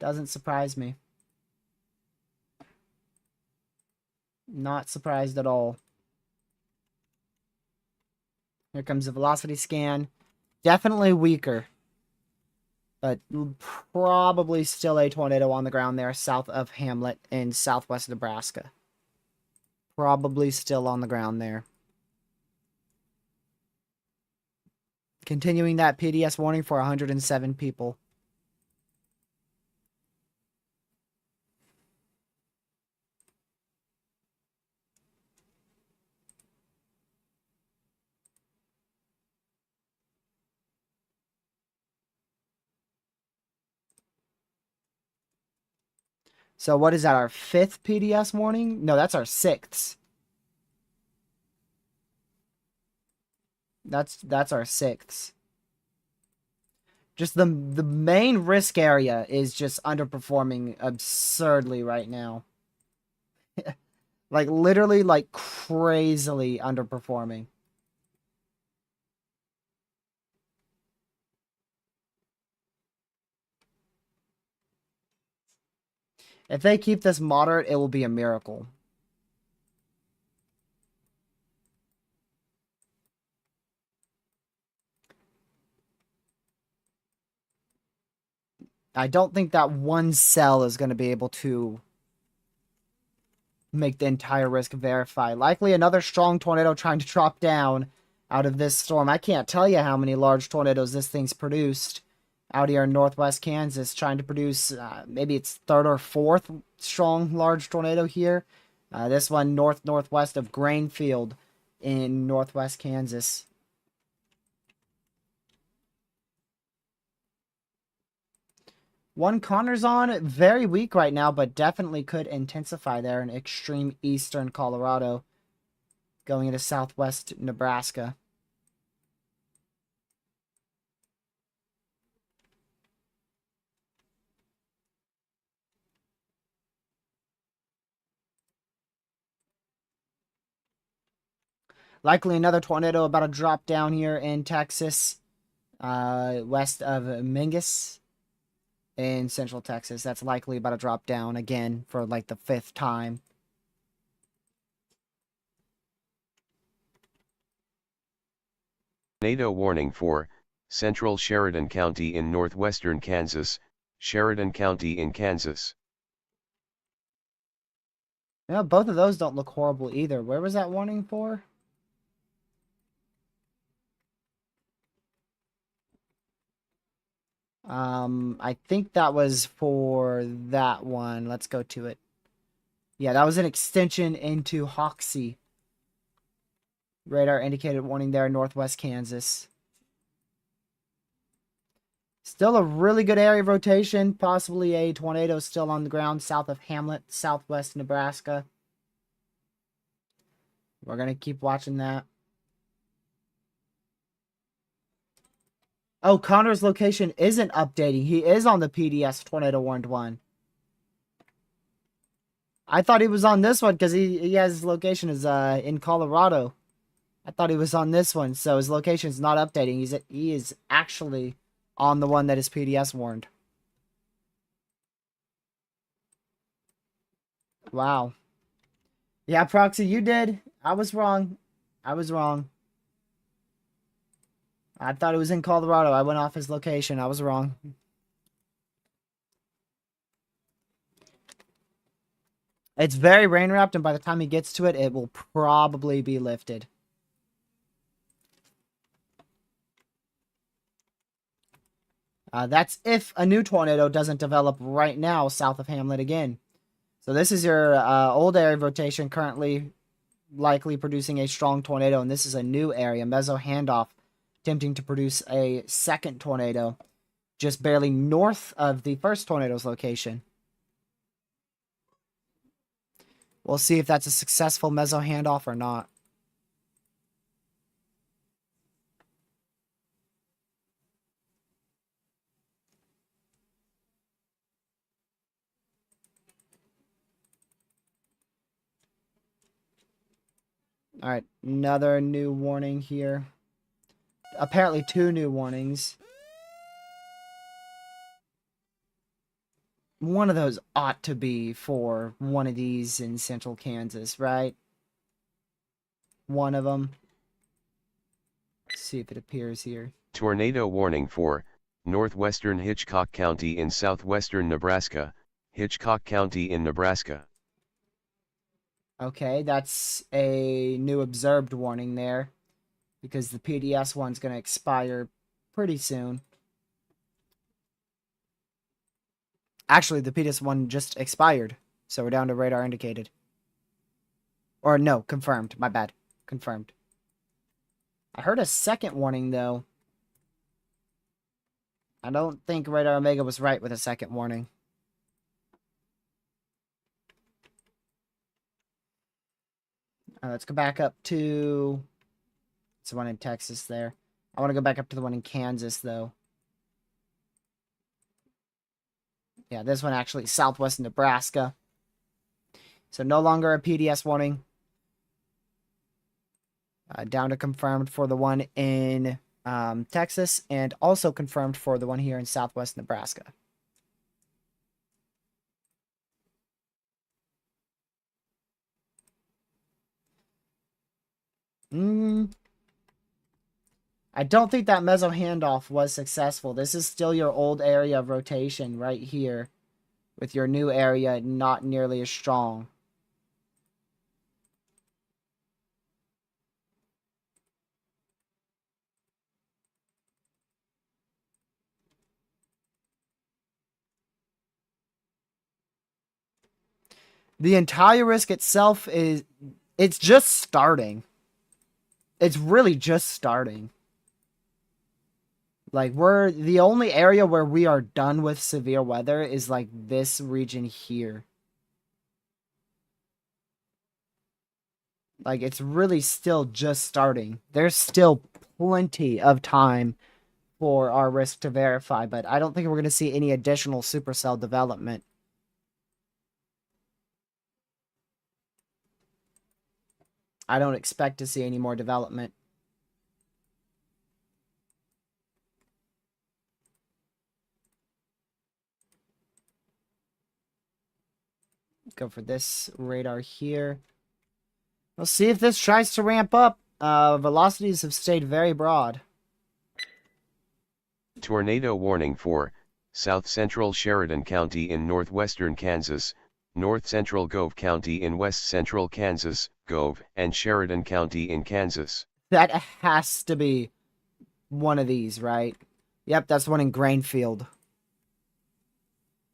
Doesn't surprise me. Not surprised at all. Here comes the velocity scan. Definitely weaker. But probably still a tornado on the ground there south of Hamlet in southwest Nebraska. Probably still on the ground there. Continuing that PDS warning for 107 people. So what is that, our 5th PDS warning? No, that's our 6th. That's our 6th. Just the main risk area is just underperforming absurdly right now. Like literally like crazily underperforming. If they keep this moderate, it will be a miracle. I don't think that one cell is going to be able to make the entire risk verify. Likely another strong tornado trying to drop down out of this storm. I can't tell you how many large tornadoes this thing's produced out here in northwest Kansas, trying to produce maybe its 3rd or 4th strong large tornado here. This one northwest of Grainfield in northwest Kansas. One Connor's on, very weak right now, but definitely could intensify there in extreme eastern Colorado, going into southwest Nebraska. Likely another tornado about to drop down here in Texas, west of Mingus in central Texas. That's likely about to drop down again for like the 5th time. Tornado warning for central Sheridan County in northwestern Kansas, Sheridan County in Kansas. Yeah, both of those don't look horrible either. Where was that warning for? I think that was for that one. Let's go to it. Yeah, that was an extension into Hoxie. Radar indicated warning there in northwest Kansas. Still a really good area of rotation. Possibly a tornado still on the ground south of Hamlet, southwest Nebraska. We're going to keep watching that. Oh, Connor's location isn't updating. He is on the PDS Tornado Warned one. I thought he was on this one because he has his location is in Colorado. I thought he was on this one, so his location's not updating. He is actually on the one that is PDS warned. Wow. Yeah, Proxy, you did. I was wrong. I was wrong. I thought it was in Colorado. I went off his location. I was wrong. It's very rain wrapped, and by the time he gets to it, it will probably be lifted. That's if a new tornado doesn't develop right now south of Hamlet again. So this is your old area of rotation currently likely producing a strong tornado, and this is a new area, meso handoff, attempting to produce a second tornado just barely north of the first tornado's location. We'll see if that's a successful meso handoff or not. All right, another new warning here. Apparently 2 new warnings. One of those ought to be for one of these in central Kansas, right? One of them. Let's see if it appears here. Tornado warning for northwestern Hitchcock County in southwestern Nebraska, Hitchcock County in Nebraska. Okay, that's a new observed warning there, because the PDS one's going to expire pretty soon. Actually, the PDS one just expired, so we're down to radar indicated. Or no, confirmed. My bad. Confirmed. I heard a second warning, though. I don't think Radar Omega was right with a second warning. Let's go back up to... It's the one in Texas there. I want to go back up to the one in Kansas, though. Yeah, this one actually southwest Nebraska. So no longer a PDS warning. Down to confirmed for the one in Texas, and also confirmed for the one here in southwest Nebraska. I don't think that meso handoff was successful. This is still your old area of rotation right here, with your new area not nearly as strong. The entire risk itself it's just starting. It's really just starting. Like, the only area where we are done with severe weather is like this region here. Like, it's really still just starting. There's still plenty of time for our risk to verify, but I don't think we're going to see any additional supercell development. I don't expect to see any more development. Go for this radar here. We'll see if this tries to ramp up. Velocities have stayed very broad. Tornado warning for South Central Sheridan County in northwestern Kansas, North Central Gove County in west central Kansas, Gove, and Sheridan County in Kansas. That has to be one of these, right? Yep, that's one in Grainfield.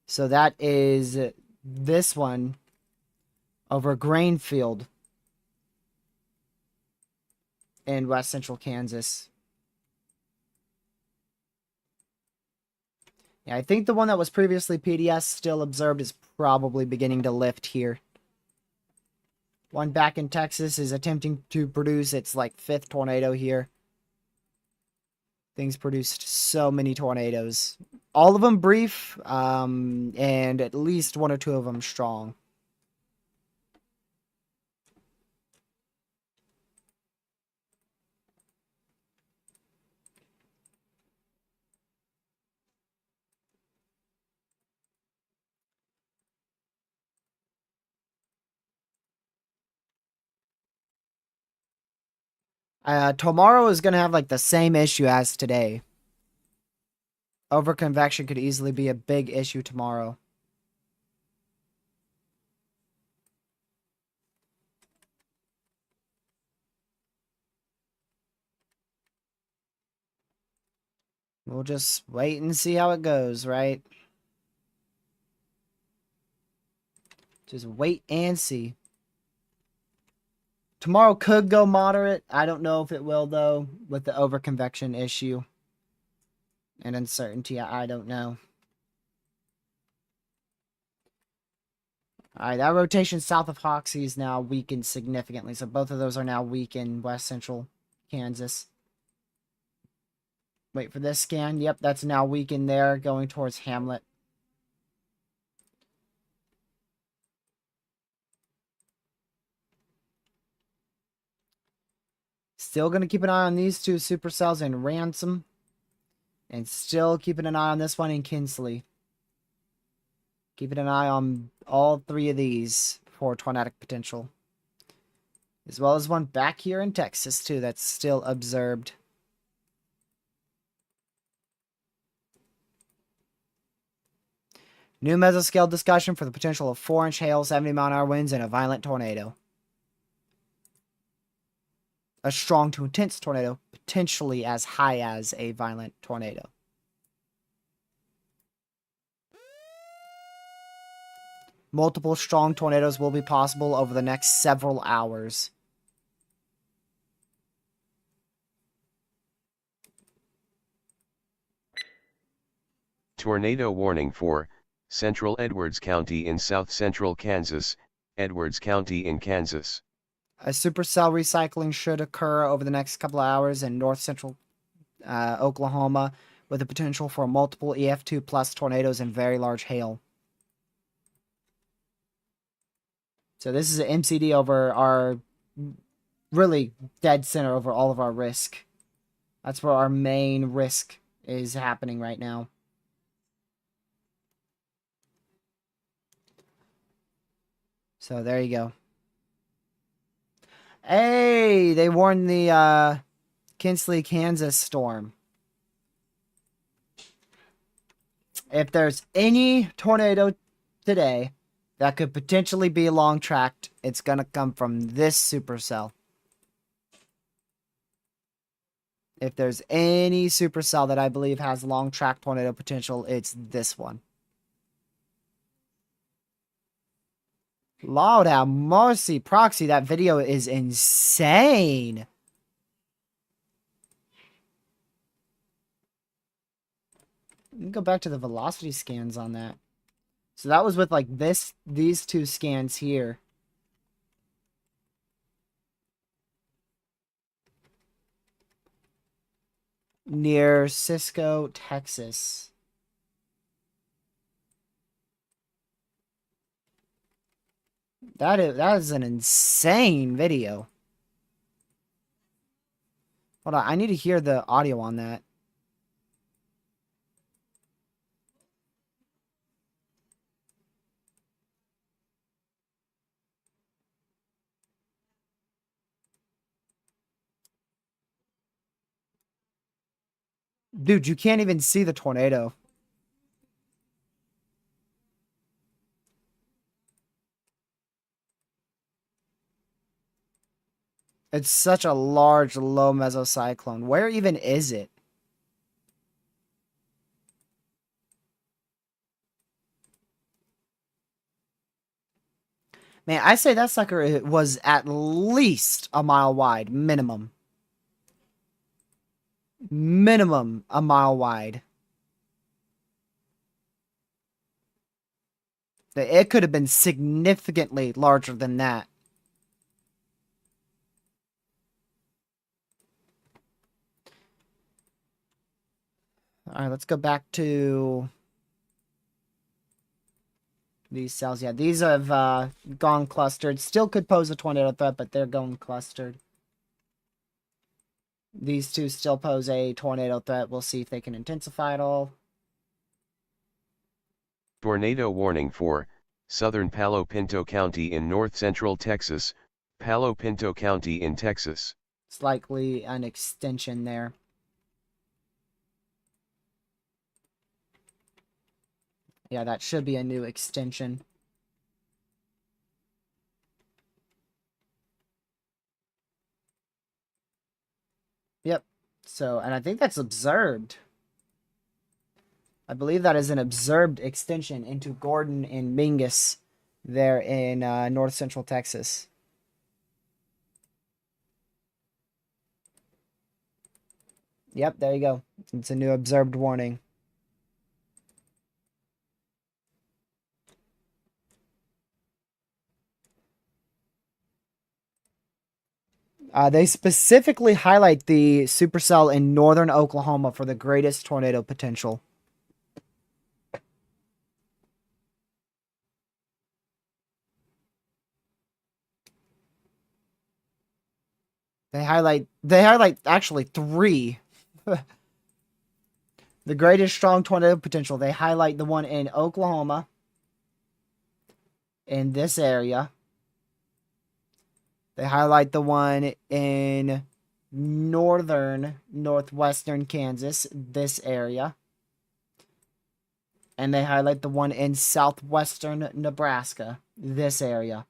So that is this one over Grainfield in west central Kansas. Yeah, I think the one that was previously PDS still observed is probably beginning to lift here. One back in Texas is attempting to produce its like 5th tornado here. Things produced so many tornadoes. All of them brief, and at least 1 or 2 of them strong. Tomorrow is going to have like the same issue as today. Overconvection could easily be a big issue tomorrow. We'll just wait and see how it goes, right? Just wait and see. Tomorrow could go moderate. I don't know if it will, though, with the overconvection issue and uncertainty. I don't know. Alright, that rotation south of Hoxie is now weakened significantly. So both of those are now weak in west central Kansas. Wait for this scan. Yep, that's now weakened there, going towards Hamlet. Still going to keep an eye on these 2 supercells in Ransom. And still keeping an eye on this one in Kinsley. Keeping an eye on all 3 of these for tornadic potential. As well as one back here in Texas, too, that's still observed. New mesoscale discussion for the potential of 4-inch hail, 70-mile-an-hour winds, and a violent tornado. A strong to intense tornado, potentially as high as a violent tornado. Multiple strong tornadoes will be possible over the next several hours. Tornado warning for Central Edwards County in south central Kansas, Edwards County in Kansas. A supercell recycling should occur over the next couple of hours in north central Oklahoma, with the potential for multiple EF2 plus tornadoes and very large hail. So this is an MCD over our really dead center over all of our risk. That's where our main risk is happening right now. So there you go. Hey, they warned the Kinsley, Kansas storm. If there's any tornado today that could potentially be long tracked, it's going to come from this supercell. If there's any supercell that I believe has long track tornado potential, it's this one. Lord have mercy, Proxy, that video is insane. Let me go back to the velocity scans on that. So that was with like these 2 scans here. Near Cisco, Texas. That is an insane video. Hold on, I need to hear the audio on that. Dude, you can't even see the tornado. It's such a large low mesocyclone. Where even is it? Man, I say that sucker was at least a mile wide, minimum. Minimum a mile wide. It could have been significantly larger than that. All right, let's go back to these cells. Yeah, these have gone clustered. Still could pose a tornado threat, but they're going clustered. These two still pose a tornado threat. We'll see if they can intensify at all. Tornado warning for southern Palo Pinto County in north-central Texas, Palo Pinto County in Texas. It's likely an extension there. Yeah, that should be a new extension. Yep. So, and I think that's observed. I believe that is an observed extension into Gordon and Mingus there in north central Texas. Yep, there you go. It's a new observed warning. They specifically highlight the supercell in northern Oklahoma for the greatest tornado potential. They highlight actually three. The greatest strong tornado potential. They highlight the one in Oklahoma, in this area. They highlight the one in northwestern Kansas, this area. And they highlight the one in southwestern Nebraska, this area.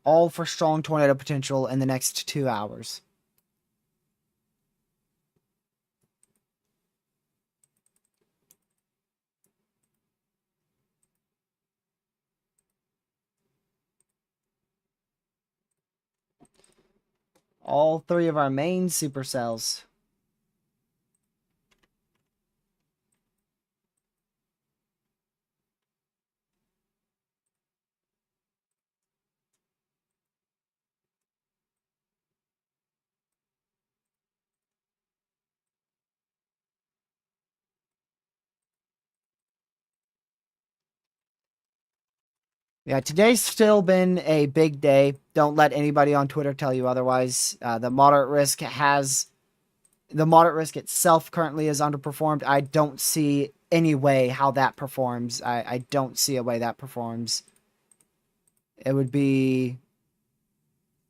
All for strong tornado potential in the next 2 hours. All three of our main supercells. Yeah, today's still been a big day. Don't let anybody on Twitter tell you otherwise. The moderate risk itself currently is underperformed. I don't see any way how that performs. I don't see a way that performs. It would be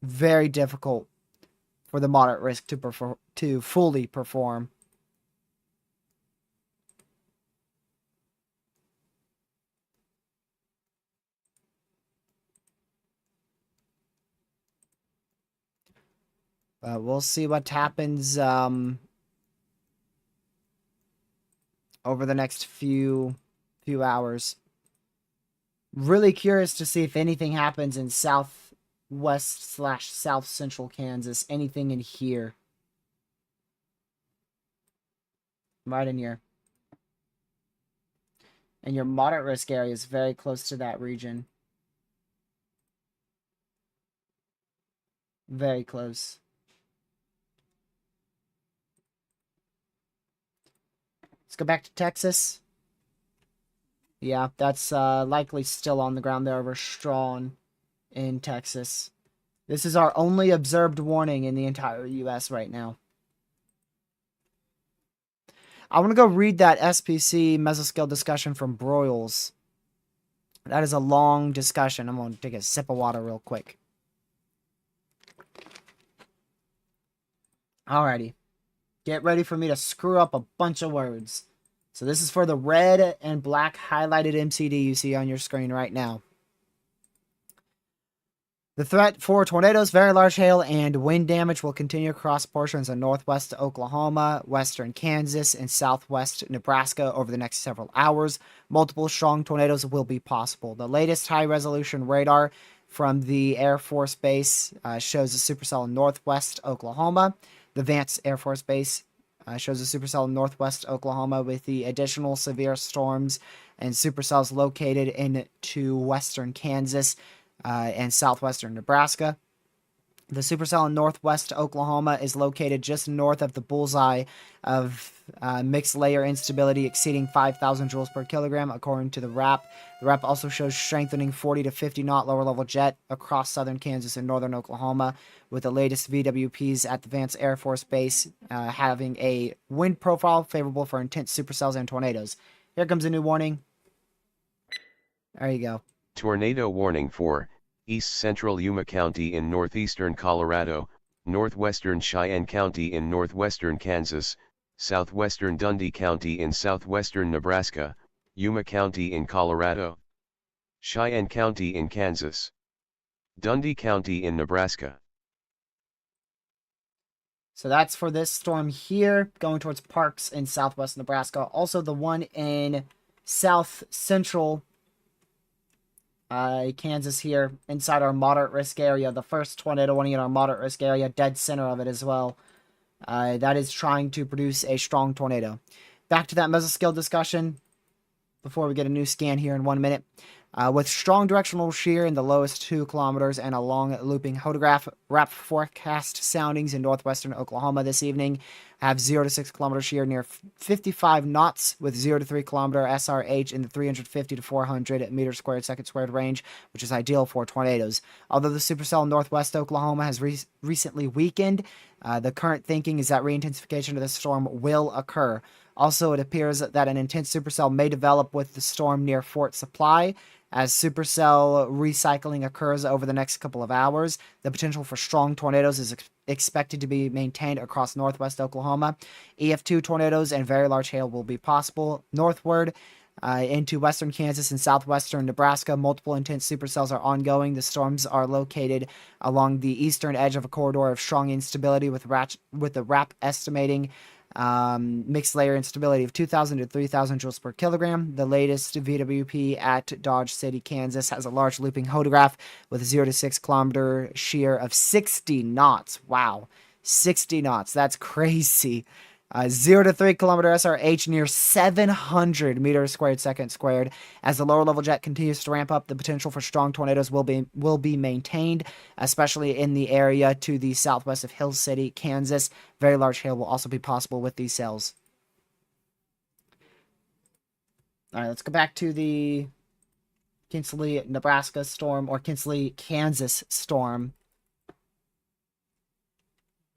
very difficult for the moderate risk to fully perform. We'll see what happens over the next few hours. Really curious to see if anything happens in southwest/south central Kansas. Anything in here. Right in here. And your moderate risk area is very close to that region. Very close. Let's go back to Texas. Yeah, that's likely still on the ground there over Strawn in Texas. This is our only observed warning in the entire U.S. right now. I want to go read that SPC mesoscale discussion from Broyles. That is a long discussion. I'm going to take a sip of water real quick. Alrighty. Get ready for me to screw up a bunch of words. So this is for the red and black highlighted MCD you see on your screen right now. The threat for tornadoes, very large hail, and wind damage will continue across portions of northwest Oklahoma, western Kansas, and southwest Nebraska over the next several hours. Multiple strong tornadoes will be possible. The latest high-resolution radar from the Air Force Base shows a supercell in northwest Oklahoma. The Vance Air Force Base shows a supercell in northwest Oklahoma with the additional severe storms and supercells located into western Kansas and southwestern Nebraska. The supercell in northwest Oklahoma is located just north of the bullseye of mixed layer instability exceeding 5,000 joules per kilogram, according to the RAP. The RAP also shows strengthening 40 to 50 knot lower level jet across southern Kansas and northern Oklahoma, with the latest VWPs at the Vance Air Force Base having a wind profile favorable for intense supercells and tornadoes. Here comes a new warning. There you go. Tornado warning for East Central Yuma County in northeastern Colorado, northwestern Cheyenne County in northwestern Kansas, southwestern Dundee County in southwestern Nebraska, Yuma County in Colorado, Cheyenne County in Kansas, Dundee County in Nebraska. So that's for this storm here, going towards Parks in southwest Nebraska. Also, the one in south central Kansas here, inside our moderate risk area. The first tornado warning in our moderate risk area, dead center of it as well. That is trying to produce a strong tornado. Back to that mesoscale discussion before we get a new scan here in 1 minute. With strong directional shear in the lowest 2 kilometers and a long looping hodograph, RAP forecast soundings in northwestern Oklahoma this evening have 0 to 6 kilometer shear near 55 knots with 0 to 3 kilometer SRH in the 350 to 400 meters squared second squared range, which is ideal for tornadoes. Although the supercell in northwest Oklahoma has recently weakened, the current thinking is that reintensification of the storm will occur. Also, it appears that an intense supercell may develop with the storm near Fort Supply. As supercell recycling occurs over the next couple of hours, the potential for strong tornadoes is expected to be maintained across northwest Oklahoma. EF2 tornadoes and very large hail will be possible. Northward into western Kansas and southwestern Nebraska, multiple intense supercells are ongoing. The storms are located along the eastern edge of a corridor of strong instability with the RAP estimating mixed layer instability of 2,000 to 3,000 joules per kilogram. The latest VWP at Dodge City, Kansas has a large looping hodograph with 0 to 6 kilometer shear of 60 knots. Wow, 60 knots. That's crazy. 0 to 3 kilometer SRH near 700 meters squared second squared. As the lower level jet continues to ramp up, the potential for strong tornadoes will be maintained, especially in the area to the southwest of Hill City, Kansas. Very large hail will also be possible with these cells. All right, let's go back to the Kinsley, Nebraska storm, or Kinsley, Kansas storm.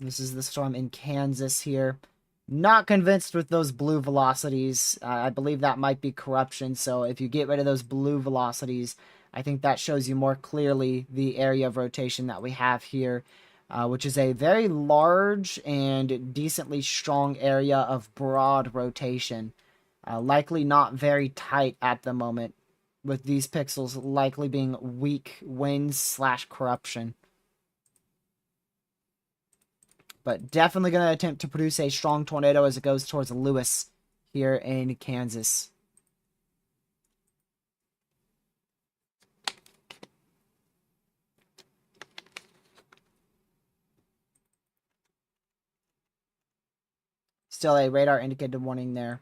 This is the storm in Kansas here. Not convinced with those blue velocities. I believe that might be corruption. So if you get rid of those blue velocities, I think that shows you more clearly the area of rotation that we have here, which is a very large and decently strong area of broad rotation. Likely not very tight at the moment, with these pixels likely being weak winds / corruption. But definitely going to attempt to produce a strong tornado as it goes towards Lewis here in Kansas. Still a radar indicated warning there.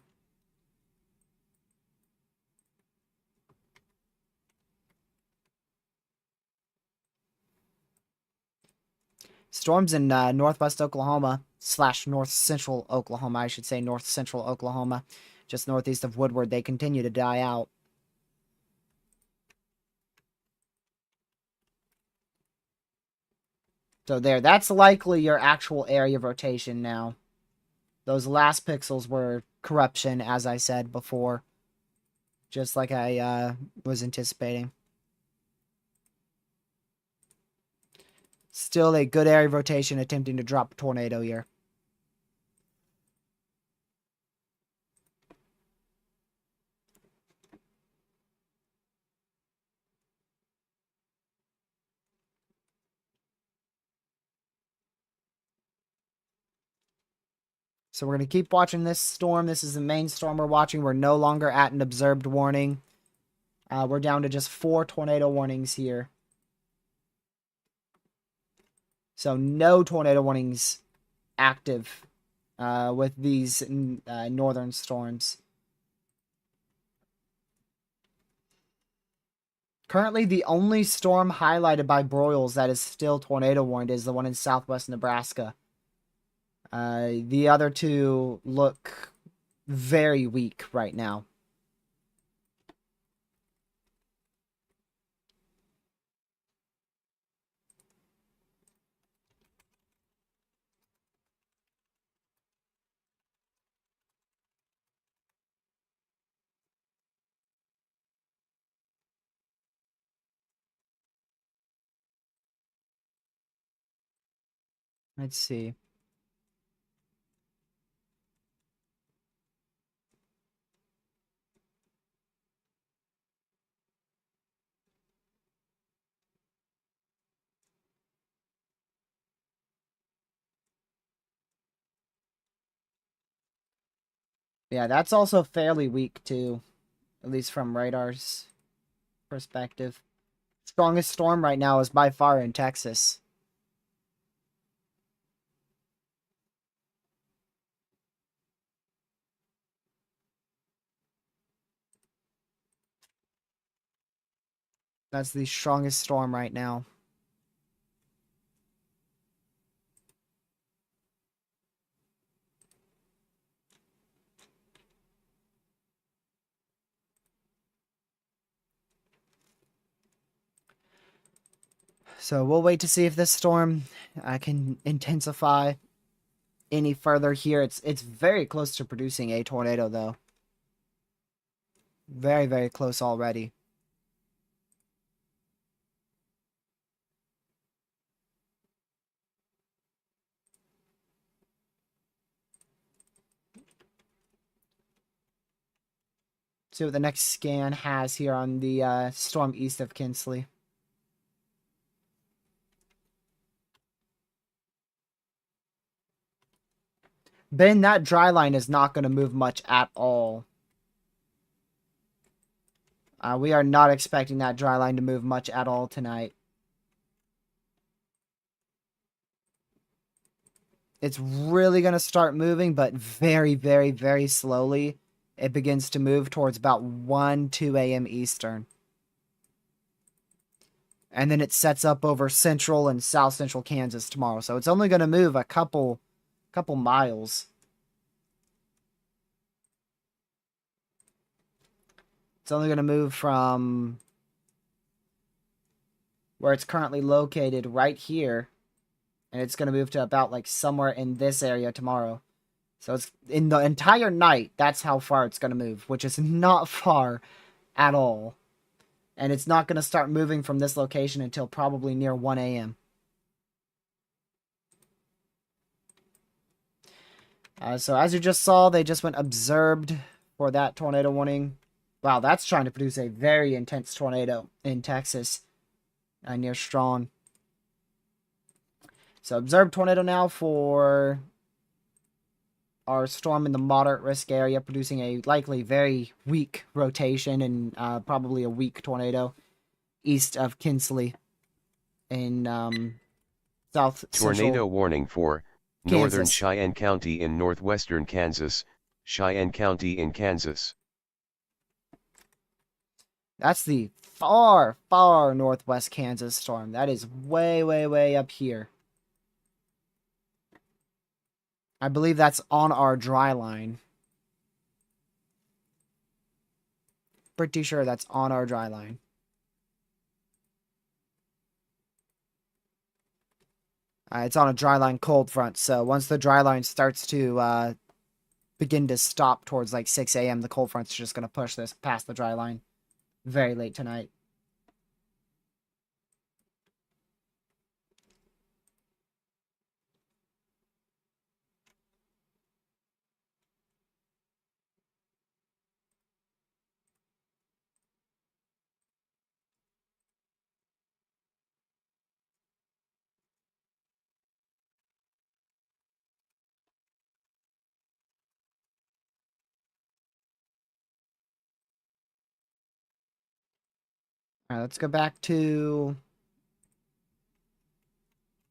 Storms in northwest Oklahoma / north central Oklahoma, I should say north central Oklahoma, just northeast of Woodward, they continue to die out. So there, that's likely your actual area of rotation now. Those last pixels were corruption, as I said before. Just like I was anticipating. Still a good area of rotation attempting to drop a tornado here. So we're going to keep watching this storm. This is the main storm we're watching. We're no longer at an observed warning. We're down to just 4 tornado warnings here. So no tornado warnings active with these northern storms. Currently, the only storm highlighted by broils that is still tornado warned is the one in southwest Nebraska. The other two look very weak right now. Let's see. Yeah, that's also fairly weak too, at least from radar's perspective. Strongest storm right now is by far in Texas. That's the strongest storm right now. So we'll wait to see if this storm can intensify any further here. It's very close to producing a tornado, though. Very, very close already. See what the next scan has here on the storm east of Kinsley. Ben, that dry line is not going to move much at all. We are not expecting that dry line to move much at all tonight. It's really going to start moving, but very, very, very slowly. It begins to move towards about 1, 2 a.m. Eastern. And then it sets up over central and south central Kansas tomorrow. So it's only going to move a couple miles. It's only going to move from where it's currently located right here. And it's going to move to about like somewhere in this area tomorrow. So it's in the entire night, that's how far it's going to move, which is not far at all. And it's not going to start moving from this location until probably near 1 a.m. So as you just saw, they just went observed for that tornado warning. Wow, that's trying to produce a very intense tornado in Texas near Strawn. So observed tornado now for our storm in the moderate risk area, producing a likely very weak rotation and probably a weak tornado east of Kinsley in south Tornado central warning for northern Kansas. Cheyenne County in northwestern Kansas, Cheyenne County in Kansas. That's the far, far northwest Kansas storm. That is way, way, way up here. I believe that's on our dry line. Pretty sure that's on our dry line. It's on a dry line cold front, so once the dry line starts to begin to stop towards like 6 a.m., the cold front's just going to push this past the dry line very late tonight. All right, let's go back to...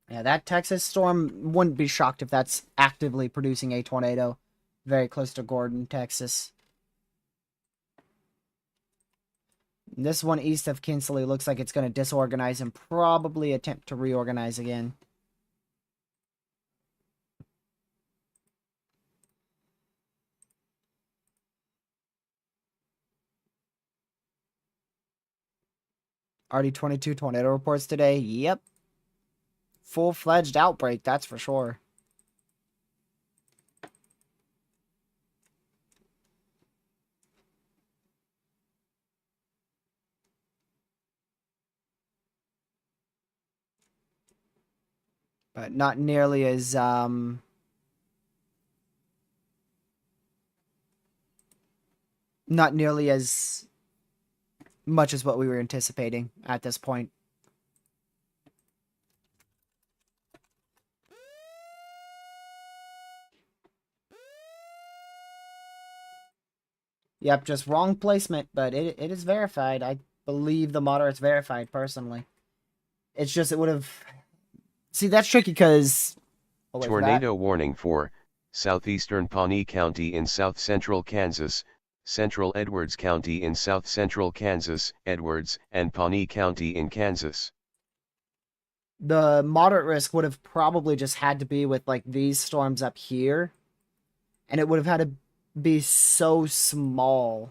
Yeah, that Texas storm, wouldn't be shocked if that's actively producing a tornado very close to Gordon, Texas. This one east of Kinsley looks like it's going to disorganize and probably attempt to reorganize again. Already 22 tornado reports today. Yep. Full-fledged outbreak, that's for sure. But not nearly as not nearly as much as what we were anticipating at this point. Yep, just wrong placement, but it is verified. I believe the moderate's verified, personally. It's just it would have... See, that's tricky because... Oh, Tornado warning for southeastern Pawnee County in south-central Kansas, central Edwards County in south-central Kansas, Edwards, and Pawnee County in Kansas. The moderate risk would have probably just had to be with, like, these storms up here. And it would have had to be so small.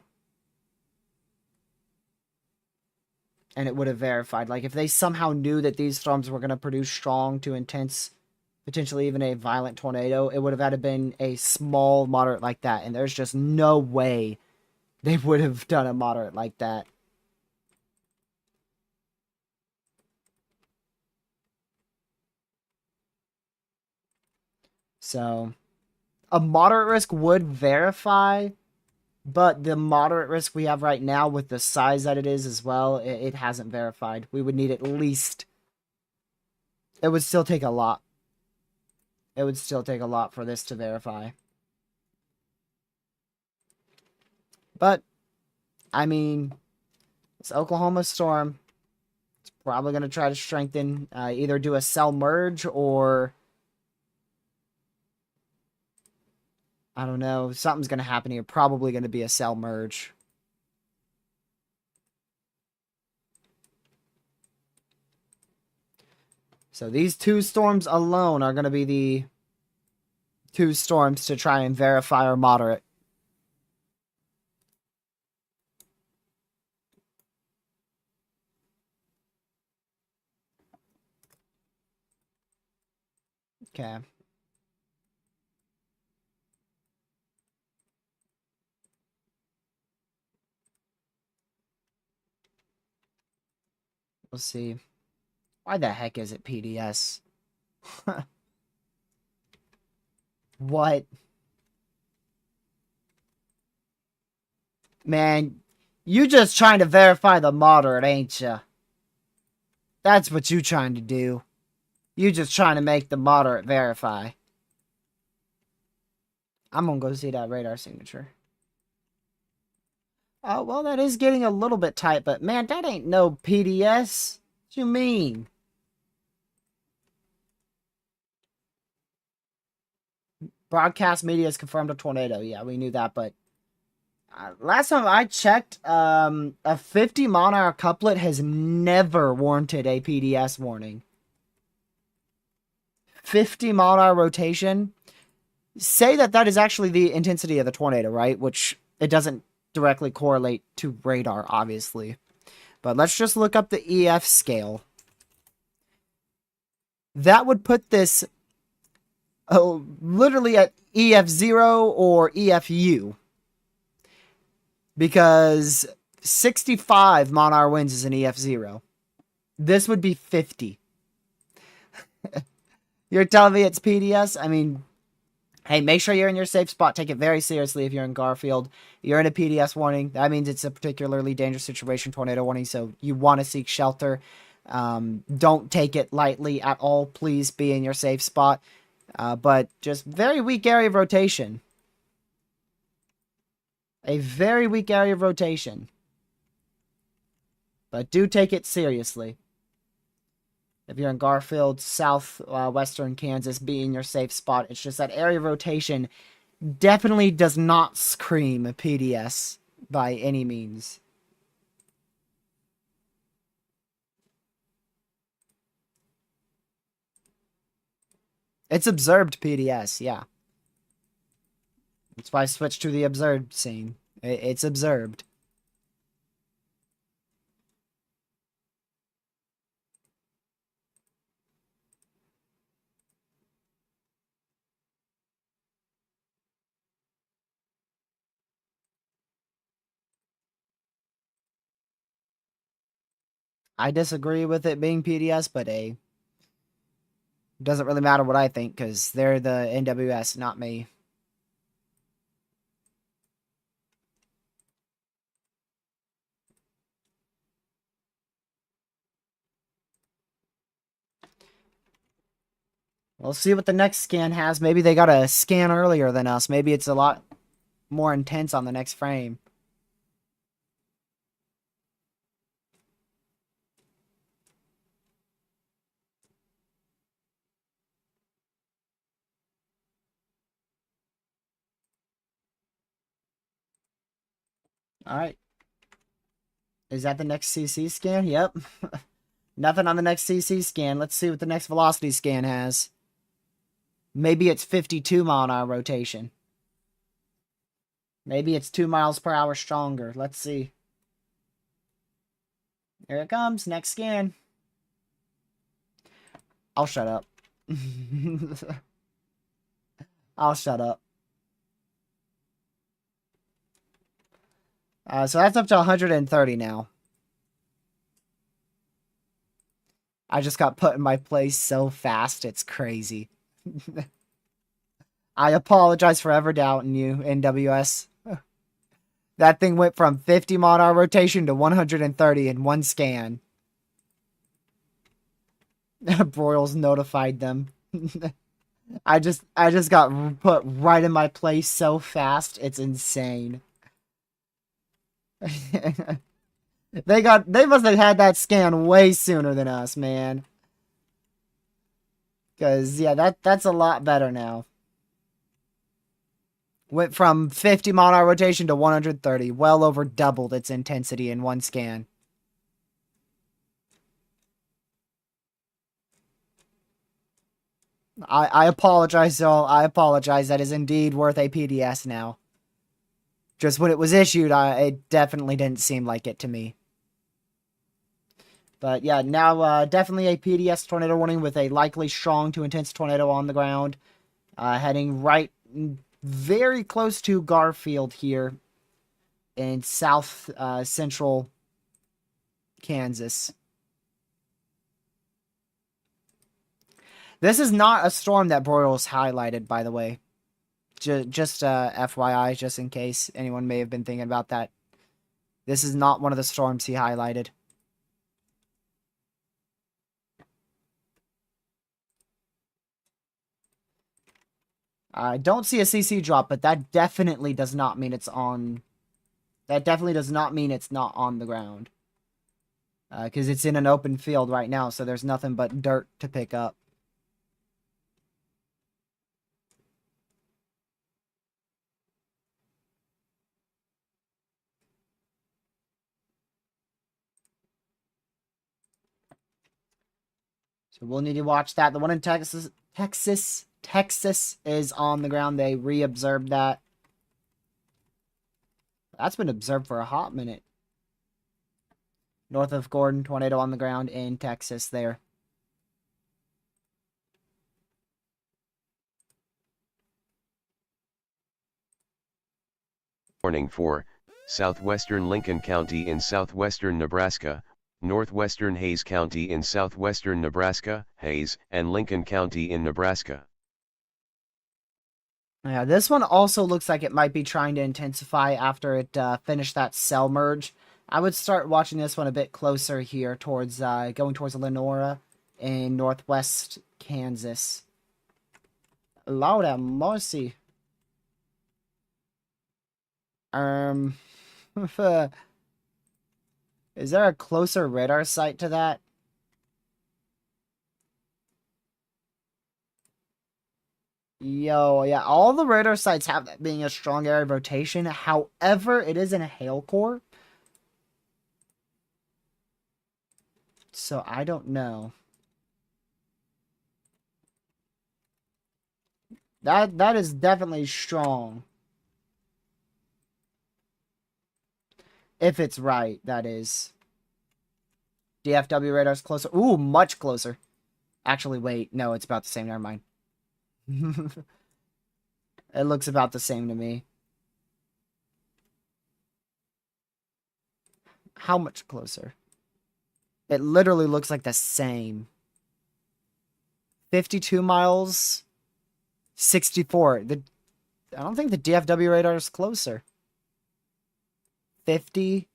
And it would have verified. Like, if they somehow knew that these storms were going to produce strong to intense, potentially even a violent tornado, it would have had to been a small moderate like that. And there's just no way they would have done a moderate like that. So, a moderate risk would verify, but the moderate risk we have right now with the size that it is as well, it hasn't verified. We would need at least... It would still take a lot. It would still take a lot for this to verify. But, I mean, this Oklahoma storm, it's probably going to try to strengthen, either do a cell merge or... I don't know. Something's going to happen here. Probably going to be a cell merge. So these two storms alone are going to be the two storms to try and verify our moderate. Okay. We'll see. Why the heck is it PDS? What? Man, you just trying to verify the moderate, ain't ya? That's what you trying to do. You just trying to make the moderate verify. I'm gonna go see that radar signature. Oh, well, that is getting a little bit tight, but man, that ain't no PDS. What you mean? Broadcast media has confirmed a tornado. Yeah, we knew that, but last time I checked, a 50 mile an hour couplet has never warranted a PDS warning. 50 mile an hour rotation. Say that is actually the intensity of the tornado, right? Which it doesn't directly correlate to radar, obviously. But let's just look up the EF scale. that would put this literally at EF0 or EFU. Because 65 Monarch winds is an EF0. This would be 50. You're telling me it's PDS? I mean, hey, make sure you're in your safe spot. Take it very seriously if you're in Garfield. You're in a PDS warning. That means it's a particularly dangerous situation, tornado warning, so you want to seek shelter. Don't take it lightly at all. Please be in your safe spot. But just very weak area of rotation. A very weak area of rotation. But do take it seriously. If you're in Garfield, southwestern Kansas, be in your safe spot. It's just that area of rotation definitely does not scream PDS by any means. It's observed PDS, yeah. That's why I switched to the observed scene. It's observed. I disagree with it being PDS, but it doesn't really matter what I think because they're the NWS, not me. We'll see what the next scan has. Maybe they got a scan earlier than us. Maybe it's a lot more intense on the next frame. Alright. Is that the next CC scan? Yep. Nothing on the next CC scan. Let's see what the next velocity scan has. Maybe it's 52 mile an hour rotation. Maybe it's 2 miles per hour stronger. Let's see. Here it comes. Next scan. I'll shut up. I'll shut up. So that's up to 130 now. I just got put in my place so fast, it's crazy. I apologize for ever doubting you, NWS. That thing went from 50 mile an hour rotation to 130 in one scan. Broyles notified them. I just got put right in my place so fast, it's insane. They must have had that scan way sooner than us, man. Cause yeah, that's a lot better now. Went from 50 mile an hour rotation to 130, well over doubled its intensity in one scan. I apologize, y'all. I apologize. That is indeed worth a PDS now. Just when it was issued, it definitely didn't seem like it to me. But yeah, now definitely a PDS tornado warning with a likely strong to intense tornado on the ground. Heading right very close to Garfield here in south central Kansas. This is not a storm that Broyles highlighted, by the way. Just FYI, just in case anyone may have been thinking about that. This is not one of the storms he highlighted. I don't see a CC drop, but that definitely does not mean it's on... That definitely does not mean it's not on the ground. Because it's in an open field right now, so there's nothing but dirt to pick up. So we'll need to watch that. The one in Texas is on the ground. They re-observed that. That's been observed for a hot minute. North of Gordon, tornado on the ground in Texas there. Warning 4, southwestern Lincoln County in southwestern Nebraska, northwestern Hayes County in southwestern Nebraska, Hayes, and Lincoln County in Nebraska. Yeah, this one also looks like it might be trying to intensify after it finished that cell merge. I would start watching this one a bit closer here towards going towards Lenora in northwest Kansas. Lord have mercy. Is there a closer radar site to that? Yo, yeah, all the radar sites have that being a strong area of rotation. However, it is in a hail core. So I don't know. That is definitely strong. If it's right, that is. DFW radar's closer. Ooh, much closer. Actually, wait. No, it's about the same. Never mind. It looks about the same to me. How much closer? It literally looks like the same. 52 miles. 64. I don't think the DFW radar is closer. 50.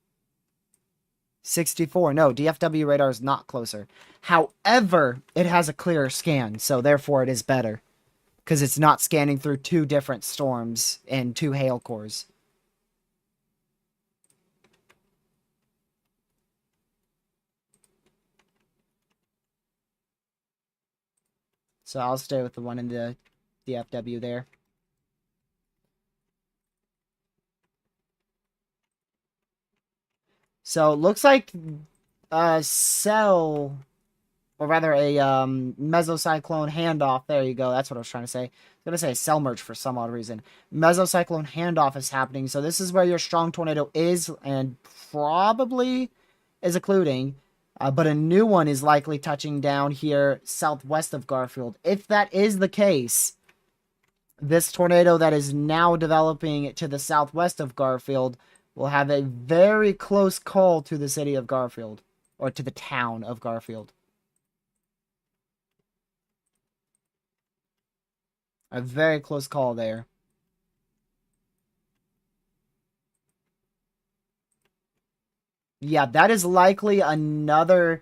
64. No, DFW radar is not closer. However, it has a clearer scan, so therefore it is better. Because it's not scanning through two different storms and two hail cores. So I'll stay with the one in the DFW there. So it looks like a cell, or rather a mesocyclone handoff. There you go. That's what I was trying to say. I was going to say cell merge for some odd reason. Mesocyclone handoff is happening. So this is where your strong tornado is and probably is occluding. But a new one is likely touching down here southwest of Garfield. If that is the case, this tornado that is now developing to the southwest of Garfield will have a very close call to the city of Garfield, or to the town of Garfield. A very close call there. Yeah, that is likely another...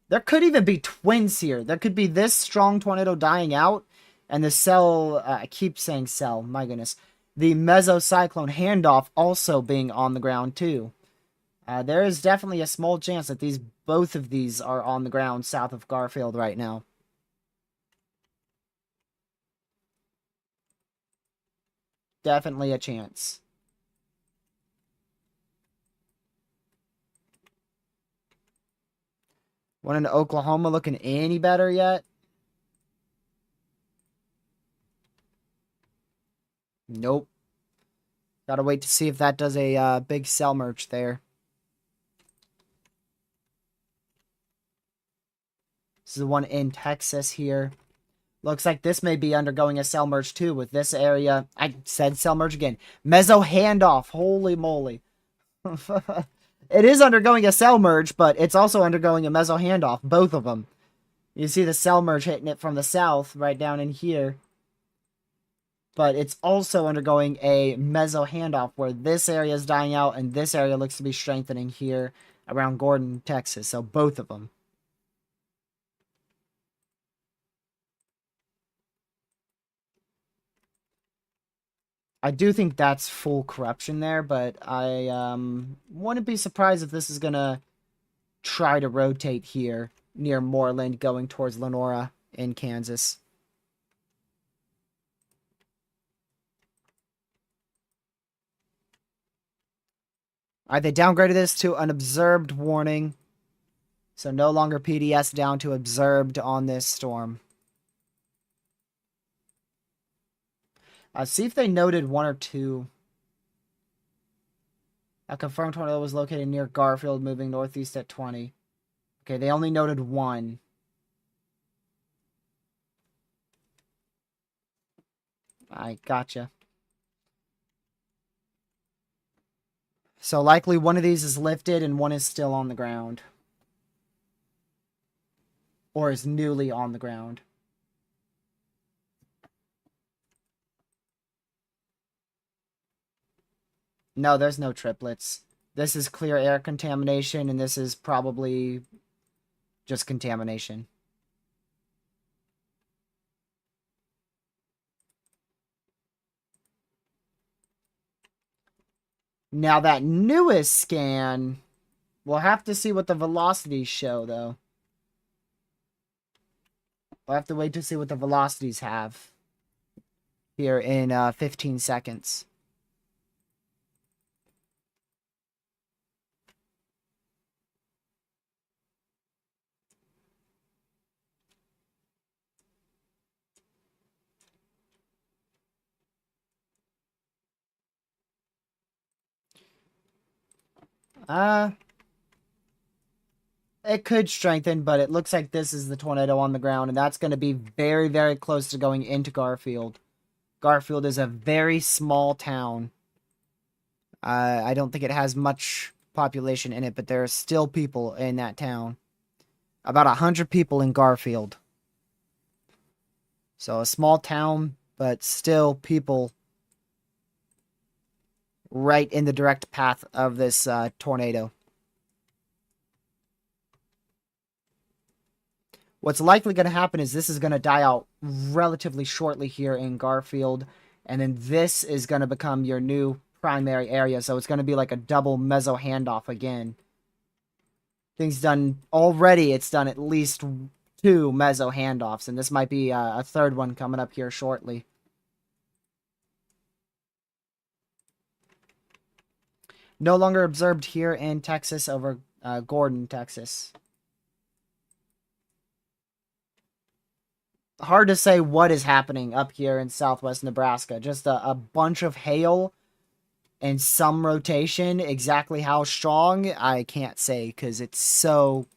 There could even be twins here. There could be this strong tornado dying out, and the cell... I keep saying cell, my goodness. The mesocyclone handoff also being on the ground too. There is definitely a small chance that both of these are on the ground south of Garfield right now. Definitely a chance. One in Oklahoma looking any better yet? Nope. Gotta wait to see if that does a big cell merge there. This is the one in Texas here. Looks like this may be undergoing a cell merge too with this area. I said cell merge again. Meso handoff. Holy moly. It is undergoing a cell merge, but it's also undergoing a meso handoff. Both of them. You see the cell merge hitting it from the south right down in here. But it's also undergoing a meso handoff where this area is dying out and this area looks to be strengthening here around Gordon, Texas. So both of them. I do think that's full corruption there, but I wouldn't be surprised if this is going to try to rotate here near Moreland going towards Lenora in Kansas. Alright, they downgraded this to an observed warning. So no longer PDS down to observed on this storm. See if they noted one or two. A confirmed tornado was located near Garfield, moving northeast at 20. Okay, they only noted one. I gotcha. So likely one of these is lifted and one is still on the ground. Or is newly on the ground. No, there's no triplets. This is clear air contamination, and this is probably just contamination. Now that newest scan, we'll have to see what the velocities show, though. We'll have to wait to see what the velocities have here in 15 seconds. It could strengthen, but it looks like this is the tornado on the ground, and that's going to be very, very close to going into Garfield. Garfield is a very small town. I don't think it has much population in it, but there are still people in that town. About 100 people in Garfield. So a small town, but still people right in the direct path of this tornado. What's likely going to happen is this is going to die out relatively shortly here in Garfield, and then this is going to become your new primary area, so it's going to be like a double meso handoff again. Things done already, it's done at least 2 meso handoffs, and this might be a third one coming up here shortly. No longer observed here in Texas over Gordon, Texas. Hard to say what is happening up here in southwest Nebraska. Just a bunch of hail and some rotation. Exactly how strong, I can't say because it's so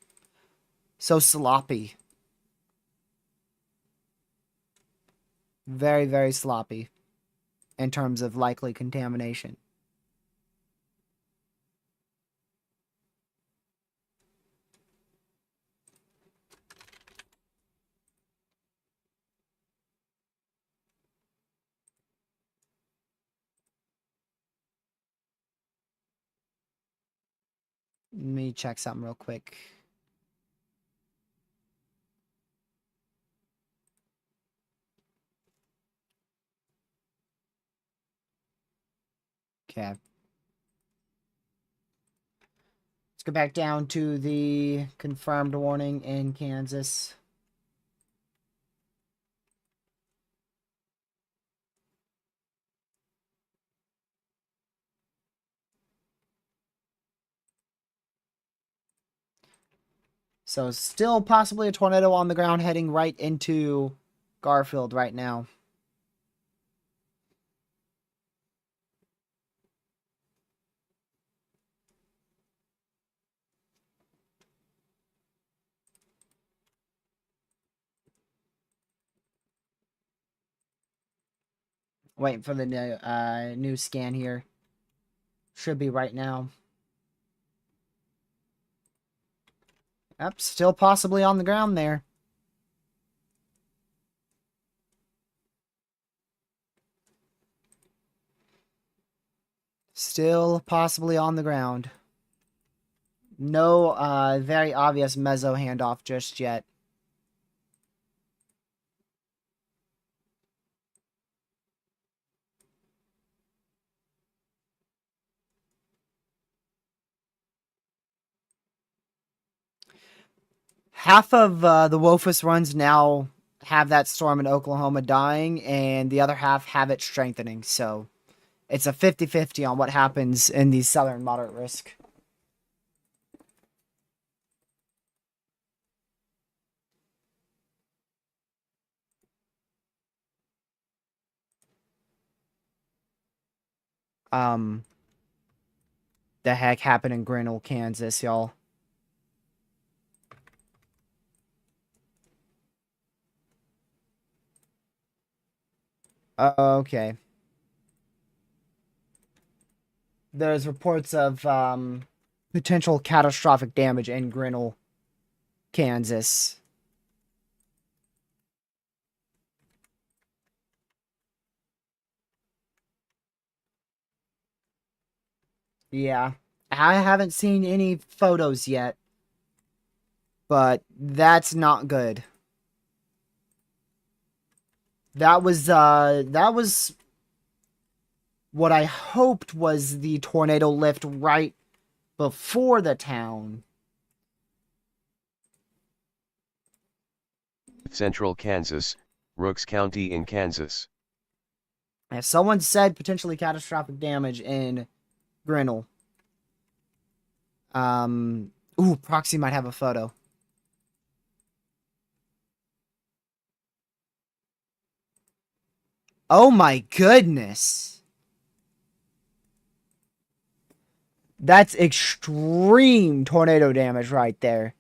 sloppy. Very, very sloppy in terms of likely contamination. Let me check something real quick. Okay. Let's go back down to the confirmed warning in Kansas. So still possibly a tornado on the ground heading right into Garfield right now. Waiting for the new scan here. Should be right now. Yep, still possibly on the ground there. Still possibly on the ground. No very obvious meso handoff just yet. Half of the Woefus runs now have that storm in Oklahoma dying, and the other half have it strengthening. So it's a 50-50 on what happens in the southern moderate risk. The heck happened in Grinnell, Kansas, y'all? Okay. there's reports of potential catastrophic damage in Grinnell, Kansas. Yeah. I haven't seen any photos yet, but that's not good. That was what I hoped was the tornado lift right before the town. Central Kansas, Rooks County in Kansas. As someone said, potentially catastrophic damage in Grinnell. Ooh, Proxy might have a photo. Oh my goodness. That's extreme tornado damage right there.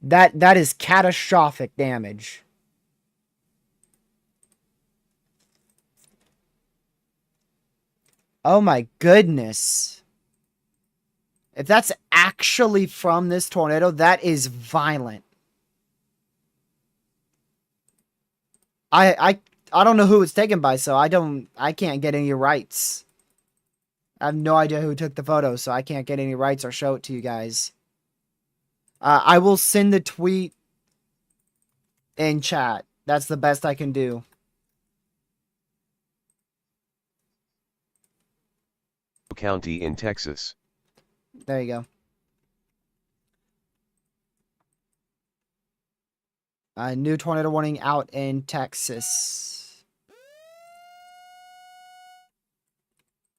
That is catastrophic damage. Oh my goodness. If that's actually from this tornado, that is violent. I don't know who it's taken by, so I can't get any rights. I have no idea who took the photo, so I can't get any rights or show it to you guys. I will send the tweet in chat. That's the best I can do. County in Texas. There you go. New tornado warning out in Texas.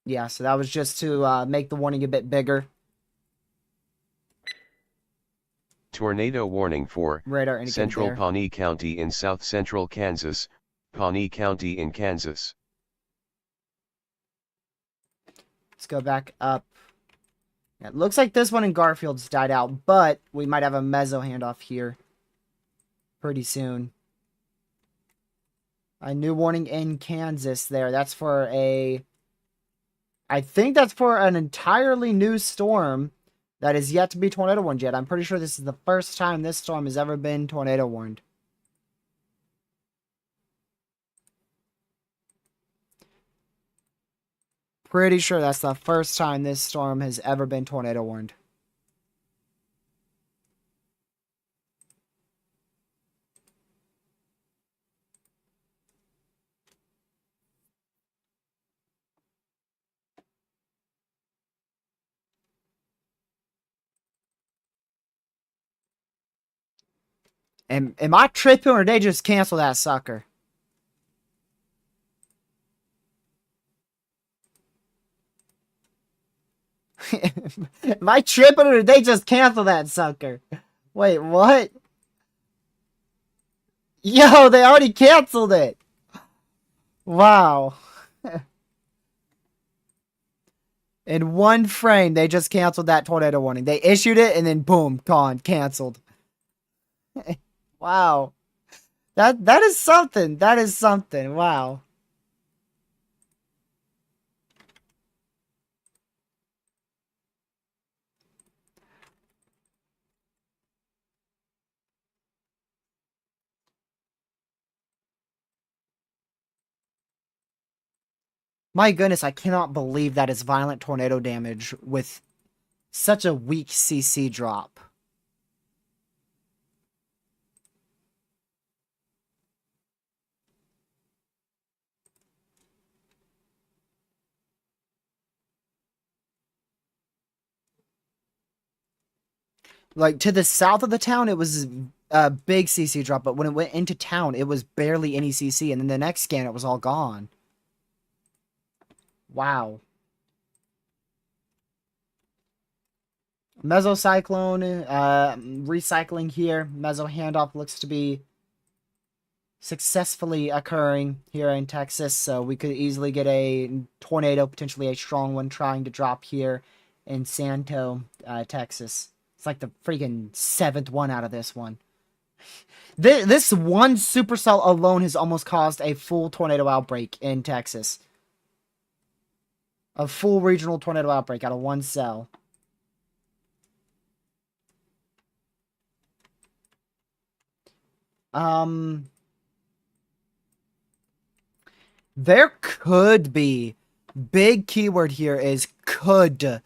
Yeah, so that was just to make the warning a bit bigger. Tornado warning for Radar indicated Central there. Pawnee County in south central Kansas, Pawnee County in Kansas. Let's go back up. It looks like this one in Garfield's died out, but we might have a mezzo handoff here pretty soon. A new warning in Kansas there. That's for a... I think that's for an entirely new storm that is yet to be tornado warned yet. I'm pretty sure this is the first time this storm has ever been tornado warned. Pretty sure that's the first time this storm has ever been tornado warned. Am I tripping or did they just cancel that sucker? Am I tripping or did they just cancel that sucker? Wait, what? Yo, they already canceled it. Wow. In one frame, they just canceled that tornado warning. They issued it and then boom, gone, canceled. Wow. That is something. That is something. Wow. My goodness, I cannot believe that is violent tornado damage with such a weak CC drop. Like, to the south of the town, it was a big CC drop, but when it went into town, it was barely any CC, and then the next scan, it was all gone. Wow. Mesocyclone, recycling here. Meso handoff looks to be successfully occurring here in Texas, so we could easily get a tornado, potentially a strong one, trying to drop here in Santo, Texas. It's like the freaking 7th one out of this one. This one supercell alone has almost caused a full tornado outbreak in Texas. A full regional tornado outbreak out of one cell. Um, there could be, big keyword here is could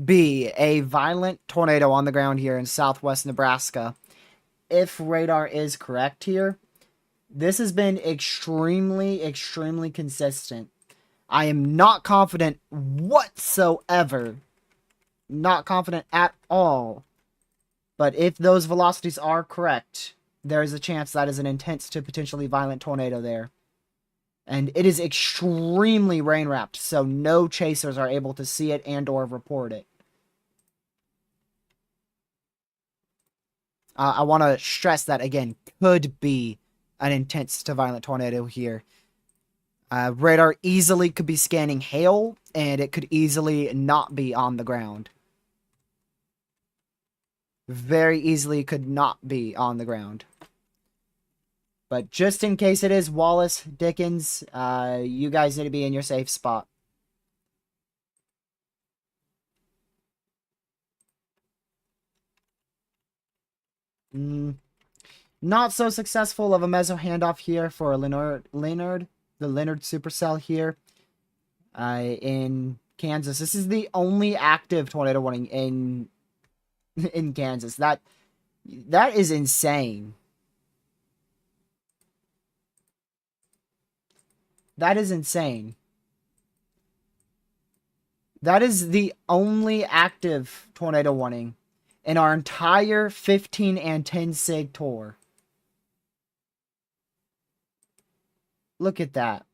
be a violent tornado on the ground here in southwest Nebraska. If radar is correct here, this has been extremely, extremely consistent. I am not confident whatsoever. Not confident at all. But if those velocities are correct, there is a chance that is an intense to potentially violent tornado there. And it is extremely rain wrapped, so no chasers are able to see it and or report it. I want to stress that again, could be an intense to violent tornado here. Radar easily could be scanning hail, and it could easily not be on the ground. Very easily could not be on the ground. But just in case it is Wallace Dickens, you guys need to be in your safe spot. Not so successful of a meso handoff here for Leonard, the Leonard supercell here in Kansas. This is the only active tornado warning in Kansas. That is insane. That is insane. That is the only active tornado warning in our entire 15 and 10 sig tour. Look at that.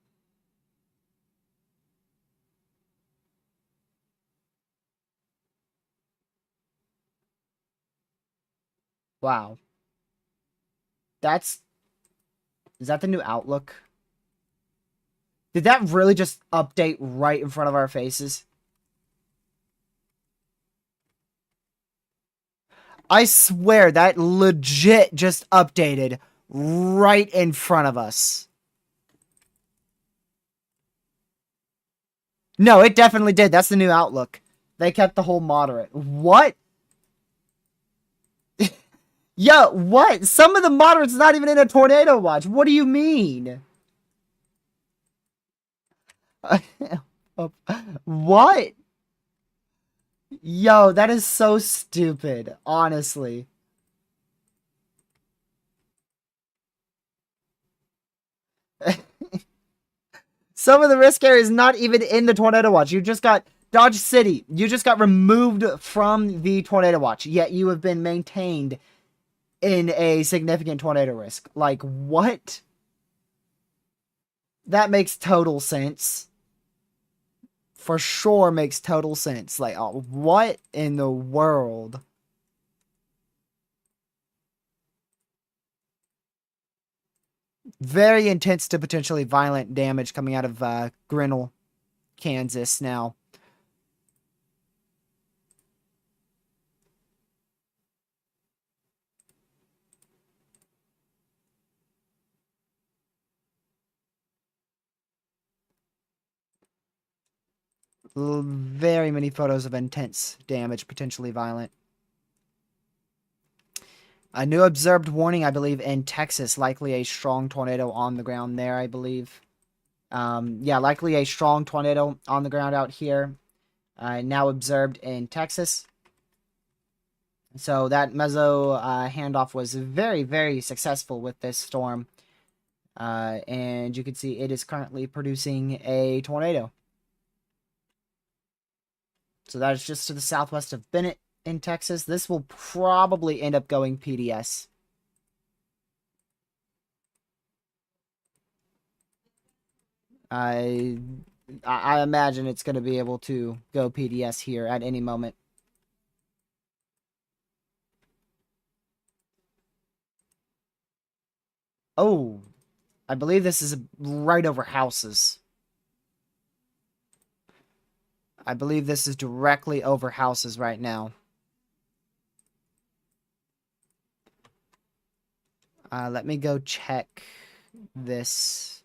Wow. Is that the new Outlook? Did that really just update right in front of our faces? I swear that legit just updated right in front of us. No, it definitely did. That's the new Outlook. They kept the whole moderate. What? Yo, what? Some of the moderate's not even in a tornado watch. What do you mean? What? Yo, that is so stupid, honestly. Some of the risk area is not even in the tornado watch. You just got Dodge City. You just got removed from the tornado watch, yet you have been maintained in a significant tornado risk. Like, what? That makes total sense. For sure makes total sense. Like, what in the world? Very intense to potentially violent damage coming out of Grinnell, Kansas now. Very many photos of intense damage, potentially violent. A new observed warning, I believe, in Texas. Likely a strong tornado on the ground there, I believe. Yeah, likely a strong tornado on the ground out here. Now observed in Texas. So that meso handoff was very, very successful with this storm. And you can see it is currently producing a tornado. So that is just to the southwest of Bennett in Texas. This will probably end up going PDS. I imagine it's going to be able to go PDS here at any moment. Oh, I believe this is right over houses. I believe this is directly over houses right now. Let me go check this.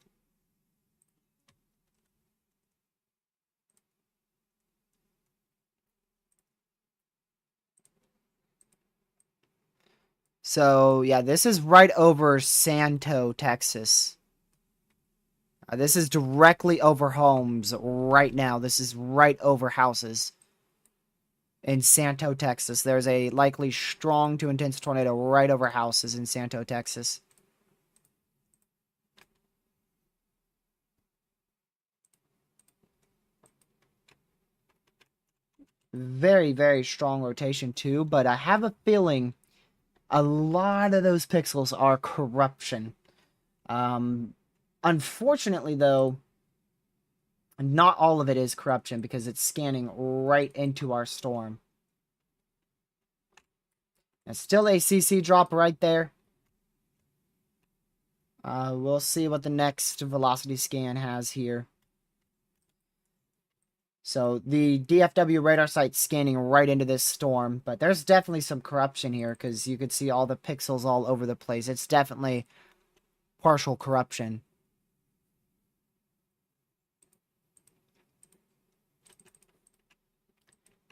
So, yeah, this is right over Santo, Texas. This is directly over homes right now. This is right over houses in Santo, Texas. There's a likely strong to intense tornado right over houses in Santo, Texas. Very, very strong rotation too, but I have a feeling a lot of those pixels are corruption. Um, Unfortunately, though, not all of it is corruption because it's scanning right into our storm. And still a CC drop right there. We'll see what the next velocity scan has here. So the DFW radar site's scanning right into this storm, but there's definitely some corruption here because you could see all the pixels all over the place. It's definitely partial corruption.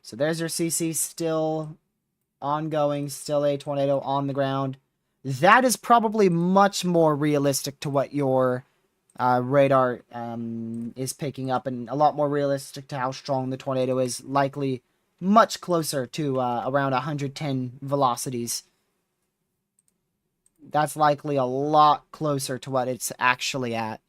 So there's your CC still ongoing, still a tornado on the ground. That is probably much more realistic to what your radar is picking up, and a lot more realistic to how strong the tornado is. Likely much closer to around 110 velocities. That's likely a lot closer to what it's actually at.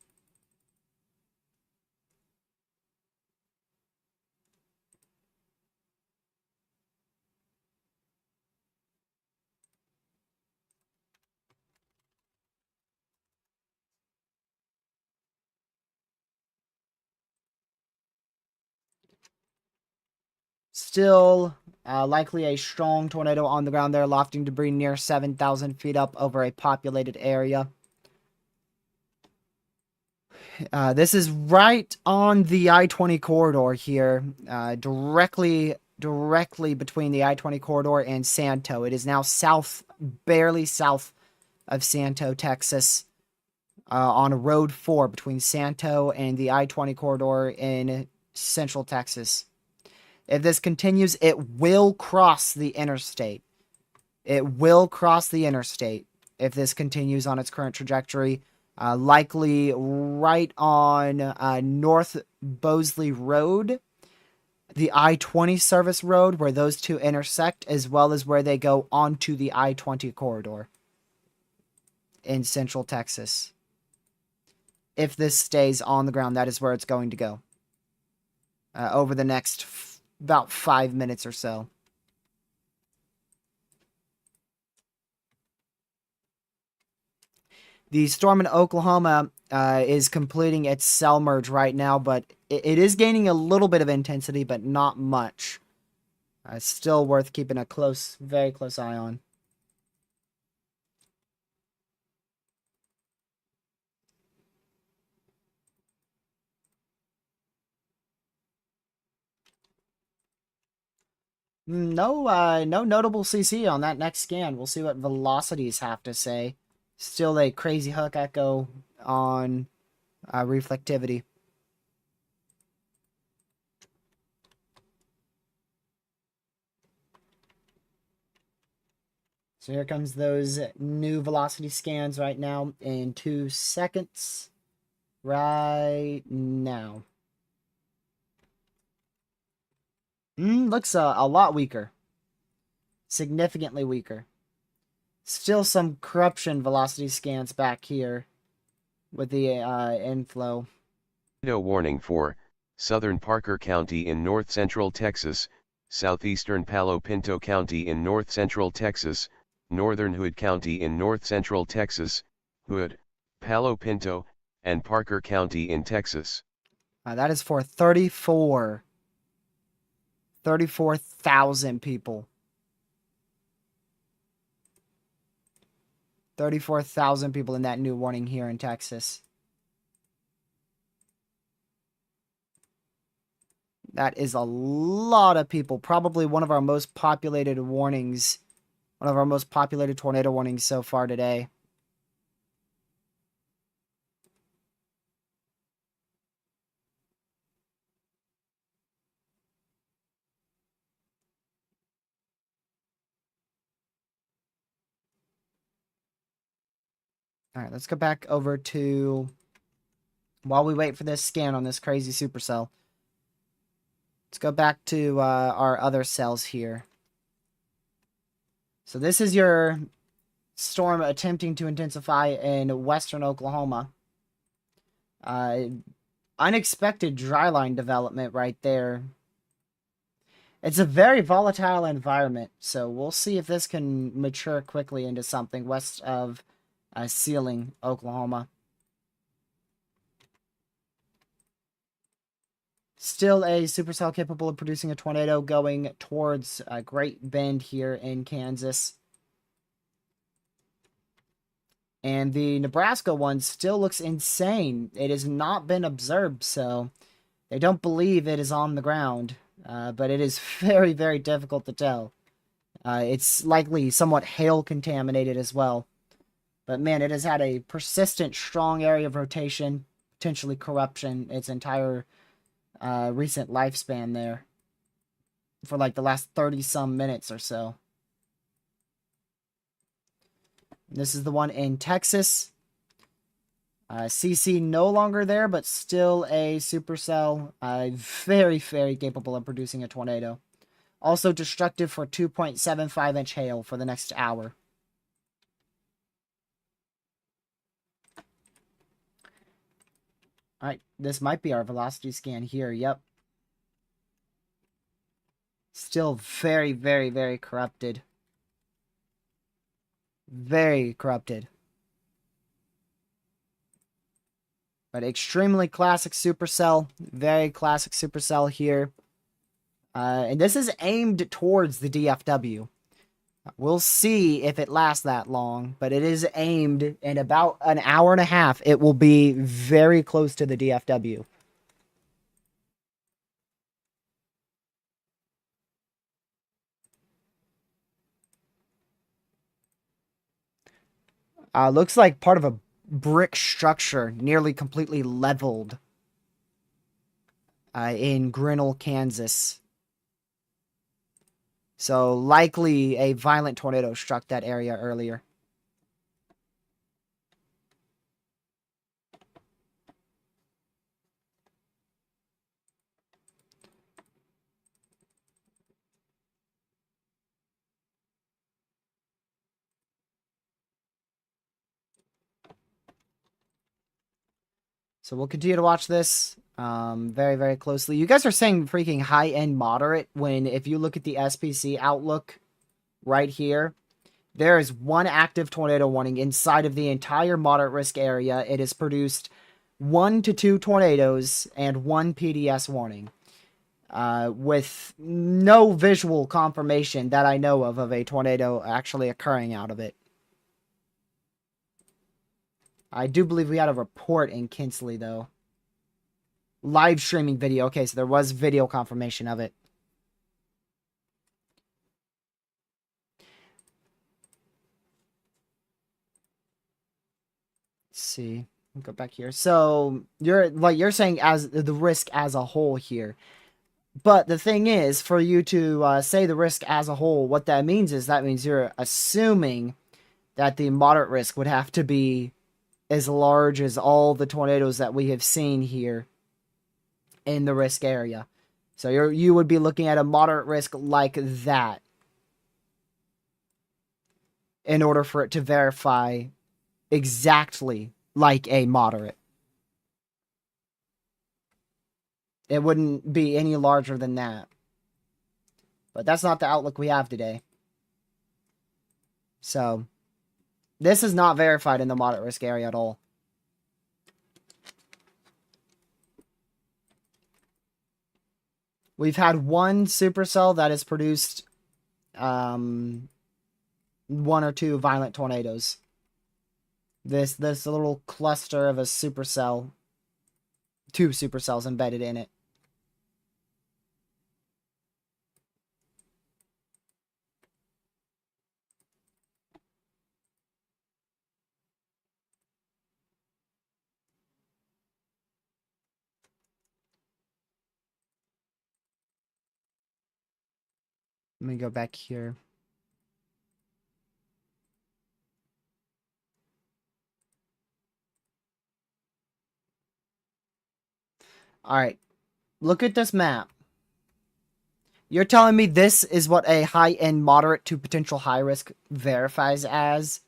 Still, likely a strong tornado on the ground there, lofting debris near 7,000 feet up over a populated area. This is right on the I-20 corridor here, directly between the I-20 corridor and Santo. It is now south, barely south of Santo, Texas, on Road 4 between Santo and the I-20 corridor in central Texas. If this continues, it will cross the interstate. It will cross the interstate if this continues on its current trajectory. Likely right on North Bosley Road, the I-20 service road where those two intersect, as well as where they go onto the I-20 corridor in central Texas. If this stays on the ground, that is where it's going to go over the next about 5 minutes or so. The storm in Oklahoma is completing its cell merge right now, but it is gaining a little bit of intensity, but not much. Still worth keeping a close, very close eye on. No notable CC on that next scan. We'll see what velocities have to say. Still a crazy hook echo on reflectivity. So here comes those new velocity scans right now in 2 seconds. Right now. Looks a lot weaker. Significantly weaker. Still some corruption velocity scans back here with the inflow. Tornado warning for southern Parker County in north central Texas, southeastern Palo Pinto County in north central Texas, northern Hood County in north central Texas, Hood, Palo Pinto, and Parker County in Texas. That is for 34,000 people. 34,000 people in that new warning here in Texas. That is a lot of people. Probably one of our most populated warnings. One of our most populated tornado warnings so far today. All right, let's go back over to, while we wait for this scan on this crazy supercell, let's go back to our other cells here. So this is your storm attempting to intensify in western Oklahoma. Unexpected dryline development right there. It's a very volatile environment, so we'll see if this can mature quickly into something west of Sealing, Oklahoma. Still a supercell capable of producing a tornado going towards Great Bend here in Kansas. And the Nebraska one still looks insane. It has not been observed, so they don't believe it is on the ground. But it is very, very difficult to tell. It's likely somewhat hail contaminated as well. But man, it has had a persistent, strong area of rotation, potentially corruption, its entire recent lifespan there. For like the last 30-some minutes or so. This is the one in Texas. CC no longer there, but still a supercell. Very, very capable of producing a tornado. Also destructive for 2.75-inch hail for the next hour. Alright, this might be our velocity scan here. Yep. Still very, very, very corrupted. Very corrupted. But extremely classic supercell. Very classic supercell here. And this is aimed towards the DFW. We'll see if it lasts that long, but it is aimed in about an hour and a half. It will be very close to the DFW. Looks like part of a brick structure nearly completely leveled in Grinnell, Kansas. So likely a violent tornado struck that area earlier. So we'll continue to watch this very, very closely. You guys are saying freaking high-end moderate when if you look at the SPC outlook right here, there is one active tornado warning inside of the entire moderate risk area. It has produced 1 to 2 tornadoes and 1 PDS warning. With no visual confirmation that I know of a tornado actually occurring out of it. I do believe we had a report in Kinsley, though. Live streaming video. Okay, so there was video confirmation of it. Let's see. We'll go back here. So you're saying as the risk as a whole here. But the thing is, for you to say the risk as a whole, what that means is that means you're assuming that the moderate risk would have to be as large as all the tornadoes that we have seen here in the risk area. So you would be looking at a moderate risk like that in order for it to verify exactly like a moderate. It wouldn't be any larger than that. But that's not the outlook we have today. So this is not verified in the moderate risk area at all. We've had one supercell that has produced 1 or 2 violent tornadoes. This little cluster of a supercell, 2 supercells embedded in it. Let me go back here. Alright, look at this map. You're telling me this is what a high-end moderate to potential high-risk verifies as?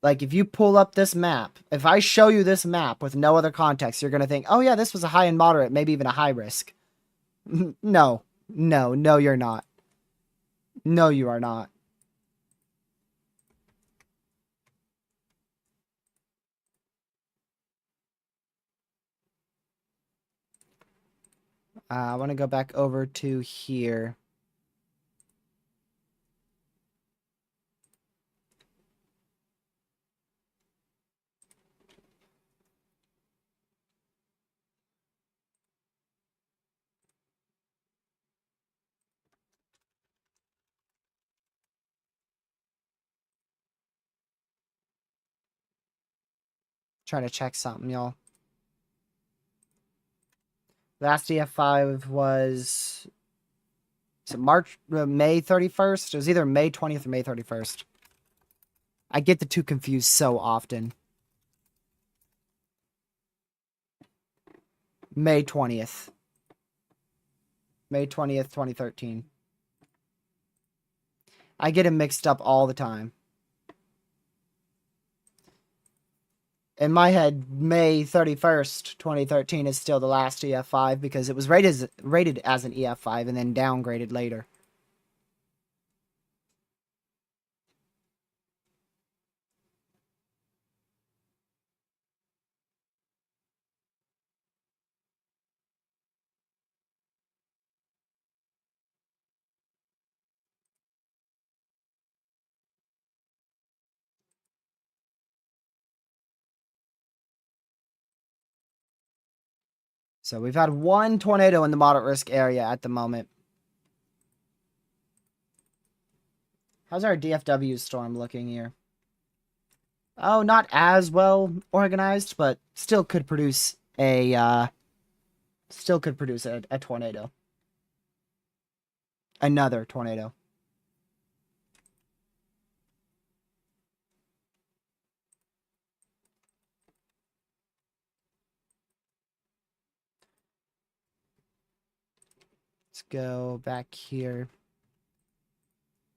Like, if you pull up this map, if I show you this map with no other context, you're going to think, oh yeah, this was a high-end moderate, maybe even a high-risk. No. No, you're not. No, you are not. I want to go back over to here. Trying to check something, y'all. Last EF5 was it May 31st? It was either May 20th or May 31st. I get the two confused so often. May 20th. May 20th, 2013. I get them mixed up all the time. In my head, May 31st, 2013 is still the last EF5 because it was rated as an EF5 and then downgraded later. So we've had one tornado in the moderate risk area at the moment. How's our DFW storm looking here? Oh, not as well organized, but still could produce a a tornado. Another tornado. Let's go back here.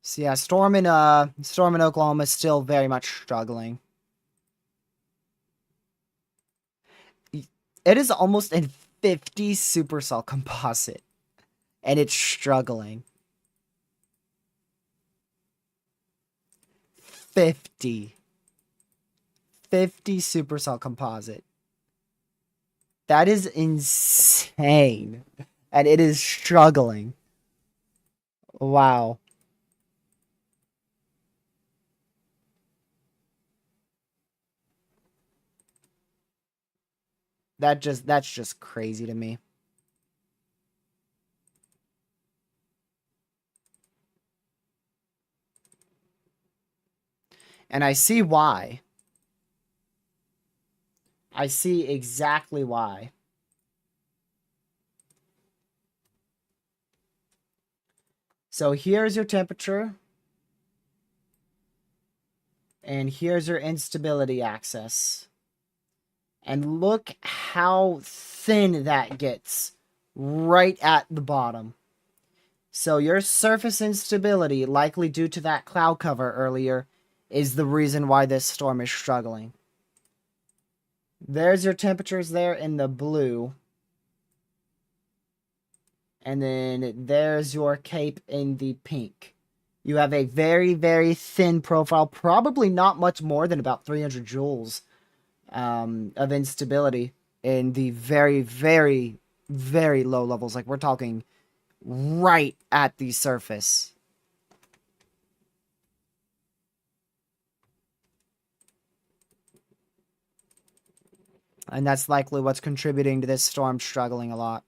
So yeah, storm in Oklahoma is still very much struggling. It is almost in 50 supercell composite, and it's struggling. 50 supercell composite. That is insane, and it is struggling. Wow. That's just crazy to me. And I see why. I see exactly why. So here's your temperature. And here's your instability axis. And look how thin that gets right at the bottom. So your surface instability, likely due to that cloud cover earlier, is the reason why this storm is struggling. There's your temperatures there in the blue. And then there's your cape in the pink. You have a very, very thin profile, probably not much more than about 300 joules of instability in the very, very, very low levels. Like, we're talking right at the surface. And that's likely what's contributing to this storm struggling a lot.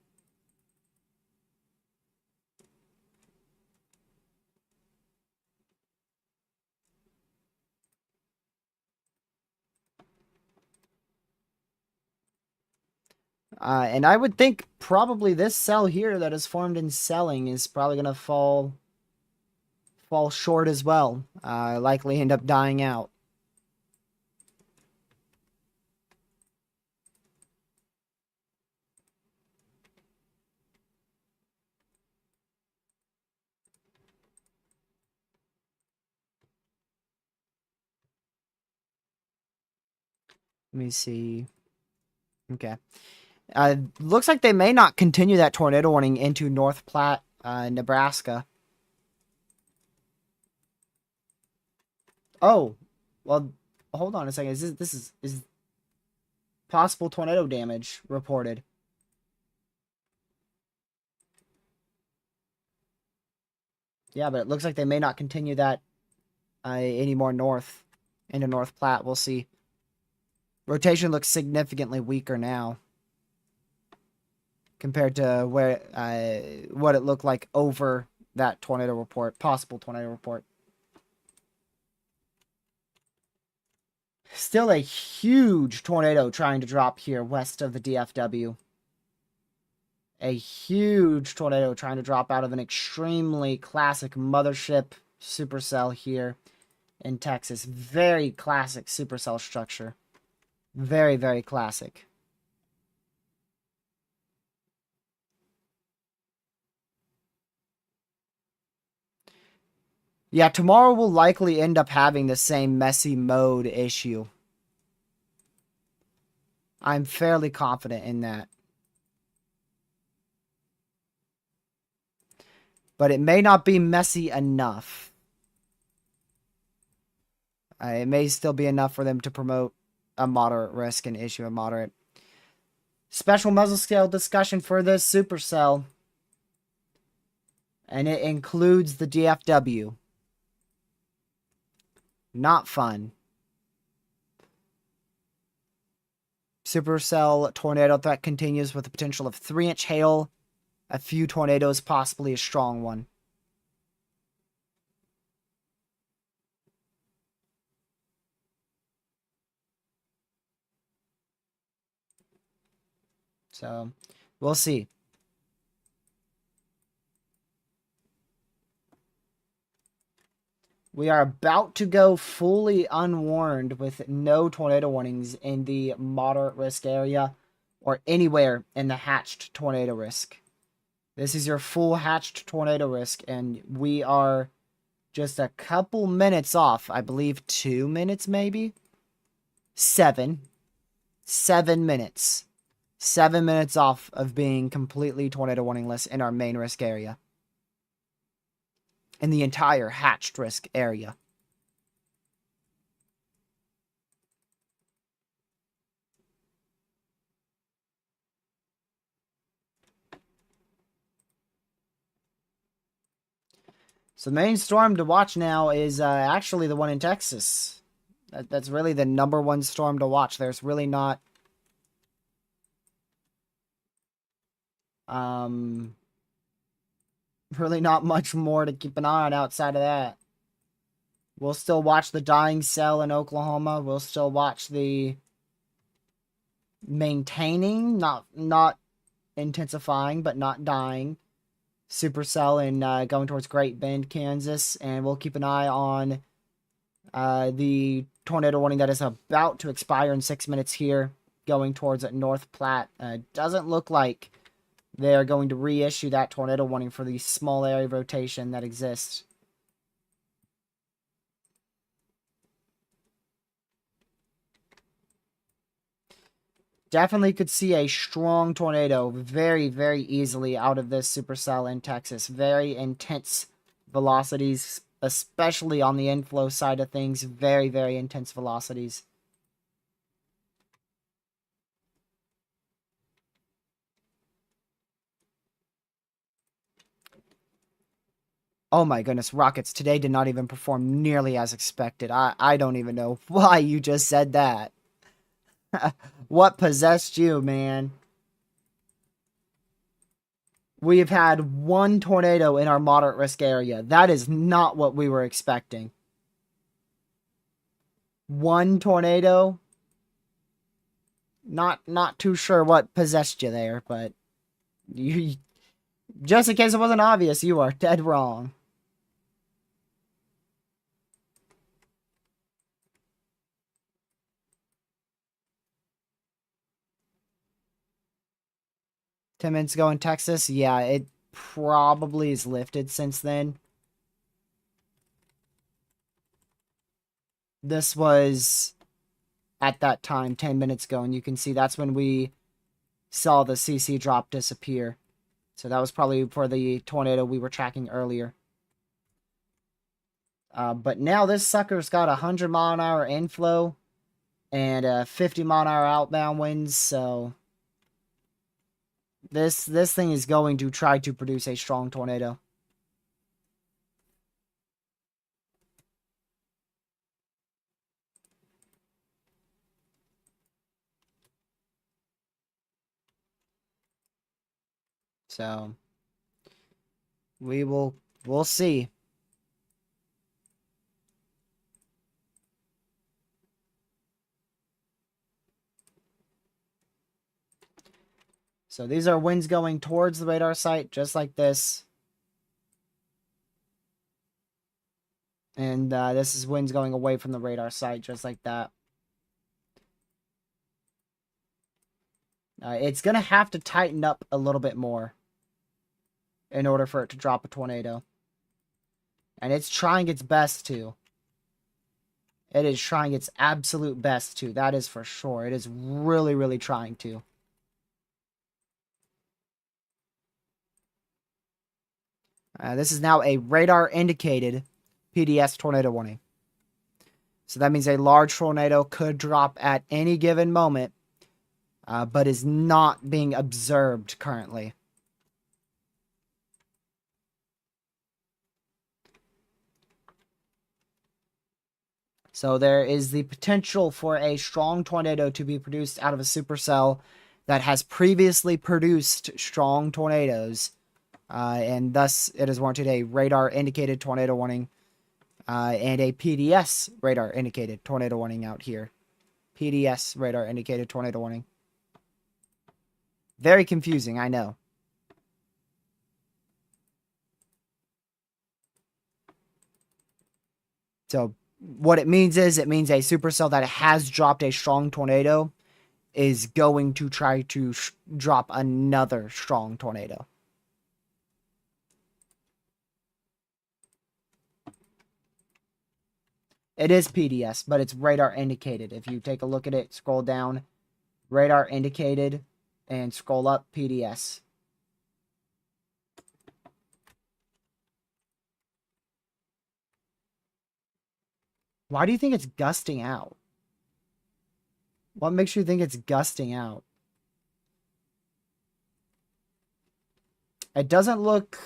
And I would think probably this cell here that is formed in selling is probably going to fall short as well. Likely end up dying out. Let me see. Okay. Looks like they may not continue that tornado warning into North Platte, Nebraska. Oh, well, hold on a second. Is possible tornado damage reported? Yeah, but it looks like they may not continue that any more north into North Platte. We'll see. Rotation looks significantly weaker now compared to where what it looked like over that tornado report, possible tornado report. Still a huge tornado trying to drop here west of the DFW. A huge tornado trying to drop out of an extremely classic mothership supercell here in Texas. Very classic supercell structure. Very, very classic. Yeah, tomorrow will likely end up having the same messy mode issue. I'm fairly confident in that. But it may not be messy enough. It may still be enough for them to promote a moderate risk and issue a moderate. Special mesoscale discussion for this supercell. And it includes the DFW. Not fun. Supercell tornado threat continues with the potential of 3-inch hail. A few tornadoes, possibly a strong one. So, we'll see. We are about to go fully unwarned with no tornado warnings in the moderate risk area or anywhere in the hatched tornado risk. This is your full hatched tornado risk, and we are just a couple minutes off. I believe 2 minutes, maybe? 7. 7 minutes. 7 minutes off of being completely tornado warningless in our main risk area. In the entire hatched risk area. So the main storm to watch now is actually the one in Texas. That's really the number one storm to watch. There's really not really not much more to keep an eye on outside of that. We'll still watch the dying cell in Oklahoma. We'll still watch the maintaining, not intensifying, but not dying supercell in going towards Great Bend, Kansas, and we'll keep an eye on the tornado warning that is about to expire in 6 minutes here, going towards North Platte. Doesn't look like they are going to reissue that tornado warning for the small area rotation that exists. Definitely could see a strong tornado very, very easily out of this supercell in Texas. Very intense velocities, especially on the inflow side of things. Very, very intense velocities. Oh my goodness, rockets today did not even perform nearly as expected. I don't even know why you just said that. What possessed you, man? We have had one tornado in our moderate risk area. That is not what we were expecting. One tornado? Not too sure what possessed you there, but you just in case it wasn't obvious, you are dead wrong. Ten minutes ago in Texas, yeah, it probably is lifted since then. This was at that time 10 minutes ago, and you can see that's when we saw the CC drop disappear. So that was probably for the tornado we were tracking earlier. But now this sucker's got 100-mile-an-hour inflow and 50-mile-an-hour outbound winds, so this thing is going to try to produce a strong tornado. So we'll see. So these are winds going towards the radar site, just like this. And this is winds going away from the radar site, just like that. It's going to have to tighten up a little bit more in order for it to drop a tornado. And it's trying its best to. It is trying its absolute best to. That is for sure. It is really, really trying to. This is now a radar indicated PDS tornado warning. So that means a large tornado could drop at any given moment, but is not being observed currently. So there is the potential for a strong tornado to be produced out of a supercell that has previously produced strong tornadoes, and thus it is warranted a radar indicated tornado warning and a PDS radar indicated tornado warning out here. PDS radar indicated tornado warning. Very confusing, I know. So what it means is it means a supercell that has dropped a strong tornado is going to try to drop another strong tornado. It is PDS, but it's radar indicated. If you take a look at it, scroll down, radar indicated, and scroll up, PDS. Why do you think it's gusting out? What makes you think it's gusting out? It doesn't look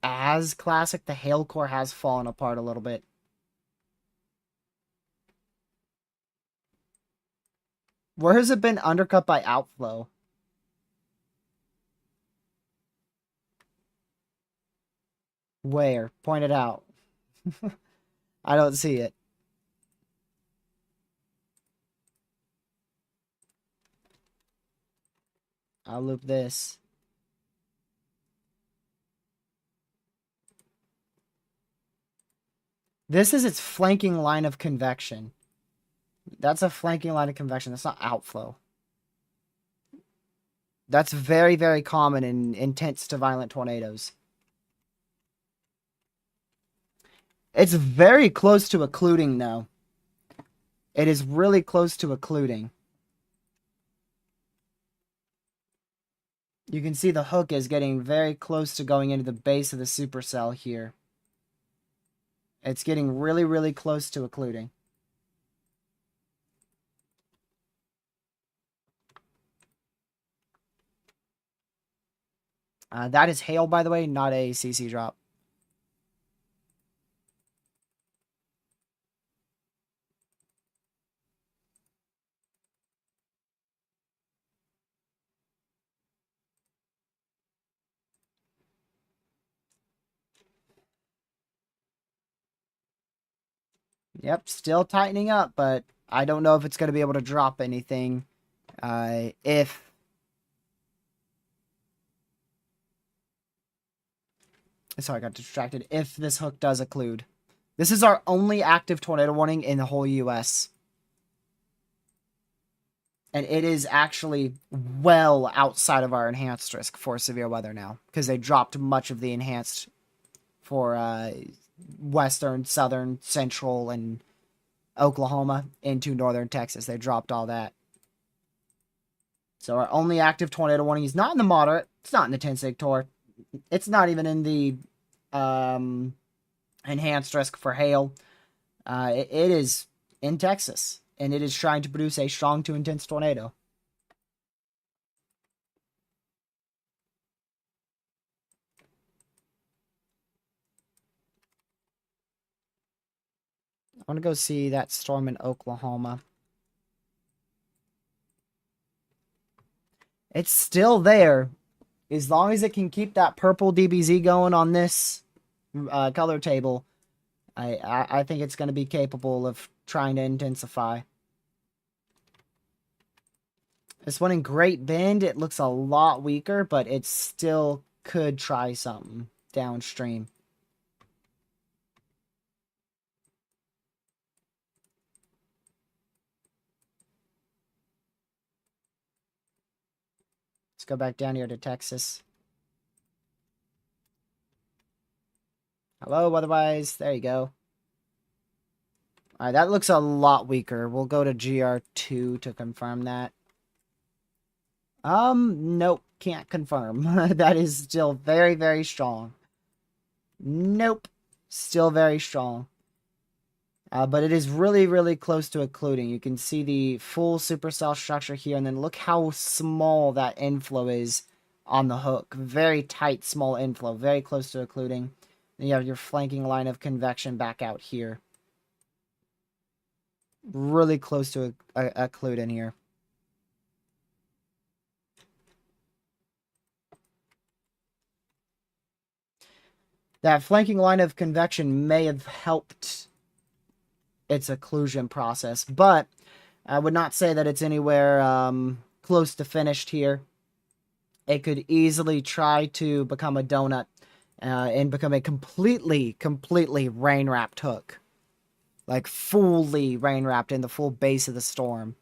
as classic. The hail core has fallen apart a little bit. Where has it been undercut by outflow? Where? Point it out. I don't see it. I'll loop this. This is its flanking line of convection. That's a flanking line of convection. That's not outflow. That's very, very common in intense to violent tornadoes. It's very close to occluding, though. It is really close to occluding. You can see the hook is getting very close to going into the base of the supercell here. It's getting really, really close to occluding. That is hail, by the way, not a CC drop. Yep, still tightening up, but I don't know if it's going to be able to drop anything. If... Sorry, I got distracted. If this hook does occlude. This is our only active tornado warning in the whole US. And it is actually well outside of our enhanced risk for severe weather now. Because they dropped much of the enhanced for western, southern, central, and Oklahoma into northern Texas. They dropped all that. So our only active tornado warning is not in the moderate. It's not in the 10 sector. It's not even in the enhanced risk for hail. It is in Texas, and it is trying to produce a strong to intense tornado. I want to go see that storm in Oklahoma. It's still there. As long as it can keep that purple DBZ going on this color table, I think it's going to be capable of trying to intensify. This one in Great Bend, it looks a lot weaker, but it still could try something downstream. Let's go back down here to Texas. Hello, otherwise. There you go. Alright, that looks a lot weaker. We'll go to GR2 to confirm that. Nope. Can't confirm. That is still very, very strong. Nope. Still very strong. But it is really, really close to occluding. You can see the full supercell structure here, and then look how small that inflow is on the hook. Very tight, small inflow. Very close to occluding. Then you have your flanking line of convection back out here. Really close to occluding here. That flanking line of convection may have helped its occlusion process, but I would not say that it's anywhere close to finished here. It could easily try to become a donut and become a completely rain-wrapped hook. Like, fully rain-wrapped in the full base of the storm.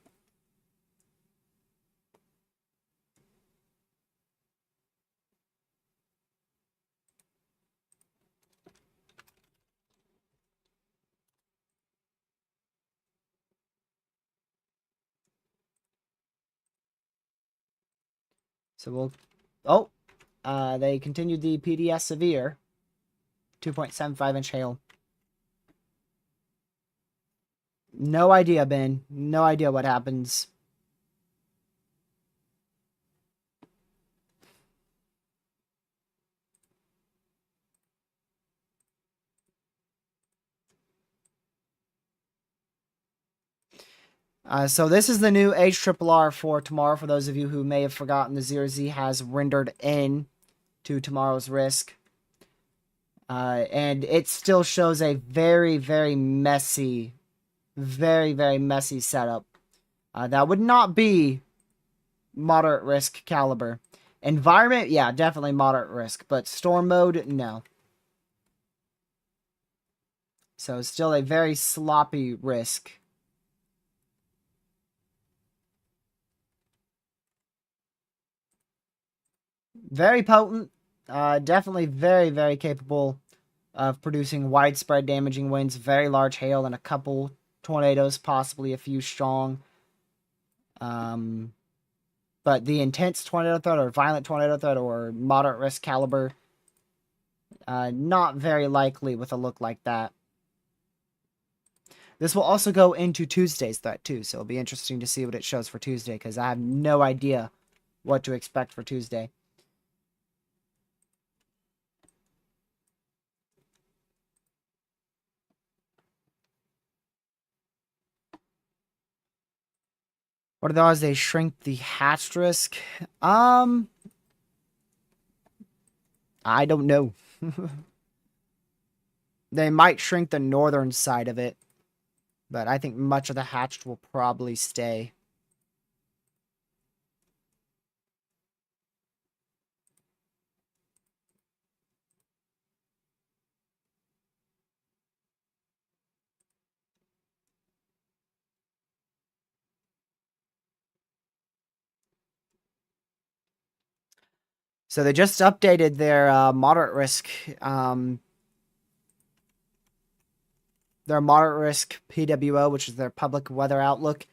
So we'll... Oh! They continued the PDS Severe. 2.75-inch hail. No idea, Ben. No idea what happens. So this is the new HRRR for tomorrow. For those of you who may have forgotten, the 0Z has rendered in to tomorrow's risk. And it still shows a very, very messy setup. That would not be moderate risk caliber. Environment, yeah, definitely moderate risk. But storm mode, no. So still a very sloppy risk. Very potent. Definitely very, very capable of producing widespread damaging winds, very large hail, and a couple tornadoes, possibly a few strong. But the intense tornado threat or violent tornado threat or moderate risk caliber, not very likely with a look like that. This will also go into Tuesday's threat too, so it'll be interesting to see what it shows for Tuesday, because I have no idea what to expect for Tuesday. What are the odds they shrink the hatched risk? I don't know. They might shrink the northern side of it, but I think much of the hatched will probably stay. So they just updated their moderate risk. The their moderate risk PWO, which is their public weather outlook.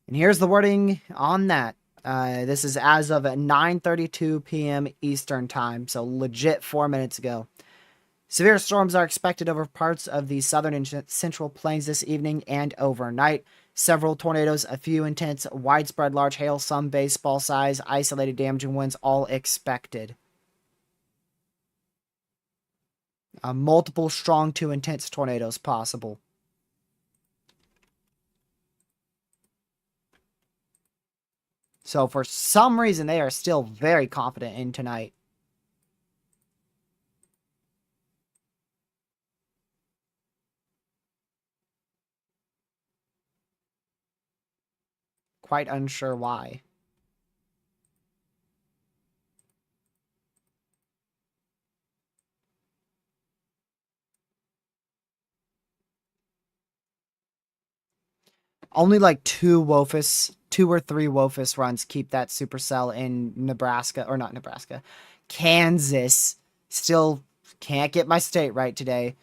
And here's the wording on that. This is as of 9:32 p.m. Eastern Time, so legit 4 minutes ago. Severe storms are expected over parts of the southern and central plains this evening and overnight. Several tornadoes, a few intense, widespread large hail, some baseball size, isolated damaging winds, all expected. Multiple strong to intense tornadoes possible. So for some reason, they are still very confident in tonight. Quite unsure why. Only like two or three Wofus runs keep that supercell in Nebraska, or not Nebraska, Kansas. Still can't get my state right today.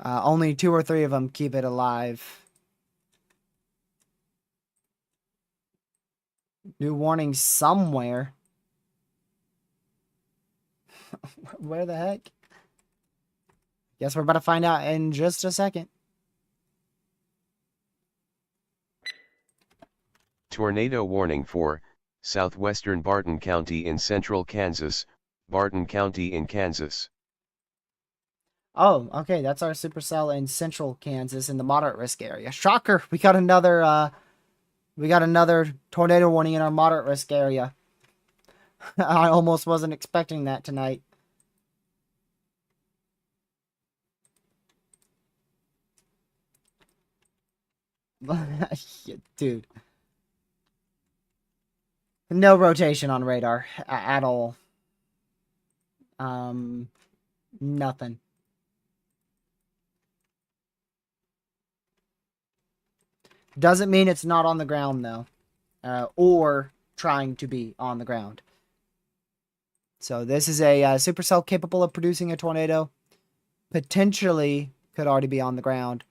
Only 2 or 3 of them keep it alive. New warning somewhere. Where the heck? Guess we're about to find out in just a second. Tornado warning for southwestern Barton County in central Kansas, Barton County in Kansas. Oh, okay, that's our supercell in central Kansas in the moderate risk area. Shocker, we got another tornado warning in our moderate risk area. I almost wasn't expecting that tonight. Dude. No rotation on radar at all. Nothing. Doesn't mean it's not on the ground, though. Or trying to be on the ground. So this is a supercell capable of producing a tornado. Potentially could already be on the ground.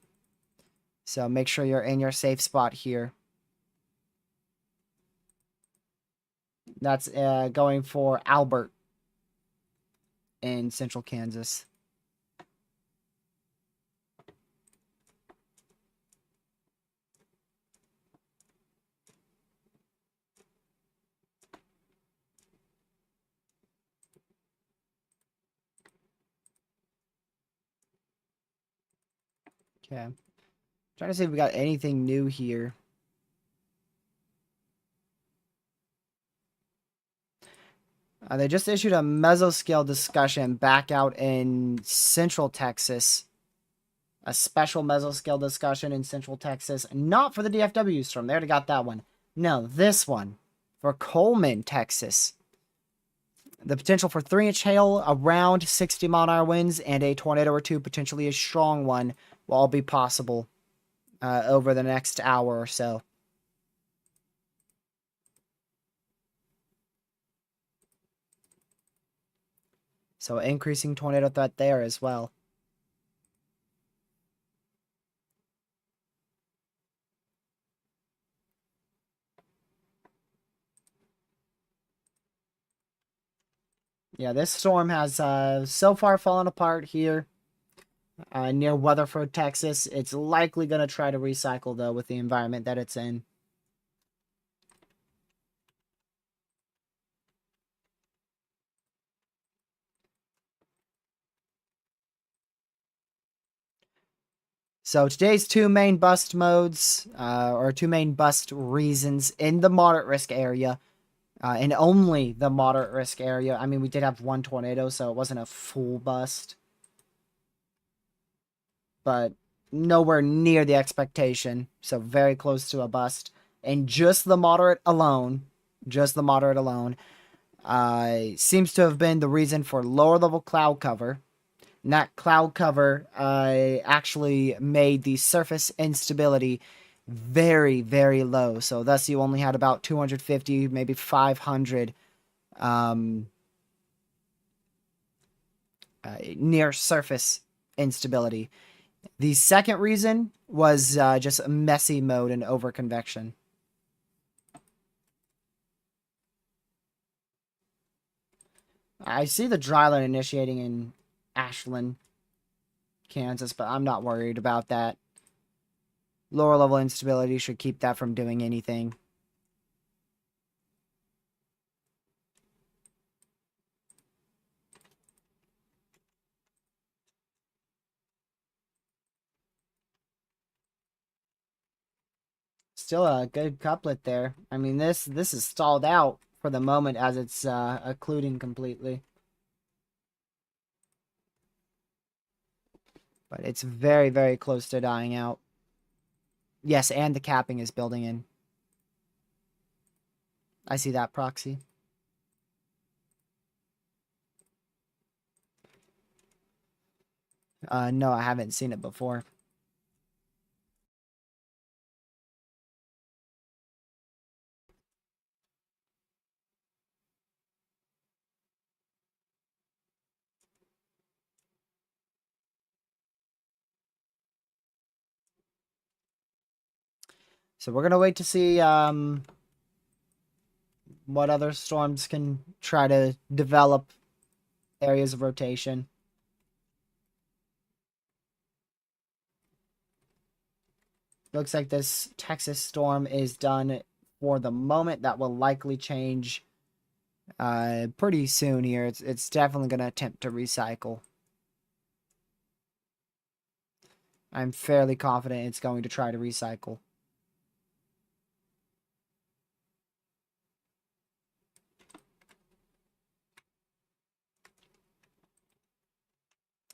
So make sure you're in your safe spot here. That's going for Albert in central Kansas. Okay. Trying to see if we got anything new here. They just issued a mesoscale discussion back out in Central Texas. A special mesoscale discussion in Central Texas. Not for the DFW storm. They already got that one. No, this one. For Coleman, Texas. The potential for 3-inch hail, around 60-mile-an-hour winds, and a tornado or two, potentially a strong one, will all be possible over the next hour or so. So increasing tornado threat there as well. Yeah, this storm has so far fallen apart here near Weatherford, Texas. It's likely going to try to recycle, though, with the environment that it's in. So today's two main bust modes, or two main bust reasons in the moderate risk area, and only the moderate risk area. I mean, we did have one tornado, so it wasn't a full bust, but nowhere near the expectation. So very close to a bust. And just the moderate alone, seems to have been the reason for lower level cloud cover. And that cloud cover actually made the surface instability very, very low. So thus you only had about 250, maybe 500 near surface instability. The second reason was just a messy mode and overconvection. I see the dryland initiating in Ashland, Kansas, but I'm not worried about that. Lower level instability should keep that from doing anything. Still a good couplet there. I mean, this is stalled out for the moment as it's occluding completely. But it's very, very close to dying out. Yes, and the capping is building in. I see that proxy. No, I haven't seen it before. So we're gonna wait to see what other storms can try to develop areas of rotation. Looks like this Texas storm is done for the moment. That will likely change pretty soon here. It's definitely going to attempt to recycle. I'm fairly confident it's going to try to recycle.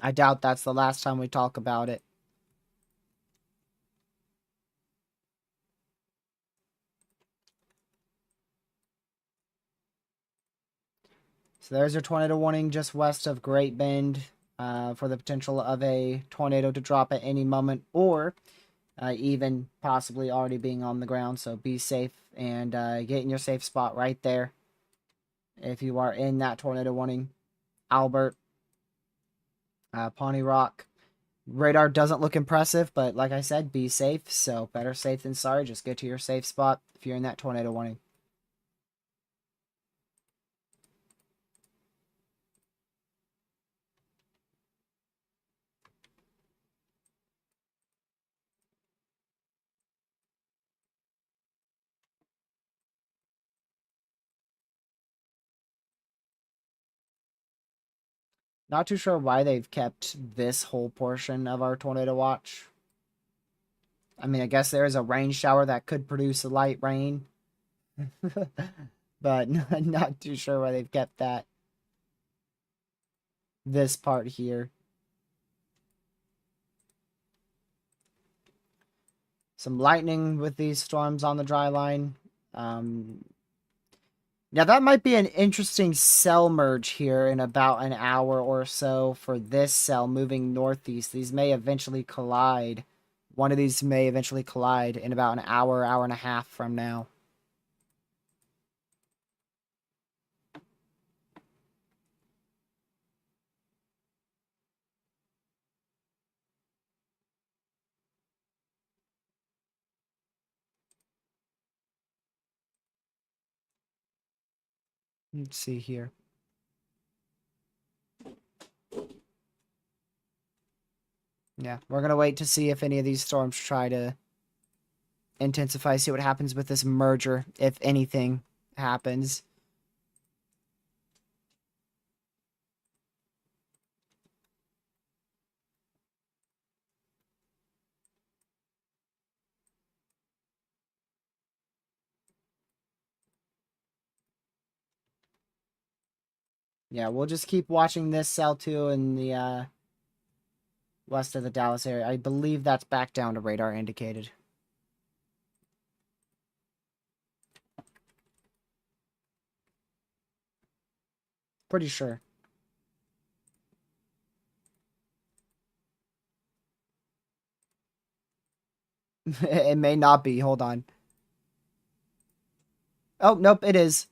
I doubt that's the last time we talk about it. So there's your tornado warning just west of Great Bend for the potential of a tornado to drop at any moment, or even possibly already being on the ground. So be safe and get in your safe spot right there if you are in that tornado warning. Albert, Pawnee Rock. Radar doesn't look impressive, but like I said, be safe. So better safe than sorry. Just get to your safe spot if you're in that tornado warning. Not too sure why they've kept this whole portion of our tornado watch. I mean, I guess there is a rain shower that could produce a light rain. But not too sure why they've kept that. This part here. Some lightning with these storms on the dry line. Now that might be an interesting cell merge here in about an hour or so for this cell moving northeast. These may eventually collide. One of these may eventually collide in about an hour, hour and a half from now. Let's see here. Yeah, we're going to wait to see if any of these storms try to intensify, see what happens with this merger, if anything happens. Yeah, we'll just keep watching this cell too in the west of the Dallas area. I believe that's back down to radar indicated. Pretty sure. It may not be. Hold on. Oh, nope, it is.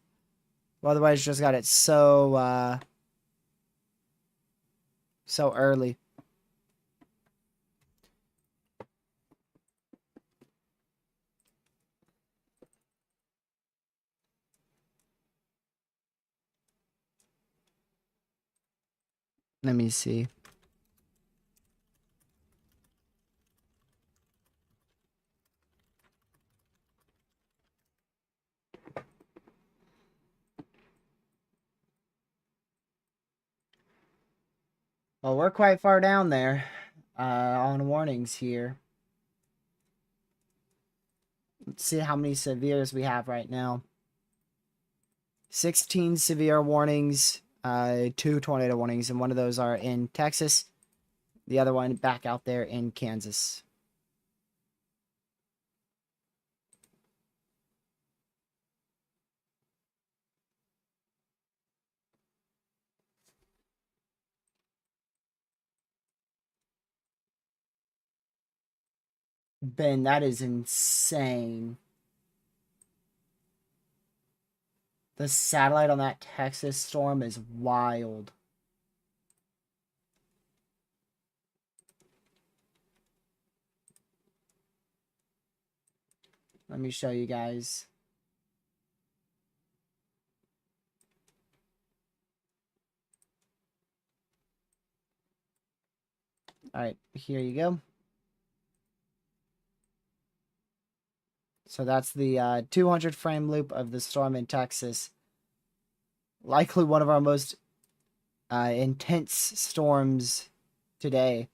Well, otherwise, just got it so early. Let me see. Well, we're quite far down there on warnings here. Let's see how many severes we have right now. 16 severe warnings, 2 tornado warnings, and one of those are in Texas. The other one back out there in Kansas. Ben, that is insane. The satellite on that Texas storm is wild. Let me show you guys. All right, here you go. So that's the 200 frame loop of the storm in Texas. Likely one of our most intense storms today.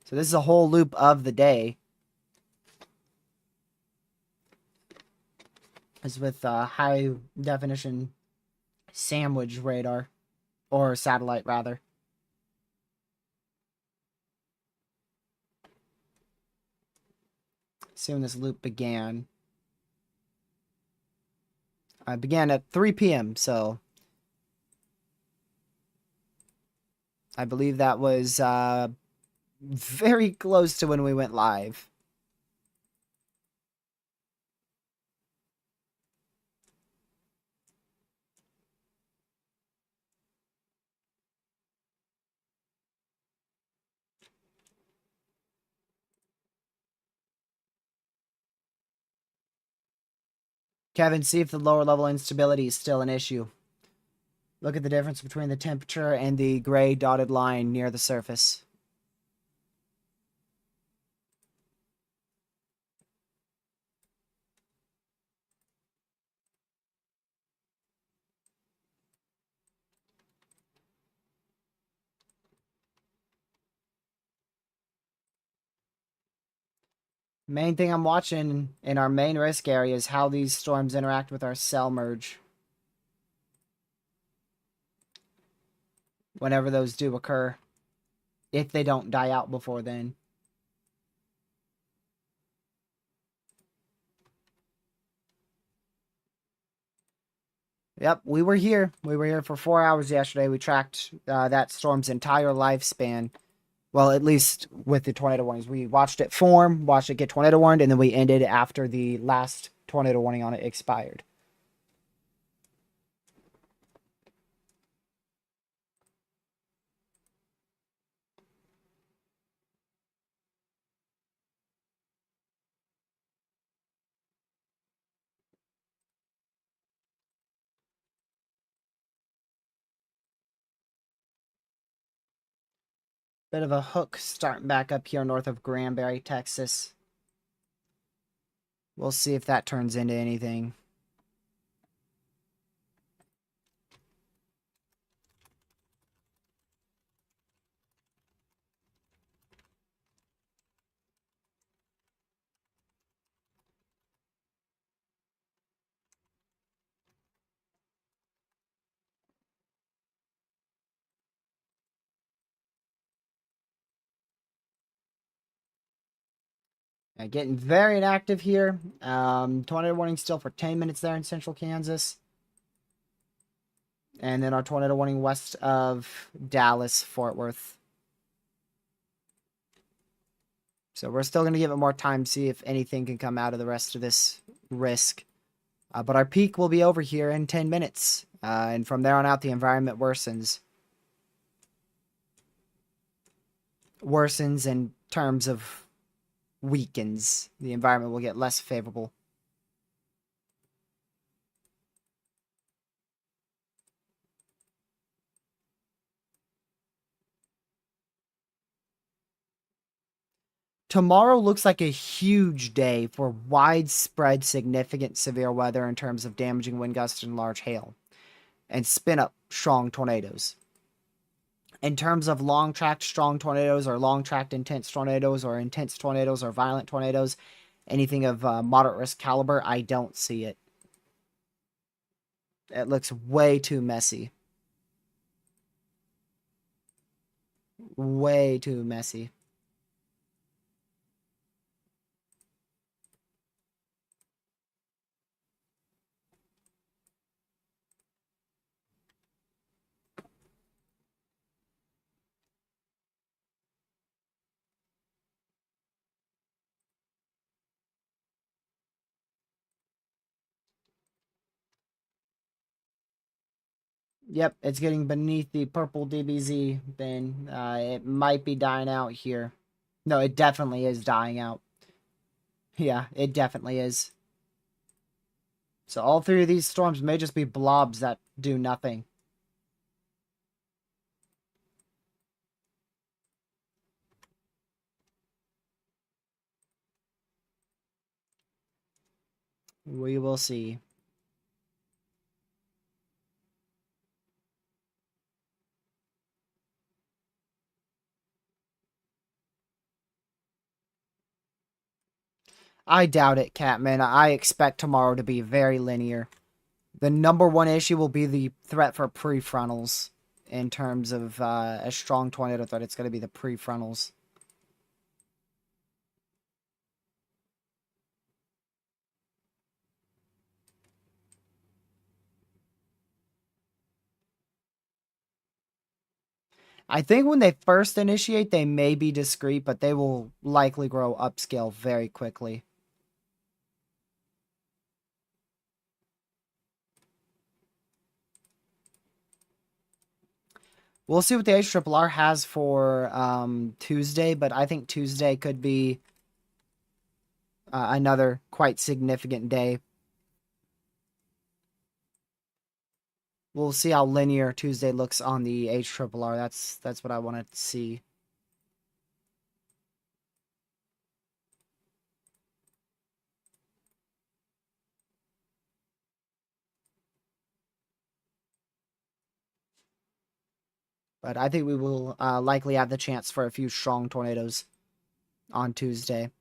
So this is a whole loop of the day. It's with high definition sandwich radar, or satellite rather. See when this loop began. I began at 3 p.m. So I believe that was very close to when we went live. Kevin, see if the lower level instability is still an issue. Look at the difference between the temperature and the gray dotted line near the surface. Main thing I'm watching in our main risk area is how these storms interact with our cell merge. Whenever those do occur. If they don't die out before then. Yep, we were here. We were here for 4 hours yesterday. We tracked that storm's entire lifespan. Well, at least with the tornado warnings. We watched it form, watched it get tornado warned, and then we ended after the last tornado warning on it expired. Bit of a hook starting back up here north of Granbury, Texas. We'll see if that turns into anything. Getting very inactive here. Tornado warning still for 10 minutes there in central Kansas. And then our tornado warning west of Dallas, Fort Worth. So we're still going to give it more time, see if anything can come out of the rest of this risk. But our peak will be over here in 10 minutes. And from there on out, the environment worsens. Worsens in terms of weakens. The environment will get less favorable. Tomorrow looks like a huge day for widespread, significant, severe weather in terms of damaging wind gusts and large hail, and spin up strong tornadoes. In terms of long tracked strong tornadoes, or long tracked intense tornadoes, or intense tornadoes, or violent tornadoes, anything of moderate risk caliber, I don't see it. It looks way too messy. Way too messy. Yep, it's getting beneath the purple DBZ bin. It might be dying out here. No, it definitely is dying out. Yeah, it definitely is. So all three of these storms may just be blobs that do nothing. We will see. I doubt it, Catman. I expect tomorrow to be very linear. The number one issue will be the threat for prefrontals. In terms of a strong tornado threat, it's going to be the prefrontals. I think when they first initiate, they may be discreet, but they will likely grow upscale very quickly. We'll see what the HRRR has for Tuesday, but I think Tuesday could be another quite significant day. We'll see how linear Tuesday looks on the HRRR. That's what I want to see. But I think we will likely have the chance for a few strong tornadoes on Tuesday.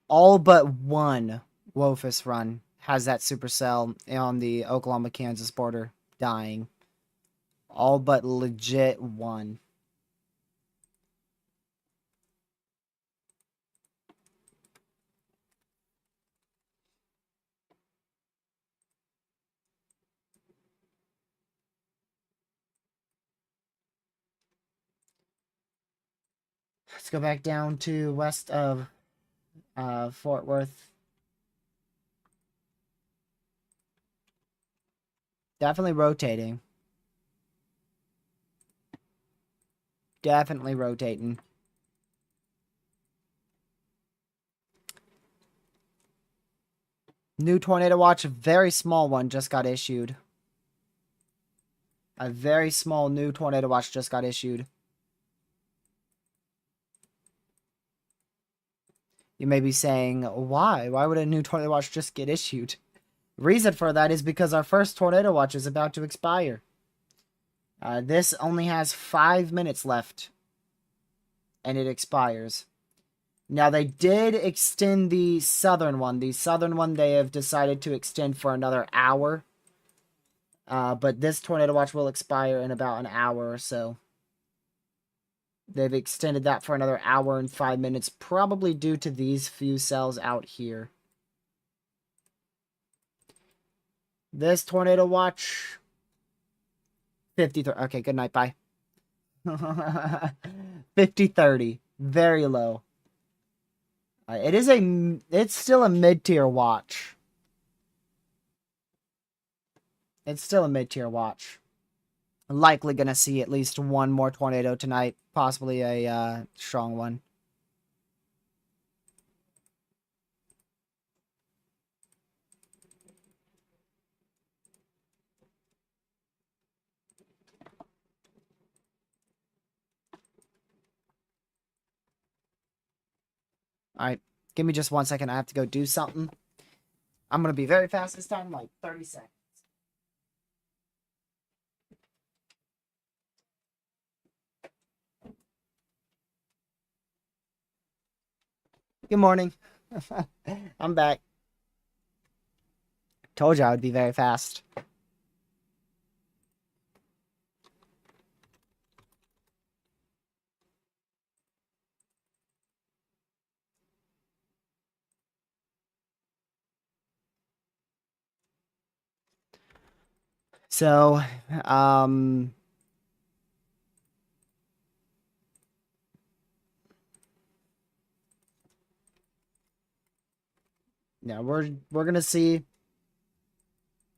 All but one Wofus run has that supercell on the Oklahoma-Kansas border dying. All but legit one. Let's go back down to west of Fort Worth. Definitely rotating. Definitely rotating. New tornado watch, a very small one just got issued. A very small new tornado watch just got issued. You may be saying, why? Why would a new tornado watch just get issued? Reason for that is because our first tornado watch is about to expire. This only has 5 minutes left, and it expires. Now, they did extend the southern one. The southern one they have decided to extend for another hour. But this tornado watch will expire in about an hour or so. They've extended that for another hour and 5 minutes, probably due to these few cells out here. This tornado watch, 53. Okay, good night, bye. 50-30, very low. It's still a mid-tier watch. It's still a mid-tier watch. Likely gonna see at least one more tornado tonight, possibly a strong one. All right, give me just 1 second. I have to go do something. I'm gonna be very fast this time, like 30 seconds. Good morning. I'm back. Told you I would be very fast. So, um, yeah, we're gonna see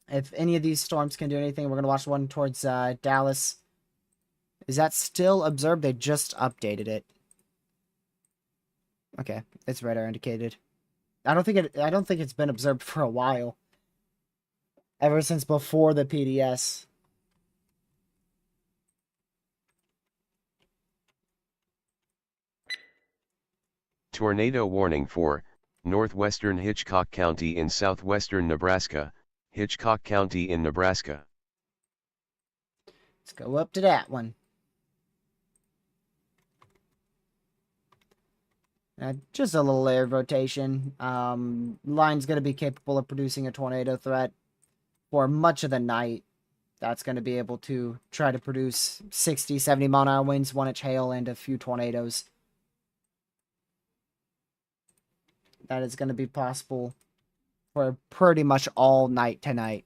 if any of these storms can do anything. We're gonna watch one towards Dallas. Is that still observed? They just updated it. Okay, it's radar indicated. I don't think it's been observed for a while. Ever since before the PDS. Tornado warning for northwestern Hitchcock County in southwestern Nebraska, Hitchcock County in Nebraska. Let's go up to that one. Just a little air rotation. Line's going to be capable of producing a tornado threat for much of the night. That's going to be able to try to produce 60, 70 mile an hour winds, 1 inch hail, and a few tornadoes. That is going to be possible for pretty much all night tonight.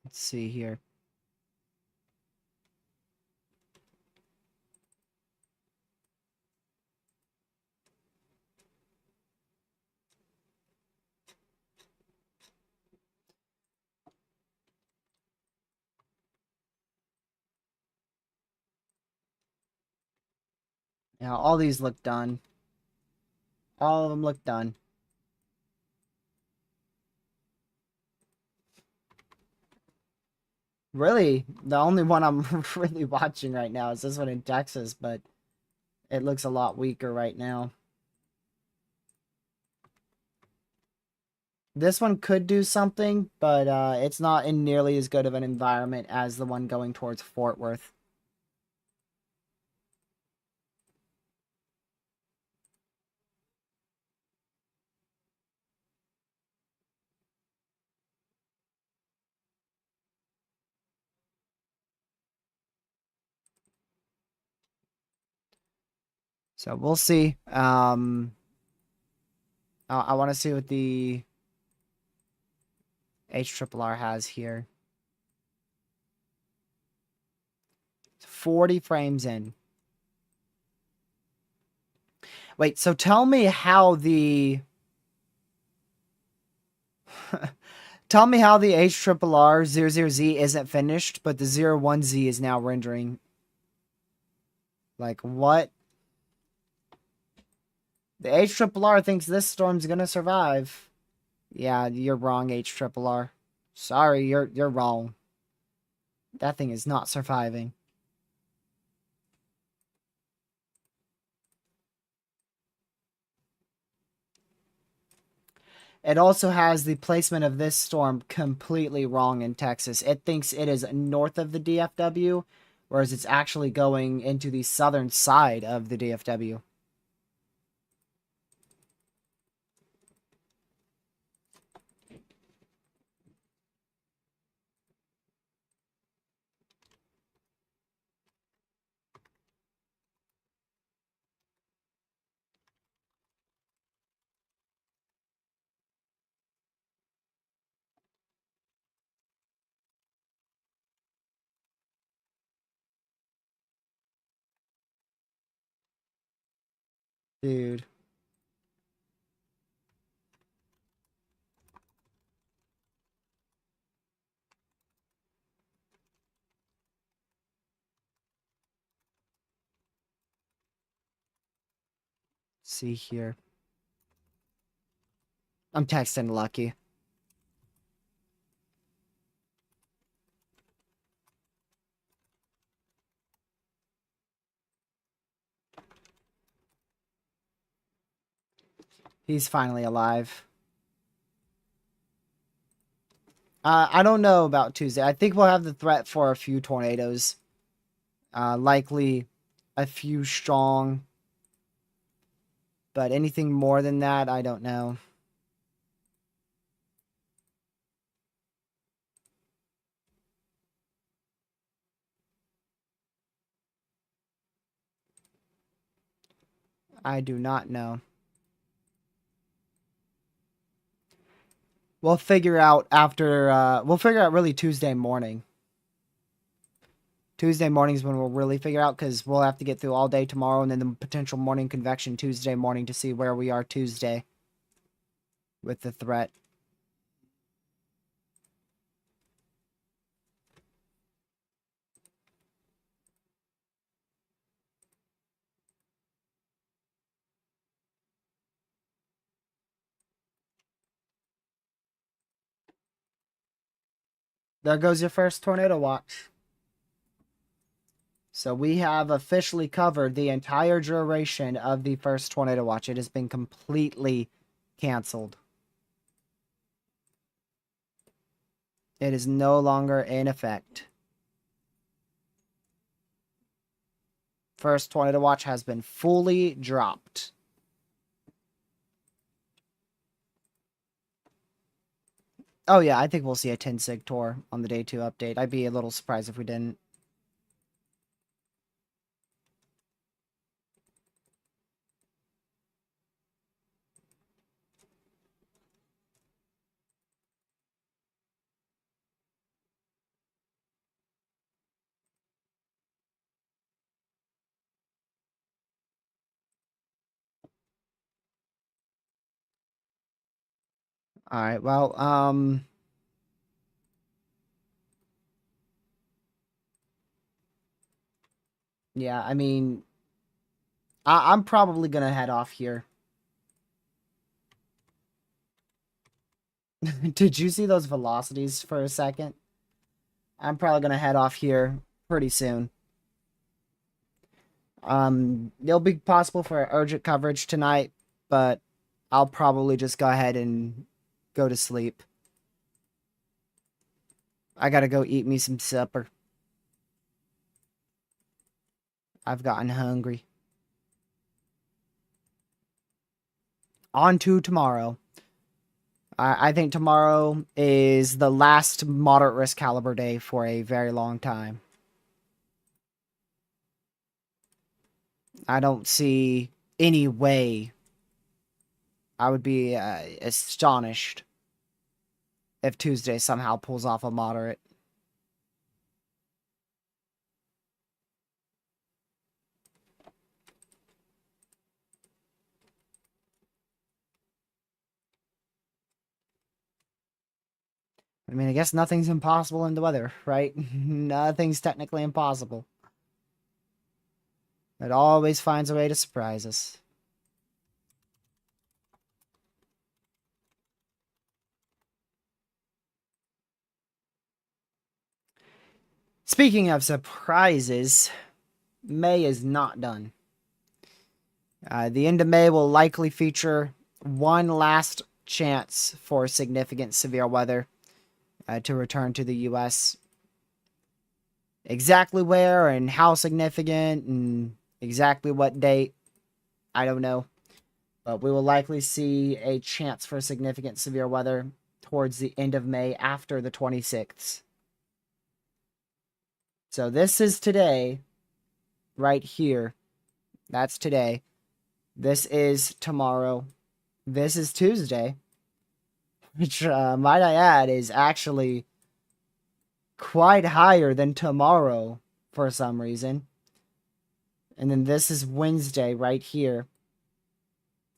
Let's see here. Now, all these look done. All of them look done. Really, the only one I'm really watching right now is this one in Texas, but it looks a lot weaker right now. This one could do something, but it's not in nearly as good of an environment as the one going towards Fort Worth. So we'll see. I want to see what the HRRR has here. 40 frames in. Wait, so tell me how the tell me how the HRRR 00Z isn't finished, but the 01Z is now rendering. Like what? The HRRR thinks this storm's gonna survive. Yeah, you're wrong, HRRR. Sorry, you're wrong. That thing is not surviving. It also has the placement of this storm completely wrong in Texas. It thinks it is north of the DFW, whereas it's actually going into the southern side of the DFW. Dude. See here. I'm texting Lucky. He's finally alive. I don't know about Tuesday. I think we'll have the threat for a few tornadoes. Likely a few strong. But anything more than that, I don't know. I do not know. We'll figure out after, we'll figure out really Tuesday morning. Tuesday morning is when we'll really figure out because we'll have to get through all day tomorrow and then the potential morning convection Tuesday morning to see where we are Tuesday with the threat. There goes your first tornado watch. So we have officially covered the entire duration of the first tornado watch. It has been completely canceled. It is no longer in effect. First tornado watch has been fully dropped. Oh yeah, I think we'll see a 10 sig tour on the day 2 update. I'd be a little surprised if we didn't. All right, well, yeah, I mean, I'm probably gonna head off here. Did you see those velocities for a second? I'm probably gonna head off here pretty soon. It'll be possible for urgent coverage tonight, but I'll probably just go ahead and go to sleep. I gotta go eat me some supper. I've gotten hungry. On to tomorrow. I think tomorrow is the last moderate risk caliber day for a very long time. I don't see any way. I would be astonished if Tuesday somehow pulls off a moderate. I mean, I guess nothing's impossible in the weather, right? Nothing's technically impossible. It always finds a way to surprise us. Speaking of surprises, May is not done. The end of May will likely feature one last chance for significant severe weather to return to the U.S. Exactly where and how significant and exactly what date, I don't know. But we will likely see a chance for significant severe weather towards the end of May after the 26th. So this is today, right here. That's today. This is tomorrow. This is Tuesday. Which, might I add, is actually quite higher than tomorrow for some reason. And then this is Wednesday right here.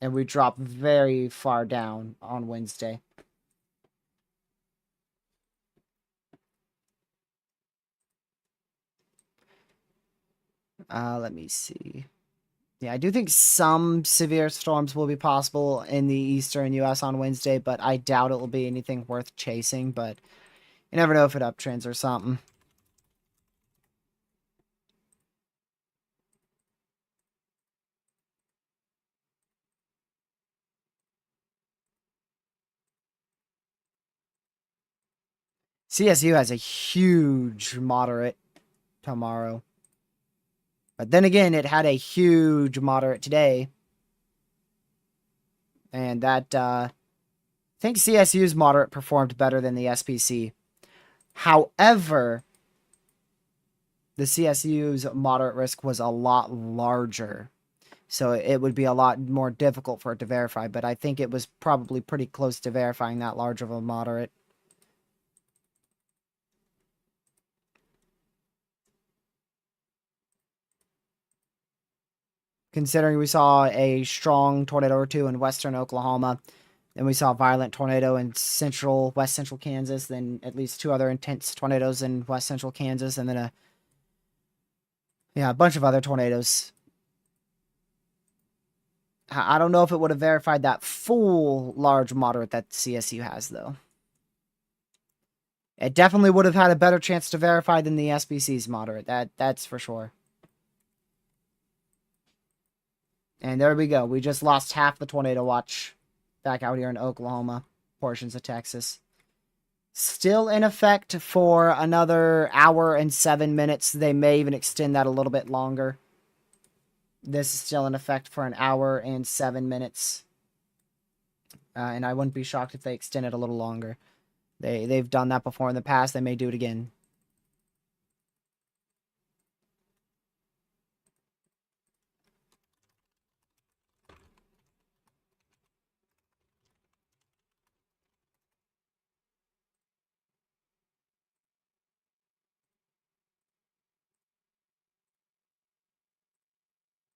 And we drop very far down on Wednesday. Let me see. Yeah, I do think some severe storms will be possible in the eastern U.S. on Wednesday, but I doubt it will be anything worth chasing. But you never know if it uptrends or something. CSU has a huge moderate tomorrow. But then again, it had a huge moderate today. And that, I think CSU's moderate performed better than the SPC. However, the CSU's moderate risk was a lot larger. So it would be a lot more difficult for it to verify. But I think it was probably pretty close to verifying that large of a moderate. Considering we saw a strong tornado or two in western Oklahoma, then we saw a violent tornado in west central Kansas, then at least two other intense tornadoes in west central Kansas, and then a bunch of other tornadoes. I don't know if it would have verified that full large moderate that CSU has, though. It definitely would have had a better chance to verify than the SBC's moderate. That's for sure. And there we go. We just lost half the tornado watch back out here in Oklahoma, portions of Texas. Still in effect for another hour and 7 minutes. They may even extend that a little bit longer. This is still in effect for an hour and 7 minutes. And I wouldn't be shocked if they extend it a little longer. They've done that before in the past. They may do it again.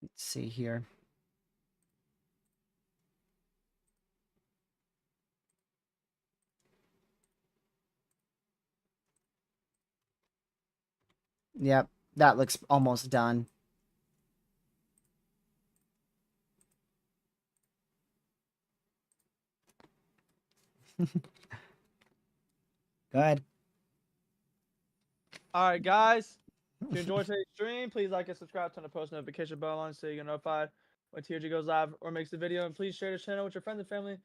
Let's see here. Yep, that looks almost done. Go ahead. All right, guys. If you enjoyed today's stream, please like and subscribe, turn the post notification bell on so you get notified when TRG goes live or makes the video. And please share the channel with your friends and family.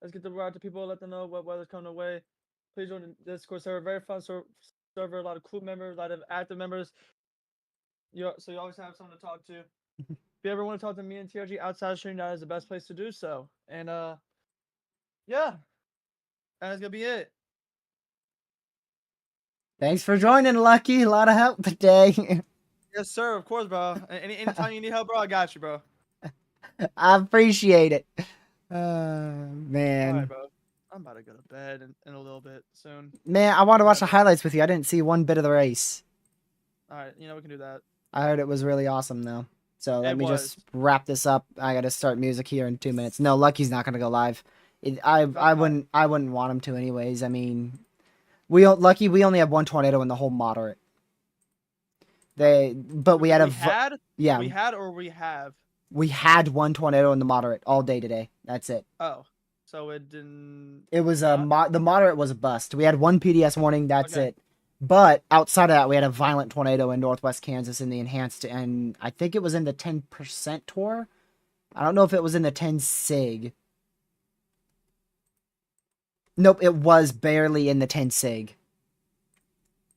Let's get the word out to people, let them know what weather's coming away. Please join the Discord server, very fun server, a lot of cool members, a lot of active members. So you always have someone to talk to. If you ever want to talk to me and TRG outside of stream, that is the best place to do so. And yeah, that's gonna be it. Thanks for joining, Lucky. A lot of help today. Yes, sir. Of course, bro. Anytime you need help, bro, I got you, bro. I appreciate it. All Man. right, bro. I'm about to go to bed in a little bit soon. Man, I want to watch the highlights with you. I didn't see one bit of the race. All right, we can do that. I heard it was really awesome, though. So let It me was. just wrap this up. I got to start music here in 2 minutes. No, Lucky's not going to go live. I wouldn't want him to anyways. I mean, we only have one tornado in the whole moderate. We had We have. We had one tornado in the moderate all day today. That's it. Oh, so it didn't. It was the moderate was a bust. We had one PDS warning. That's Okay. it. But outside of that, we had a violent tornado in northwest Kansas in the enhanced, and I think it was in the 10% tour. I don't know if it was in the 10 sig. Nope, it was barely in the 10 sig.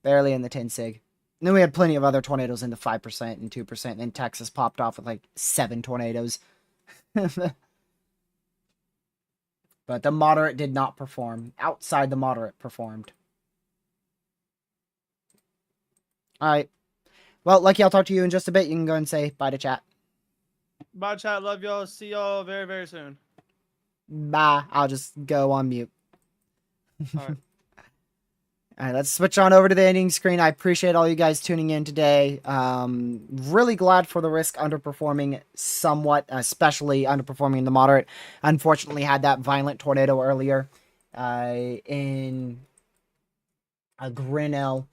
Barely in the 10 sig. And then we had plenty of other tornadoes in the 5% and 2%. And then Texas popped off with like 7 tornadoes. But the moderate did not perform. Outside the moderate performed. Alright. Well, Lucky, I'll talk to you in just a bit. You can go and say bye to chat. Bye, chat. Love y'all. See y'all very, very soon. Bye. I'll just go on mute. All right. All right, let's switch on over to the ending screen. I appreciate all you guys tuning in today. Really glad for the risk underperforming somewhat, especially underperforming in the moderate. Unfortunately, had that violent tornado earlier in Grinnell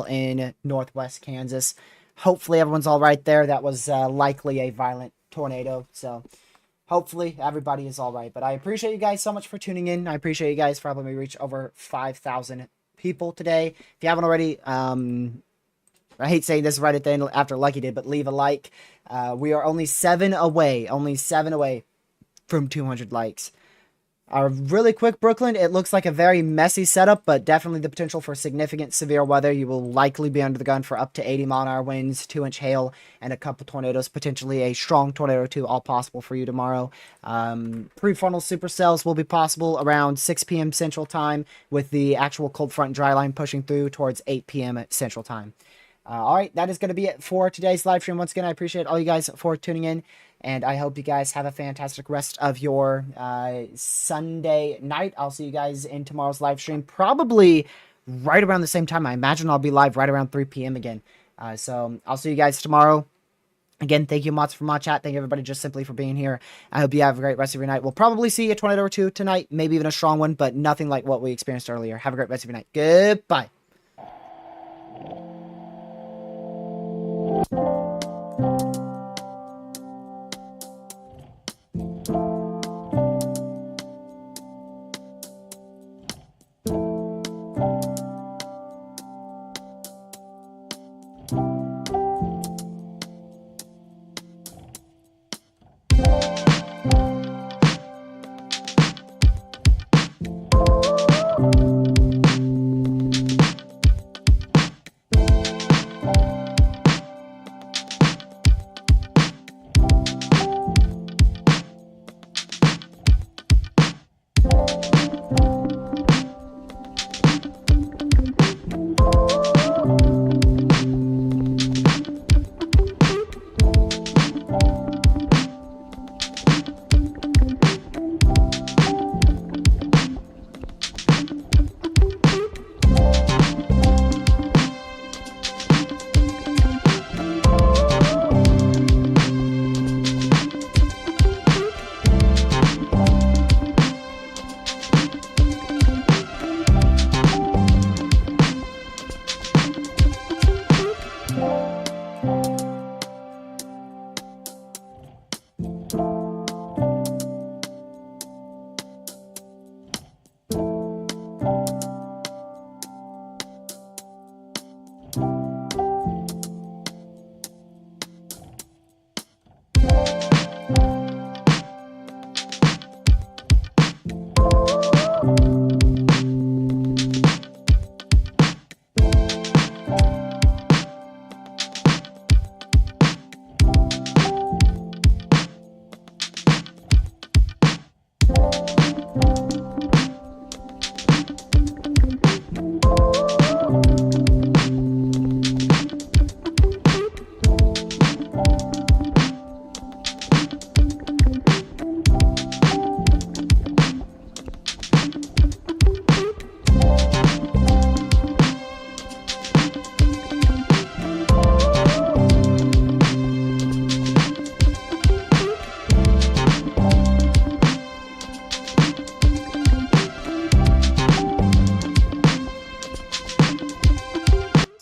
in northwest Kansas. hopefully everyone's all right there. That was likely a violent tornado, so hopefully everybody is all right. But I appreciate you guys so much for tuning in. I appreciate you guys for helping me reach over 5,000 people today. If you haven't already, I hate saying this right at the end after Lucky did, but leave a like. We are only 7 away from 200 likes. Really quick, Brooklyn, it looks like a very messy setup, but definitely the potential for significant severe weather. You will likely be under the gun for up to 80-mile-an-hour winds, 2-inch hail, and a couple tornadoes, potentially a strong tornado or two, all possible for you tomorrow. Prefrontal supercells will be possible around 6 p.m. Central Time, with the actual cold front and dry line pushing through towards 8 p.m. Central Time. All right, that is going to be it for today's live stream. Once again, I appreciate all you guys for tuning in, and I hope you guys have a fantastic rest of your Sunday night. I'll see you guys in tomorrow's live stream, probably right around the same time. I imagine I'll be live right around 3 p.m. again. So I'll see you guys tomorrow. Again, thank you, Mods, for Mod Chat. Thank you, everybody, just simply for being here. I hope you have a great rest of your night. We'll probably see a tornado or two tonight, maybe even a strong one, but nothing like what we experienced earlier. Have a great rest of your night. Goodbye.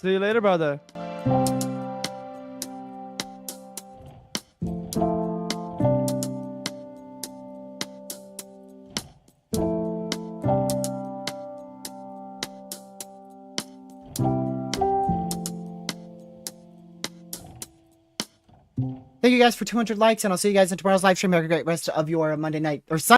See you later, brother. Thank you guys for 200 likes, and I'll see you guys in tomorrow's live stream. Have a great rest of your Monday night or Sunday.